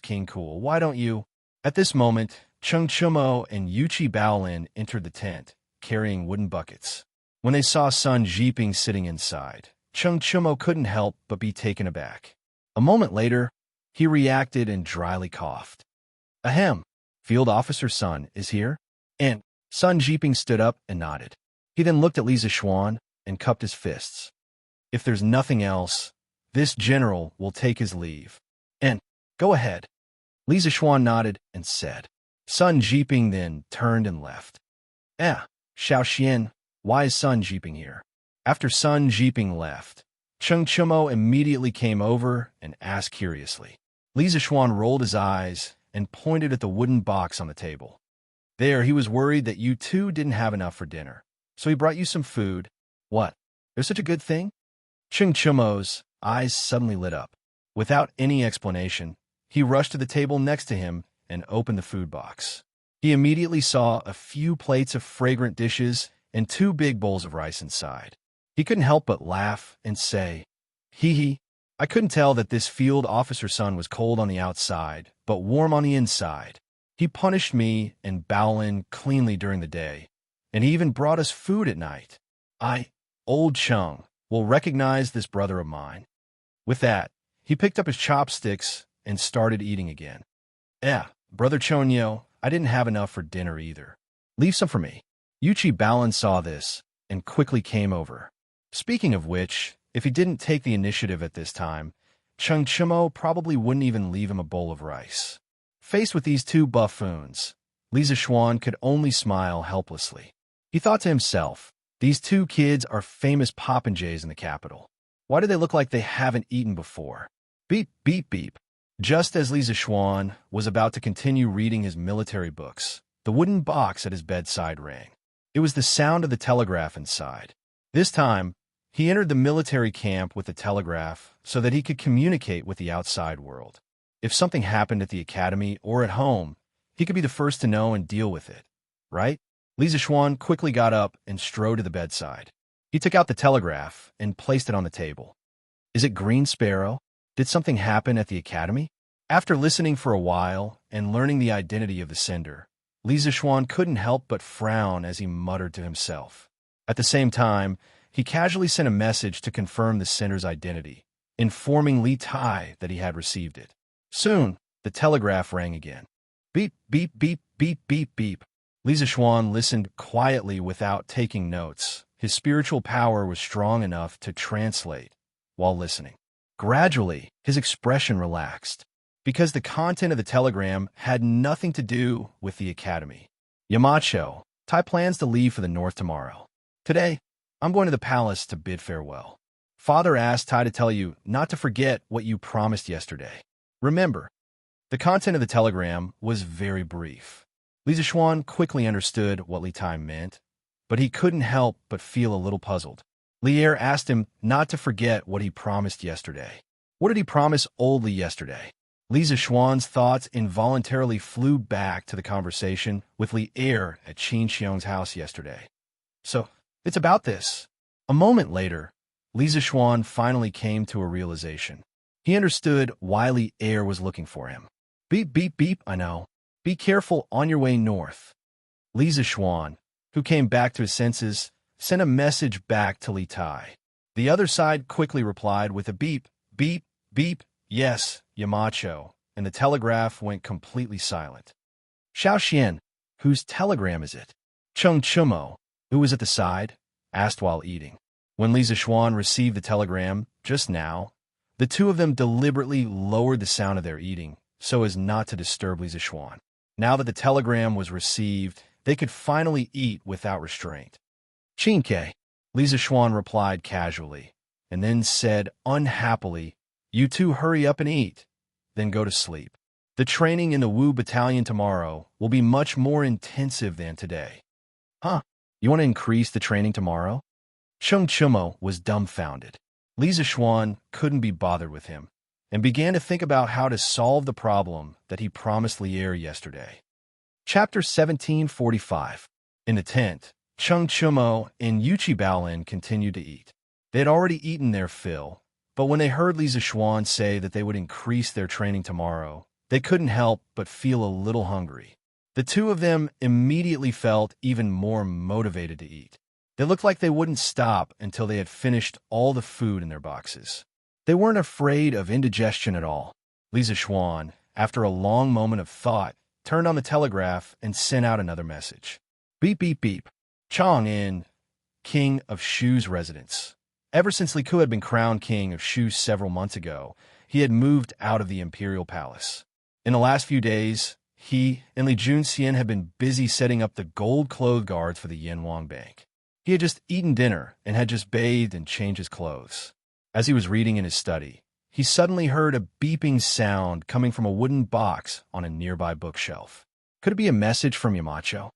King cool. Why don't you?" At this moment, Cheng Chumo and Yuchi Baolin entered the tent, carrying wooden buckets. When they saw Sun Jiping sitting inside, Cheng Chumo couldn't help but be taken aback. A moment later, he reacted and dryly coughed. "Ahem, Field Officer Sun is here?" And Sun Jiping stood up and nodded. He then looked at Li Zixuan and cupped his fists. "If there's nothing else, this general will take his leave. And go ahead." Li Zixuan nodded and said. Sun Jiping then turned and left. Xiaoxian, why is Sun Jiping here?" After Sun Jiping left, Cheng Chumo immediately came over and asked curiously. Li Zixuan rolled his eyes and pointed at the wooden box on the table. "There, he was worried that you two didn't have enough for dinner, so he brought you some food." "What? There's such a good thing?" Cheng Chumo's eyes suddenly lit up. Without any explanation, he rushed to the table next to him and opened the food box. He immediately saw a few plates of fragrant dishes and 2 big bowls of rice inside. He couldn't help but laugh and say, "Hee hee, I couldn't tell that this field officer son was cold on the outside, but warm on the inside. He punished me and Baolin cleanly during the day, and he even brought us food at night. Old Chung, will recognize this brother of mine." With that, he picked up his chopsticks and started eating again. Brother Chonyo, I didn't have enough for dinner either. Leave some for me." Yuchi Baolin saw this and quickly came over. Speaking of which, if he didn't take the initiative at this time, Cheng Chumo probably wouldn't even leave him a bowl of rice. Faced with these 2 buffoons, Li Zixuan could only smile helplessly. He thought to himself, these 2 kids are famous popinjays in the capital. Why do they look like they haven't eaten before? Beep, beep, beep. Just as Li Zixuan was about to continue reading his military books, the wooden box at his bedside rang. It was the sound of the telegraph inside. This time, he entered the military camp with the telegraph so that he could communicate with the outside world. If something happened at the academy or at home, he could be the first to know and deal with it, right? Li Zixuan quickly got up and strode to the bedside. He took out the telegraph and placed it on the table. "Is it Green Sparrow? Did something happen at the academy?" After listening for a while and learning the identity of the sender, Li Zixuan couldn't help but frown as he muttered to himself. At the same time, he casually sent a message to confirm the sender's identity, informing Li Tai that he had received it. Soon, the telegraph rang again. Beep, beep, beep, beep, beep, beep. Li Zixuan listened quietly without taking notes. His spiritual power was strong enough to translate while listening. Gradually, his expression relaxed, because the content of the telegram had nothing to do with the academy. Yamacho, Tai plans to leave for the north tomorrow. Today, I'm going to the palace to bid farewell. Father asked Tai to tell you not to forget what you promised yesterday. Remember, the content of the telegram was very brief. Li Zixuan quickly understood what Li Tai meant, but he couldn't help but feel a little puzzled. Li Er asked him not to forget what he promised yesterday. What did he promise old Li yesterday? Li Zixuan's thoughts involuntarily flew back to the conversation with Li Er at Xianxia's house yesterday. So, it's about this. A moment later, Li Zixuan finally came to a realization. He understood why Li Er was looking for him. Beep, beep, beep, I know. Be careful on your way north. Li Zixuan, who came back to his senses, sent a message back to Li Tai. The other side quickly replied with a beep, beep, beep, yes, Yamacho, and the telegraph went completely silent. Xiaoxian, whose telegram is it? Cheng Chumo, who was at the side, asked while eating. When Li Zixuan received the telegram just now, the two of them deliberately lowered the sound of their eating so as not to disturb Li Zixuan. Now that the telegram was received, they could finally eat without restraint. Xianxia, Li Zixuan replied casually, and then said unhappily, you two hurry up and eat, then go to sleep. The training in the Wu battalion tomorrow will be much more intensive than today. Huh? You want to increase the training tomorrow? Cheng Chumo was dumbfounded. Li Zixuan couldn't be bothered with him, and began to think about how to solve the problem that he promised Li Er yesterday. Chapter 1745. In the tent, Cheng Chumo and Yuchi Baolin continued to eat. They had already eaten their fill, but when they heard Li Zixuan say that they would increase their training tomorrow, they couldn't help but feel a little hungry. The two of them immediately felt even more motivated to eat. They looked like they wouldn't stop until they had finished all the food in their boxes. They weren't afraid of indigestion at all. Li Zixuan, after a long moment of thought, turned on the telegraph and sent out another message. Beep, beep, beep. Chang In, King of Shu's residence. Ever since Li Ku had been crowned King of Shu several months ago, he had moved out of the imperial palace. In the last few days, he and Li Junxian had been busy setting up the gold clothes guards for the Yanwang Bank. He had just eaten dinner and had just bathed and changed his clothes. As he was reading in his study, he suddenly heard a beeping sound coming from a wooden box on a nearby bookshelf. Could it be a message from Yamacho?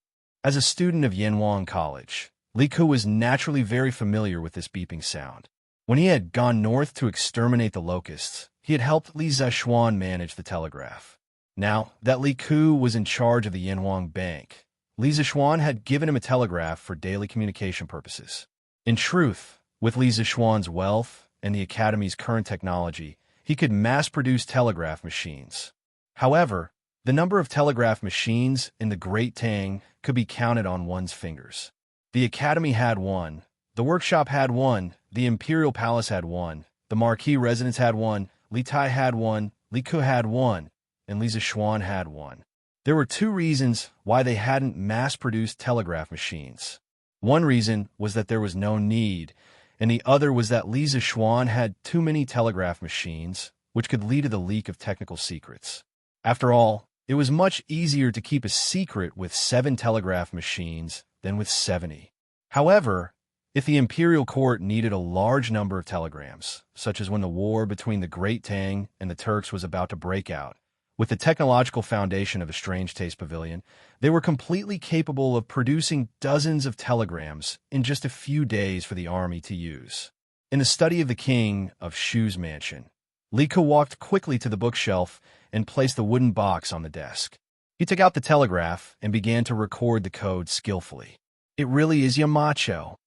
As a student of Yanwang College, Li Ku was naturally very familiar with this beeping sound. When he had gone north to exterminate the locusts, he had helped Li Zixuan manage the telegraph. Now that Li Ku was in charge of the Yanwang Bank, Li Zixuan had given him a telegraph for daily communication purposes. In truth, with Li Zixuan's wealth and the Academy's current technology, he could mass-produce telegraph machines. However, the number of telegraph machines in the Great Tang could be counted on one's fingers. The Academy had one, the workshop had one, the Imperial Palace had one, the Marquis residence had one, Li Tai had one, Li Ku had one, and Li Zixuan had one. There were two reasons why they hadn't mass-produced telegraph machines. One reason was that there was no need, and the other was that Li Zixuan had too many telegraph machines, which could lead to the leak of technical secrets. After all, it was much easier to keep a secret with 7 telegraph machines than with 70. However, if the imperial court needed a large number of telegrams, such as when the war between the Great Tang and the Turks was about to break out, with the technological foundation of a Strange Taste Pavilion, they were completely capable of producing dozens of telegrams in just a few days for the army to use. In the study of the king of Shu's mansion, Li Ku walked quickly to the bookshelf and placed the wooden box on the desk. He took out the telegraph and began to record the code skillfully. It really is Yamacho.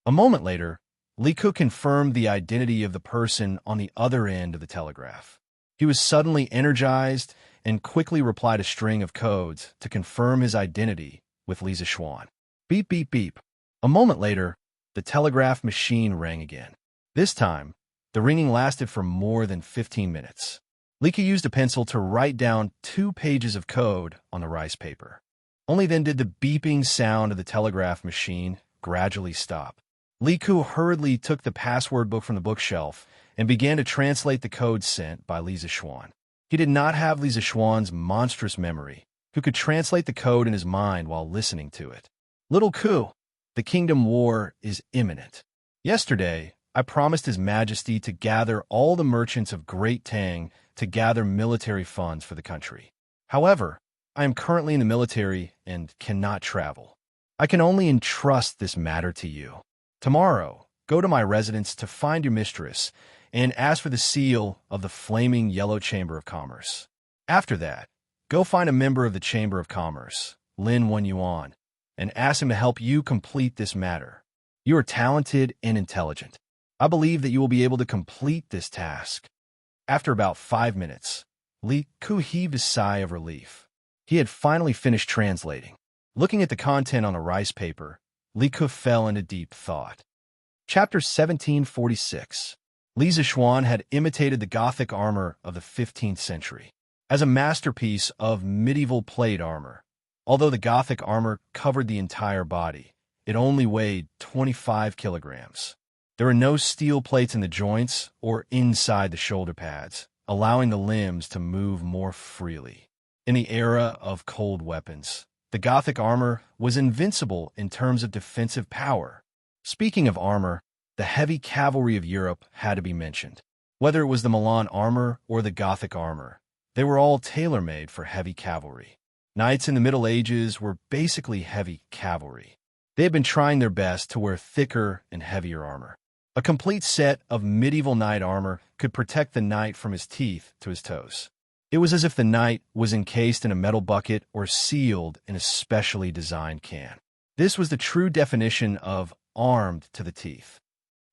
A moment later, Li Ku confirmed the identity of the person on the other end of the telegraph. He was suddenly energized and quickly replied a string of codes to confirm his identity with Li Zixuan. Beep, beep, beep. A moment later, the telegraph machine rang again. This time, the ringing lasted for more than 15 minutes. Li Ke used a pencil to write down 2 pages of code on the rice paper. Only then did the beeping sound of the telegraph machine gradually stop. Li Ke hurriedly took the password book from the bookshelf and began to translate the code sent by Li Zixuan. He did not have Li Zixuan's monstrous memory, who could translate the code in his mind while listening to it. Little Ku, the kingdom war is imminent. Yesterday, I promised His Majesty to gather all the merchants of Great Tang to gather military funds for the country. However, I am currently in the military and cannot travel. I can only entrust this matter to you. Tomorrow, go to my residence to find your mistress and ask for the seal of the flaming yellow Chamber of Commerce. After that, go find a member of the Chamber of Commerce, Lin Wenyuan, and ask him to help you complete this matter. You are talented and intelligent. I believe that you will be able to complete this task. After about 5 minutes, Li Ke heaved a sigh of relief. He had finally finished translating. Looking at the content on the rice paper, Li Ke fell into deep thought. Chapter 1746. Li Zixuan had imitated the Gothic armor of the 15th century as a masterpiece of medieval plate armor. Although the Gothic armor covered the entire body, it only weighed 25 kilograms. There were no steel plates in the joints or inside the shoulder pads, allowing the limbs to move more freely. In the era of cold weapons, the Gothic armor was invincible in terms of defensive power. Speaking of armor, the heavy cavalry of Europe had to be mentioned. Whether it was the Milan armor or the Gothic armor, they were all tailor-made for heavy cavalry. Knights in the Middle Ages were basically heavy cavalry. They had been trying their best to wear thicker and heavier armor. A complete set of medieval knight armor could protect the knight from his teeth to his toes. It was as if the knight was encased in a metal bucket or sealed in a specially designed can. This was the true definition of armed to the teeth.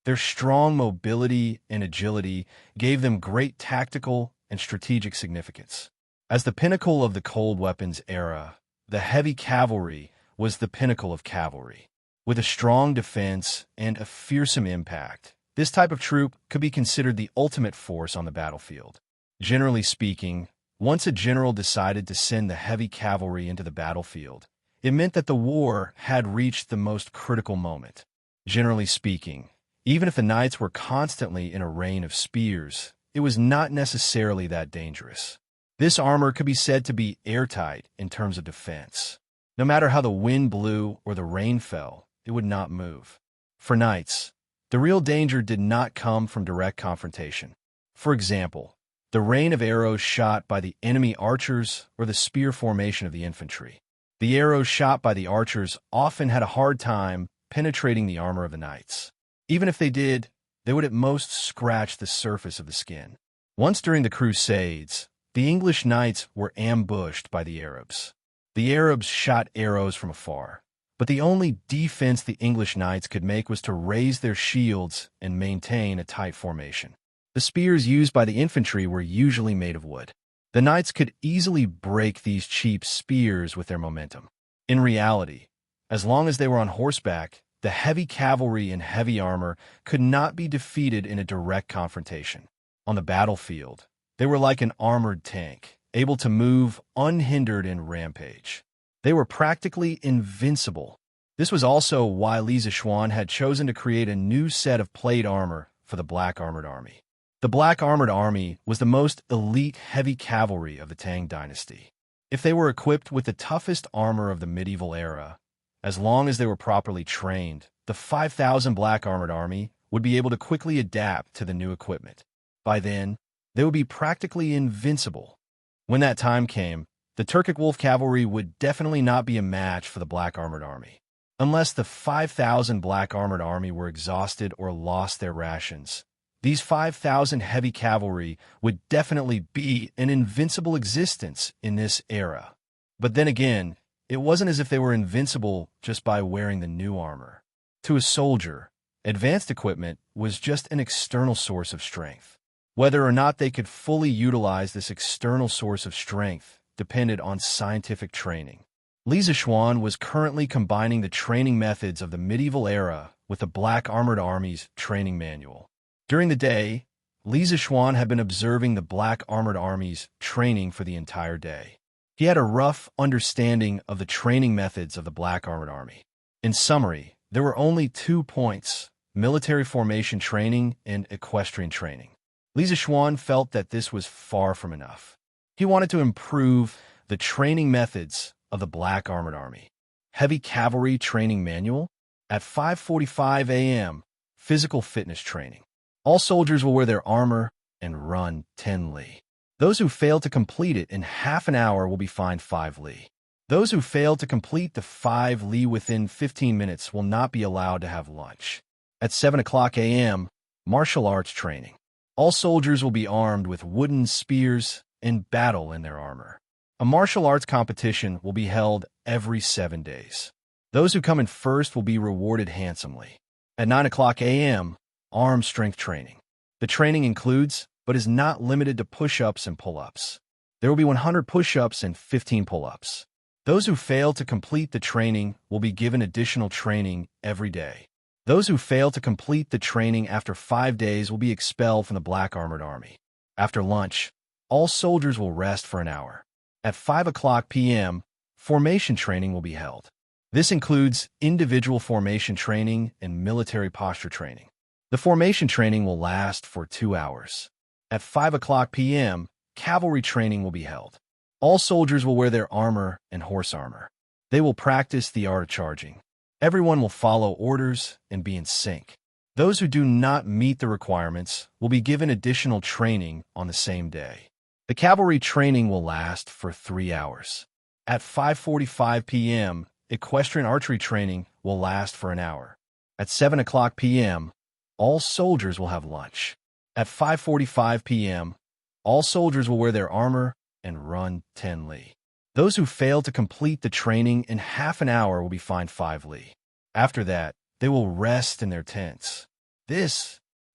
Their strong mobility and agility gave them great tactical and strategic significance. As the pinnacle of the cold weapons era, the heavy cavalry was the pinnacle of cavalry. With a strong defense and a fearsome impact, this type of troop could be considered the ultimate force on the battlefield. Generally speaking, once a general decided to send the heavy cavalry into the battlefield, it meant that the war had reached the most critical moment. Generally speaking, even if the knights were constantly in a rain of spears, it was not necessarily that dangerous. This armor could be said to be airtight in terms of defense. No matter how the wind blew or the rain fell, it would not move. For knights, the real danger did not come from direct confrontation. For example, the rain of arrows shot by the enemy archers or the spear formation of the infantry. The arrows shot by the archers often had a hard time penetrating the armor of the knights. Even if they did, they would at most scratch the surface of the skin. Once during the Crusades, the English knights were ambushed by the Arabs. The Arabs shot arrows from afar, but the only defense the English knights could make was to raise their shields and maintain a tight formation. The spears used by the infantry were usually made of wood. The knights could easily break these cheap spears with their momentum. In reality, as long as they were on horseback, the heavy cavalry in heavy armor could not be defeated in a direct confrontation. On the battlefield, they were like an armored tank, able to move unhindered and rampage. They were practically invincible. This was also why Li Zixuan had chosen to create a new set of plate armor for the Black Armored Army. The Black Armored Army was the most elite heavy cavalry of the Tang dynasty. If they were equipped with the toughest armor of the medieval era, as long as they were properly trained, the 5,000 Black Armored Army would be able to quickly adapt to the new equipment. By then, they would be practically invincible. When that time came, the Turkic Wolf Cavalry would definitely not be a match for the Black Armored Army. Unless the 5,000 Black Armored Army were exhausted or lost their rations, these 5,000 heavy cavalry would definitely be an invincible existence in this era. But then again, it wasn't as if they were invincible just by wearing the new armor. To a soldier, advanced equipment was just an external source of strength. Whether or not they could fully utilize this external source of strength depended on scientific training. Li Zishuan was currently combining the training methods of the medieval era with the Black Armored Army's training manual. During the day, Li Zishuan had been observing the Black Armored Army's training for the entire day. He had a rough understanding of the training methods of the Black Armored Army. In summary, there were only 2 points: military formation training and equestrian training. Li Zishuan felt that this was far from enough. He wanted to improve the training methods of the Black Armored Army. Heavy Cavalry Training Manual. At 5:45 a.m., physical fitness training. All soldiers will wear their armor and run 10 li. Those who fail to complete it in half an hour will be fined 5 li. Those who fail to complete the 5 li within 15 minutes will not be allowed to have lunch. At 7 o'clock a.m., martial arts training. All soldiers will be armed with wooden spears and battle in their armor. A martial arts competition will be held every 7 days. Those who come in first will be rewarded handsomely. At 9 o'clock a.m., arm strength training. The training includes, but is not limited to, push-ups and pull-ups. There will be 100 push-ups and 15 pull-ups. Those who fail to complete the training will be given additional training every day. Those who fail to complete the training after 5 days will be expelled from the Black Armored Army. After lunch, all soldiers will rest for an hour. At 5 o'clock p.m., formation training will be held. This includes individual formation training and military posture training. The formation training will last for 2 hours. At 5 o'clock p.m., cavalry training will be held. All soldiers will wear their armor and horse armor. They will practice the art of charging. Everyone will follow orders and be in sync. Those who do not meet the requirements will be given additional training on the same day. The cavalry training will last for 3 hours. At 5:45 p.m., equestrian archery training will last for an hour. At 7 o'clock p.m., all soldiers will have lunch. At 5:45 p.m., all soldiers will wear their armor and run 10 li. Those who fail to complete the training in half an hour will be fined 5 li. After that, they will rest in their tents.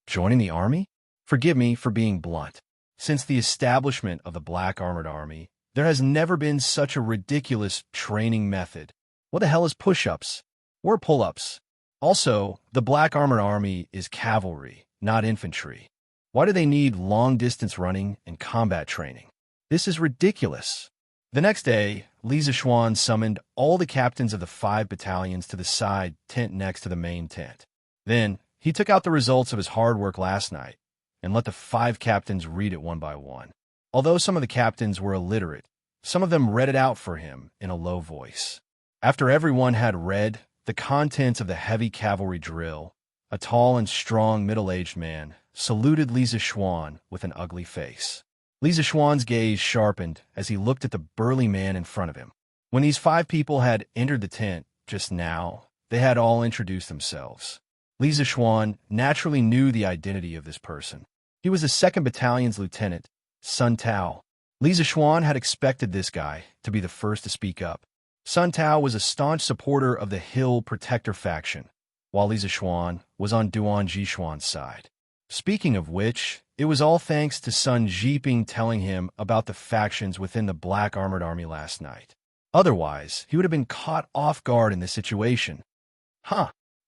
Joining the army? Forgive me for being blunt. Since the establishment of the Black Armored Army, there has never been such a ridiculous training method. What the hell is push-ups? Or pull-ups? Also, the Black Armored Army is cavalry, not infantry. Why do they need long-distance running and combat training? This is ridiculous. The next day, Li Zishuan summoned all the captains of the 5 battalions to the side tent next to the main tent. Then, he took out the results of his hard work last night and let the 5 captains read it one by one. Although some of the captains were illiterate, some of them read it out for him in a low voice. After everyone had read the contents of the heavy cavalry drill, a tall and strong middle-aged man saluted Li Zishuan with an ugly face. Li Zishuan's gaze sharpened as he looked at the burly man in front of him. When these 5 people had entered the tent just now, they had all introduced themselves. Li Zishuan naturally knew the identity of this person. He was the 2nd Battalion's lieutenant, Sun Tao. Li Zishuan had expected this guy to be the first to speak up. Sun Tao was a staunch supporter of the Hill Protector faction, while Li Zishuan was on Duan Jishuan's side. Speaking of which, it was all thanks to Sun Jiping telling him about the factions within the Black Armored Army last night. Otherwise, he would have been caught off guard in this situation.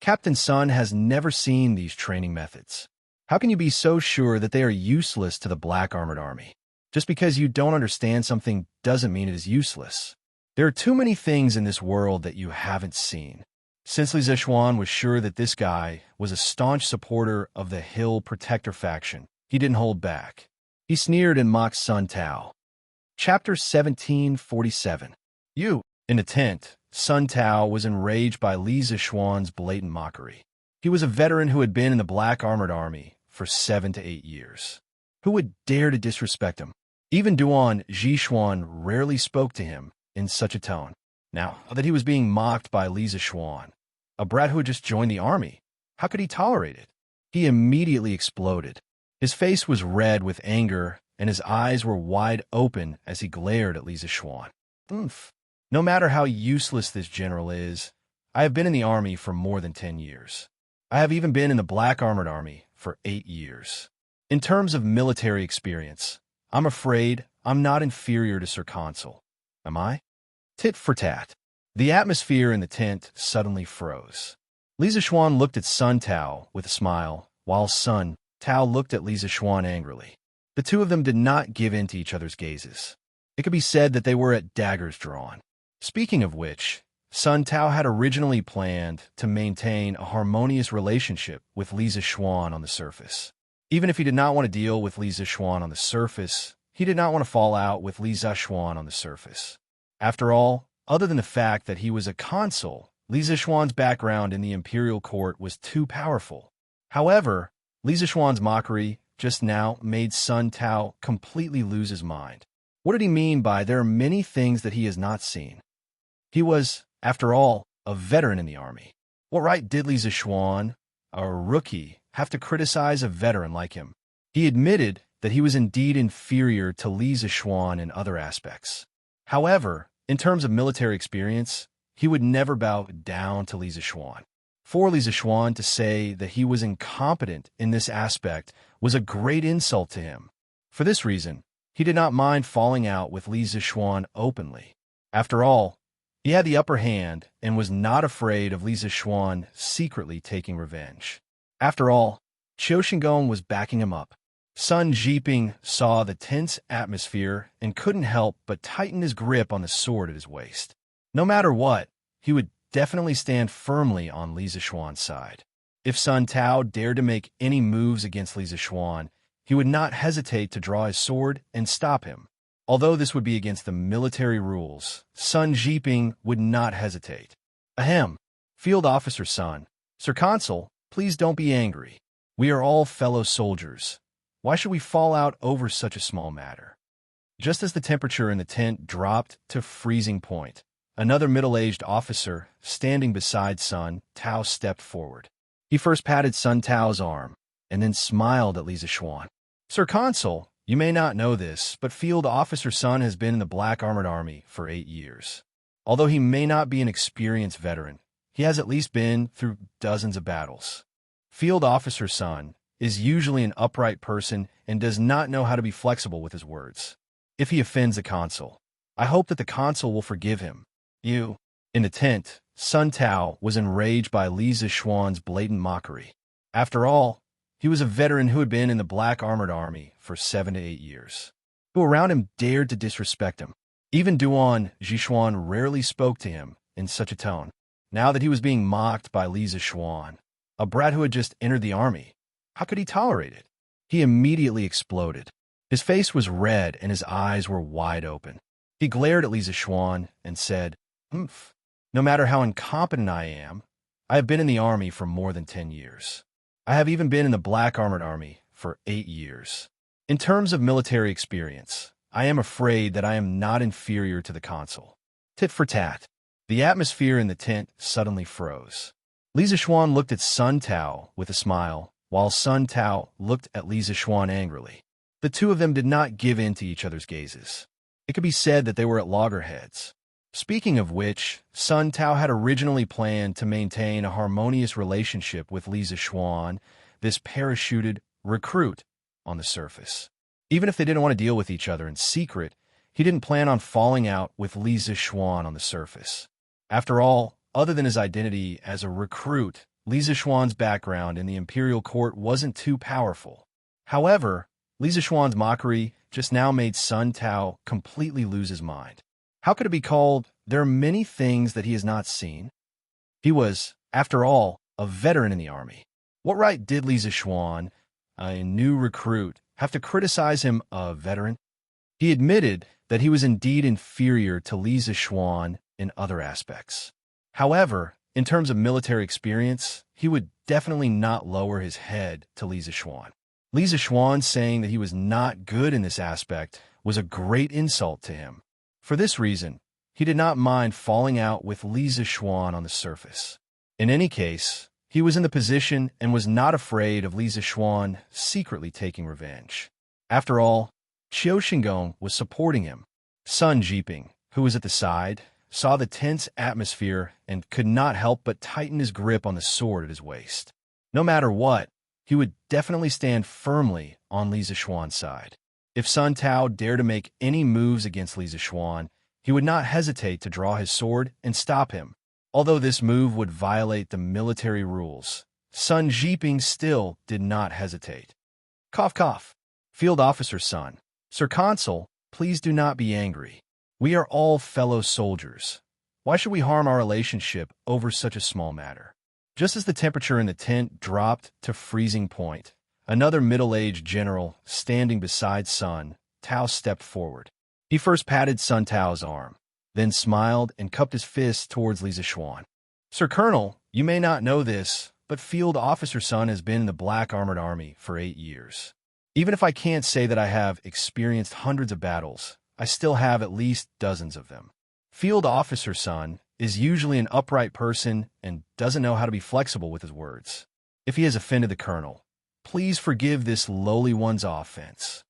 Captain Sun has never seen these training methods. How can you be so sure that they are useless to the Black Armored Army? Just because you don't understand something doesn't mean it is useless. There are too many things in this world that you haven't seen. Since Li Zishuan was sure that this guy was a staunch supporter of the Hill Protector faction, he didn't hold back. He sneered and mocked Sun Tao. Chapter 1747. In the tent, Sun Tao was enraged by Li Zishuan's blatant mockery. He was a veteran who had been in the Black Armored Army for 7 to 8 years. Who would dare to disrespect him? Even Duan Jishuan rarely spoke to him in such a tone. Now that he was being mocked by Li Zishuan, a brat who had just joined the army, how could he tolerate it? He immediately exploded. His face was red with anger, and his eyes were wide open as he glared at Li Zishuan. No matter how useless this general is, I have been in the army for more than 10 years. I have even been in the Black Armored Army for 8 years. In terms of military experience, I'm afraid I'm not inferior to Sir Consul. Am I? Tit for tat. The atmosphere in the tent suddenly froze. Li Zixuan looked at Sun Tao with a smile, while Sun Tao looked at Li Zixuan angrily. The two of them did not give in to each other's gazes. It could be said that they were at daggers drawn. Speaking of which, Sun Tao had originally planned to maintain a harmonious relationship with Li Zixuan on the surface. Even if he did not want to deal with Li Zixuan on the surface, he did not want to fall out with Li Zixuan on the surface. After all, other than the fact that he was a consul, Li Zixuan's background in the imperial court was too powerful. However, Li Zixuan's mockery just now made Sun Tao completely lose his mind. What did he mean by there are many things that he has not seen? He was, after all, a veteran in the army. What right did Li Zixuan, a rookie, have to criticize a veteran like him? He admitted that he was indeed inferior to Li Zixuan in other aspects. However, in terms of military experience, he would never bow down to Li Zixuan. For Li Zixuan to say that he was incompetent in this aspect was a great insult to him. For this reason, he did not mind falling out with Li Zixuan openly. After all, he had the upper hand and was not afraid of Li Zixuan secretly taking revenge. After all, Qiu Shinggong was backing him up. Sun Jiping saw the tense atmosphere and couldn't help but tighten his grip on the sword at his waist. No matter what, he would definitely stand firmly on Li Zixuan's side. If Sun Tao dared to make any moves against Li Zixuan, he would not hesitate to draw his sword and stop him. Although this would be against the military rules, Sun Jiping would not hesitate. Ahem, Field Officer Sun. Sir Consul, please don't be angry. We are all fellow soldiers. Why should we fall out over such a small matter? Just as the temperature in the tent dropped to freezing point, another middle-aged officer standing beside Sun Tao stepped forward. He first patted Sun Tao's arm, and then smiled at Li Zixuan. Sir Consul, you may not know this, but Field Officer Sun has been in the Black Armored Army for 8 years. Although he may not be an experienced veteran, he has at least been through dozens of battles. Field Officer Sun is usually an upright person and does not know how to be flexible with his words. If he offends the consul, I hope that the consul will forgive him. You. In the tent, Sun Tao was enraged by Li Zixuan's blatant mockery. After all, he was a veteran who had been in the Black Armored Army for 7 to 8 years. Who around him dared to disrespect him. Even Duan Zixuan rarely spoke to him in such a tone. Now that he was being mocked by Li Zixuan, a brat who had just entered the army, how could he tolerate it? He immediately exploded. His face was red and his eyes were wide open. He glared at Li Zixuan and said, "Humph. No matter how incompetent I am, I have been in the army for more than 10 years. I have even been in the Black Armored Army for 8 years. In terms of military experience, I am afraid that I am not inferior to the consul." Tit for tat. The atmosphere in the tent suddenly froze. Li Zixuan looked at Sun Tao with a smile, while Sun Tao looked at Li Zixuan angrily. The two of them did not give in to each other's gazes. It could be said that they were at loggerheads. Speaking of which, Sun Tao had originally planned to maintain a harmonious relationship with Li Zixuan, this parachuted recruit, on the surface. Even if they didn't want to deal with each other in secret, he didn't plan on falling out with Li Zixuan on the surface. After all, other than his identity as a recruit, Li Zixuan's background in the imperial court wasn't too powerful. However, Li Zixuan's mockery just now made Sun Tao completely lose his mind. How could it be called, there are many things that he has not seen? He was, after all, a veteran in the army. What right did Li Zixuan, a new recruit, have to criticize him, a veteran? He admitted that he was indeed inferior to Li Zixuan in other aspects. However, in terms of military experience, he would definitely not lower his head to Li Zixuan. Li Zixuan saying that he was not good in this aspect was a great insult to him. For this reason, he did not mind falling out with Li Zixuan on the surface. In any case, he was in the position and was not afraid of Li Zixuan secretly taking revenge. After all, Qiu Shinggong was supporting him. Sun Jiping, who was at the side, saw the tense atmosphere and could not help but tighten his grip on the sword at his waist. No matter what, he would definitely stand firmly on Li Zixuan's side. If Sun Tao dared to make any moves against Li Zixuan, he would not hesitate to draw his sword and stop him. Although this move would violate the military rules, Sun Jiping still did not hesitate. Cough, cough. Field Officer's son. Sir Consul, please do not be angry. We are all fellow soldiers. Why should we harm our relationship over such a small matter? Just as the temperature in the tent dropped to freezing point, another middle-aged general standing beside Sun Tao stepped forward. He first patted Sun Tao's arm, then smiled and cupped his fist towards Li Zixuan. Sir Colonel, you may not know this, but Field Officer Sun has been in the Black Armored Army for 8 years. Even if I can't say that I have experienced hundreds of battles, I still have at least dozens of them. Field Officer Sun is usually an upright person and doesn't know how to be flexible with his words. If he has offended the colonel, please forgive this lowly one's offense.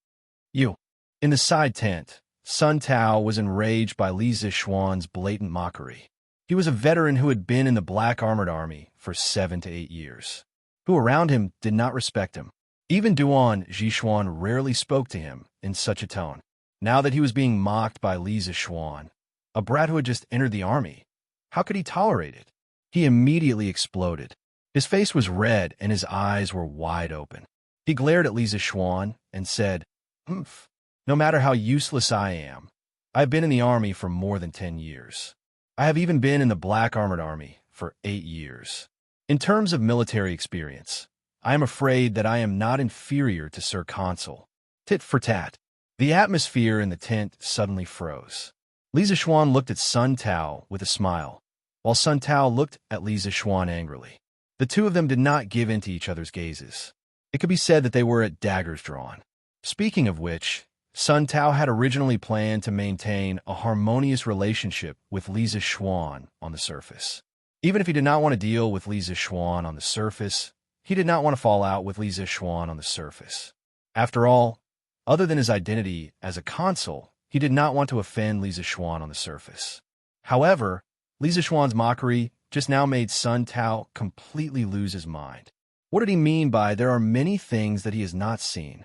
You. In the side tent, Sun Tao was enraged by Li Zixuan's blatant mockery. He was a veteran who had been in the Black Armored Army for 7 to 8 years, who around him did not respect him. Even Duan Zixuan rarely spoke to him in such a tone. Now that he was being mocked by Li Zixuan, a brat who had just entered the army, how could he tolerate it? He immediately exploded. His face was red and his eyes were wide open. He glared at Li Zixuan and said, "Humph. No matter how useless I am, I have been in the army for more than 10 years. I have even been in the Black Armored Army for 8 years. In terms of military experience, I am afraid that I am not inferior to Sir Consul." Tit for tat. The atmosphere in the tent suddenly froze. Li Zixuan looked at Sun Tao with a smile, while Sun Tao looked at Li Zixuan angrily. The two of them did not give in to each other's gazes. It could be said that they were at daggers drawn. Speaking of which, Sun Tao had originally planned to maintain a harmonious relationship with Li Zixuan on the surface. Even if he did not want to deal with Li Zixuan on the surface, he did not want to fall out with Li Zixuan on the surface. After all, other than his identity as a consul, he did not want to offend Li Zixuan on the surface. However, Li Zixuan's mockery just now made Sun Tao completely lose his mind. What did he mean by "there are many things that he has not seen"?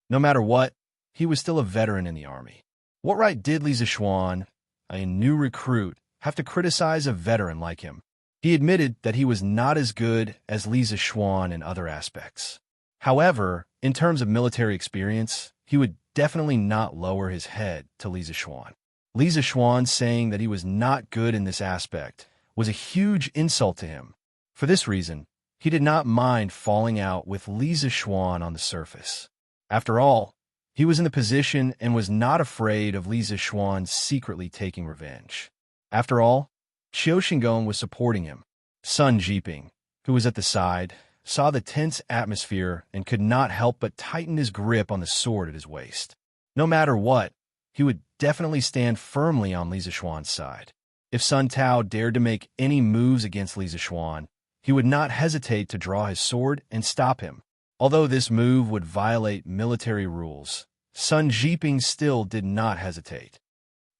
No matter what, he was still a veteran in the army. What right did Li Zixuan, a new recruit, have to criticize a veteran like him? He admitted that he was not as good as Li Zixuan in other aspects. However, in terms of military experience, he would definitely not lower his head to Li Zixuan. Li Zixuan saying that he was not good in this aspect was a huge insult to him. For this reason, he did not mind falling out with Li Zixuan on the surface. After all, he was in the position and was not afraid of Li Zixuan secretly taking revenge. After all, Qiu Xingong was supporting him. Sun Jiping, who was at the side, saw the tense atmosphere and could not help but tighten his grip on the sword at his waist. No matter what, he would definitely stand firmly on Li Zixuan's side. If Sun Tao dared to make any moves against Li Zixuan, he would not hesitate to draw his sword and stop him. Although this move would violate military rules, Sun Jiping still did not hesitate.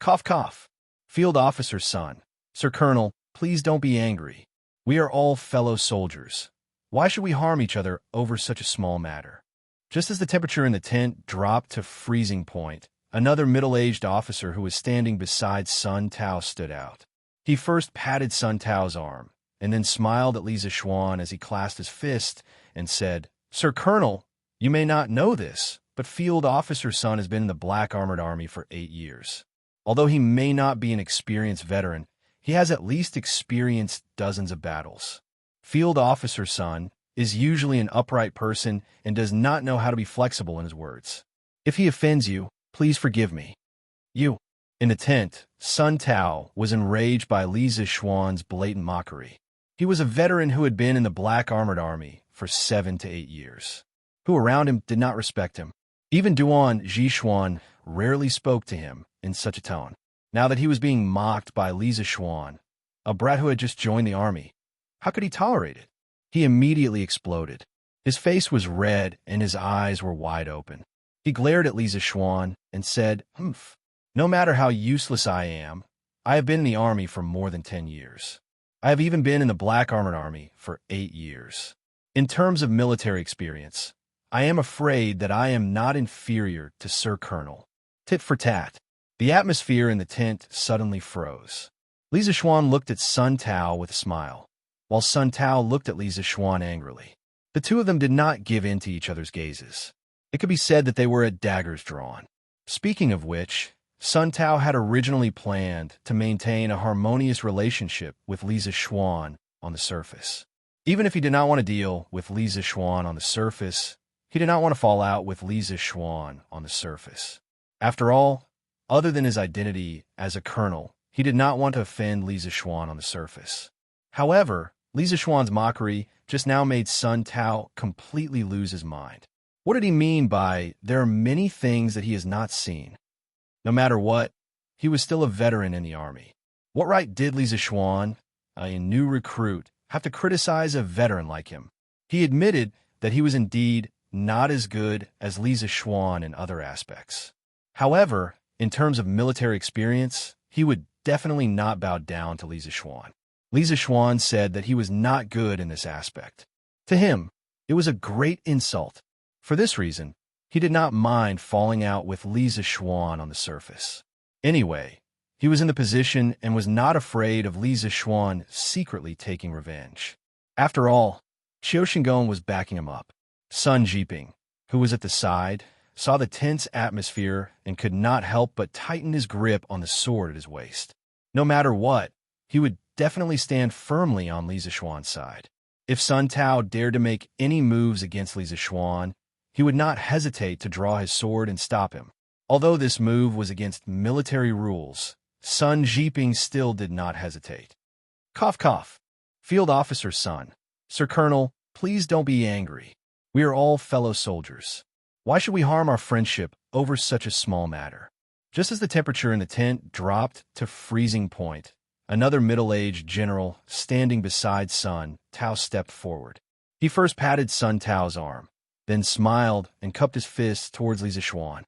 Cough, cough. Field Officer's son. Sir Colonel, please don't be angry. We are all fellow soldiers. Why should we harm each other over such a small matter? Just as the temperature in the tent dropped to freezing point, another middle-aged officer who was standing beside Sun Tao stood out. He first patted Sun Tao's arm, and then smiled at Li Zixuan as he clasped his fist and said, "Sir Colonel, you may not know this, but Field Officer's son has been in the Black Armored Army for 8 years. Although he may not be an experienced veteran, he has at least experienced dozens of battles. Field Officer's son is usually an upright person and does not know how to be flexible in his words. If he offends you, please forgive me. You." In the tent, Sun Tao was enraged by Li Zixuan's blatant mockery. He was a veteran who had been in the Black Armored Army for 7 to 8 years, who around him did not respect him. Even Duan Zixuan rarely spoke to him in such a tone. Now that he was being mocked by Li Zixuan, a brat who had just joined the army, how could he tolerate it? He immediately exploded. His face was red and his eyes were wide open. He glared at Li Zixuan and said, "Humph. No matter how useless I am, I have been in the army for more than 10 years. I have even been in the Black Armored Army for 8 years. In terms of military experience, I am afraid that I am not inferior to Sir Colonel. Tit for tat. The atmosphere in the tent suddenly froze. Li Zixuan looked at Sun Tao with a smile, while Sun Tao looked at Li Zixuan angrily. The two of them did not give in to each other's gazes. It could be said that they were at daggers drawn. Speaking of which, Sun Tao had originally planned to maintain a harmonious relationship with Li Zixuan on the surface. Even if he did not want to deal with Li Zixuan on the surface, he did not want to fall out with Li Zixuan on the surface. After all, other than his identity as a colonel, he did not want to offend Li Zixuan on the surface. However, Li Zixuan's mockery just now made Sun Tao completely lose his mind. What did he mean by, there are many things that he has not seen? No matter what, he was still a veteran in the army. What right did Li Zixuan, a new recruit, have to criticize a veteran like him? He admitted that he was indeed not as good as Li Zixuan in other aspects. However, in terms of military experience, he would definitely not bow down to Li Zixuan. Li Zixuan said that he was not good in this aspect. To him, it was a great insult. For this reason, he did not mind falling out with Li Zixuan on the surface. Anyway, he was in the position and was not afraid of Li Zixuan secretly taking revenge. After all, Xianxia was backing him up. Sun Jiping, who was at the side, saw the tense atmosphere and could not help but tighten his grip on the sword at his waist. No matter what, he would definitely stand firmly on Li Zixuan's side. If Sun Tao dared to make any moves against Li Zixuan, he would not hesitate to draw his sword and stop him. Although this move was against military rules, Sun Jiping still did not hesitate. Cough cough. Field Officer Sun. Sir Colonel, please don't be angry. We are all fellow soldiers. Why should we harm our friendship over such a small matter? Just as the temperature in the tent dropped to freezing point, another middle-aged general standing beside Sun Tao stepped forward. He first patted Sun Tao's arm, then smiled and cupped his fist towards Li Zixuan.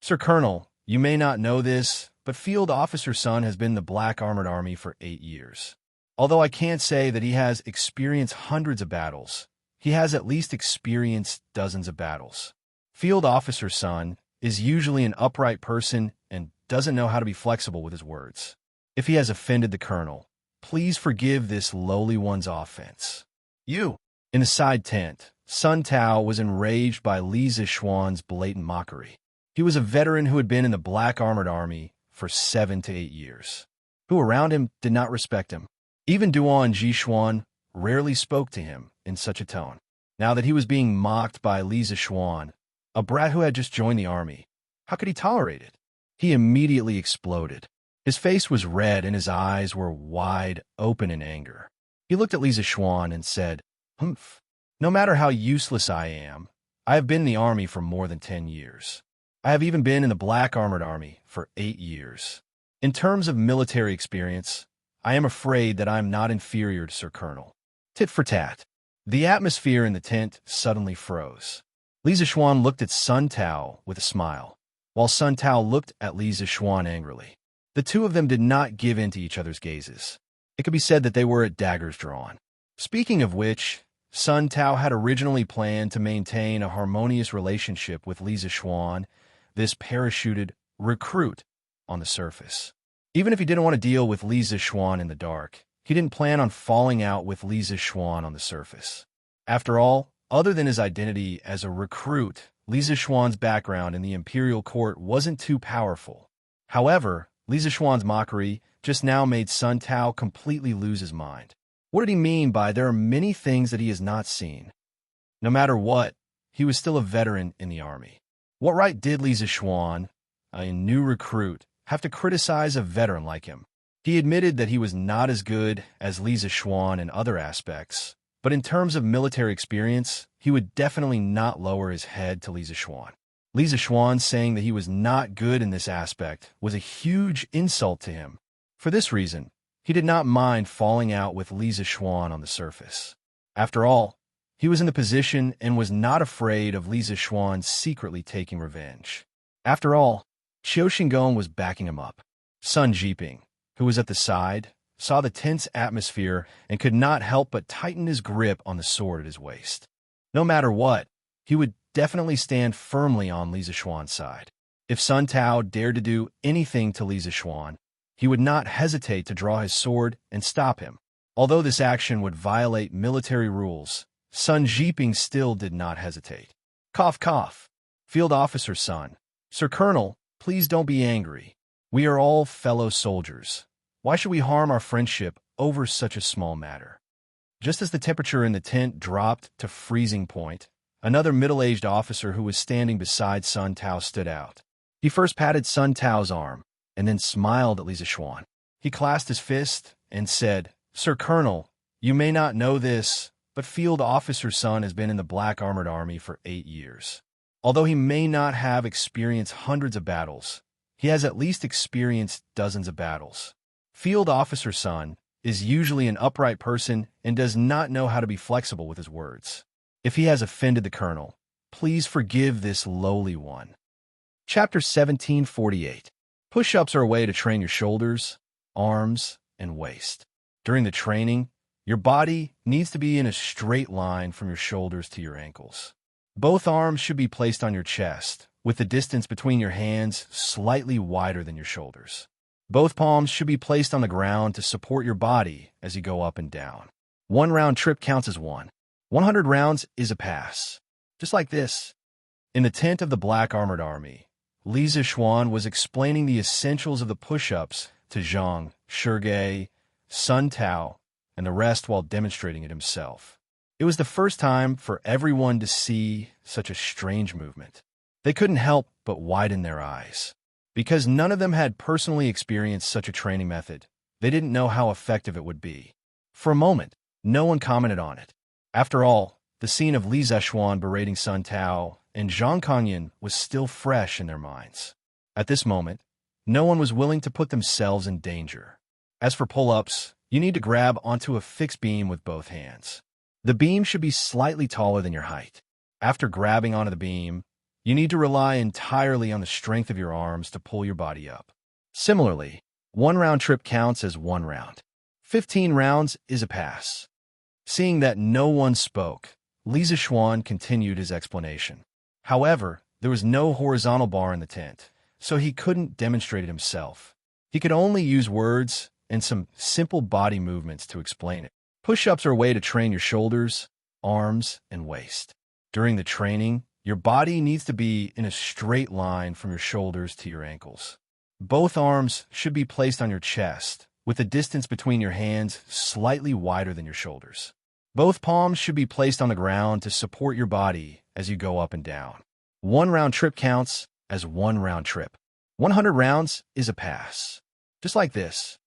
Sir Colonel, you may not know this, but Field Officer Sun has been in the Black Armored Army for 8 years. Although I can't say that he has experienced hundreds of battles, he has at least experienced dozens of battles. Field Officer Sun is usually an upright person and doesn't know how to be flexible with his words. If he has offended the colonel, please forgive this lowly one's offense. You! In the side tent, Sun Tao was enraged by Li Zixuan's blatant mockery. He was a veteran who had been in the Black Armored Army for 7 to 8 years, who around him did not respect him. Even Duan Zixuan rarely spoke to him in such a tone. Now that he was being mocked by Li Zixuan, a brat who had just joined the army, how could he tolerate it? He immediately exploded. His face was red and his eyes were wide open in anger. He looked at Li Zixuan and said, "Humph. No matter how useless I am, I have been in the army for more than 10 years. I have even been in the Black Armored Army for 8 years. In terms of military experience, I am afraid that I am not inferior to Sir Colonel." Tit for tat. The atmosphere in the tent suddenly froze. Li Zixuan looked at Sun Tao with a smile, while Sun Tao looked at Li Zixuan angrily. The two of them did not give in to each other's gazes. It could be said that they were at daggers drawn. Speaking of which, Sun Tao had originally planned to maintain a harmonious relationship with Li Zixuan, this parachuted recruit, on the surface. Even if he didn't want to deal with Li Zixuan in the dark, he didn't plan on falling out with Li Zixuan on the surface. After all, other than his identity as a recruit, Li Zixuan's background in the imperial court wasn't too powerful. However, Li Zixuan's mockery just now made Sun Tao completely lose his mind. What did he mean by, there are many things that he has not seen? No matter what, he was still a veteran in the army. What right did Li Zixuan, a new recruit, have to criticize a veteran like him? He admitted that he was not as good as Li Zixuan in other aspects, but in terms of military experience, he would definitely not lower his head to Li Zixuan. Li Zixuan saying that he was not good in this aspect was a huge insult to him. For this reason, he did not mind falling out with Li Zixuan on the surface. After all, he was in the position and was not afraid of Li Zixuan secretly taking revenge. After all, Xianxia was backing him up. Sun Jiping, who was at the side, saw the tense atmosphere and could not help but tighten his grip on the sword at his waist. No matter what, he would definitely stand firmly on Li Zishuan's side. If Sun Tao dared to do anything to Li Zishuan, he would not hesitate to draw his sword and stop him. Although this action would violate military rules, Sun Jiping still did not hesitate. Cough, cough. Field Officer Sun. Sir Colonel, please don't be angry. We are all fellow soldiers. Why should we harm our friendship over such a small matter? Just as the temperature in the tent dropped to freezing point, another middle-aged officer who was standing beside Sun Tao stood out. He first patted Sun Tao's arm, and then smiled at Li Zishuan. He clasped his fist and said, Sir Colonel, you may not know this, but Field Officer Sun has been in the Black Armored Army for 8 years. Although he may not have experienced hundreds of battles, he has at least experienced dozens of battles. Field Officer Sun is usually an upright person and does not know how to be flexible with his words. If he has offended the colonel, please forgive this lowly one. Chapter 1748. Push-ups are a way to train your shoulders, arms, and waist. During the training, your body needs to be in a straight line from your shoulders to your ankles. Both arms should be placed on your chest, with the distance between your hands slightly wider than your shoulders. Both palms should be placed on the ground to support your body as you go up and down. 1 round trip counts as 1. 100 rounds is a pass. Just like this. In the tent of the Black Armored Army, Li Zishuan was explaining the essentials of the push-ups to Xianxia, Sun Tao, and the rest while demonstrating it himself. It was the first time for everyone to see such a strange movement. They couldn't help but widen their eyes. Because none of them had personally experienced such a training method, they didn't know how effective it would be. For a moment, no one commented on it. After all, the scene of Li Zishuan berating Sun Tao and Xianxia was still fresh in their minds. At this moment, no one was willing to put themselves in danger. As for pull-ups, you need to grab onto a fixed beam with both hands. The beam should be slightly taller than your height. After grabbing onto the beam, you need to rely entirely on the strength of your arms to pull your body up. Similarly, 1 round trip counts as 1 round. 15 rounds is a pass. Seeing that no one spoke, Li Zishuan continued his explanation. However, there was no horizontal bar in the tent, so he couldn't demonstrate it himself. He could only use words and some simple body movements to explain it. Push-ups are a way to train your shoulders, arms, and waist. During the training, your body needs to be in a straight line from your shoulders to your ankles. Both arms should be placed on your chest, with the distance between your hands slightly wider than your shoulders. Both palms should be placed on the ground to support your body as you go up and down. 1 round trip counts as 1 round trip. 100 rounds is a pass. Just like this.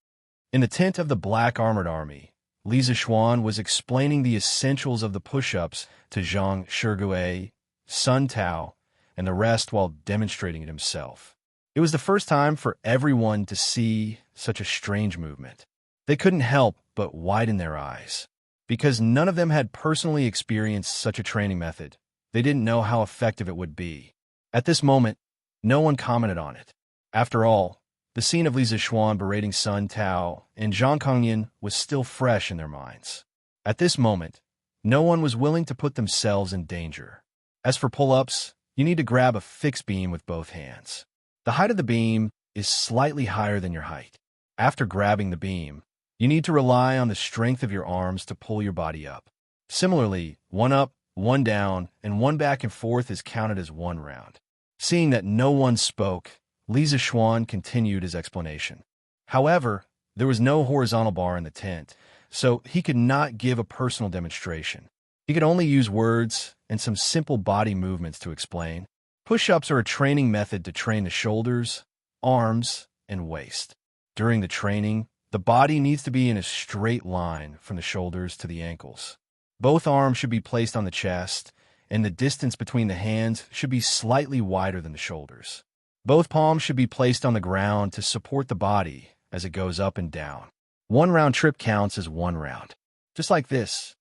In the tent of the Black Armored Army, Li Zishuan was explaining the essentials of the push-ups to Xianxia, Sun Tao, and the rest while demonstrating it himself. It was the first time for everyone to see such a strange movement. They couldn't help but widen their eyes. Because none of them had personally experienced such a training method, they didn't know how effective it would be. At this moment, no one commented on it. After all, the scene of Li Zishuan berating Sun Tao and Xianxia was still fresh in their minds. At this moment, no one was willing to put themselves in danger. As for pull-ups, you need to grab a fixed beam with both hands. The height of the beam is slightly higher than your height. After grabbing the beam, you need to rely on the strength of your arms to pull your body up. Similarly, 1 up, 1 down, and 1 back and forth is counted as 1 round. Seeing that no one spoke, Li Zishuan continued his explanation. However, there was no horizontal bar in the tent, so he could not give a personal demonstration. He could only use words and some simple body movements to explain. Push-ups are a training method to train the shoulders, arms, and waist. During the training, the body needs to be in a straight line from the shoulders to the ankles. Both arms should be placed on the chest, and the distance between the hands should be slightly wider than the shoulders. Both palms should be placed on the ground to support the body as it goes up and down. 1 round trip counts as 1 round. Just like this.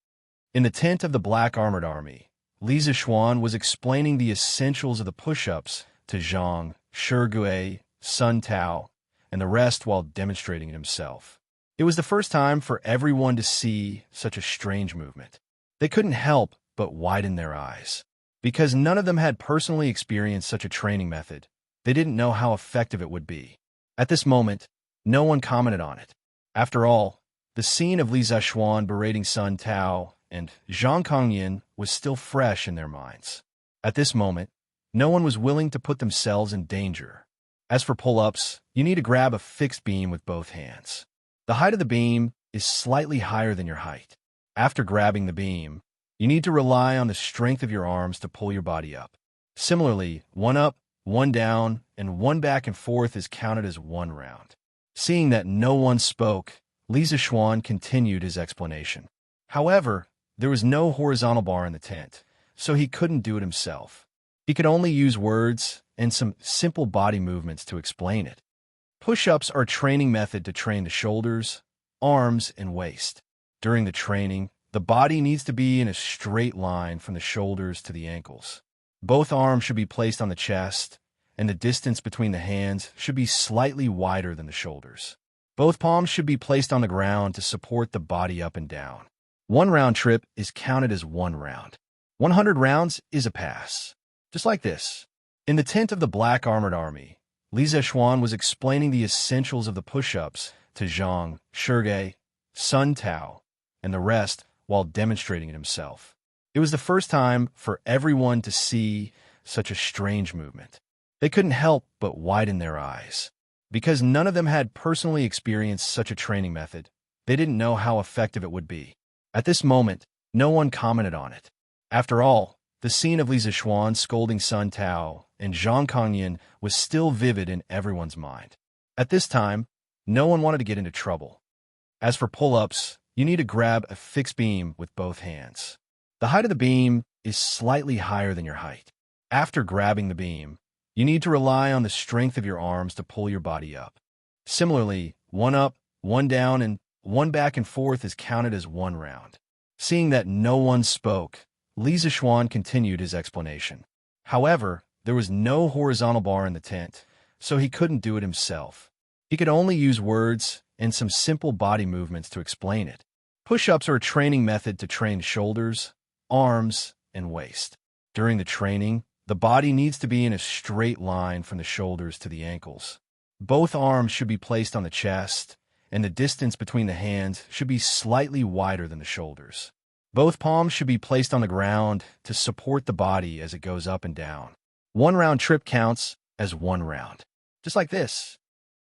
In the tent of the Black Armored Army, Li Zishuan was explaining the essentials of the push-ups to Xianxia, Sun Tao, and the rest while demonstrating it himself. It was the first time for everyone to see such a strange movement. They couldn't help but widen their eyes. Because none of them had personally experienced such a training method, they didn't know how effective it would be. At this moment, no one commented on it. After all, the scene of Li Zexuan berating Sun Tao and Zhang Kongyan was still fresh in their minds. At this moment, no one was willing to put themselves in danger. As for pull-ups, you need to grab a fixed beam with both hands. The height of the beam is slightly higher than your height. After grabbing the beam, you need to rely on the strength of your arms to pull your body up. Similarly, one up, one down, and one back and forth is counted as one round. Seeing that no one spoke, Li Zexuan continued his explanation. However, there was no horizontal bar in the tent, so he couldn't do it himself. He could only use words and some simple body movements to explain it. Push-ups are a training method to train the shoulders, arms, and waist. During the training, the body needs to be in a straight line from the shoulders to the ankles. Both arms should be placed on the chest, and the distance between the hands should be slightly wider than the shoulders. Both palms should be placed on the ground to support the body up and down. One round trip is counted as one round. 100 rounds is a pass. Just like this. In the tent of the Black Armored Army, Li Zexuan was explaining the essentials of the push-ups to Zhang, Shige, Sun Tao, and the rest while demonstrating it himself. It was the first time for everyone to see such a strange movement. They couldn't help but widen their eyes. Because none of them had personally experienced such a training method, they didn't know how effective it would be. At this moment, no one commented on it. After all, the scene of Li Zexuan scolding Sun Tao and Zhang Kongyan was still vivid in everyone's mind. At this time, no one wanted to get into trouble. As for pull-ups, you need to grab a fixed beam with both hands. The height of the beam is slightly higher than your height. After grabbing the beam, you need to rely on the strength of your arms to pull your body up. Similarly, one up, one down, and one back and forth is counted as one round. Seeing that no one spoke, Li Zexuan continued his explanation. However, there was no horizontal bar in the tent, so he couldn't do it himself. He could only use words and some simple body movements to explain it. Push-ups are a training method to train the shoulders, arms, and waist. During the training, the body needs to be in a straight line from the shoulders to the ankles. Both arms should be placed on the chest, and the distance between the hands should be slightly wider than the shoulders. Both palms should be placed on the ground to support the body as it goes up and down. One round trip counts as one round. Just like this.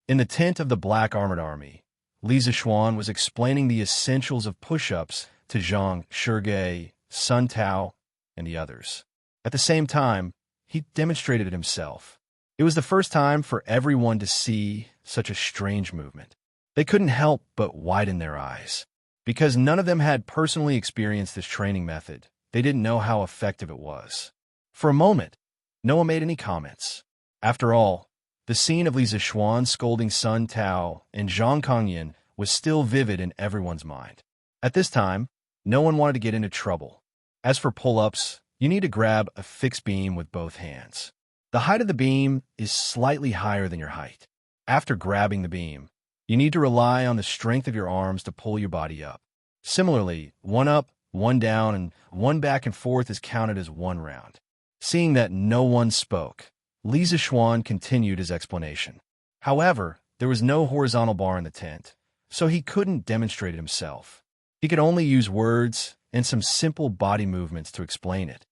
In the tent of the Black Armored Army, Li Zexuan was explaining the essentials of push-ups to Zhang, Shige, Sun Tao, and the others. At the same time, he demonstrated it himself. It was the first time for everyone to see such a strange movement. They couldn't help but widen their eyes. Because none of them had personally experienced this training method, they didn't know how effective it was. For a moment, no one made any comments. After all, the scene of Li Zexuan scolding Sun Tao and Zhang Kongyan was still vivid in everyone's mind. At this time, no one wanted to get into trouble. As for pull-ups, you need to grab a fixed beam with both hands. The height of the beam is slightly higher than your height. After grabbing the beam, you need to rely on the strength of your arms to pull your body up. Similarly, one up, one down, and one back and forth is counted as one round. Seeing that no one spoke, Li Zexuan continued his explanation. However, there was no horizontal bar in the tent, so he couldn't demonstrate it himself. He could only use words and some simple body movements to explain it.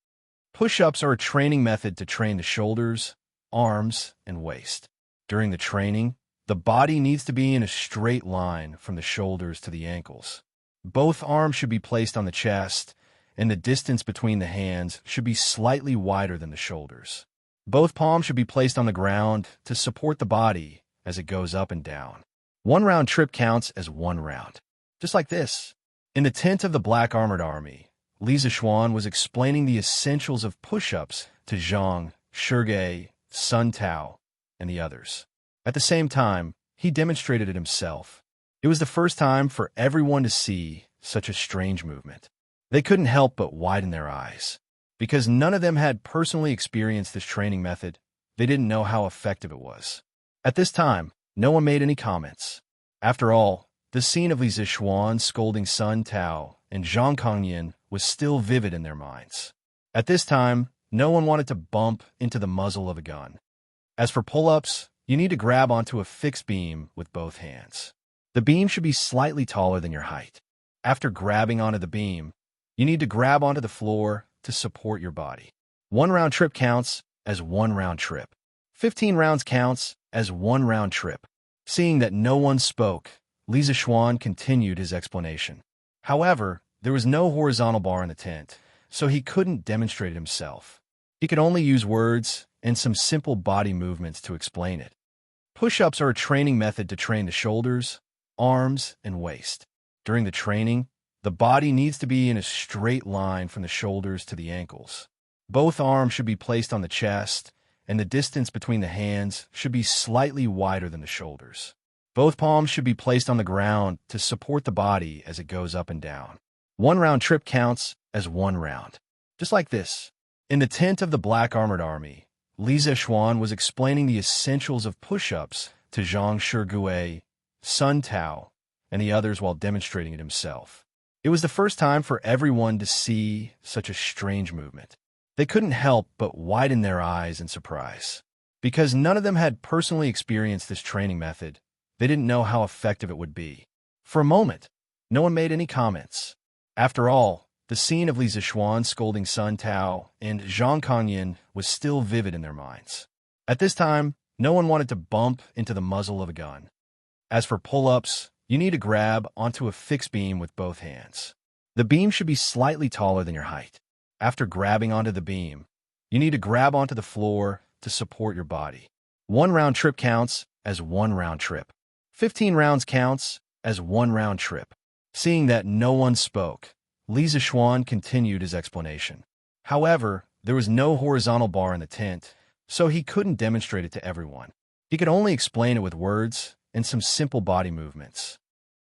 Push-ups are a training method to train the shoulders, arms, and waist. During the training, the body needs to be in a straight line from the shoulders to the ankles. Both arms should be placed on the chest, and the distance between the hands should be slightly wider than the shoulders. Both palms should be placed on the ground to support the body as it goes up and down. One round trip counts as one round. Just like this. In the tent of the Black Armored Army, Li Zexuan was explaining the essentials of push-ups to Zhang, Shige, Sun Tao, and the others. At the same time, he demonstrated it himself. It was the first time for everyone to see such a strange movement. They couldn't help but widen their eyes. Because none of them had personally experienced this training method, they didn't know how effective it was. At this time, no one made any comments. After all, the scene of Li Zixuan scolding Sun Tao and Zhang Kangyan was still vivid in their minds. At this time, no one wanted to bump into the muzzle of a gun. As for pull-ups, you need to grab onto a fixed beam with both hands. The beam should be slightly taller than your height. After grabbing onto the beam, you need to grab onto the floor to support your body. 1 round trip counts as 1 round trip. 15 rounds counts as 1 round trip. Seeing that no one spoke, Li Zixuan continued his explanation. However, there was no horizontal bar in the tent, so he couldn't demonstrate it himself. He could only use words and some simple body movements to explain it. Push-ups are a training method to train the shoulders, arms, and waist. During the training, the body needs to be in a straight line from the shoulders to the ankles. Both arms should be placed on the chest, and the distance between the hands should be slightly wider than the shoulders. Both palms should be placed on the ground to support the body as it goes up and down. 1 round trip counts as 1 round. Just like this. In the tent of the Black Armored Army, Li Zixuan was explaining the essentials of push-ups to Zhang Shigui, Sun Tao, and the others while demonstrating it himself. It was the first time for everyone to see such a strange movement. They couldn't help but widen their eyes in surprise. Because none of them had personally experienced this training method, they didn't know how effective it would be. For a moment, no one made any comments. After all, the scene of Li Zixuan scolding Sun Tao and Zhang Kangyan was still vivid in their minds. At this time, no one wanted to bump into the muzzle of a gun. As for pull-ups, you need to grab onto a fixed beam with both hands. The beam should be slightly taller than your height. After grabbing onto the beam, you need to grab onto the floor to support your body. 1 round trip counts as 1 round trip. 15 rounds counts as 1 round trip. Seeing that no one spoke, Li Zixuan continued his explanation. However, there was no horizontal bar in the tent, so he couldn't demonstrate it to everyone. He could only explain it with words and some simple body movements.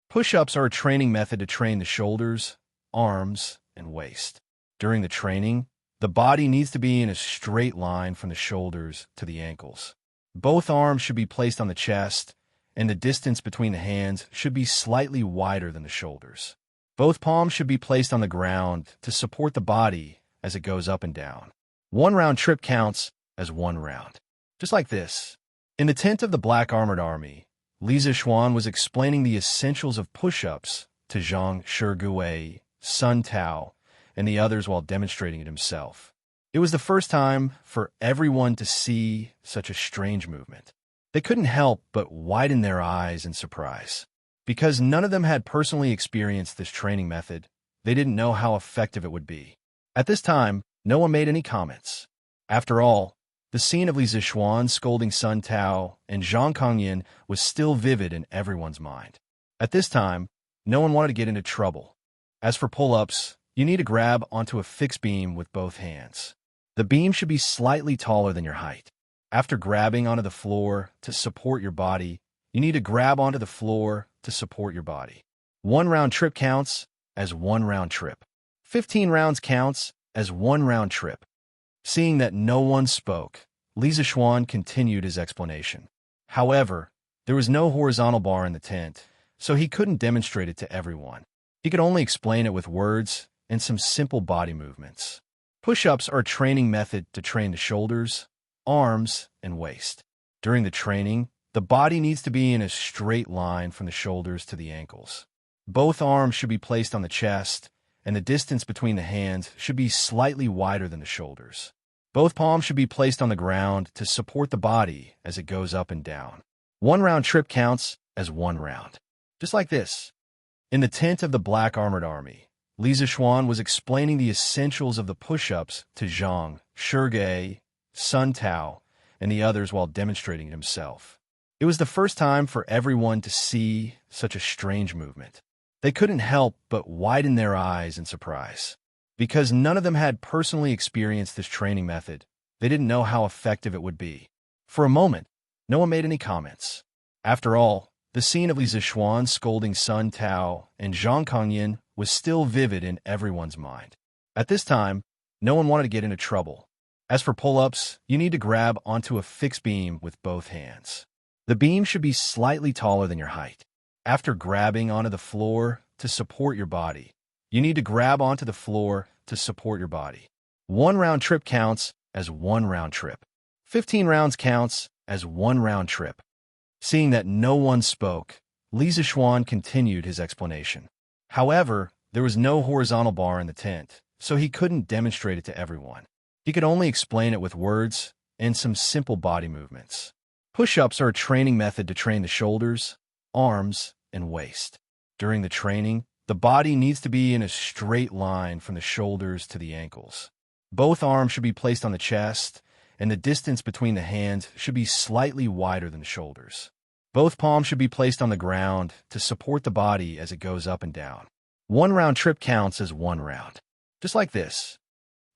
Push-ups are a training method to train the shoulders, arms, and waist. During the training, the body needs to be in a straight line from the shoulders to the ankles. Both arms should be placed on the chest, and the distance between the hands should be slightly wider than the shoulders. Both palms should be placed on the ground to support the body as it goes up and down. 1 round trip counts as 1 round. Just like this. In the tent of the Black Armored Army, Li Zixuan was explaining the essentials of push-ups to Zhang Shigui, Sun Tao, and the others while demonstrating it himself. It was the first time for everyone to see such a strange movement. They couldn't help but widen their eyes in surprise. Because none of them had personally experienced this training method, they didn't know how effective it would be. At this time, no one made any comments. After all, the scene of Li Zixuan scolding Sun Tao and Zhang Kangyan was still vivid in everyone's mind. At this time, no one wanted to get into trouble. As for pull-ups, you need to grab onto a fixed beam with both hands. The beam should be slightly taller than your height. After grabbing onto the floor to support your body, you need to grab onto the floor to support your body. 1 round trip counts as 1 round trip. 15 rounds counts as 1 round trip. Seeing that no one spoke, Li Zixuan continued his explanation. However, there was no horizontal bar in the tent, so he couldn't demonstrate it to everyone. He could only explain it with words and some simple body movements. Push-ups are a training method to train the shoulders, arms, and waist. During the training, the body needs to be in a straight line from the shoulders to the ankles. Both arms should be placed on the chest, and the distance between the hands should be slightly wider than the shoulders. Both palms should be placed on the ground to support the body as it goes up and down. 1 round trip counts as 1 round. Just like this. In the tent of the Black Armored Army, Li Zixuan was explaining the essentials of the push-ups to Zhang Shigui, Sun Tao, and the others while demonstrating it himself. It was the first time for everyone to see such a strange movement. They couldn't help but widen their eyes in surprise. Because none of them had personally experienced this training method, they didn't know how effective it would be. For a moment, no one made any comments. After all, the scene of Li Zixuan scolding Sun Tao and Zhang Kangyan was still vivid in everyone's mind. At this time, no one wanted to get into trouble. As for pull-ups, you need to grab onto a fixed beam with both hands. The beam should be slightly taller than your height. After grabbing onto the floor to support your body, you need to grab onto the floor to support your body. 1 round trip counts as 1 round trip. 15 rounds counts as 1 round trip. Seeing that no one spoke, Li Zishuan continued his explanation. However, there was no horizontal bar in the tent, so he couldn't demonstrate it to everyone. He could only explain it with words and some simple body movements. Push-ups are a training method to train the shoulders, arms, and waist. During the training, the body needs to be in a straight line from the shoulders to the ankles. Both arms should be placed on the chest, and the distance between the hands should be slightly wider than the shoulders. Both palms should be placed on the ground to support the body as it goes up and down. 1 round trip counts as 1 round. Just like this.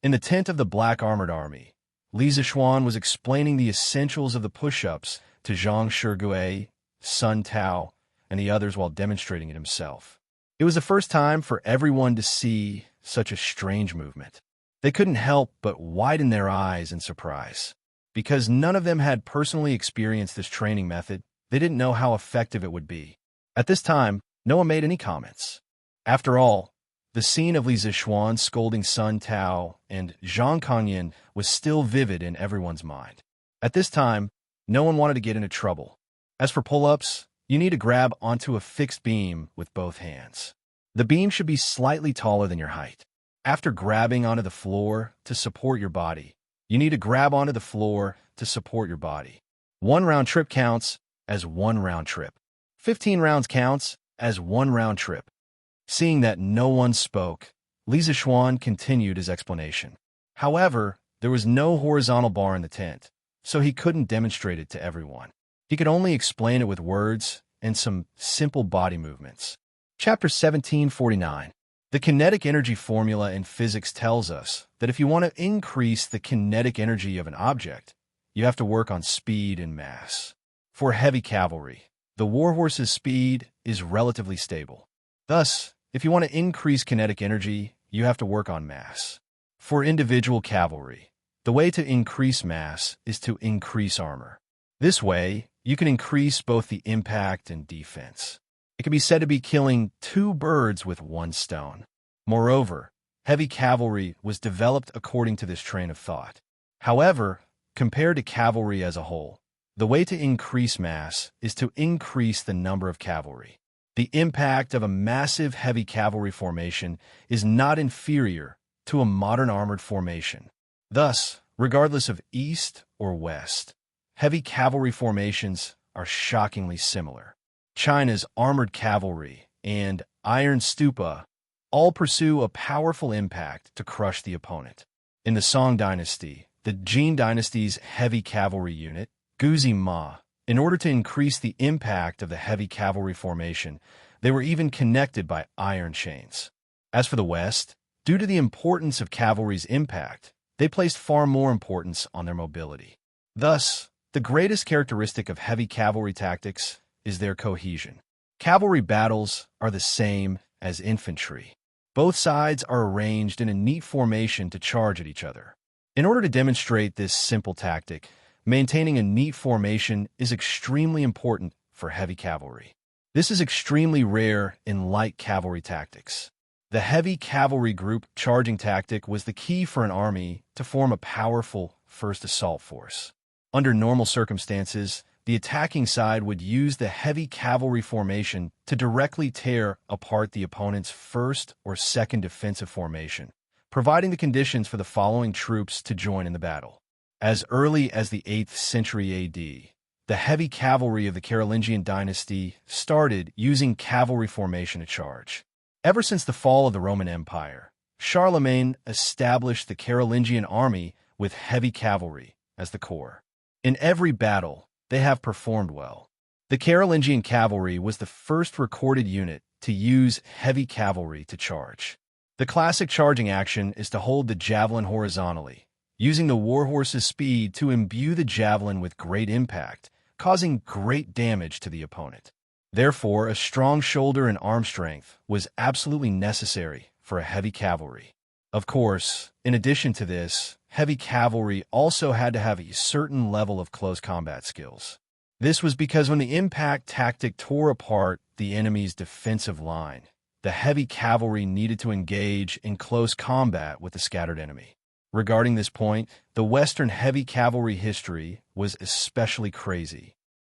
In the tent of the Black Armored Army, Li Zishuan was explaining the essentials of the push-ups to Zhang Shigue, Sun Tao, and the others while demonstrating it himself. It was the first time for everyone to see such a strange movement. They couldn't help but widen their eyes in surprise. Because none of them had personally experienced this training method, they didn't know how effective it would be. At this time, no one made any comments. After all, the scene of Li Zishuan scolding Sun Tao and Zhang Kanyan was still vivid in everyone's mind. At this time, no one wanted to get into trouble. As for pull-ups, you need to grab onto a fixed beam with both hands. The beam should be slightly taller than your height. After grabbing onto the floor to support your body, you need to grab onto the floor to support your body. 1 round trip counts as 1 round trip. 15 rounds counts as 1 round trip. Seeing that no one spoke, Li Zishuan continued his explanation. However, there was no horizontal bar in the tent, so he couldn't demonstrate it to everyone. He could only explain it with words and some simple body movements. Chapter 1749. The kinetic energy formula in physics tells us that if you want to increase the kinetic energy of an object, you have to work on speed and mass. For heavy cavalry, the warhorse's speed is relatively stable. Thus, if you want to increase kinetic energy, you have to work on mass. For individual cavalry, the way to increase mass is to increase armor. This way, you can increase both the impact and defense. It can be said to be killing 2 birds with 1 stone. Moreover, heavy cavalry was developed according to this train of thought. However, compared to cavalry as a whole, the way to increase mass is to increase the number of cavalry. The impact of a massive heavy cavalry formation is not inferior to a modern armored formation. Thus, regardless of east or west, heavy cavalry formations are shockingly similar. China's armored cavalry and iron stupa all pursue a powerful impact to crush the opponent. In the Song dynasty, the Jin dynasty's heavy cavalry unit, Guzi Ma, in order to increase the impact of the heavy cavalry formation, they were even connected by iron chains. As for the West, due to the importance of cavalry's impact, they placed far more importance on their mobility. Thus, the greatest characteristic of heavy cavalry tactics is their cohesion. Cavalry battles are the same as infantry. Both sides are arranged in a neat formation to charge at each other. In order to demonstrate this simple tactic, maintaining a neat formation is extremely important for heavy cavalry. This is extremely rare in light cavalry tactics. The heavy cavalry group charging tactic was the key for an army to form a powerful first assault force. Under normal circumstances, the attacking side would use the heavy cavalry formation to directly tear apart the opponent's first or second defensive formation, providing the conditions for the following troops to join in the battle. As early as the 8th century AD, the heavy cavalry of the Carolingian dynasty started using cavalry formation to charge. Ever since the fall of the Roman Empire, Charlemagne established the Carolingian army with heavy cavalry as the core. In every battle, they have performed well. The Carolingian cavalry was the first recorded unit to use heavy cavalry to charge. The classic charging action is to hold the javelin horizontally, using the warhorse's speed to imbue the javelin with great impact, causing great damage to the opponent. Therefore, a strong shoulder and arm strength was absolutely necessary for a heavy cavalry. Of course, in addition to this, heavy cavalry also had to have a certain level of close combat skills. This was because when the impact tactic tore apart the enemy's defensive line, the heavy cavalry needed to engage in close combat with the scattered enemy. Regarding this point, the Western heavy cavalry history was especially crazy.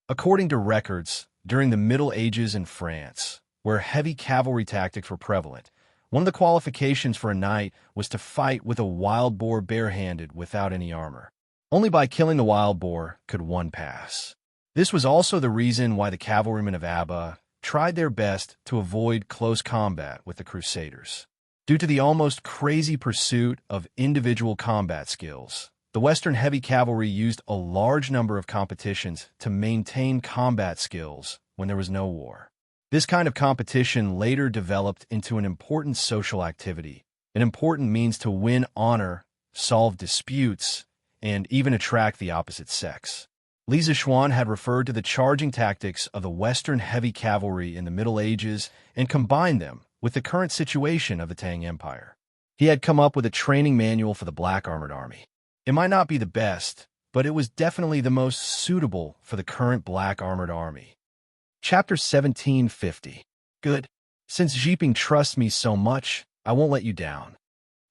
According to records, during the Middle Ages in France, where heavy cavalry tactics were prevalent, one of the qualifications for a knight was to fight with a wild boar barehanded without any armor. Only by killing the wild boar could one pass. This was also the reason why the cavalrymen of Abba tried their best to avoid close combat with the Crusaders. Due to the almost crazy pursuit of individual combat skills, the Western heavy cavalry used a large number of competitions to maintain combat skills when there was no war. This kind of competition later developed into an important social activity, an important means to win honor, solve disputes, and even attract the opposite sex. Li Zishuan had referred to the charging tactics of the Western heavy cavalry in the Middle Ages and combined them with the current situation of the Tang Empire. He had come up with a training manual for the Black Armored Army. It might not be the best, but it was definitely the most suitable for the current Black Armored Army. Chapter 1750. Good. Since Zhiping trusts me so much, I won't let you down.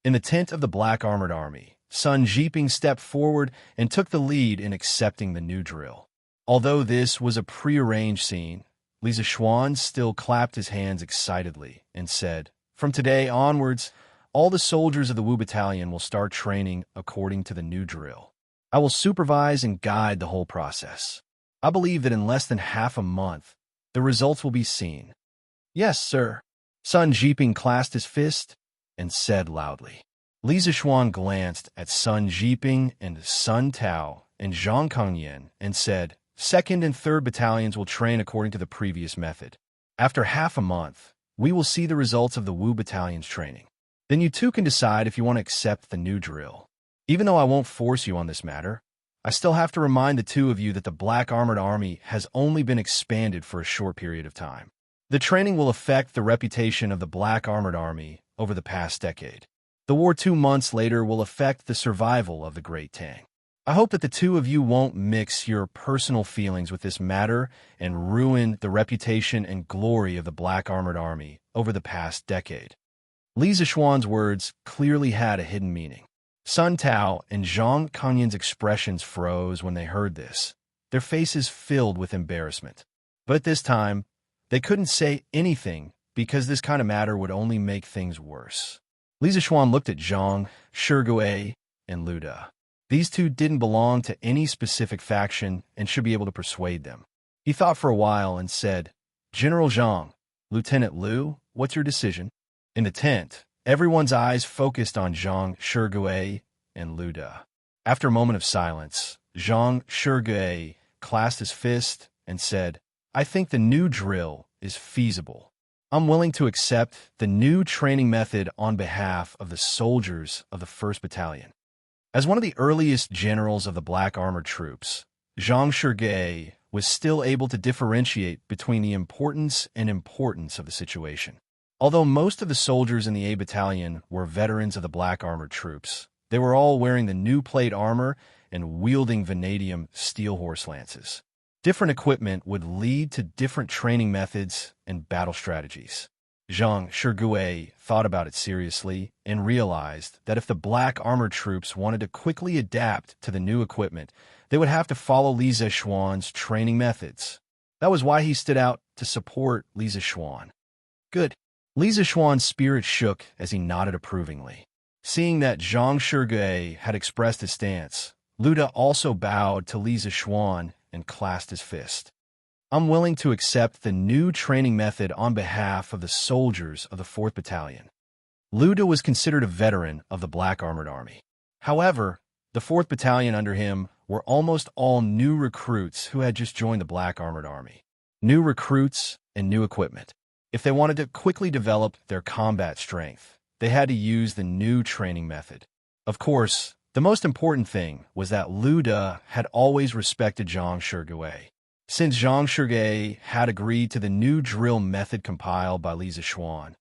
In the tent of the Black Armored Army, Sun Zhiping stepped forward and took the lead in accepting the new drill. Although this was a prearranged scene, Li Zishuan still clapped his hands excitedly and said, "From today onwards, all the soldiers of the Wu Battalion will start training according to the new drill. I will supervise and guide the whole process. I believe that in less than half a month, the results will be seen." "Yes, sir." Sun Zhiping clasped his fist and said loudly. Li Zishuan glanced at Sun Zhiping and Sun Tao and Zhang Kangyan and said, "2nd and 3rd battalions will train according to the previous method. After half a month, we will see the results of the Wu battalion's training. Then you two can decide if you want to accept the new drill. Even though I won't force you on this matter, I still have to remind the two of you that the Black Armored Army has only been expanded for a short period of time. The training will affect the reputation of the Black Armored Army over the past decade. The war 2 months later will affect the survival of the Great Tang. I hope that the two of you won't mix your personal feelings with this matter and ruin the reputation and glory of the Black Armored Army over the past decade." Li Zishuan's words clearly had a hidden meaning. Sun Tao and Zhang Kangyan's expressions froze when they heard this, their faces filled with embarrassment. But at this time, they couldn't say anything because this kind of matter would only make things worse. Li Zishuan looked at Zhang, Shirgui, and Luda. These two didn't belong to any specific faction and should be able to persuade them. He thought for a while and said, "General Zhang, Lieutenant Liu, what's your decision?" In the tent, everyone's eyes focused on Zhang, Shirgui, and Luda. After a moment of silence, Zhang Shirgui clasped his fist and said, "I think the new drill is feasible. I'm willing to accept the new training method on behalf of the soldiers of the 1st Battalion." As one of the earliest generals of the Black Armored Troops, Zhang Shirgui was still able to differentiate between the importance of the situation. Although most of the soldiers in the A Battalion were veterans of the Black Armored Troops, they were all wearing the new plate armor and wielding vanadium steel horse lances. Different equipment would lead to different training methods and battle strategies. Zhang Shirgui thought about it seriously and realized that if the Black Armored Troops wanted to quickly adapt to the new equipment, they would have to follow Li Zishuan's training methods. That was why he stood out to support Li Zishuan. Good. Li Zishuan's spirit shook as he nodded approvingly. Seeing that Zhang Shirgui had expressed his stance, Luda also bowed to Li Zishuan and clasped his fist. "I'm willing to accept the new training method on behalf of the soldiers of the 4th Battalion." Luda was considered a veteran of the Black Armored Army. However, the 4th Battalion under him were almost all new recruits who had just joined the Black Armored Army. New recruits and new equipment. If they wanted to quickly develop their combat strength, they had to use the new training method. Of course, the most important thing was that Luda had always respected Zhang Shirgui. Since Zhang Shirgui had agreed to the new drill method compiled by Li Zishuan,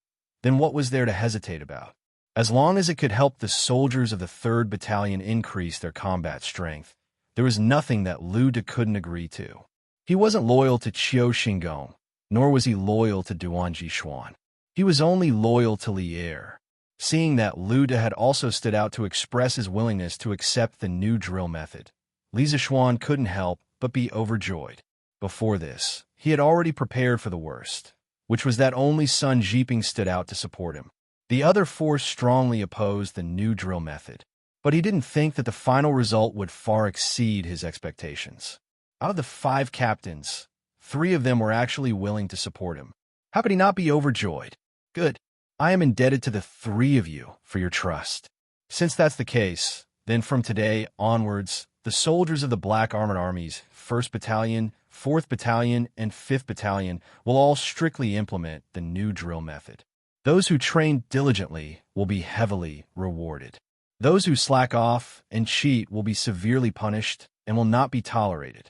then what was there to hesitate about? As long as it could help the soldiers of the 3rd Battalion increase their combat strength, there was nothing that Luda couldn't agree to. He wasn't loyal to Qiu Xingong, nor was he loyal to Duan Jixuan. He was only loyal to Li Er. Seeing that Lu De had also stood out to express his willingness to accept the new drill method, Li Zixuan couldn't help but be overjoyed. Before this, he had already prepared for the worst, which was that only Sun Jiping stood out to support him. The other four strongly opposed the new drill method, but he didn't think that the final result would far exceed his expectations. Out of the 5 captains, 3 of them were actually willing to support him. How could he not be overjoyed? Good. I am indebted to the 3 of you for your trust. Since that's the case, then from today onwards, the soldiers of the Black Armored Army's 1st Battalion, 4th Battalion, and 5th Battalion will all strictly implement the new drill method. Those who train diligently will be heavily rewarded. Those who slack off and cheat will be severely punished and will not be tolerated.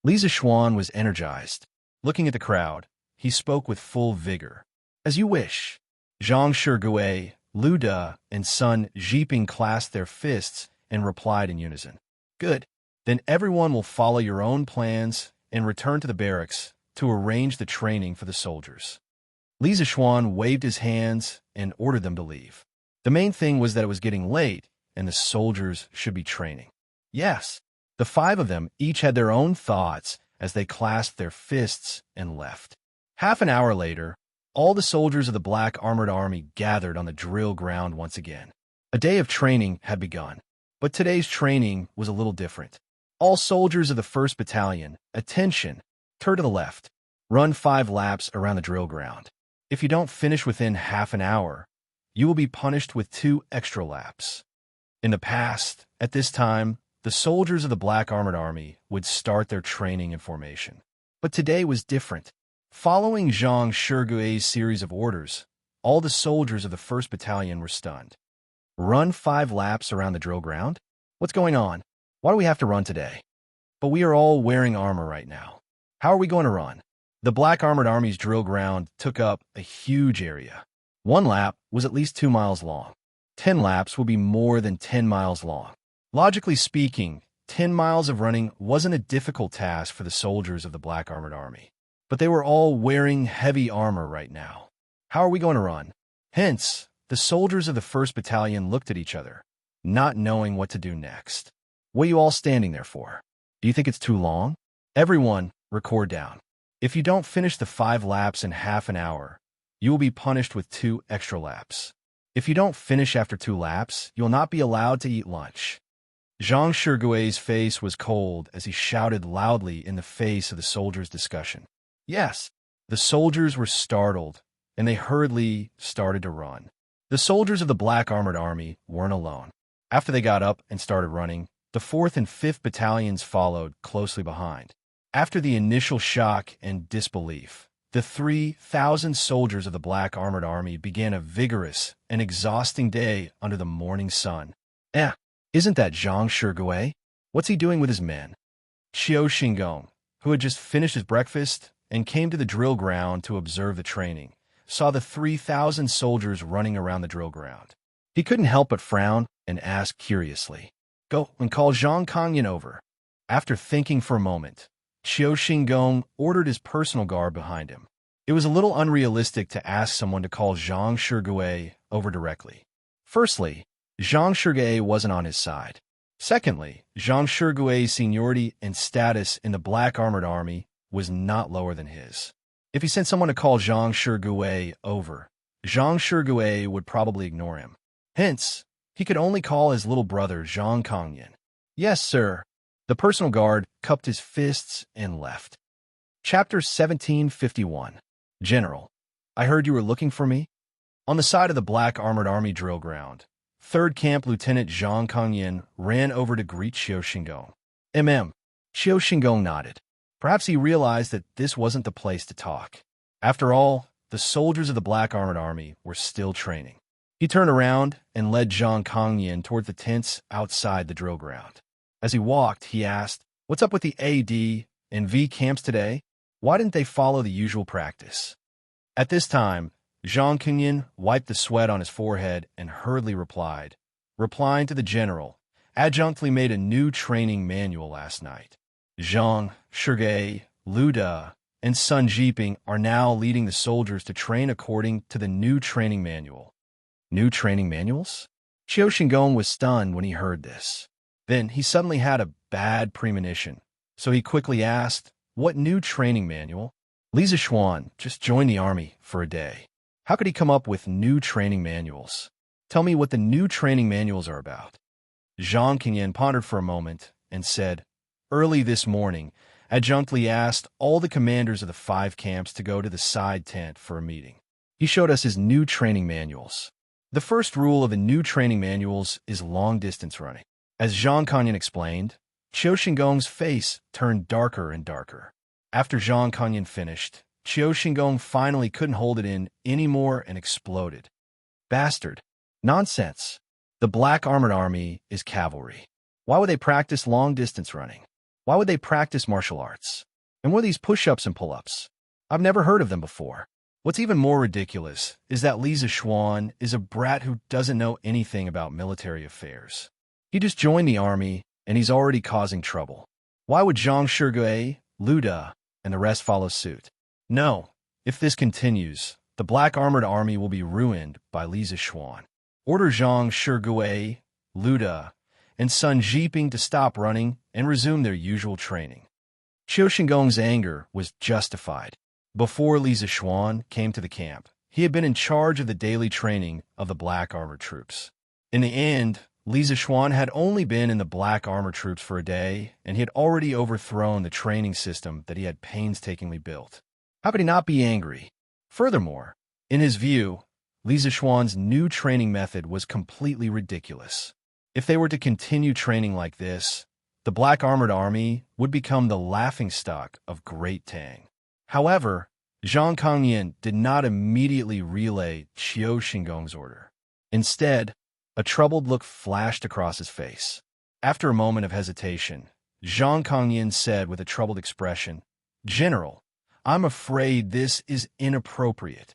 Li Zixuan was energized. Looking at the crowd, he spoke with full vigor. As you wish. Zhang Shigui, Lu De, and Sun Jiping clasped their fists and replied in unison. Good. Then everyone will follow your own plans and return to the barracks to arrange the training for the soldiers. Li Zixuan waved his hands and ordered them to leave. The main thing was that it was getting late and the soldiers should be training. Yes. The 5 of them each had their own thoughts as they clasped their fists and left. Half an hour later, all the soldiers of the Black Armored Army gathered on the drill ground once again. A day of training had begun, but today's training was a little different. All soldiers of the 1st Battalion, attention, turn to the left, run 5 laps around the drill ground. If you don't finish within half an hour, you will be punished with 2 extra laps. In the past, at this time, the soldiers of the Black Armored Army would start their training in formation. But today was different. Following Zhang Shigui's series of orders, all the soldiers of the 1st Battalion were stunned. Run 5 laps around the drill ground? What's going on? Why do we have to run today? But we are all wearing armor right now. How are we going to run? The Black Armored Army's drill ground took up a huge area. 1 lap was at least 2 miles long. 10 laps would be more than 10 miles long. Logically speaking, 10 miles of running wasn't a difficult task for the soldiers of the Black Armored Army. But they were all wearing heavy armor right now. How are we going to run? Hence, the soldiers of the 1st Battalion looked at each other, not knowing what to do next. What are you all standing there for? Do you think it's too long? Everyone, record down. If you don't finish the 5 laps in half an hour, you will be punished with 2 extra laps. If you don't finish after 2 laps, you'll not be allowed to eat lunch. Zhang Shigui's face was cold as he shouted loudly in the face of the soldiers' discussion. Yes, the soldiers were startled, and they hurriedly started to run. The soldiers of the Black Armored Army weren't alone. After they got up and started running, the 4th and 5th Battalions followed closely behind. After the initial shock and disbelief, the 3,000 soldiers of the Black Armored Army began a vigorous and exhausting day under the morning sun. Isn't that Zhang Shigui? What's he doing with his men? Qiu Xingong, who had just finished his breakfast and came to the drill ground to observe the training, saw the 3,000 soldiers running around the drill ground. He couldn't help but frown and ask curiously, "Go and call Zhang Kangyan over." After thinking for a moment, Qiu Xingong ordered his personal guard behind him. It was a little unrealistic to ask someone to call Zhang Shigui over directly. Firstly, Zhang Shigui wasn't on his side. Secondly, Zhang Shigui's seniority and status in the Black Armored Army was not lower than his. If he sent someone to call Zhang Shigui over, Zhang Shigui would probably ignore him. Hence, he could only call his little brother Zhang Kangyan. "Yes, sir." The personal guard cupped his fists and left. Chapter 1751. General, I heard you were looking for me? On the side of the Black Armored Army drill ground, 3rd Camp Lieutenant Zhang Kangyan ran over to greet Qiu Xingong. Qiu Xingong nodded. Perhaps he realized that this wasn't the place to talk. After all, the soldiers of the Black Armored Army were still training. He turned around and led Zhang Kangyan toward the tents outside the drill ground. As he walked, he asked, "What's up with the AD and V camps today? Why didn't they follow the usual practice?" At this time, Zhang Kangyan wiped the sweat on his forehead and hurriedly replied, replying to the general, "Adjunctly made a new training manual last night. Zhang Shigui Lu De, and Sun Jiping are now leading the soldiers to train according to the new training manual. New training manuals? Qiu Xingong was stunned when he heard this. Then he suddenly had a bad premonition, so he quickly asked, "What new training manual?" Li Zixuan just joined the army for a day. How could he come up with new training manuals? Tell me what the new training manuals are about. Zhang Qingyan pondered for a moment and said, "Early this morning, Adjunct Li asked all the commanders of the 5 camps to go to the side tent for a meeting. He showed us his new training manuals. The first rule of the new training manuals is long-distance running." As Zhang Kanyan explained, Qiu Xingong's face turned darker and darker. After Zhang Kanyan finished, Qiu Xingong finally couldn't hold it in anymore and exploded. "Bastard. Nonsense. The Black Armored Army is cavalry. Why would they practice long-distance running? Why would they practice martial arts? And what are these push-ups and pull-ups? I've never heard of them before. What's even more ridiculous is that Li Zixuan is a brat who doesn't know anything about military affairs. He just joined the army, and he's already causing trouble. Why would Zhang Shigui, Lu De, and the rest follow suit? No, if this continues, the Black Armored Army will be ruined by Li Zixuan. Order Zhang Shigui, Lu De, and Sun Jiping to stop running and resume their usual training." Qiu Xingong's anger was justified. Before Li Zixuan came to the camp, he had been in charge of the daily training of the Black Armored Troops. In the end, Li Zixuan had only been in the Black Armored Troops for a day, and he had already overthrown the training system that he had painstakingly built. How could he not be angry? Furthermore, in his view, Li Zixuan's new training method was completely ridiculous. If they were to continue training like this, the Black Armored Army would become the laughingstock of Great Tang. However, Zhang Kangyan did not immediately relay Qiu Xingong's order. Instead, a troubled look flashed across his face. After a moment of hesitation, Zhang Kangyan said with a troubled expression, "General, I'm afraid this is inappropriate."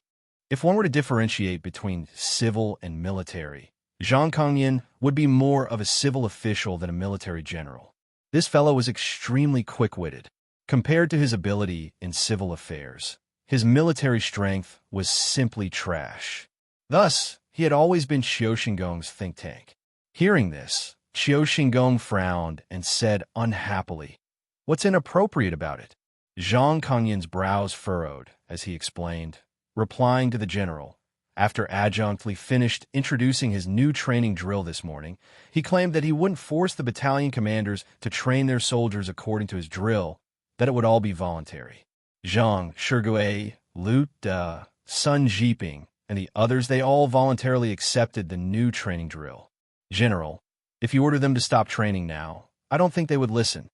If one were to differentiate between civil and military, Zhang Kangyan would be more of a civil official than a military general. This fellow was extremely quick-witted. Compared to his ability in civil affairs, his military strength was simply trash. Thus, he had always been Qiu Xingong's think tank. Hearing this, Qiu Xingong frowned and said unhappily, "What's inappropriate about it?" Zhang Kangyan's brows furrowed as he explained, replying to the general. After Adjunct Li finished introducing his new training drill this morning, he claimed that he wouldn't force the battalion commanders to train their soldiers according to his drill, that it would all be voluntary. Zhang Shigui, Lu De, Sun Jiping, and the others, they all voluntarily accepted the new training drill. "General, if you order them to stop training now, I don't think they would listen."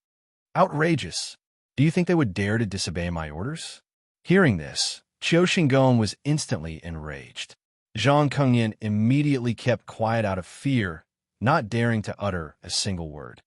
"Outrageous. Do you think they would dare to disobey my orders?" Hearing this, Qiu Xingong was instantly enraged. Zhang Kangyan immediately kept quiet out of fear, not daring to utter a single word.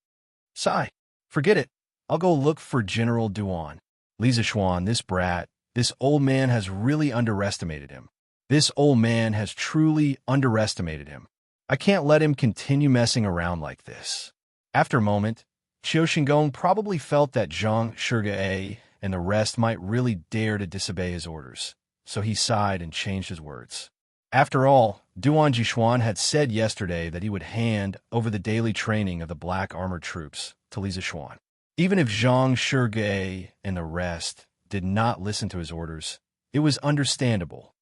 "Sigh, forget it. I'll go look for General Duan. Li Zixuan, this brat, this old man has really underestimated him. This old man has truly underestimated him. I can't let him continue messing around like this." After a moment, Qiu Xingong probably felt that Zhang Shigui and the rest might really dare to disobey his orders, so he sighed and changed his words. After all, Duan Jixuan had said yesterday that he would hand over the daily training of the Black Armored Troops to Li Zixuan. Even if Zhang Shigui and the rest did not listen to his orders, it was understandable.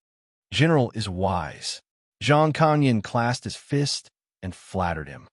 General is wise. Zhang Kangyan clasped his fist and flattered him.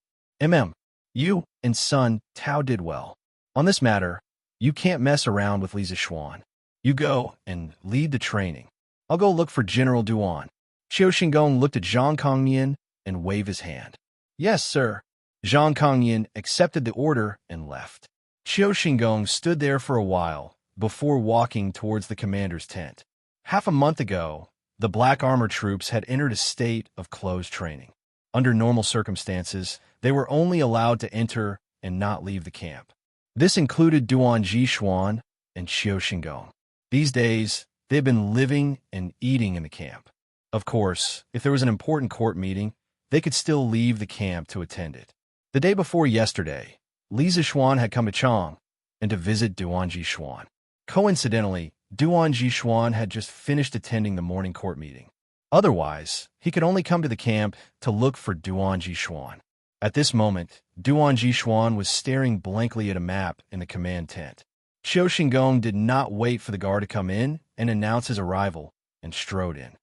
You and Sun Tao did well. On this matter, you can't mess around with Li Zixuan. You go and lead the training. I'll go look for General Duan." Qiu Xingong looked at Zhang Kangyan and waved his hand. "Yes, sir." Zhang Kangyan accepted the order and left. Qiu Xingong stood there for a while before walking towards the commander's tent. Half a month ago, the Black Armored Troops had entered a state of closed training. Under normal circumstances, they were only allowed to enter and not leave the camp. This included Duan Jixuan and Qiu Xingong. These days, they had been living and eating in the camp. Of course, if there was an important court meeting, they could still leave the camp to attend it. The day before yesterday, Li Zixuan had come to Chang and to visit Duan Jixuan. Coincidentally, Duan Jixuan had just finished attending the morning court meeting. Otherwise, he could only come to the camp to look for Duan Jixuan. At this moment, Duan Jixuan was staring blankly at a map in the command tent. Qiu Xingong did not wait for the guard to come in and announce his arrival, and strode in.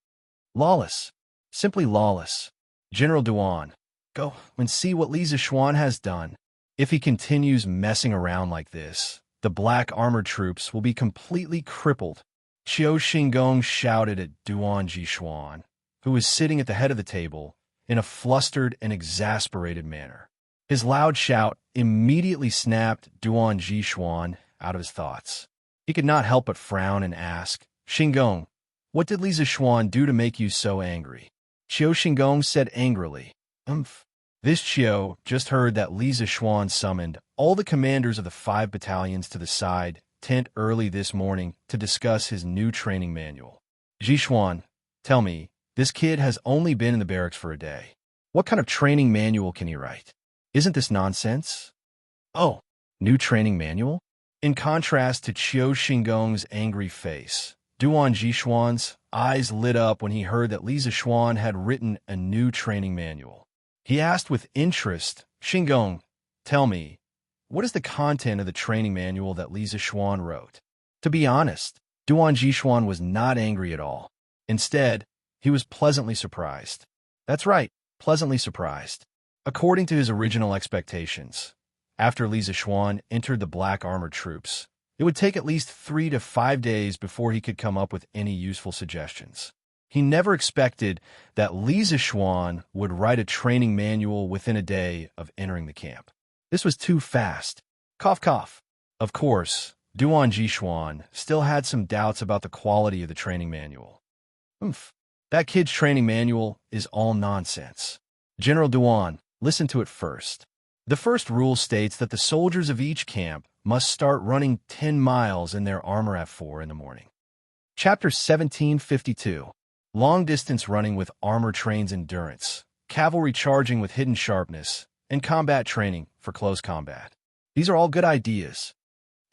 Lawless. Simply lawless. General Duan, go and see what Li Zixuan has done. If he continues messing around like this, the black armored troops will be completely crippled. Qiu Xingong shouted at Duan Jixuan, who was sitting at the head of the table, in a flustered and exasperated manner. His loud shout immediately snapped Duan Jixuan out of his thoughts. He could not help but frown and ask, Xingong, what did Li Zixuan do to make you so angry? Qiu Xingong said angrily, This Qiu just heard that Li Zixuan summoned all the commanders of the 5 battalions to the side tent early this morning to discuss his new training manual. Jixuan, tell me, this kid has only been in the barracks for a day. What kind of training manual can he write? Isn't this nonsense? Oh, new training manual? In contrast to Qiu Xingong's angry face, Duan Jixuan's eyes lit up when he heard that Li Zixuan had written a new training manual. He asked with interest, Xingong, tell me, what is the content of the training manual that Li Zixuan wrote? To be honest, Duan Jixuan was not angry at all. Instead, he was pleasantly surprised. That's right, pleasantly surprised. According to his original expectations, after Li Zixuan entered the black armored troops, it would take at least 3 to 5 days before he could come up with any useful suggestions. He never expected that Li Zixuan would write a training manual within a day of entering the camp. This was too fast. Cough, cough. Of course, Duan Jixuan still had some doubts about the quality of the training manual. That kid's training manual is all nonsense. General Duan, listen to it first. The first rule states that the soldiers of each camp must start running 10 miles in their armor at 4 in the morning. Chapter 1752. Long-distance running with armor trains endurance, cavalry charging with hidden sharpness, and combat training for close combat. These are all good ideas.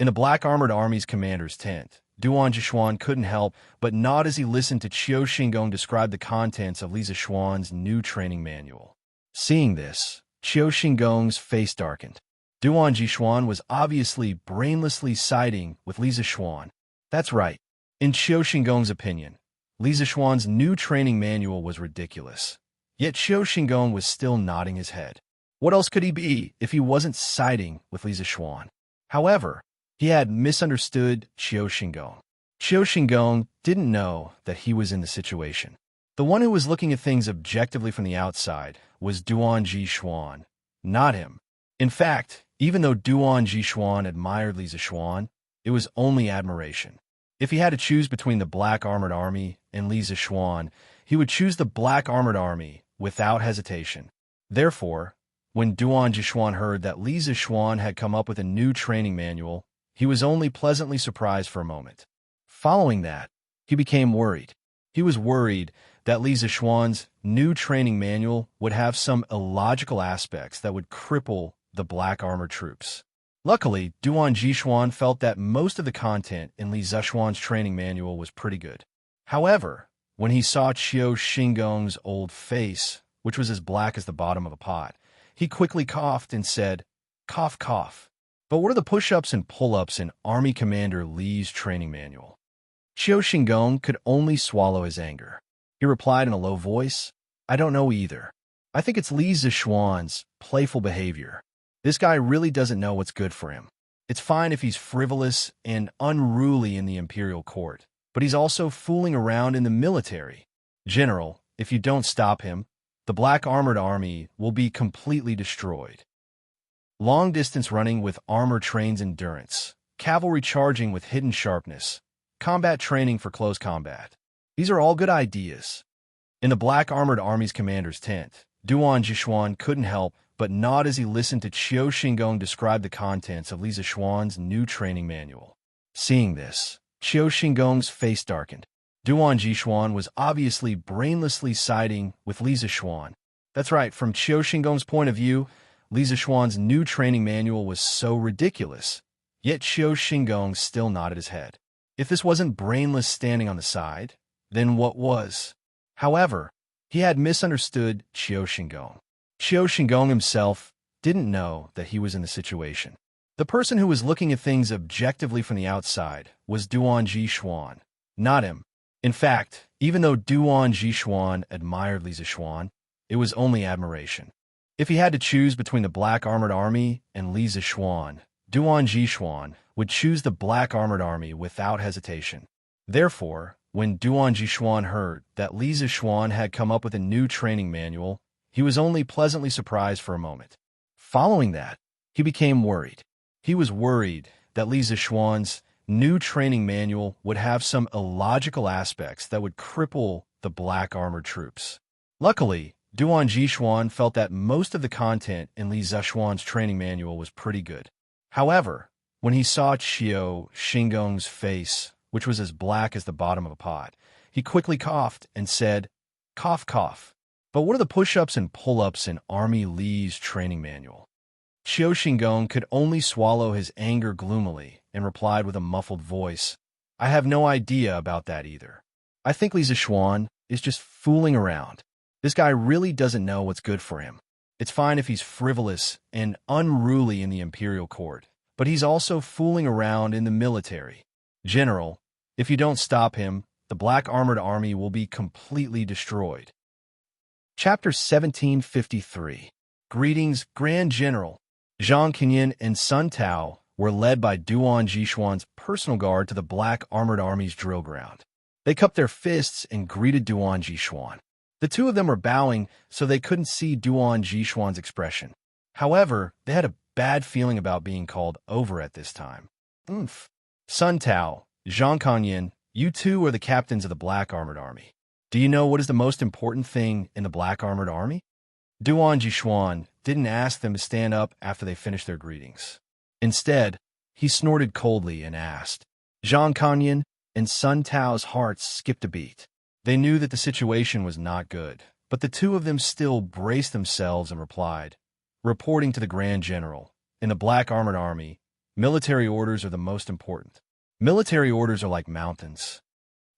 In the Black Armored Army's commander's tent, Duan Jixuan couldn't help but nod as he listened to Qiu Xingong describe the contents of Li Zixuan's new training manual. Seeing this, Qiu Xingong's face darkened. Duan Jixuan was obviously brainlessly siding with Li Zixuan. That's right. In Qiu Xingong's opinion, Li Zixuan's new training manual was ridiculous. Yet Qiu Xingong was still nodding his head. What else could he be if he wasn't siding with Li Zixuan? However, he had misunderstood Qiu Xingong. Qiu Xingong didn't know that he was in the situation. The one who was looking at things objectively from the outside was Duan Jixuan, not him. In fact, even though Duan Jixuan admired Li Zixuan, it was only admiration. If he had to choose between the Black Armored Army and Li Zixuan, he would choose the Black Armored Army without hesitation. Therefore, when Duan Jixuan heard that Li Zixuan had come up with a new training manual, he was only pleasantly surprised for a moment. Following that, he became worried. He was worried that Li Zixuan's new training manual would have some illogical aspects that would cripple the black armored troops. Luckily, Duan Jixuan felt that most of the content in Li Zixuan's training manual was pretty good. However, when he saw Qiu Xingong's old face, which was as black as the bottom of a pot, he quickly coughed and said, "Cough, cough. But what are the push-ups and pull-ups in Army Commander Li's training manual?" Qiu Xingong could only swallow his anger. He replied in a low voice, "I don't know either. I think it's Li Zixuan's playful behavior. This guy really doesn't know what's good for him. It's fine if he's frivolous and unruly in the imperial court, but he's also fooling around in the military. General, if you don't stop him, the Black Armored Army will be completely destroyed." Long-distance running with armor trains endurance, cavalry charging with hidden sharpness, combat training for close combat. These are all good ideas. In the Black Armored Army's commander's tent, Duan Jixuan couldn't help but nod as he listened to Qiu Xingong describe the contents of Li Zixuan's new training manual. Seeing this, Qiu Xingong's face darkened. Duan Jixuan was obviously brainlessly siding with Li Zixuan. That's right, from Qiu Xingong's point of view, Li Zixuan's new training manual was so ridiculous. Yet Qiu Xingong still nodded his head. If this wasn't brainless standing on the side, then what was? However, he had misunderstood Qiu Xingong. Qiu Xingong himself didn't know that he was in the situation. The person who was looking at things objectively from the outside was Duan Jixuan, not him. In fact, even though Duan Jixuan admired Li Zixuan, it was only admiration. If he had to choose between the Black Armored Army and Li Zixuan, Duan Jixuan would choose the Black Armored Army without hesitation. Therefore, when Duan Jixuan heard that Li Zixuan had come up with a new training manual, he was only pleasantly surprised for a moment. Following that, he became worried. He was worried that Li Zixuan's new training manual would have some illogical aspects that would cripple the black armored troops. Luckily, Duan Jixuan felt that most of the content in Li Zixuan's training manual was pretty good. However, when he saw Qiu Xingong's face, which was as black as the bottom of a pot, he quickly coughed and said, "Cough, cough. But what are the push-ups and pull-ups in Army Li's training manual?" Qiu Xingong could only swallow his anger gloomily and replied with a muffled voice, "I have no idea about that either. I think Li Zixuan is just fooling around. This guy really doesn't know what's good for him. It's fine if he's frivolous and unruly in the imperial court, but he's also fooling around in the military. General, if you don't stop him, the Black Armored Army will be completely destroyed." Chapter 1753. Greetings, Grand General. Zhang Qinyan and Sun Tao were led by Duan Jixuan's personal guard to the Black Armored Army's drill ground. They cupped their fists and greeted Duan Jixuan. The two of them were bowing, so they couldn't see Duan Jixuan's expression. However, they had a bad feeling about being called over at this time. Oomph. Sun Tao, Zhang Qinyan, you two are the captains of the Black Armored Army. Do you know what is the most important thing in the Black Armored Army? Duan Jixuan didn't ask them to stand up after they finished their greetings. Instead, he snorted coldly and asked. Zhang Qinyan and Sun Tao's hearts skipped a beat. They knew that the situation was not good, but the two of them still braced themselves and replied, "Reporting to the Grand General, in the Black Armored Army, military orders are the most important. Military orders are like mountains."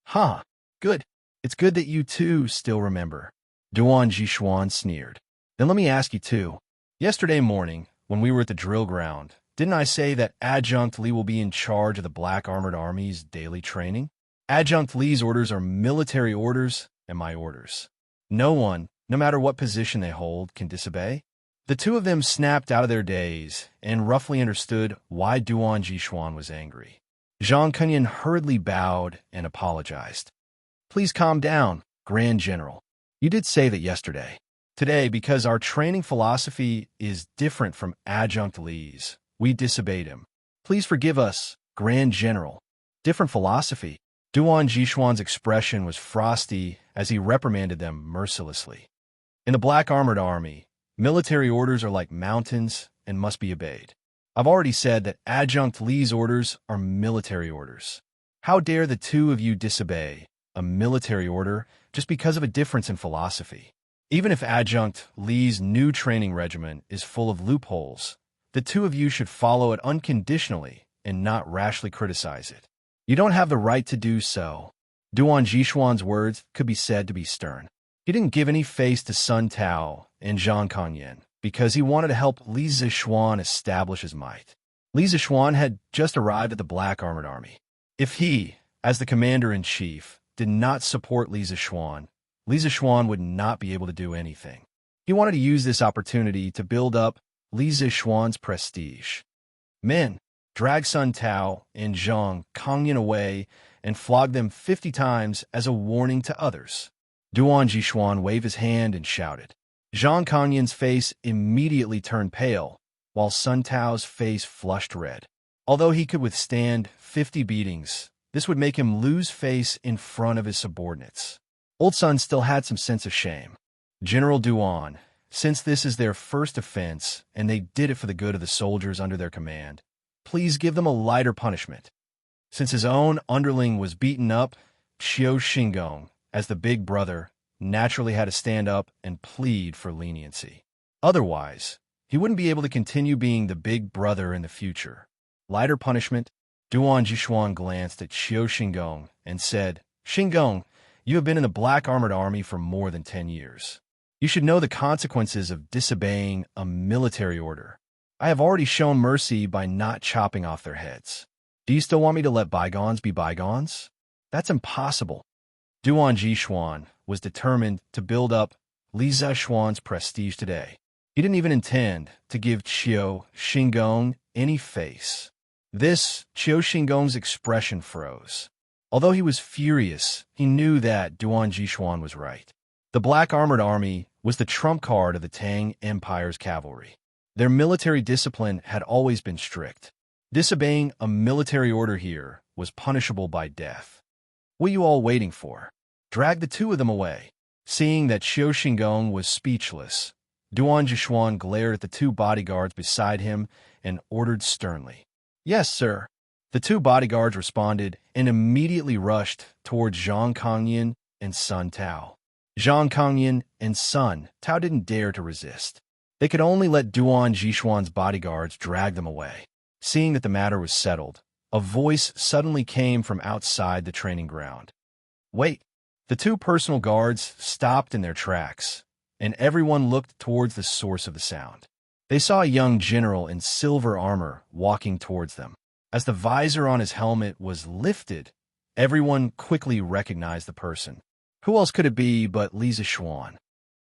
"Huh, good. It's good that you two still remember." Duan Jixuan sneered. "Then let me ask you too. Yesterday morning, when we were at the drill ground, didn't I say that Adjunct Li will be in charge of the Black Armored Army's daily training? Adjunct Li's orders are military orders and my orders. No one, no matter what position they hold, can disobey." The two of them snapped out of their daze and roughly understood why Duan Jixuan was angry. Zhang Qinyan hurriedly bowed and apologized. "Please calm down, Grand General. You did say that yesterday. Today, because our training philosophy is different from Adjunct Li's, we disobeyed him. Please forgive us, Grand General." Different philosophy? Duan Jixuan's expression was frosty as he reprimanded them mercilessly. In the Black Armored Army, military orders are like mountains and must be obeyed. I've already said that Adjunct Li's orders are military orders. How dare the two of you disobey a military order just because of a difference in philosophy? Even if Adjunct Li's new training regimen is full of loopholes, the two of you should follow it unconditionally and not rashly criticize it. You don't have the right to do so. Duan Jixuan's words could be said to be stern. He didn't give any face to Sun Tao and Zhang Qinyan because he wanted to help Li Zixuan establish his might. Li Zixuan had just arrived at the Black Armored Army. If he, as the commander-in-chief, did not support Li Zixuan would not be able to do anything. He wanted to use this opportunity to build up Li Zixuan's prestige. Men, drag Sun Tao and Zhang Qinyan away and flog them 50 times as a warning to others. Duan Jixuan waved his hand and shouted. Zhang Qinyan's face immediately turned pale, while Sun Tao's face flushed red. Although he could withstand 50 beatings, this would make him lose face in front of his subordinates. Old Sun still had some sense of shame. General Duan, since this is their first offense and they did it for the good of the soldiers under their command, please give them a lighter punishment. Since his own underling was beaten up, Qiu Xingong, as the big brother, naturally had to stand up and plead for leniency. Otherwise, he wouldn't be able to continue being the big brother in the future. Lighter punishment? Duan Jishuan glanced at Xiao Xingong and said, Xingong, you have been in the Black Armored Army for more than 10 years. You should know the consequences of disobeying a military order. I have already shown mercy by not chopping off their heads. Do you still want me to let bygones be bygones? That's impossible. Duan Jishuan was determined to build up Li Zishuan's prestige today. He didn't even intend to give Xiao Xingong any face. Xiao Xingong's expression froze. Although he was furious, he knew that Duan Jishuan was right. The Black Armored Army was the trump card of the Tang Empire's cavalry. Their military discipline had always been strict. Disobeying a military order here was punishable by death. What are you all waiting for? Drag the two of them away. Seeing that Xiao Xingong was speechless, Duan Jishuan glared at the two bodyguards beside him and ordered sternly. Yes, sir. The two bodyguards responded and immediately rushed towards Zhang Kangyan and Sun Tao. Zhang Kangyan and Sun Tao didn't dare to resist. They could only let Duan Jishuan's bodyguards drag them away. Seeing that the matter was settled, a voice suddenly came from outside the training ground. Wait! The two personal guards stopped in their tracks, and everyone looked towards the source of the sound. They saw a young general in silver armor walking towards them. As the visor on his helmet was lifted, everyone quickly recognized the person. Who else could it be but Li Zishuan?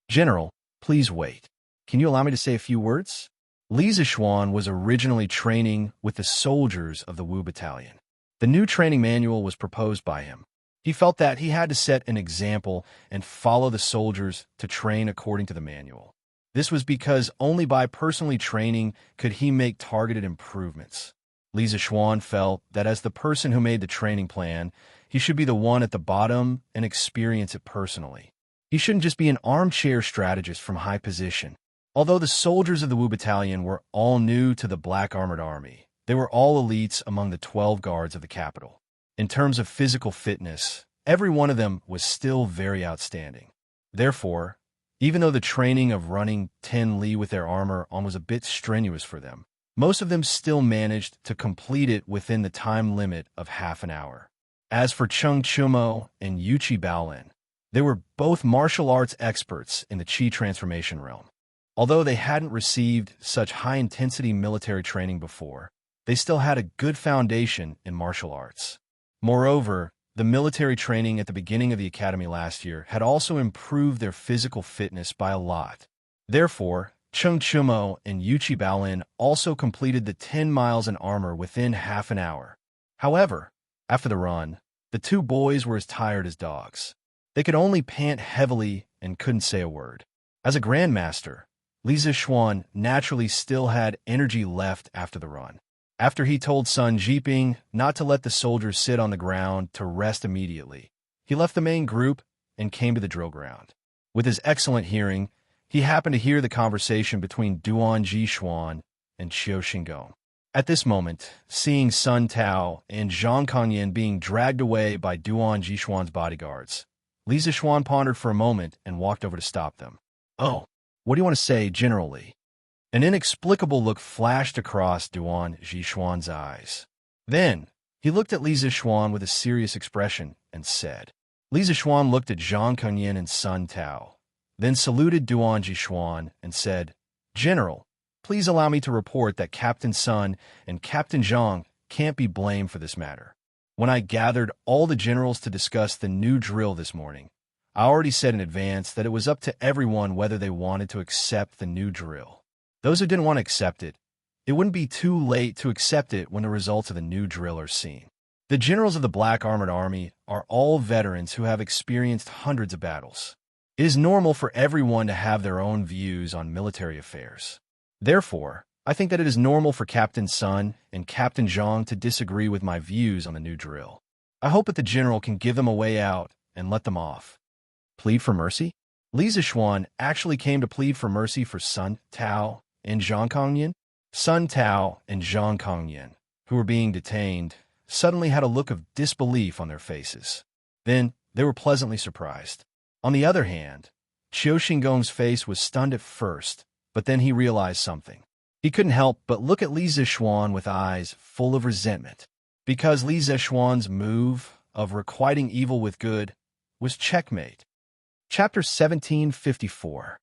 General, please wait. Can you allow me to say a few words? Li Zishuan was originally training with the soldiers of the Wu Battalion. The new training manual was proposed by him. He felt that he had to set an example and follow the soldiers to train according to the manual. This was because only by personally training could he make targeted improvements. Li Zishuan felt that as the person who made the training plan, he should be the one at the bottom and experience it personally. He shouldn't just be an armchair strategist from high position. Although the soldiers of the Wu Battalion were all new to the Black Armored Army, they were all elites among the 12 guards of the capital. In terms of physical fitness, every one of them was still very outstanding. Therefore, even though the training of running 10 li with their armor on was a bit strenuous for them, most of them still managed to complete it within the time limit of half an hour. As for Cheng Chumo and Yuchi Baolin, they were both martial arts experts in the Qi transformation realm. Although they hadn't received such high-intensity military training before, they still had a good foundation in martial arts. Moreover, the military training at the beginning of the academy last year had also improved their physical fitness by a lot. Therefore, Cheng Chumo and Yuchi Baolin also completed the 10 miles in armor within half an hour. However, after the run, the two boys were as tired as dogs. They could only pant heavily and couldn't say a word. As a grandmaster, Li Zishuan naturally still had energy left after the run. After he told Sun Jiping not to let the soldiers sit on the ground to rest immediately, he left the main group and came to the drill ground. With his excellent hearing, he happened to hear the conversation between Duan Jishuan and Xiao Xingong. At this moment, seeing Sun Tao and Zhang Kangyan being dragged away by Duan Jishuan's bodyguards, Li Zishuan pondered for a moment and walked over to stop them. Oh, what do you want to say, General Li? An inexplicable look flashed across Duan Jishuan's eyes. Then, he looked at Li Zishuan with a serious expression and said. Li Zishuan looked at Zhang Kangyan and Sun Tao, then saluted Duan Jishuan and said, General, please allow me to report that Captain Sun and Captain Zhang can't be blamed for this matter. When I gathered all the generals to discuss the new drill this morning, I already said in advance that it was up to everyone whether they wanted to accept the new drill. Those who didn't want to accept it, it wouldn't be too late to accept it when the results of the new drill are seen. The generals of the Black Armored Army are all veterans who have experienced hundreds of battles. It is normal for everyone to have their own views on military affairs. Therefore, I think that it is normal for Captain Sun and Captain Zhang to disagree with my views on the new drill. I hope that the general can give them a way out and let them off. Plead for mercy? Li Zishuan actually came to plead for mercy for Sun Tao and Zhang Kangyan. Sun Tao and Zhang Kangyan, who were being detained, suddenly had a look of disbelief on their faces. Then they were pleasantly surprised. On the other hand, Xiao Xinggong's face was stunned at first, but then he realized something. He couldn't help but look at Li Zishuan with eyes full of resentment. because Li Zexuan's move of requiting evil with good was checkmate. Chapter 1754.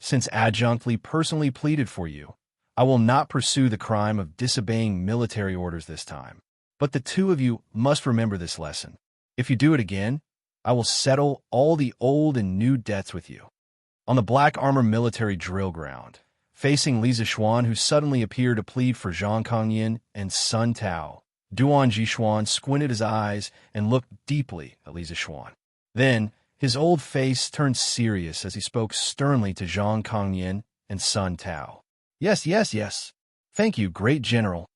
Since Adjunct Li personally pleaded for you, I will not pursue the crime of disobeying military orders this time. But the two of you must remember this lesson. If you do it again, I will settle all the old and new debts with you. On the black armor military drill ground, facing Li Zexuan, who suddenly appeared to plead for Zhang Kongyan and Sun Tao, Duan Jixuan squinted his eyes and looked deeply at Li Zexuan. Then, his old face turned serious as he spoke sternly to Zhang Kongyan and Sun Tao. Yes, yes, yes. Thank you, great general.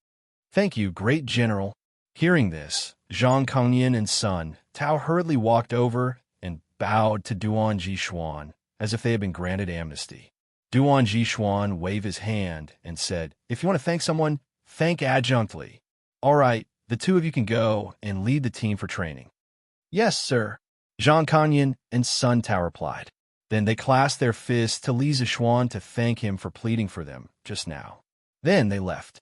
Thank you, great general. Hearing this, Zhang Kongyan and Sun Tao hurriedly walked over and bowed to Duan Jixuan as if they had been granted amnesty. Duan Jixuan waved his hand and said, "If you want to thank someone, thank Adjunct Li. All right, the two of you can go and lead the team for training." "Yes, sir," Zhang Kongyan and Sun Tao replied. Then they clasped their fists to Li Zexuan to thank him for pleading for them just now. Then they left.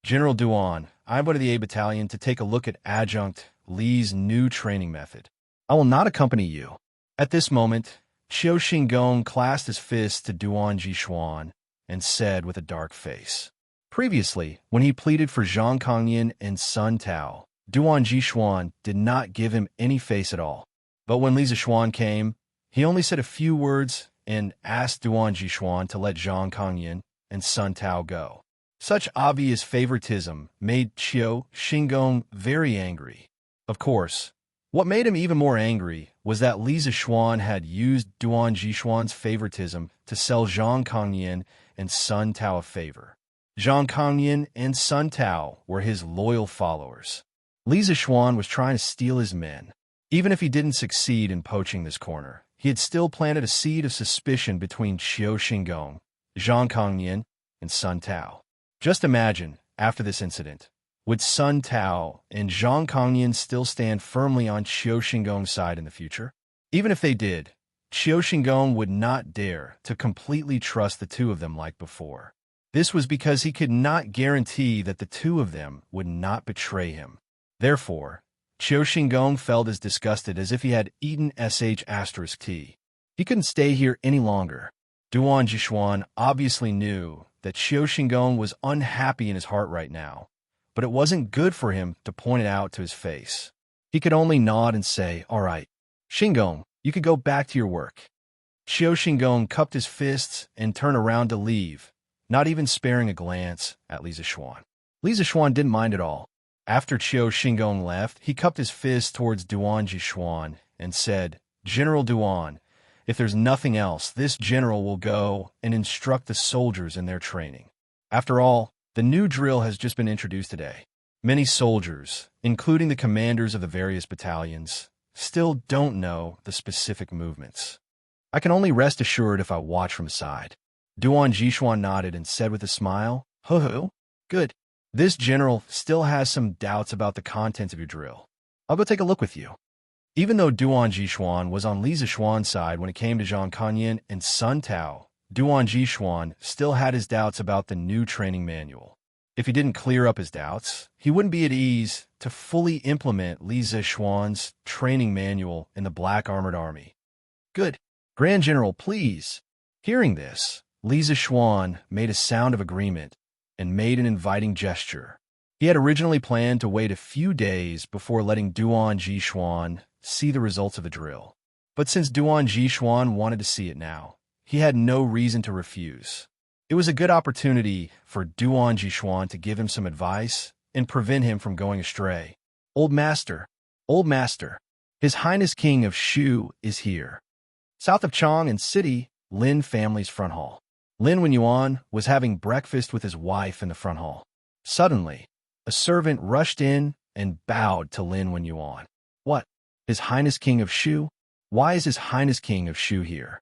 "General Duan, I'm going to the A Battalion to take a look at Adjunct Li's new training method. I will not accompany you." At this moment, Qiu Xingong clasped his fist to Duan Jixuan and said with a dark face. Previously, when he pleaded for Zhang Kongyan and Sun Tao, Duan Jixuan did not give him any face at all. But when Li Zexuan came, he only said a few words and asked Duan Jixuan to let Zhang Kongyan and Sun Tao go. Such obvious favoritism made Qiu Xingong very angry. Of course, what made him even more angry was that Li Zexuan had used Duan Jixuan's favoritism to sell Zhang Kongyan and Sun Tao a favor. Zhang Kongyan and Sun Tao were his loyal followers. Li Zexuan was trying to steal his men. Even if he didn't succeed in poaching this corner, he had still planted a seed of suspicion between Qiu Xingong, Zhang Kongyan, and Sun Tao. Just imagine, after this incident, would Sun Tao and Zhang Kongyan still stand firmly on Qiu Xingong's side in the future? Even if they did, Qiu Xingong would not dare to completely trust the two of them like before. This was because he could not guarantee that the two of them would not betray him. Therefore, Qiu Xingong felt as disgusted as if he had eaten **T. He couldn't stay here any longer. Duan Jixuan obviously knew that Qiu Xingong was unhappy in his heart right now, but it wasn't good for him to point it out to his face. He could only nod and say, "All right, Xingong, you could go back to your work." Qiu Xingong cupped his fists and turned around to leave, not even sparing a glance at Li Zexuan. Li Zexuan didn't mind at all. After Qiu Xingong left, he cupped his fist towards Duan Jixuan and said, "General Duan, if there's nothing else, this general will go and instruct the soldiers in their training. After all, the new drill has just been introduced today. Many soldiers, including the commanders of the various battalions, still don't know the specific movements. I can only rest assured if I watch from aside." Duan Jixuan nodded and said with a smile, "Ho-ho, good. This general still has some doubts about the contents of your drill. I'll go take a look with you." Even though Duan Jixuan was on Li Zexuan's side when it came to Zhang Kongyan and Sun Tao, Duan Jixuan still had his doubts about the new training manual. If he didn't clear up his doubts, he wouldn't be at ease to fully implement Li Zexuan's training manual in the Black Armored Army. "Good. Grand General, please." Hearing this, Li Zexuan made a sound of agreement and made an inviting gesture. He had originally planned to wait a few days before letting Duan Jixuan see the results of the drill. But since Duan Jixuan wanted to see it now, he had no reason to refuse. It was a good opportunity for Duan Jixuan to give him some advice and prevent him from going astray. Old Master, His Highness King of Shu is here." South of Chang and City, Lin family's front hall. Lin Wenyuan was having breakfast with his wife in the front hall. Suddenly, a servant rushed in and bowed to Lin Wenyuan. "What? His Highness King of Shu? Why is His Highness King of Shu here?"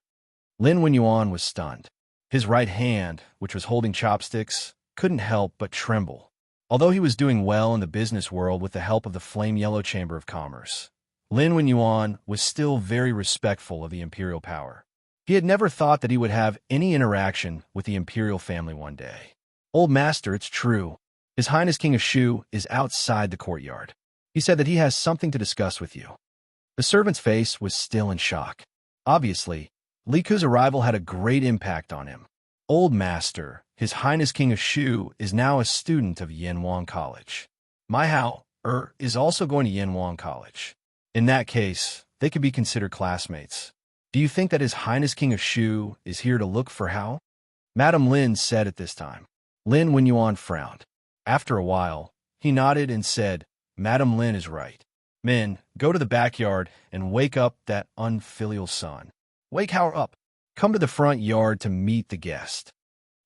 Lin Wenyuan was stunned. His right hand, which was holding chopsticks, couldn't help but tremble. Although he was doing well in the business world with the help of the Flame Yellow Chamber of Commerce, Lin Wenyuan was still very respectful of the imperial power. He had never thought that he would have any interaction with the imperial family one day. "Old Master, it's true. His Highness King of Shu is outside the courtyard. He said that he has something to discuss with you. The servant's face was still in shock. Obviously, Li Ku's arrival had a great impact on him. Old Master, His Highness King of Shu, is now a student of Yanwang College. My Hao is also going to Yanwang College. In that case, they could be considered classmates. Do you think that His Highness King of Shu is here to look for Hao? Madame Lin said at this time. Lin Wenyuan frowned. After a while, he nodded and said, Madame Lin is right. Min, go to the backyard and wake up that unfilial son. Wake Hao up. Come to the front yard to meet the guest.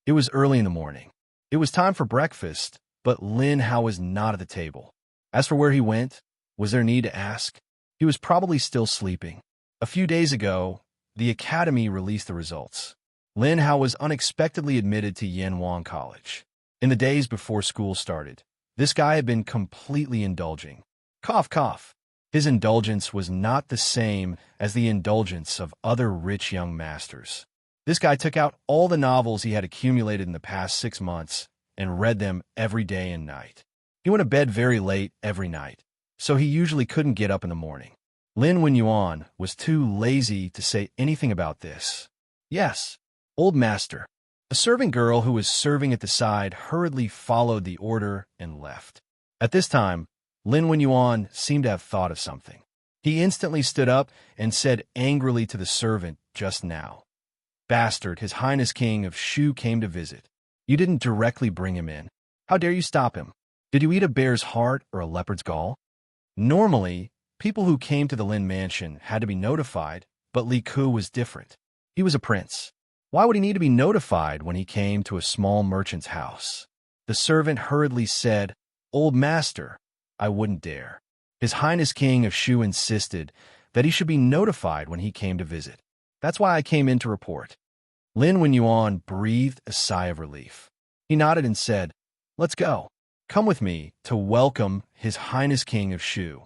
It was early in the morning. It was time for breakfast, but Lin Hao was not at the table. As for where he went, was there need to ask? He was probably still sleeping. A few days ago, the academy released the results. Lin Hao was unexpectedly admitted to Yanwang College. In the days before school started, this guy had been completely indulging. Cough, cough. His indulgence was not the same as the indulgence of other rich young masters. This guy took out all the novels he had accumulated in the past 6 months and read them every day and night. He went to bed very late every night, so he usually couldn't get up in the morning. Lin Wenyuan was too lazy to say anything about this. Yes, old master. A serving girl who was serving at the side hurriedly followed the order and left. At this time, Lin Wenyuan seemed to have thought of something. He instantly stood up and said angrily to the servant just now, Bastard, His Highness King of Shu came to visit. You didn't directly bring him in. How dare you stop him? Did you eat a bear's heart or a leopard's gall? Normally, people who came to the Lin mansion had to be notified, but Li Ku was different. He was a prince. Why would he need to be notified when he came to a small merchant's house? The servant hurriedly said, Old master, I wouldn't dare. His Highness King of Shu insisted that he should be notified when he came to visit. That's why I came in to report. Lin Wenyuan breathed a sigh of relief. He nodded and said, Let's go. Come with me to welcome His Highness King of Shu.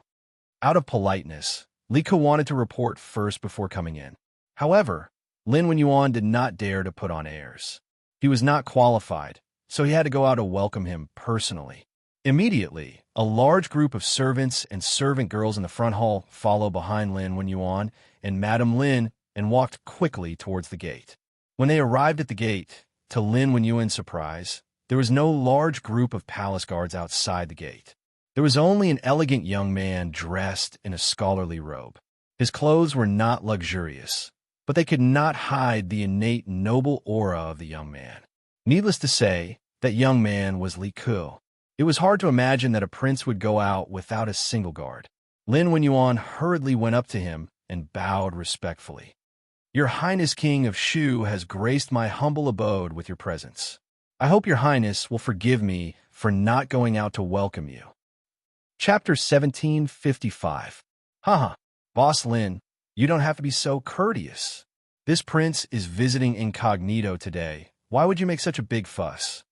Out of politeness, Li Ku wanted to report first before coming in. However, Lin Wenyuan did not dare to put on airs. He was not qualified, so he had to go out to welcome him personally. Immediately, a large group of servants and servant girls in the front hall followed behind Lin Wenyuan and Madame Lin and walked quickly towards the gate. When they arrived at the gate, to Lin Wenyuan's surprise, there was no large group of palace guards outside the gate. There was only an elegant young man dressed in a scholarly robe. His clothes were not luxurious, but they could not hide the innate noble aura of the young man. Needless to say, that young man was Li Ku. It was hard to imagine that a prince would go out without a single guard. Lin Wenyuan hurriedly went up to him and bowed respectfully. Your Highness King of Shu has graced my humble abode with your presence. I hope your Highness will forgive me for not going out to welcome you. Chapter 1755. Haha, Boss Lin, you don't have to be so courteous. This prince is visiting incognito today. Why would you make such a big fuss?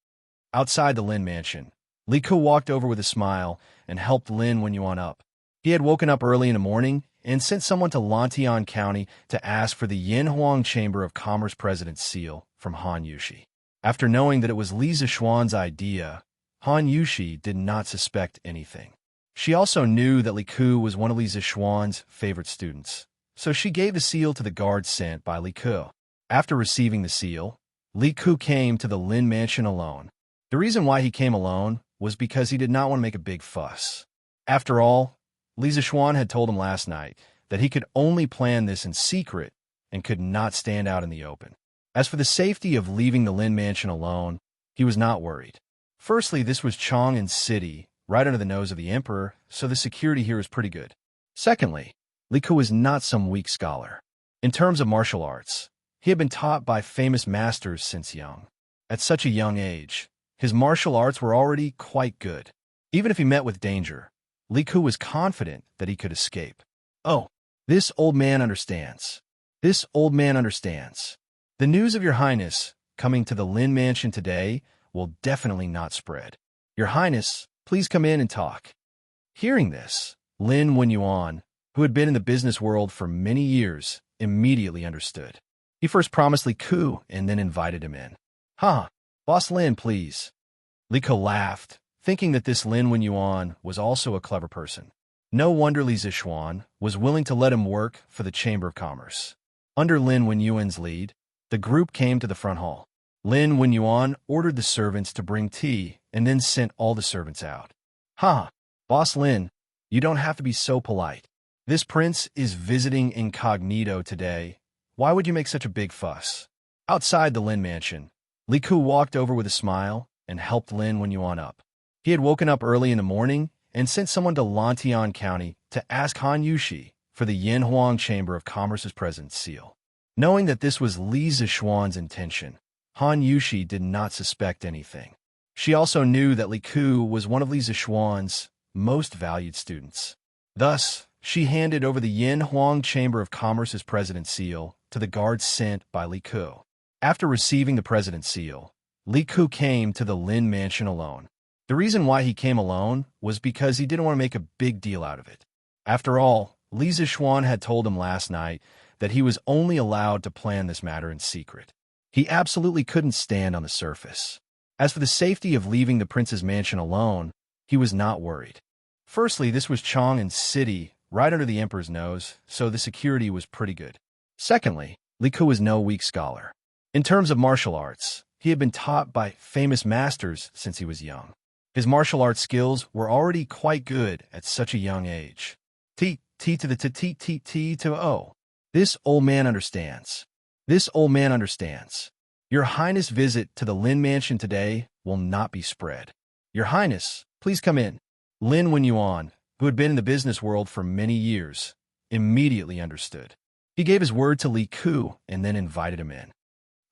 Outside the Lin mansion, Li Ku walked over with a smile and helped Lin Wenyuan up. He had woken up early in the morning and sent someone to Lantian County to ask for the Yanhuang Chamber of Commerce President's seal from Han Yushi. After knowing that it was Li Zishuan's idea, Han Yushi did not suspect anything. She also knew that Li Ku was one of Li Zishuan's favorite students, so she gave the seal to the guard sent by Li Ku. After receiving the seal, Li Ku came to the Lin mansion alone. The reason why he came alone was because he did not want to make a big fuss. After all, Li Zishuan had told him last night that he could only plan this in secret and could not stand out in the open. As for the safety of leaving the Lin mansion alone, he was not worried. Firstly, this was Chang'an City, right under the nose of the emperor, so the security here was pretty good. Secondly, Li Ku was not some weak scholar. In terms of martial arts, he had been taught by famous masters since young. At such a young age, his martial arts were already quite good. Even if he met with danger, Li Ku was confident that he could escape. Oh, this old man understands. This old man understands. The news of your Highness coming to the Lin mansion today will definitely not spread. Your Highness, please come in and talk. Hearing this, Lin Wenyuan, who had been in the business world for many years, immediately understood. He first promised Li Ku and then invited him in. Boss Lin, please. Li Ku laughed, thinking that this Lin Wenyuan was also a clever person. No wonder Li Zishuan was willing to let him work for the Chamber of Commerce. Under Lin Wenyuan's lead, the group came to the front hall. Lin Wenyuan ordered the servants to bring tea and then sent all the servants out. "Ha! Boss Lin, you don't have to be so polite. This prince is visiting incognito today. Why would you make such a big fuss?" Outside the Lin mansion, Li Ku walked over with a smile and helped Lin Wenyuan up. He had woken up early in the morning and sent someone to Lantian County to ask Han Yushi for the Yinhuang Chamber of Commerce's president's seal. Knowing that this was Li Zishuan's intention, Han Yushi did not suspect anything. She also knew that Li Ku was one of Li Zishuan's most valued students. Thus, she handed over the Yinhuang Chamber of Commerce's president's seal to the guards sent by Li Ku. After receiving the president's seal, Li Ku came to the Lin mansion alone. The reason why he came alone was because he didn't want to make a big deal out of it. After all, Li Zishuan had told him last night that he was only allowed to plan this matter in secret. He absolutely couldn't stand on the surface. As for the safety of leaving the prince's mansion alone, he was not worried. Firstly, this was Chang'an City, right under the emperor's nose, so the security was pretty good. Secondly, Li Ku was no weak scholar. In terms of martial arts, he had been taught by famous masters since he was young. His martial arts skills were already quite good at such a young age. T to the T to O. This old man understands. This old man understands. Your Highness' visit to the Lin mansion today will not be spread. Your Highness, please come in. Lin Wenyuan, who had been in the business world for many years, immediately understood. He gave his word to Li Ku and then invited him in.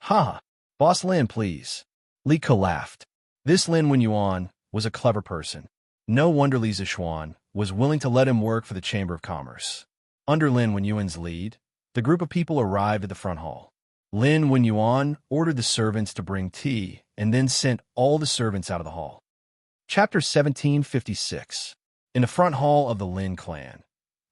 "Ha! Boss Lin, please." Li Ku laughed. This Lin Wenyuan was a clever person. No wonder Li Zishuan was willing to let him work for the Chamber of Commerce. Under Lin Wenyuan's lead, the group of people arrived at the front hall. Lin Wenyuan ordered the servants to bring tea and then sent all the servants out of the hall. Chapter 1756. In the front hall of the Lin clan,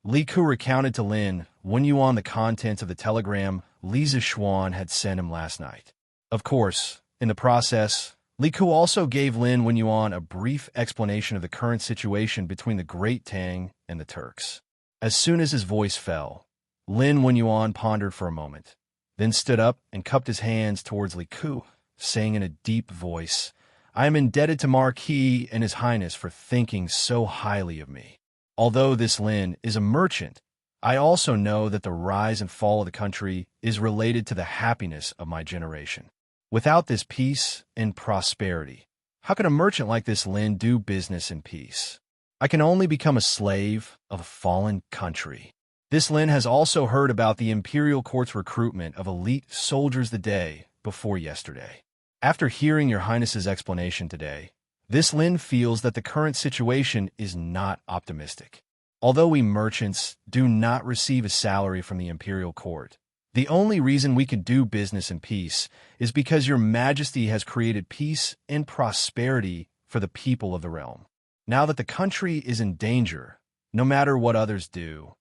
Li Ku recounted to Lin Wenyuan the contents of the telegram Li Zishuan had sent him last night. Of course, in the process, Li Ku also gave Lin Wenyuan a brief explanation of the current situation between the Great Tang and the Turks. As soon as his voice fell, Lin Wenyuan pondered for a moment, then stood up and cupped his hands towards Li Ku, saying in a deep voice, "I am indebted to Marquis and His Highness for thinking so highly of me. Although this Lin is a merchant, I also know that the rise and fall of the country is related to the happiness of my generation. Without this peace and prosperity, how can a merchant like this Lin do business in peace? I can only become a slave of a fallen country. This Lin has also heard about the imperial court's recruitment of elite soldiers the day before yesterday. After hearing your Highness's explanation today, this Lin feels that the current situation is not optimistic. Although we merchants do not receive a salary from the imperial court, the only reason we can do business in peace is because your Majesty has created peace and prosperity for the people of the realm. Now that the country is in danger, no matter what others do,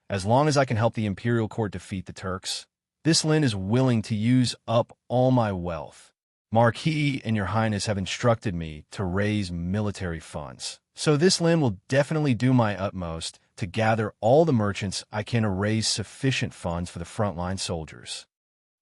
as long as I can help the imperial court defeat the Turks, this Lin is willing to use up all my wealth. Marquis and your Highness have instructed me to raise military funds, so this Lin will definitely do my utmost to gather all the merchants I can to raise sufficient funds for the frontline soldiers."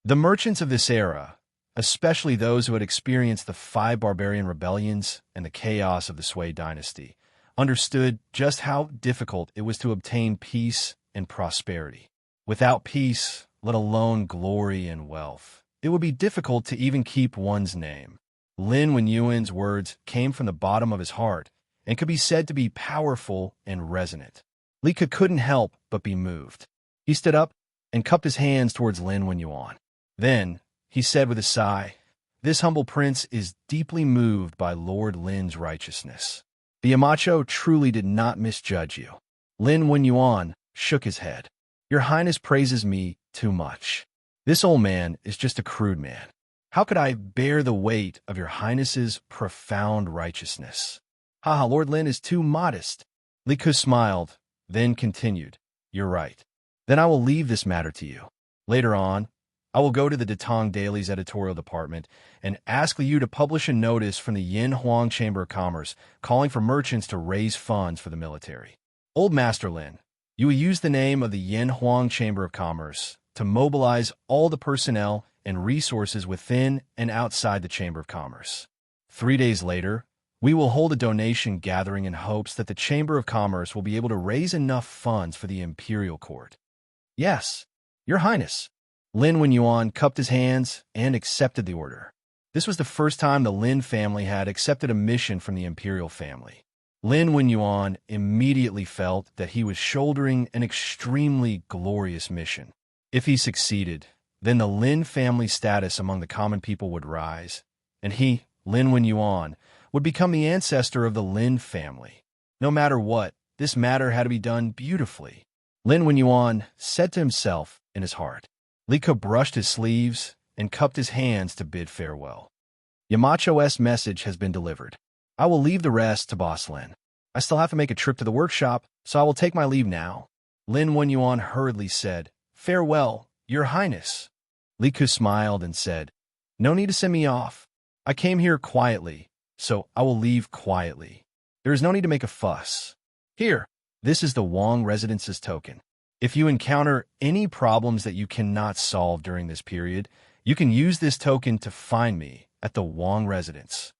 The merchants of this era, especially those who had experienced the 5 barbarian rebellions and the chaos of the Sui dynasty, understood just how difficult it was to obtain peace and prosperity. Without peace, let alone glory and wealth, it would be difficult to even keep one's name. Lin Wenyuan's words came from the bottom of his heart and could be said to be powerful and resonant. Li Ku couldn't help but be moved. He stood up and cupped his hands towards Lin Wenyuan. Then, he said with a sigh, "This humble prince is deeply moved by Lord Lin's righteousness. The Yamacho truly did not misjudge you." Lin Wenyuan shook his head. "Your Highness praises me too much. This old man is just a crude man. How could I bear the weight of your Highness's profound righteousness? Haha, Lord Lin is too modest." Li Ku smiled, then continued, "You're right. Then I will leave this matter to you. Later on, I will go to the Datong Daily's editorial department and ask Liu to publish a notice from the Yin Huang Chamber of Commerce calling for merchants to raise funds for the military. Old Master Lin, you will use the name of the Yin Huang Chamber of Commerce to mobilize all the personnel and resources within and outside the Chamber of Commerce. 3 days later, we will hold a donation gathering in hopes that the Chamber of Commerce will be able to raise enough funds for the imperial court. Yes, Your Highness. Lin Wenyuan cupped his hands and accepted the order. This was the first time the Lin family had accepted a mission from the imperial family. Lin Wenyuan immediately felt that he was shouldering an extremely glorious mission. If he succeeded, then the Lin family status among the common people would rise, and he, Lin Wenyuan, would become the ancestor of the Lin family. No matter what, this matter had to be done beautifully. Lin Wenyuan said to himself in his heart. Li Ke brushed his sleeves and cupped his hands to bid farewell. Yamacho's message has been delivered. I will leave the rest to Boss Lin. I still have to make a trip to the workshop, so I will take my leave now. Lin Wenyuan hurriedly said, Farewell, Your Highness. Li Ke smiled and said, No need to send me off. I came here quietly, so I will leave quietly. There is no need to make a fuss. Here, this is the Wang Residence's token. If you encounter any problems that you cannot solve during this period, you can use this token to find me at the Wang Residence.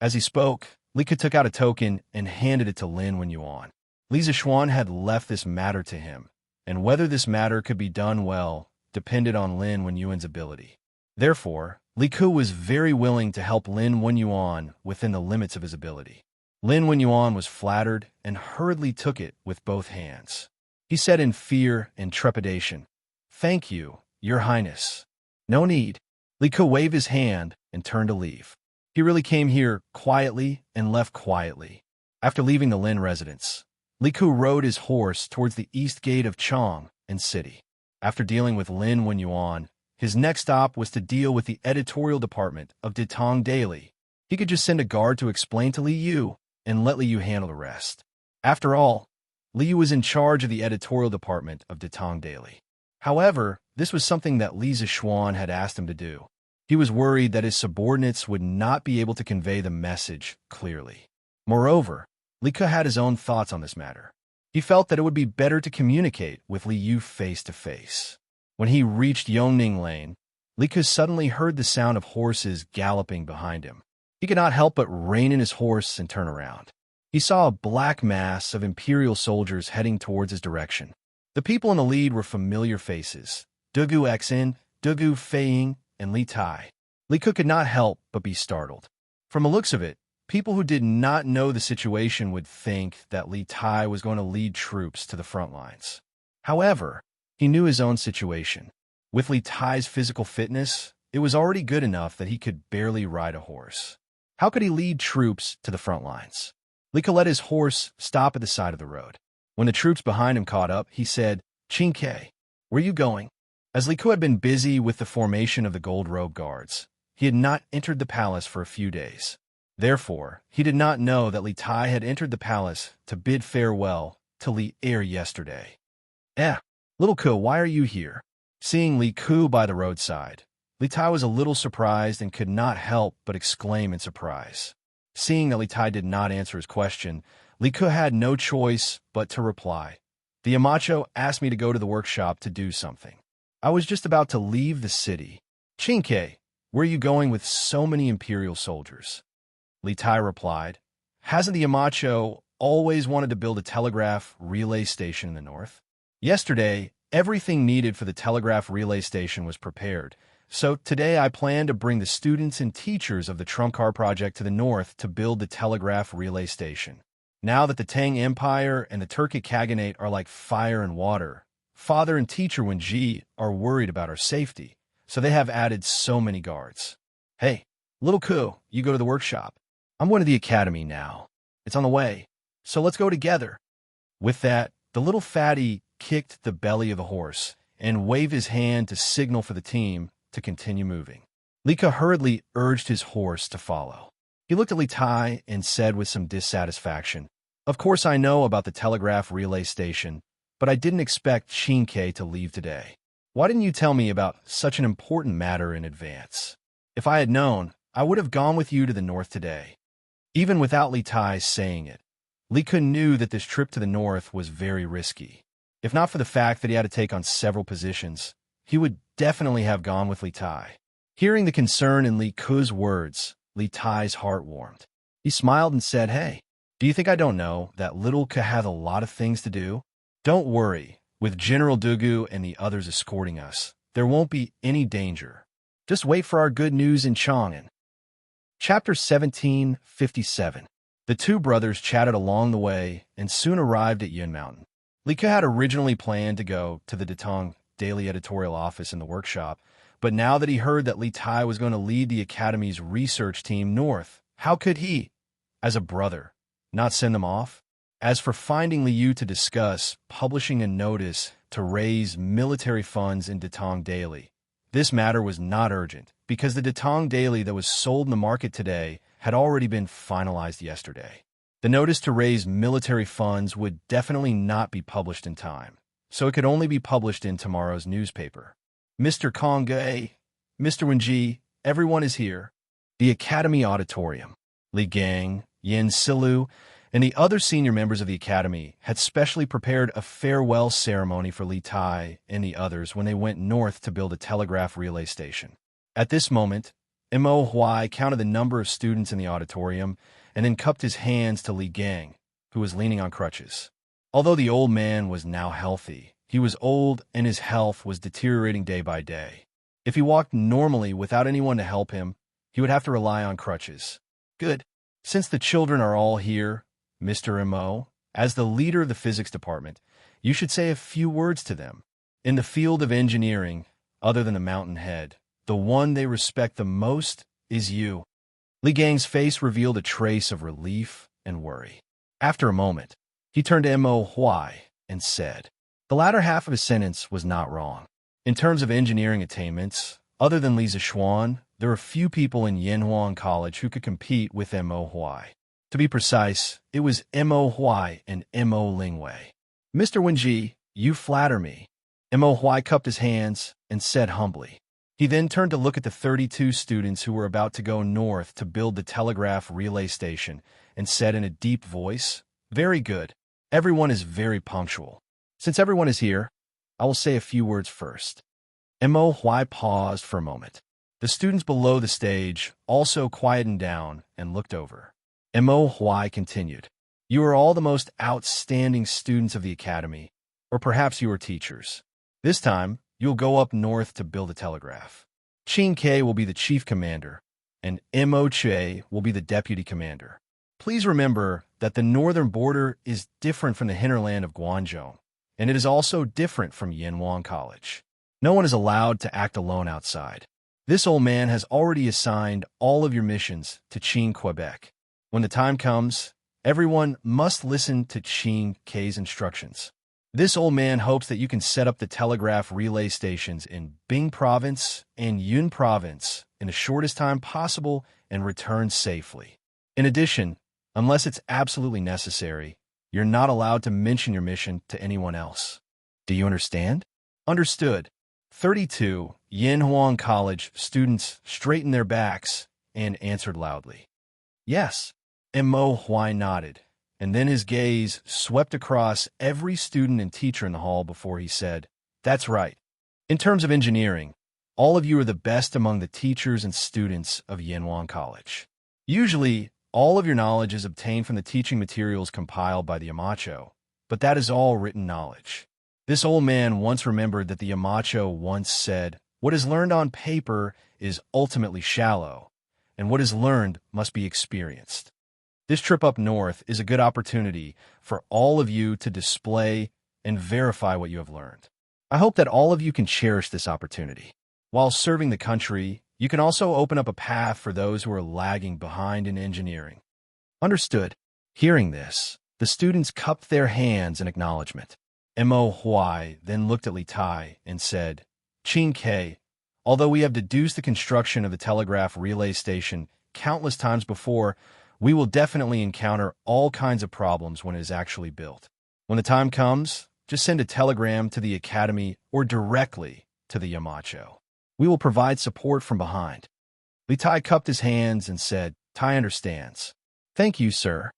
As he spoke, Li Ke took out a token and handed it to Lin Wenyuan. Li Zixuan had left this matter to him, and whether this matter could be done well depended on Lin Wenyuan's ability. Therefore, Li Ke was very willing to help Lin Wenyuan within the limits of his ability. Lin Wenyuan was flattered and hurriedly took it with both hands. He said in fear and trepidation, Thank you, Your Highness. No need. Li Ke waved his hand and turned to leave. He really came here quietly and left quietly. After leaving the Lin residence, Li Ke rode his horse towards the east gate of Chang and City. After dealing with Lin Wenyuan, his next stop was to deal with the editorial department of Datong Daily. He could just send a guard to explain to Liu and let Liu handle the rest. After all, Liu was in charge of the editorial department of Datong Daily. However, this was something that Li Zixuan had asked him to do. He was worried that his subordinates would not be able to convey the message clearly. Moreover, Li Ke had his own thoughts on this matter. He felt that it would be better to communicate with Liu face to face. When he reached Yongning Lane, Li Ke suddenly heard the sound of horses galloping behind him. He could not help but rein in his horse and turn around. He saw a black mass of imperial soldiers heading towards his direction. The people in the lead were familiar faces: Dugu Xin, Dugu Feiying, and Li Tai. Li Ke could not help but be startled. From the looks of it, people who did not know the situation would think that Li Tai was going to lead troops to the front lines. However, he knew his own situation. With Li Tai's physical fitness, it was already good enough that he could barely ride a horse. How could he lead troops to the front lines? Li Ke let his horse stop at the side of the road. When the troops behind him caught up, he said, Xianxia, where are you going? As Li Ke had been busy with the formation of the Gold Robe Guards, he had not entered the palace for a few days. Therefore, he did not know that Li Tai had entered the palace to bid farewell to Li Er yesterday. Little Ke, why are you here? Seeing Li Ke by the roadside, Li Tai was a little surprised and could not help but exclaim in surprise. Seeing that Li Tai did not answer his question, Li Ke had no choice but to reply. The Yamacho asked me to go to the workshop to do something. I was just about to leave the city. Xianxia, where are you going with so many imperial soldiers? Li Tai replied, Hasn't the Yamacho always wanted to build a telegraph relay station in the north? Yesterday, everything needed for the telegraph relay station was prepared. So today I plan to bring the students and teachers of the Trump Car Project to the north to build the telegraph relay station. Now that the Tang Empire and the Turkic Khaganate are like fire and water, Father and Teacher Wenji are worried about our safety, so they have added so many guards. Hey, little Ku, you go to the workshop. I'm going to the academy now. It's on the way, so let's go together. With that, the little fatty kicked the belly of the horse and waved his hand to signal for the team to continue moving. Li Ke hurriedly urged his horse to follow. He looked at Li Tai and said with some dissatisfaction, Of course I know about the telegraph relay station, but I didn't expect Xianxia to leave today. Why didn't you tell me about such an important matter in advance? If I had known, I would have gone with you to the north today. Even without Li Tai saying it, Li Kun knew that this trip to the north was very risky. If not for the fact that he had to take on several positions, he would definitely have gone with Li Tai. Hearing the concern in Li Ku's words, Li Tai's heart warmed. He smiled and said, "Hey, do you think I don't know that little Ke has a lot of things to do? Don't worry, with General Dugu and the others escorting us, there won't be any danger. Just wait for our good news in Chang'an." Chapter 1757. The two brothers chatted along the way and soon arrived at Yun Mountain. Li Ke had originally planned to go to the Datong daily editorial office in the workshop, but now that he heard that Li Tai was going to lead the Academy's research team north, how could he, as a brother, not send them off? As for finding Li Yu to discuss publishing a notice to raise military funds in Datong Daily, this matter was not urgent because the Datong Daily that was sold in the market today had already been finalized yesterday. The notice to raise military funds would definitely not be published in time, so it could only be published in tomorrow's newspaper. Mr. Kong Ge, Mr. Wenji, everyone is here. The Academy Auditorium. Li Gang, Yin Silu, and the other senior members of the Academy had specially prepared a farewell ceremony for Li Tai and the others when they went north to build a telegraph relay station. At this moment, Mo Huai counted the number of students in the auditorium and then cupped his hands to Li Gang, who was leaning on crutches. Although the old man was now healthy, he was old and his health was deteriorating day by day. If he walked normally without anyone to help him, he would have to rely on crutches. Good. Since the children are all here, Mr. Mo, as the leader of the physics department, you should say a few words to them. In the field of engineering, other than the mountain head, the one they respect the most is you. Li Gang's face revealed a trace of relief and worry. After a moment, he turned to Mo Huai and said, the latter half of his sentence was not wrong. In terms of engineering attainments, other than Li Zishuan, there are few people in Yanhuan College who could compete with Mo Huai. To be precise, it was Mo Huai and Mo Lingwei. Mr. Wenji, you flatter me. Mo Huai cupped his hands and said humbly. He then turned to look at the 32 students who were about to go north to build the telegraph relay station and said in a deep voice, very good. Everyone is very punctual. Since everyone is here, I will say a few words first. Mo Huai paused for a moment. The students below the stage also quietened down and looked over. Mo Huai continued, you are all the most outstanding students of the academy, or perhaps you are teachers. This time, you'll go up north to build a telegraph. Qin Ke will be the chief commander, and Mo Che will be the deputy commander. Please remember that the northern border is different from the hinterland of Guangzhou, and it is also different from Yanhuan College. No one is allowed to act alone outside. This old man has already assigned all of your missions to Qin Quebec. When the time comes, everyone must listen to Qin Ke's instructions. This old man hopes that you can set up the telegraph relay stations in Bing Province and Yun Province in the shortest time possible and return safely. In addition, unless it's absolutely necessary, you're not allowed to mention your mission to anyone else. Do you understand? Understood. 32 Yanhuan College students straightened their backs and answered loudly. Yes. Mo Huai nodded, and then his gaze swept across every student and teacher in the hall before he said, that's right. In terms of engineering, all of you are the best among the teachers and students of Yanhuan College. Usually, all of your knowledge is obtained from the teaching materials compiled by the Yamacho, but that is all written knowledge. This old man once remembered that the Yamacho once said, what is learned on paper is ultimately shallow, and what is learned must be experienced. This trip up north is a good opportunity for all of you to display and verify what you have learned. I hope that all of you can cherish this opportunity. While serving the country, you can also open up a path for those who are lagging behind in engineering. Understood. Hearing this, the students cupped their hands in acknowledgement. Mo Huai then looked at Li Tai and said, Qin Ke, although we have deduced the construction of the telegraph relay station countless times before, we will definitely encounter all kinds of problems when it is actually built. When the time comes, just send a telegram to the academy or directly to the Yamacho. We will provide support from behind. Li Tai cupped his hands and said, Tai understands. Thank you, sir.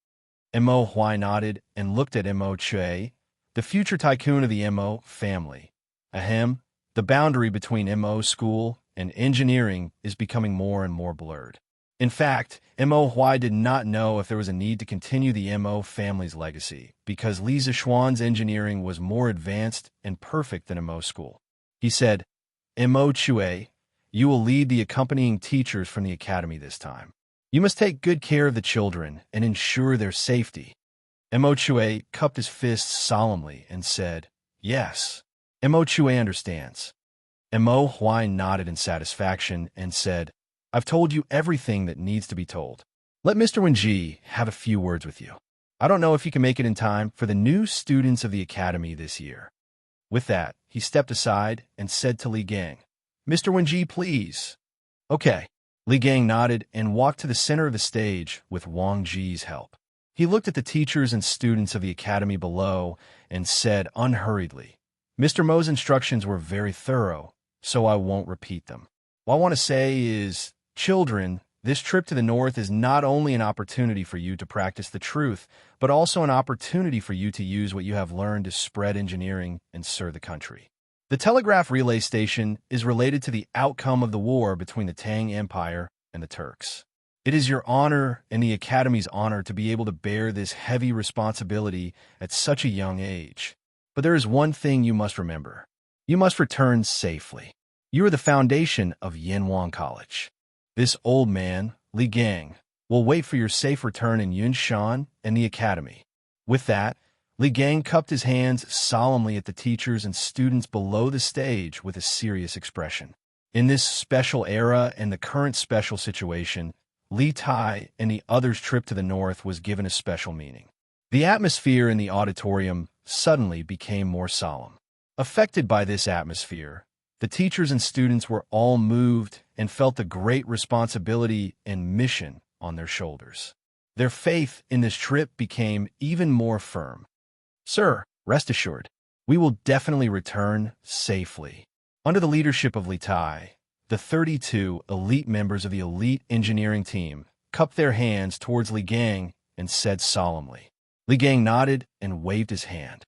Mo Huai nodded and looked at Mo Chui, the future tycoon of the Mo family. Ahem, the boundary between Mo school and engineering is becoming more and more blurred. In fact, Mo Huai did not know if there was a need to continue the Mo family's legacy, because Li Zishuan's engineering was more advanced and perfect than Mo school. He said, Mo Chui, you will lead the accompanying teachers from the academy this time. You must take good care of the children and ensure their safety. Mo Chui cupped his fists solemnly and said, Yes. Mo Chui understands. Mo Huai nodded in satisfaction and said, I've told you everything that needs to be told. Let Mr. Wenji have a few words with you. I don't know if you can make it in time for the new students of the academy this year. With that, he stepped aside and said to Li Gang, Mr. Wenji, please. Okay. Li Gang nodded and walked to the center of the stage with Wang Ji's help. He looked at the teachers and students of the academy below and said unhurriedly, Mr. Mo's instructions were very thorough, so I won't repeat them. What I want to say is, children, this trip to the north is not only an opportunity for you to practice the truth, but also an opportunity for you to use what you have learned to spread engineering and serve the country. The telegraph relay station is related to the outcome of the war between the Tang Empire and the Turks. It is your honor and the Academy's honor to be able to bear this heavy responsibility at such a young age. But there is one thing you must remember. You must return safely. You are the foundation of Yanwang College. This old man, Li Gang, will wait for your safe return in Yunshan and the Academy. With that, Li Gang cupped his hands solemnly at the teachers and students below the stage with a serious expression. In this special era and the current special situation, Li Tai and the others' trip to the north was given a special meaning. The atmosphere in the auditorium suddenly became more solemn. Affected by this atmosphere, the teachers and students were all moved and felt the great responsibility and mission on their shoulders. Their faith in this trip became even more firm. Sir, rest assured, we will definitely return safely. Under the leadership of Li Tai, the 32 elite members of the elite engineering team cupped their hands towards Li Gang and said solemnly. Li Gang nodded and waved his hand.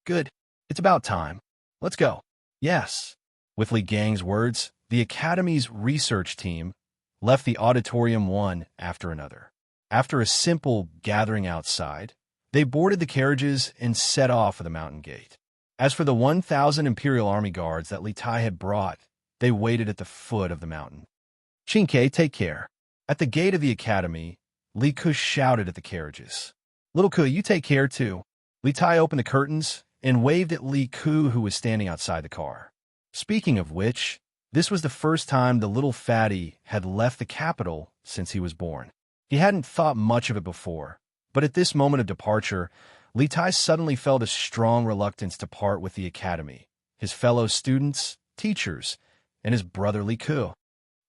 Good. It's about time. Let's go. Yes. With Li Gang's words, the Academy's research team left the auditorium one after another. After a simple gathering outside, they boarded the carriages and set off for the mountain gate. As for the 1,000 Imperial Army guards that Li Tai had brought, they waited at the foot of the mountain. Xianxia, take care. At the gate of the academy, Li Ku shouted at the carriages. Little Ku, you take care too. Li Tai opened the curtains and waved at Li Ku, who was standing outside the car. Speaking of which, this was the first time the little fatty had left the capital since he was born. He hadn't thought much of it before, but at this moment of departure, Li Tai suddenly felt a strong reluctance to part with the academy, his fellow students, teachers, and his brother Li Ku.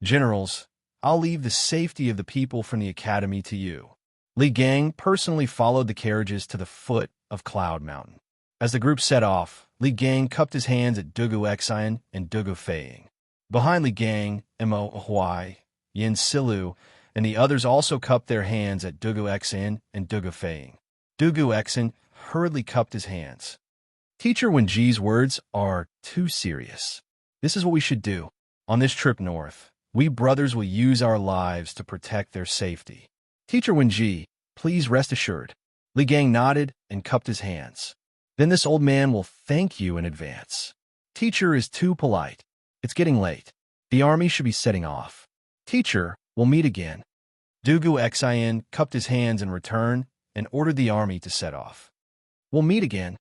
Generals, I'll leave the safety of the people from the academy to you. Li Gang personally followed the carriages to the foot of Cloud Mountain. As the group set off, Li Gang cupped his hands at Dugu Xian and Dugu Feiying. Behind Li Gang, Mo Huai, Yin Silu, and the others also cupped their hands at Dugu Xian and Dugu Feiying. Dugu Xian hurriedly cupped his hands. Teacher Wenji's words are too serious. This is what we should do. On this trip north, we brothers will use our lives to protect their safety. Teacher Wenji, please rest assured. Li Gang nodded and cupped his hands. Then this old man will thank you in advance. Teacher is too polite. It's getting late. The army should be setting off. Teacher, we'll meet again. Dugu Xian cupped his hands in return and ordered the army to set off. We'll meet again.